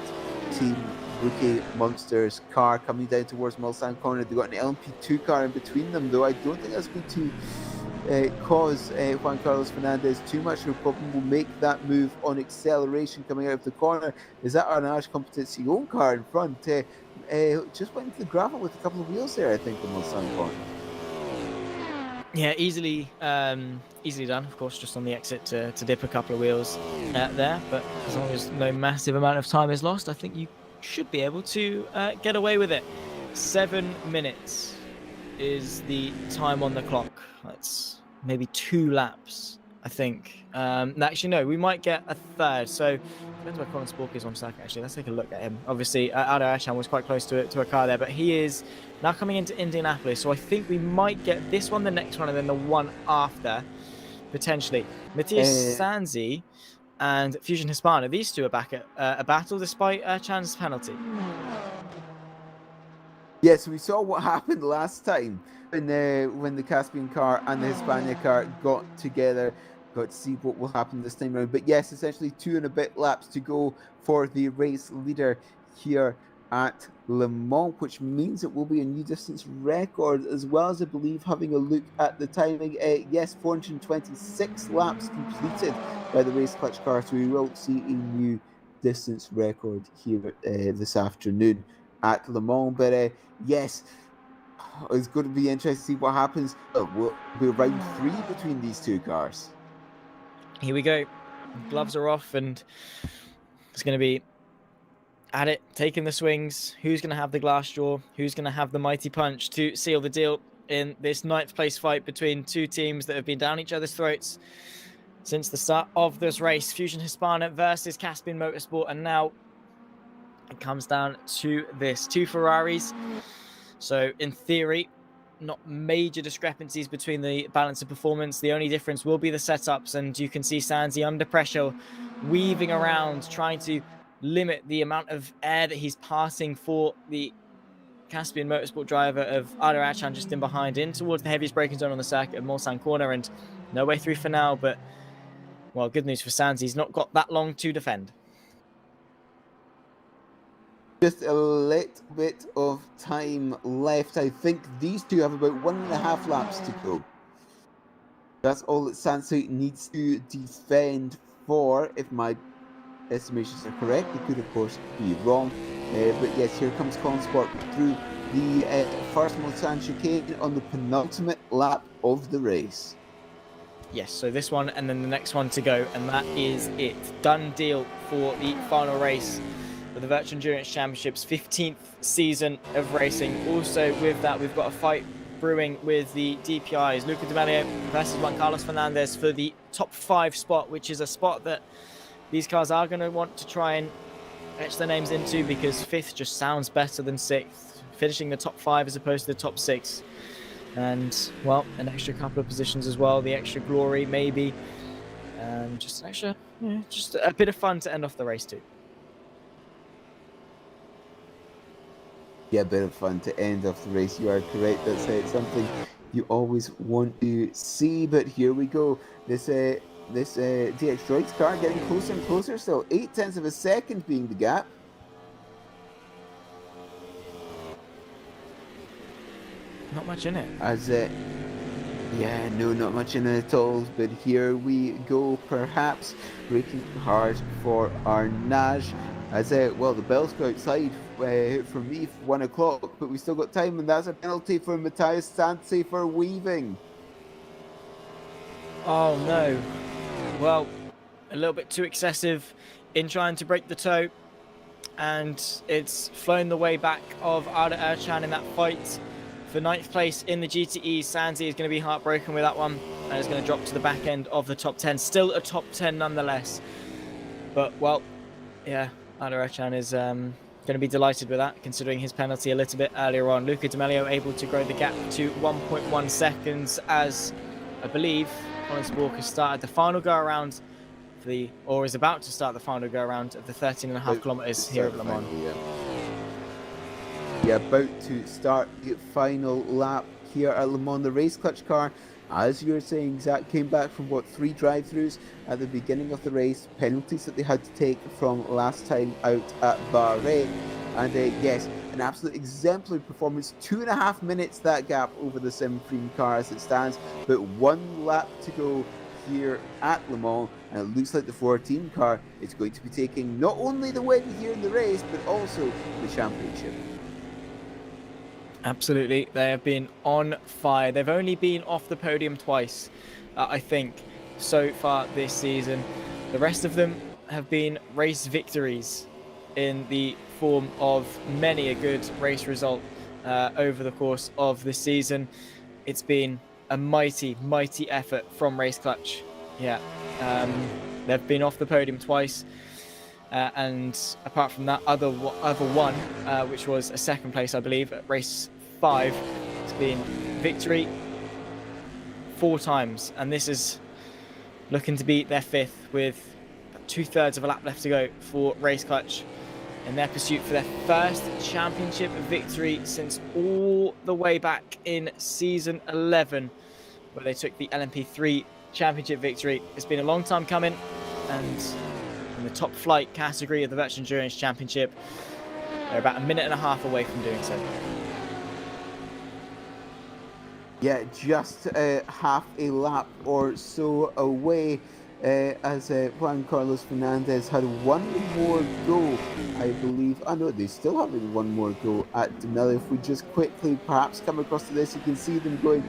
Team Rookie Monsters car coming down towards Mulsanne corner. They've got an LMP2 car in between them, though I don't think that's going to cause Juan Carlos Fernandez too much of a problem. Will make that move on acceleration coming out of the corner. Is that an Ash Competition car in front? Just went into the gravel with a couple of wheels there, I think, the Mulsanne corner. Yeah, easily done, of course, just on the exit to dip a couple of wheels there. But as long as no massive amount of time is lost, I think you should be able to get away with it. 7 minutes is the time on the clock. That's maybe 2 laps, I think. Actually, no, we might get a third. So depends where Colin Spork is on second. Actually, let's take a look at him. Obviously, Aldo Asham was quite close to a car there, but he is now coming into Indianapolis. So I think we might get this one, the next one, and then the one after, potentially. Matthias Sanzi and Fusion Hispano, these two are back at a battle despite Chan's penalty. Yes, we saw what happened last time when the Caspian car and the Hispania car got together. Got to see what will happen this time around. But yes, essentially 2 and a bit laps to go for the race leader here at Le Mans, which means it will be a new distance record, as well as, I believe, having a look at the timing. Yes, 426 laps completed by the race clutch car, so we will see a new distance record here this afternoon at Le Mans. But yes, it's going to be interesting to see what happens. Will be round 3 between these two cars. Here we go. Gloves are off, and it's going to be at it, taking the swings. Who's going to have the glass jaw? Who's going to have the mighty punch to seal the deal in this 9th place fight between two teams that have been down each other's throats since the start of this race? Fusion Hispana versus Caspian Motorsport, and now it comes down to this. 2 Ferraris. So in theory, not major discrepancies between the balance of performance. The only difference will be the setups, and you can see Sansi under pressure, weaving around, trying to limit the amount of air that he's passing for the Caspian Motorsport driver of Ada Achan just in behind, in towards the heaviest braking zone on the circuit of Mulsanne Corner, and no way through for now. But, well, good news for Sansi, he's not got that long to defend. Just a little bit of time left. I think these two have about 1.5 laps to go. That's all that Sansi needs to defend for, if my estimations are correct. They could, of course, be wrong. But yes, here comes Colin Spark through the first Mulsanne chicane on the penultimate lap of the race. Yes, so this one and then the next one to go, and that is it. Done deal for the final race of the Virtual Endurance Championships, 15th season of racing. Also with that, we've got a fight brewing with the DPIs. Luca Di Maio versus Juan Carlos Fernandez for the top 5 spot, which is a spot that these cars are going to want to try and etch their names into, because 5th just sounds better than 6th. Finishing the top 5 as opposed to the top 6. And, well, an extra couple of positions as well. The extra glory, maybe. And just an extra, just a bit of fun to end off the race too. Yeah, a bit of fun to end off the race. You are correct. That's something you always want to see. But here we go. This DX Droids car getting closer and closer. Still 0.8 of a second being the gap. Not much in it. Yeah, no, not much in it at all. But here we go. Perhaps braking hard for our Naj. Well, the bells go outside for me for 1 o'clock, but we still got time, and that's a penalty for Matthias Sansi for weaving. Oh no. Well, a little bit too excessive in trying to break the toe, and it's flown the way back of Ada Ercan in that fight for 9th place in the GTE. Sansi is going to be heartbroken with that one, and is going to drop to the back end of the top 10. Still a top 10 nonetheless. But, well, yeah, Ada Ercan is going to be delighted with that, considering his penalty a little bit earlier on. Luca Di Maio able to grow the gap to 1.1 seconds, as I believe Colin Spark has started the final go around or is about to start the final go around of the 13.5 kilometers here at Le Mans. Yeah, about to start the final lap here at Le Mans. The race clutch car, as you were saying, Zach, came back from 3 drive-throughs at the beginning of the race, penalties that they had to take from last time out at Bahrain, and yes, an absolute exemplary performance. 2.5 minutes that gap over the Sim-Free car as it stands, but 1 lap to go here at Le Mans, and it looks like the 14 car is going to be taking not only the win here in the race, but also the championship. Absolutely, they have been on fire. They've only been off the podium twice, I think, so far this season. The rest of them have been race victories in the form of many a good race result over the course of the season. It's been a mighty, mighty effort from Race Clutch. Yeah, they've been off the podium twice. And apart from that, other one, which was a 2nd place, I believe, at race 5, it's been victory 4 times, and this is looking to be their 5th, with 2/3 of a lap left to go for Race Clutch in their pursuit for their first championship victory since all the way back in season 11, where they took the LMP3 championship victory. It's been a long time coming, and in the top flight category of the Virtual Endurance Championship, They're about a minute and a half away from doing so. Yeah, just half a lap or so away, as Juan Carlos Fernandez had one more go, I believe. I know they still have one more go at D'Amelio. If we just quickly perhaps come across to this, you can see them going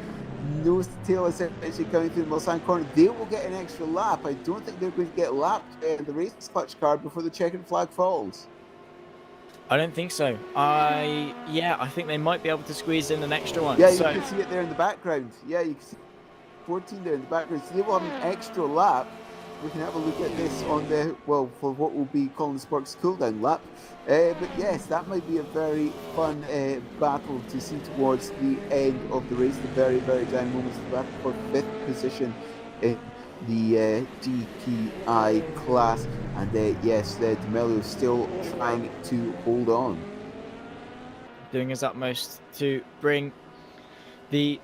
nose to tail, essentially coming through the Mulsanne corner. They will get an extra lap. I don't think they're going to get lapped in the race clutch car before the checkered flag falls. I don't think so. I think they might be able to squeeze in an extra one. Yeah, you can see it there in the background. Yeah, you can see 14 there in the background. So they will have an extra lap. We can have a look at this on the, well, for what will be Colin Sparks' cooldown lap. But yes, that might be a very fun battle to see towards the end of the race. The very, very down moments of the battle for 5th position in the DPI class. And yes, D'Amelio still trying to hold on. Doing his utmost to bring the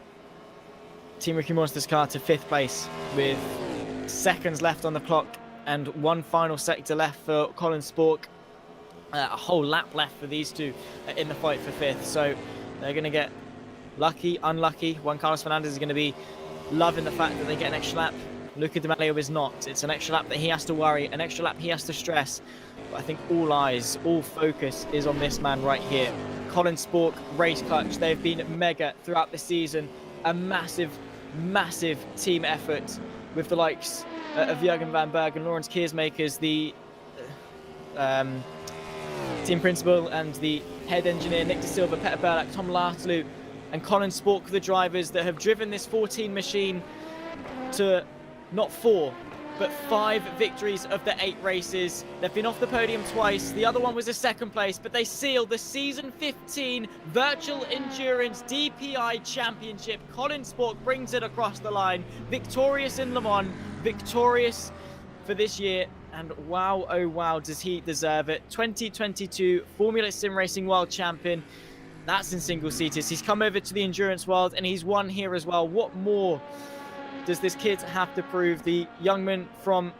Team Ricky Monsters car to 5th place with seconds left on the clock and one final sector left for Colin Spork. A whole lap left for these two in the fight for 5th. So they're going to get lucky, unlucky. Juan Carlos Fernandez is going to be loving the fact that they get an extra lap. Luca D'Amelio is not. It's an extra lap that he has to worry, an extra lap he has to stress. But I think all eyes, all focus is on this man right here. Colin Spork, Race Clutch. They've been mega throughout the season. A massive, massive team effort with the likes of Jurgen van Berg and Lawrence Keersmakers, the team principal and the head engineer, Nick De Silva, Peter Berlak, Tom Lartelu, and Colin Spork, the drivers that have driven this 14 machine to not 4, but 5 victories of the 8 races. They've been off the podium twice. The other one was a 2nd place, but they sealed the season 15 Virtual Endurance DPI Championship. Colin Spork brings it across the line, victorious in Le Mans, victorious for this year. And wow, oh wow, does he deserve it. 2022 Formula Sim Racing World Champion. That's in single-seaters. He's come over to the endurance world and he's won here as well. What more does this kid have to prove? The young man from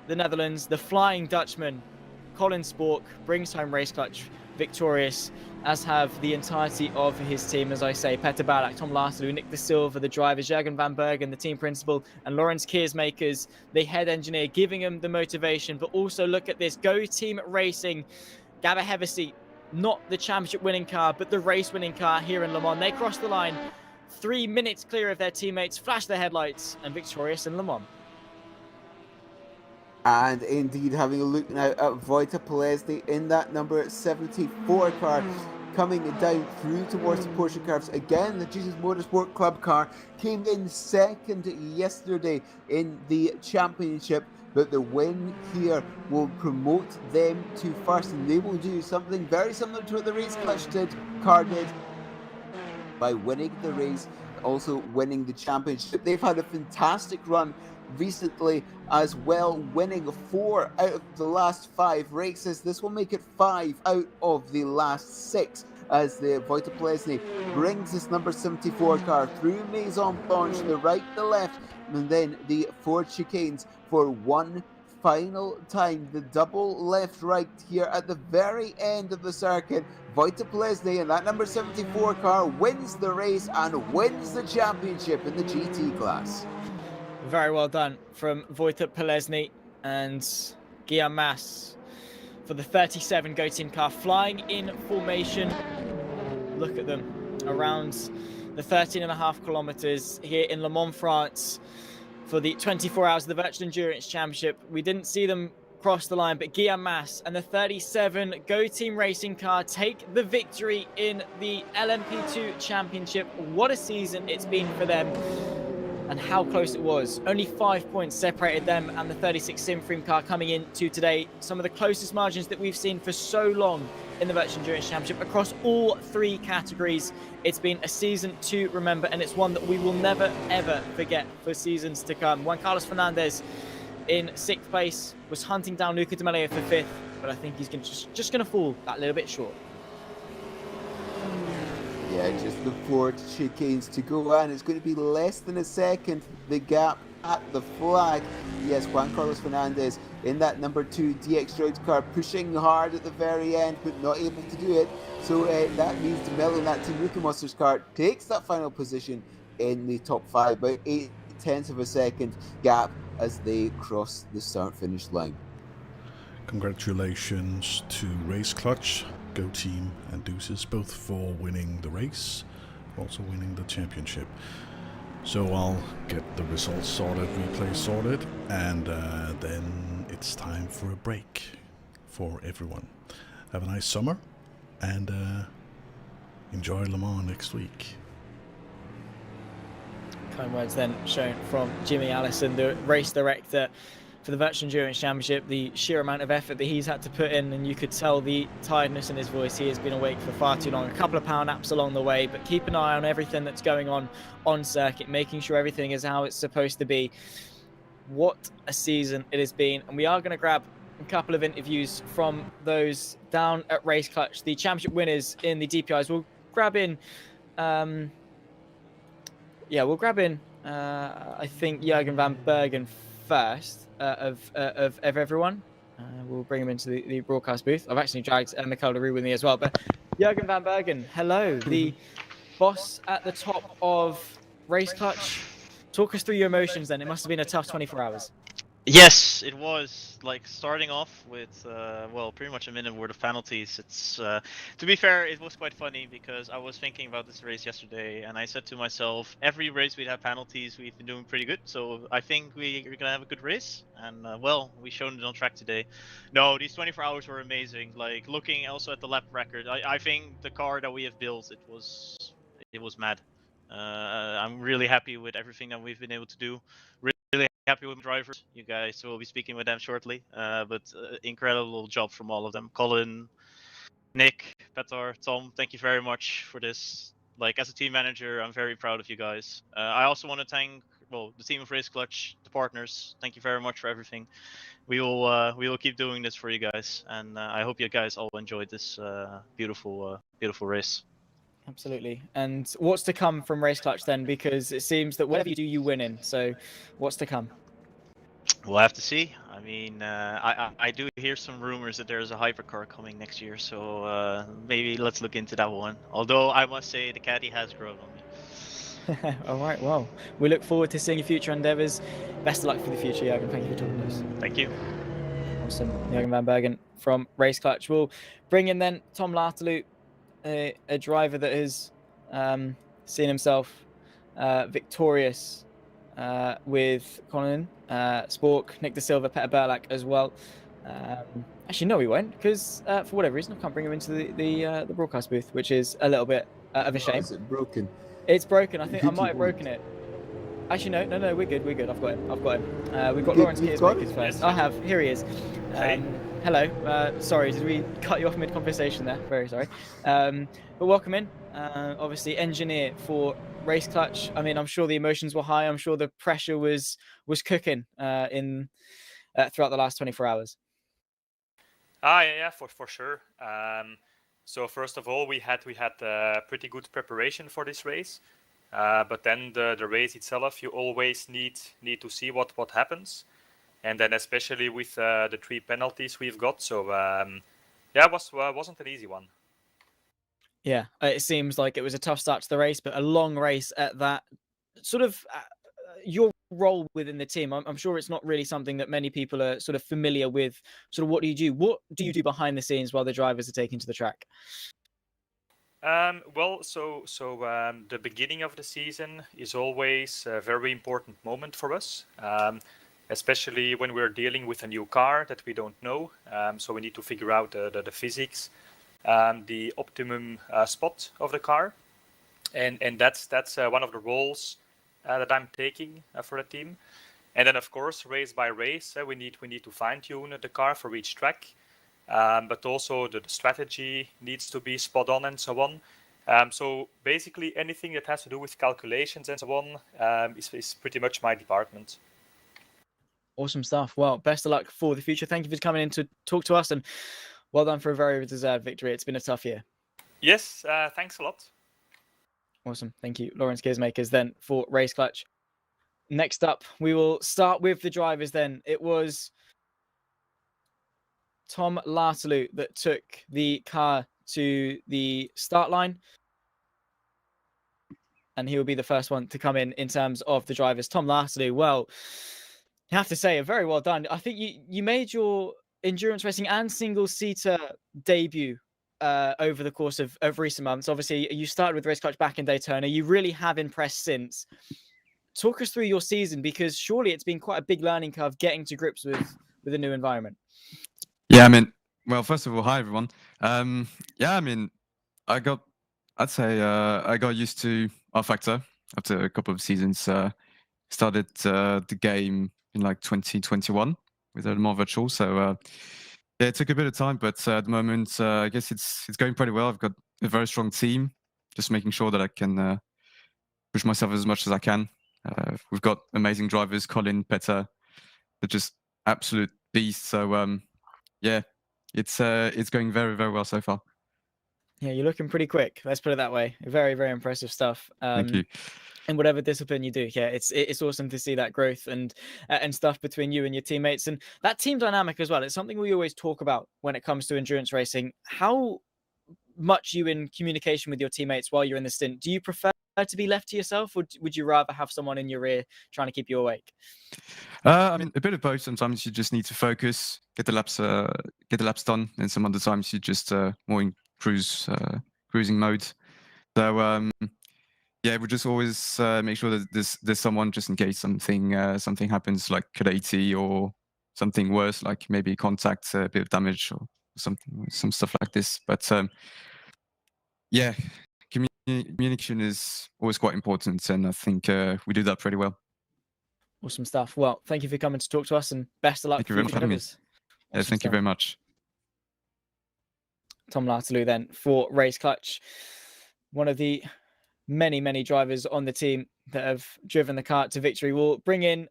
the Netherlands, the Flying Dutchman, Colin Spork, brings home Race Clutch victorious, as have the entirety of his team. As I say, Peter Balak, Tom Lartelu, Nick De Silva, the drivers, Jurgen van Bergen, the team principal, and Lawrence Keersmakers, the head engineer, giving him the motivation. But also look at this, Go Team Racing, Gabba Hevesi, not the championship winning car, but the race winning car here in Le Mans. They cross the line 3 minutes clear of their teammates, flash their headlights, and victorious in Le Mans. And indeed, having a look now at Vojta Polesny in that number 74 car, coming down through towards the Porsche cars. Again, the Jesus Motorsport Club car came in 2nd yesterday in the championship, but the win here will promote them to 1st, and they will do something very similar to what the Race Clutch car did by winning the race, also winning the championship. They've had a fantastic run recently as well, winning 4 out of the last 5 races. This will make it 5 out of the last 6 as the Vojta Polesny brings this number 74 car through Maison Blanche, the right, the left, and then the 4 chicanes for one final time. The double left-right here at the very end of the circuit. Vojta Polesny in that number 74 car wins the race and wins the championship in the GT class. Very well done from Vojta Polesny and Guillaume Mas for the 37 Go Team car, flying in formation. Look at them around the 13.5 kilometers here in Le Mans, France, for the 24 hours of the Virtual Endurance Championship. We didn't see them cross the line, but Guillaume Mas and the 37 Go Team Racing car take the victory in the LMP2 Championship. What a season it's been for them, and how close it was. Only 5 points separated them and the 36 Simfream car coming into today. Some of the closest margins that we've seen for so long in the Virtual Endurance Championship across all 3 categories. It's been a season to remember, and it's one that we will never, ever forget for seasons to come. Juan Carlos Fernandez in 6th place was hunting down Luca D'Amelio for 5th, but I think he's just going to fall that little bit short. Yeah, just the 4 chicanes to go, and it's going to be less than a second, the gap at the flag. Yes, Juan Carlos Fernandez in that number 2 DX Droid car, pushing hard at the very end, but not able to do it. So that means DeMello in that Team Rookie Monsters car takes that final position in the top 5, about 0.8 of a second gap as they cross the start-finish line. Congratulations to Race Clutch, Go Team and Deuces, both for winning the race, also winning the championship. So I'll get the results sorted, replay sorted, and then it's time for a break for everyone. Have a nice summer, and enjoy Le Mans next week. Kind words then shown from Jimmy Allison, the race director for the Virtual Endurance Championship. The sheer amount of effort that he's had to put in, and you could tell the tiredness in his voice. He has been awake for far too long. A couple of power naps along the way, but keep an eye on everything that's going on circuit, making sure everything is how it's supposed to be. What a season it has been, and we are going to grab a couple of interviews from those down at Race Clutch, the championship winners in the DPIs. We'll grab in I think Jurgen van Bergen first of everyone. We'll bring him into the broadcast booth. I've actually dragged Michael LaRue with me as well. But Jurgen van Bergen, hello, the boss at the top of Race Clutch. Talk us through your emotions then. It must have been a tough 24 hours. Yes, it was. Like, starting off with, well, pretty much a minute worth of penalties. It's, to be fair, it was quite funny because I was thinking about this race yesterday and I said to myself, every race we'd have penalties, we've been doing pretty good. So I think we're going to have a good race. And, well, we showed it on track today. No, these 24 hours were amazing. Like, looking also at the lap record, I think the car that we have built, it was mad. I'm really happy with everything that we've been able to do. Really happy with the drivers. You guys will be speaking with them shortly. But incredible job from all of them. Colin, Nick, Petar, Tom, thank you very much for this. Like, as a team manager, I'm very proud of you guys. I also want to thank, well, the team of Race Clutch, the partners. Thank you very much for everything. We will keep doing this for you guys, and I hope you guys all enjoyed this beautiful race. Absolutely. And what's to come from Race Clutch then? Because it seems that whatever you do, you win in. So what's to come? We'll have to see. I mean, I do hear some rumors that there's a hypercar coming next year, so maybe let's look into that one. Although I must say the caddy has grown on me. All right. Well, we look forward to seeing your future endeavours. Best of luck for the future, Jurgen. Thank you for talking to us. Thank you. Awesome. Jurgen van Bergen from Race Clutch. We'll bring in then Tom Lartelu, a driver that has seen himself victorious with Colin, Spork, Nick De Silva, Peter Burlak as well. Actually, no, he won't, because for whatever reason, I can't bring him into the broadcast booth, which is a little bit of a shame. Is it broken? It's broken. I think I might have broken it. Actually, no, we're good. I've got him. We've got Lawrence Kearsmakers first. I have. Here he is. Hello. Sorry, did we cut you off mid-conversation there? Very sorry. But welcome in. Obviously, engineer for Race Clutch. I mean, I'm sure the emotions were high. I'm sure the pressure was cooking throughout the last 24 hours. Yeah, for sure. So first of all, we had pretty good preparation for this race. But then the race itself, you always need to see what happens, and then especially with the 3 penalties we've got. So it wasn't an easy one. Yeah, it seems like it was a tough start to the race, but a long race at that. Sort of your role within the team. I'm sure it's not really something that many people are sort of familiar with. Sort of what do you do? What do you do behind the scenes while the drivers are taking to the track? The beginning of the season is always a very important moment for us, especially when we're dealing with a new car that we don't know. So we need to figure out the physics, the optimum spot of the car, and that's one of the roles that I'm taking for the team. And then of course, race by race, we need to fine tune the car for each track. But also the strategy needs to be spot on and so on. So basically anything that has to do with calculations and so on is pretty much my department. Awesome stuff. Well, best of luck for the future. Thank you for coming in to talk to us, and well done for a very deserved victory. It's been a tough year. Yes, thanks a lot. Awesome. Thank you. Lawrence Kearsmakers then for Race Clutch. Next up, we will start with the drivers then. It was Tom Lartalou that took the car to the start line. And he will be the first one to come in terms of the drivers. Tom Lartalou, well, I have to say, very well done. I think you made your endurance racing and single-seater debut over the course of recent months. Obviously, you started with Race Clutch back in Daytona. You really have impressed since. Talk us through your season, because surely it's been quite a big learning curve getting to grips with a new environment. Yeah, I mean, well, first of all, hi everyone. Yeah, I mean, I got used to rFactor after a couple of seasons. Started the game in like 2021 with a more virtual. So yeah, it took a bit of time, but at the moment, I guess it's going pretty well. I've got a very strong team, just making sure that I can push myself as much as I can. We've got amazing drivers, Colin, Petter, they're just absolute beasts. So yeah, it's going very, very well so far. Yeah, you're looking pretty quick. Let's put it that way. Very, very impressive stuff. Thank you. In whatever discipline you do, yeah, it's awesome to see that growth and stuff between you and your teammates, and that team dynamic as well. It's something we always talk about when it comes to endurance racing. How much you in communication with your teammates while you're in the stint? Do you prefer to be left to yourself, or would you rather have someone in your ear trying to keep you awake? I mean, a bit of both. Sometimes you just need to focus, get the laps done, and some other times you just more in cruising mode. So yeah, we just always make sure that there's someone just in case something happens, like at 80 or something worse, like maybe contact, a bit of damage or some stuff like this. But yeah, communication is always quite important, and I think we do that pretty well. Awesome stuff. Well, thank you for coming to talk to us, and best of luck. Thank you very much for having me. Yeah, thank you very much. Tom Lartalou then for Race Clutch, one of the many, many drivers on the team that have driven the car to victory. We'll bring in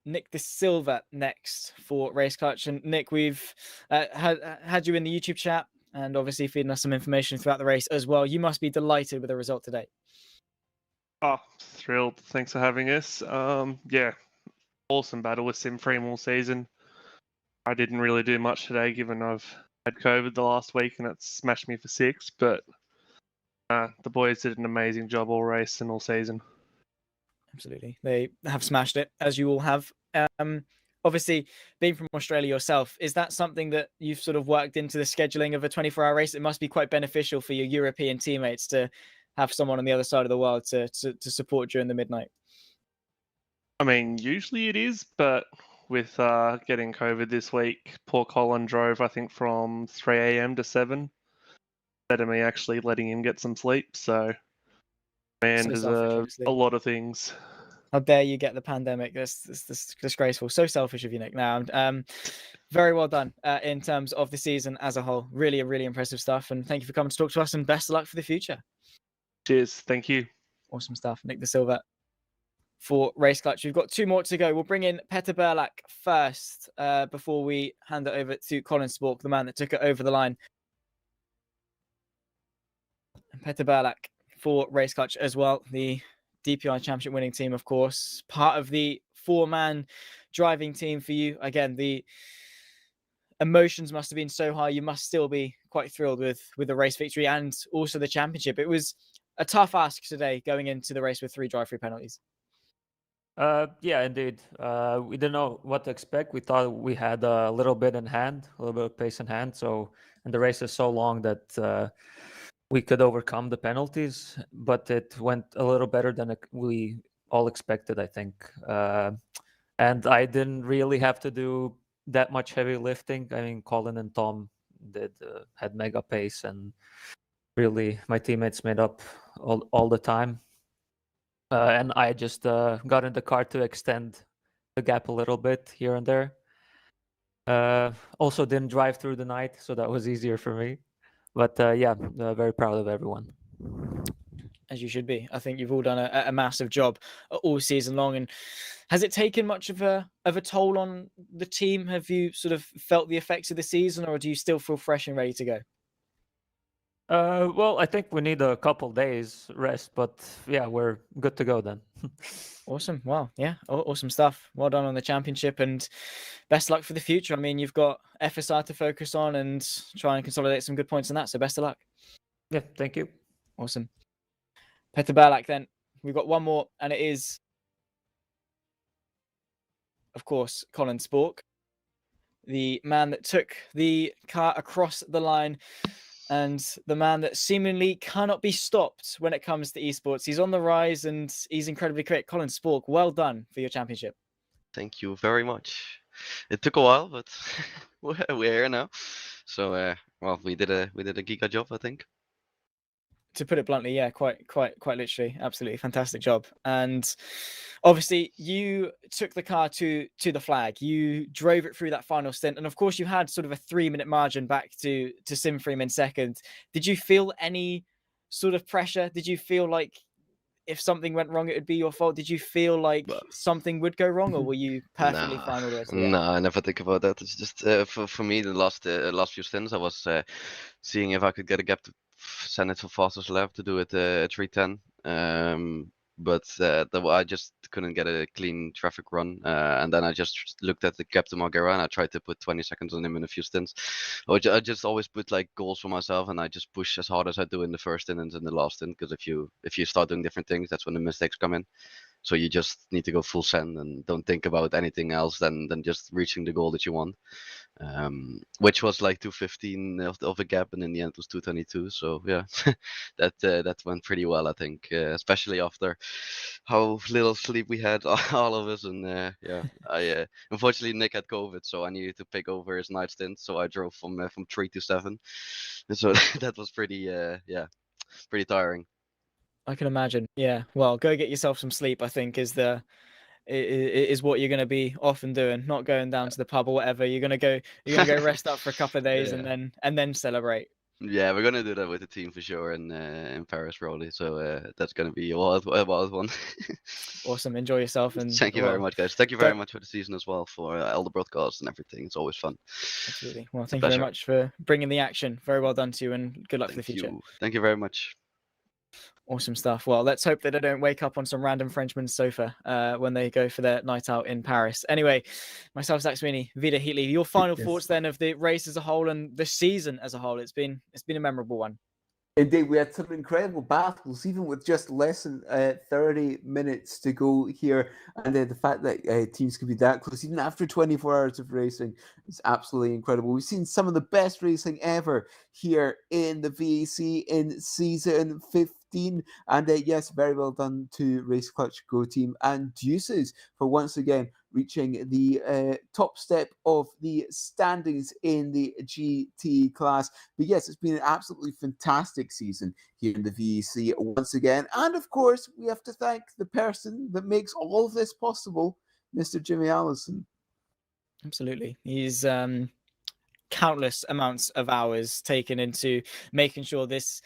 Nick De Silva next for Race Clutch. And Nick, we've had you in the YouTube chat and obviously feeding us some information throughout the race as well. You must be delighted with the result today. Oh, thrilled. Thanks for having us. Yeah, awesome battle with Simframe all season. I didn't really do much today given I've had COVID the last week and it's smashed me for 6, but the boys did an amazing job all race and all season. Absolutely. They have smashed it, as you all have. Obviously, being from Australia yourself, is that something that you've sort of worked into the scheduling of a 24-hour race? It must be quite beneficial for your European teammates to have someone on the other side of the world to support during the midnight. I mean, usually it is, but with getting COVID this week, poor Colin drove, I think, from 3 a.m. to 7. Instead of me actually letting him get some sleep. So, man deserves a lot of things. How dare you get the pandemic? That's disgraceful. So selfish of you, Nick. Now, very well done in terms of the season as a whole. Really, really impressive stuff. And thank you for coming to talk to us, and best of luck for the future. Cheers. Thank you. Awesome stuff. Nick De Silva for Race Clutch. We've got 2 more to go. We'll bring in Petter Berlak first before we hand it over to Colin Spork, the man that took it over the line. Petter Berlak for Race Clutch as well, the DPI Championship winning team, of course, part of the 4-man driving team for you. Again, the emotions must have been so high. You must still be quite thrilled with the race victory and also the championship. It was a tough ask today going into the race with 3 drive-through penalties. Yeah, indeed. We didn't know what to expect. We thought we had a little bit in hand, a little bit of pace in hand. So, and the race is so long that we could overcome the penalties, but it went a little better than we all expected, I think. And I didn't really have to do that much heavy lifting. I mean, Colin and Tom had mega pace, and really my teammates made up all the time. And I just got in the car to extend the gap a little bit here and there. Also didn't drive through the night, so that was easier for me. But yeah, very proud of everyone. As you should be. I think you've all done a massive job all season long. And has it taken much of a toll on the team? Have you sort of felt the effects of the season, or do you still feel fresh and ready to go? Well, I think we need a couple days rest, but yeah, we're good to go then. Awesome. Wow. Yeah. Awesome stuff. Well done on the championship and best luck for the future. I mean, you've got FSR to focus on and try and consolidate some good points in that. So best of luck. Yeah, thank you. Awesome. Petter Berlak then. We've got one more, and it is, of course, Colin Spork, the man that took the car across the line and the man that seemingly cannot be stopped when it comes to esports. He's on the rise and he's incredibly quick. Colin Spork, well done for your championship. Thank you very much. It took a while, but we're here now. So well, we did a giga job, I think. To put it bluntly, yeah, quite literally, absolutely fantastic job. And obviously, you took the car to the flag. You drove it through that final stint, and of course, you had sort of a 3-minute margin back to Simfreem in second. Did you feel any sort of pressure? Did you feel like if something went wrong, it would be your fault? Did you feel like something would go wrong, or were you perfectly fine all the rest of the way? No, I never think about that. It's just for me, the last few stints, I was seeing if I could get a gap to send it for fastest lap to do it at 3:10. But I just couldn't get a clean traffic run, and then I just looked at the gap to Margera and I tried to put 20 seconds on him in a few stints. I just always put like goals for myself, and I just push as hard as I do in the first stint and in the last stint, because if you start doing different things, that's when the mistakes come in. So you just need to go full send and don't think about anything else than just reaching the goal that you want, which was like 2:15 of a gap, and in the end it was 2:22. So yeah, that went pretty well, I think, especially after how little sleep we had, all of us. And yeah, I unfortunately Nick had COVID, so I needed to pick over his night stint. So I drove from 3 to 7, and so that was pretty pretty tiring. I can imagine. Yeah. Well, go get yourself some sleep, I think, is what you're going to be often doing, not going down to the pub or whatever. You're going to go rest up for a couple of days Yeah. and then celebrate. Yeah, we're gonna do that with the team for sure in Paris, probably. So that's gonna be a wild one. Awesome. Enjoy yourself. And Thank you very well, much, guys. Thank you very much for the season as well, for all the broadcasts and everything. It's always fun. Absolutely. Well, It's a thank you very pleasure. much for bringing the action. Very well done to you, and good luck for the Thank future. you. Thank you very much. Awesome stuff. Well, let's hope that they don't wake up on some random Frenchman's sofa when they go for their night out in Paris. Anyway, myself, Zach Sweeney, Vida Heatley, your final thoughts then of the race as a whole and the season as a whole. It's been a memorable one. Indeed, we had some incredible battles, even with just less than 30 minutes to go here. And the fact that teams could be that close, even after 24 hours of racing, is absolutely incredible. We've seen some of the best racing ever here in the VEC in season 15. And yes, very well done to Race Clutch Go Team and Deuces for once again reaching the top step of the standings in the GT class. But yes, it's been an absolutely fantastic season here in the VEC once again. And of course, we have to thank the person that makes all of this possible, Mr. Jimmy Allison. Absolutely. He's countless amounts of hours taken into making sure this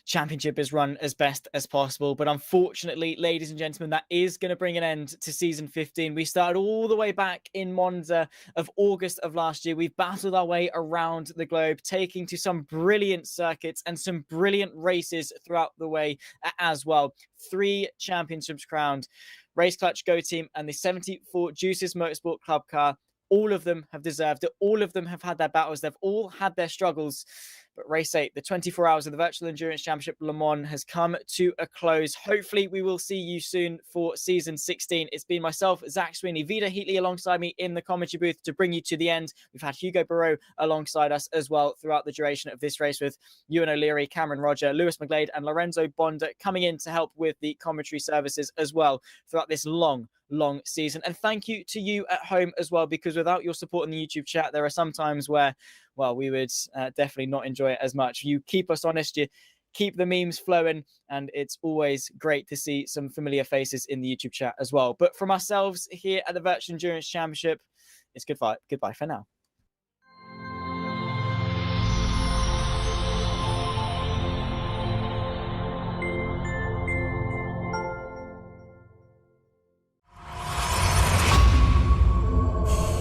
championship is run as best as possible. But unfortunately, ladies and gentlemen, that is going to bring an end to season 15. We started all the way back in Monza of August of last year. We've battled our way around the globe, taking to some brilliant circuits and some brilliant races throughout the way as well. 3 championships crowned. Race Clutch Go Team and the 74 Juices Motorsport Club car. All of them have deserved it. All of them have had their battles. They've all had their struggles. But race 8, the 24 hours of the Virtual Endurance Championship Le Mans, has come to a close. Hopefully, we will see you soon for season 16. It's been myself, Zach Sweeney, Vida Heatley alongside me in the commentary booth to bring you to the end. We've had Hugo Barreau alongside us as well throughout the duration of this race, with Ewan O'Leary, Cameron Roger, Lewis McGlade, and Lorenzo Bonda coming in to help with the commentary services as well throughout this long season. And thank you to you at home as well, because without your support in the YouTube chat, there are some times where, well, we would definitely not enjoy it as much. You keep us honest, you keep the memes flowing, and it's always great to see some familiar faces in the YouTube chat as well. But from ourselves here at the Virtual Endurance Championship, it's goodbye for now.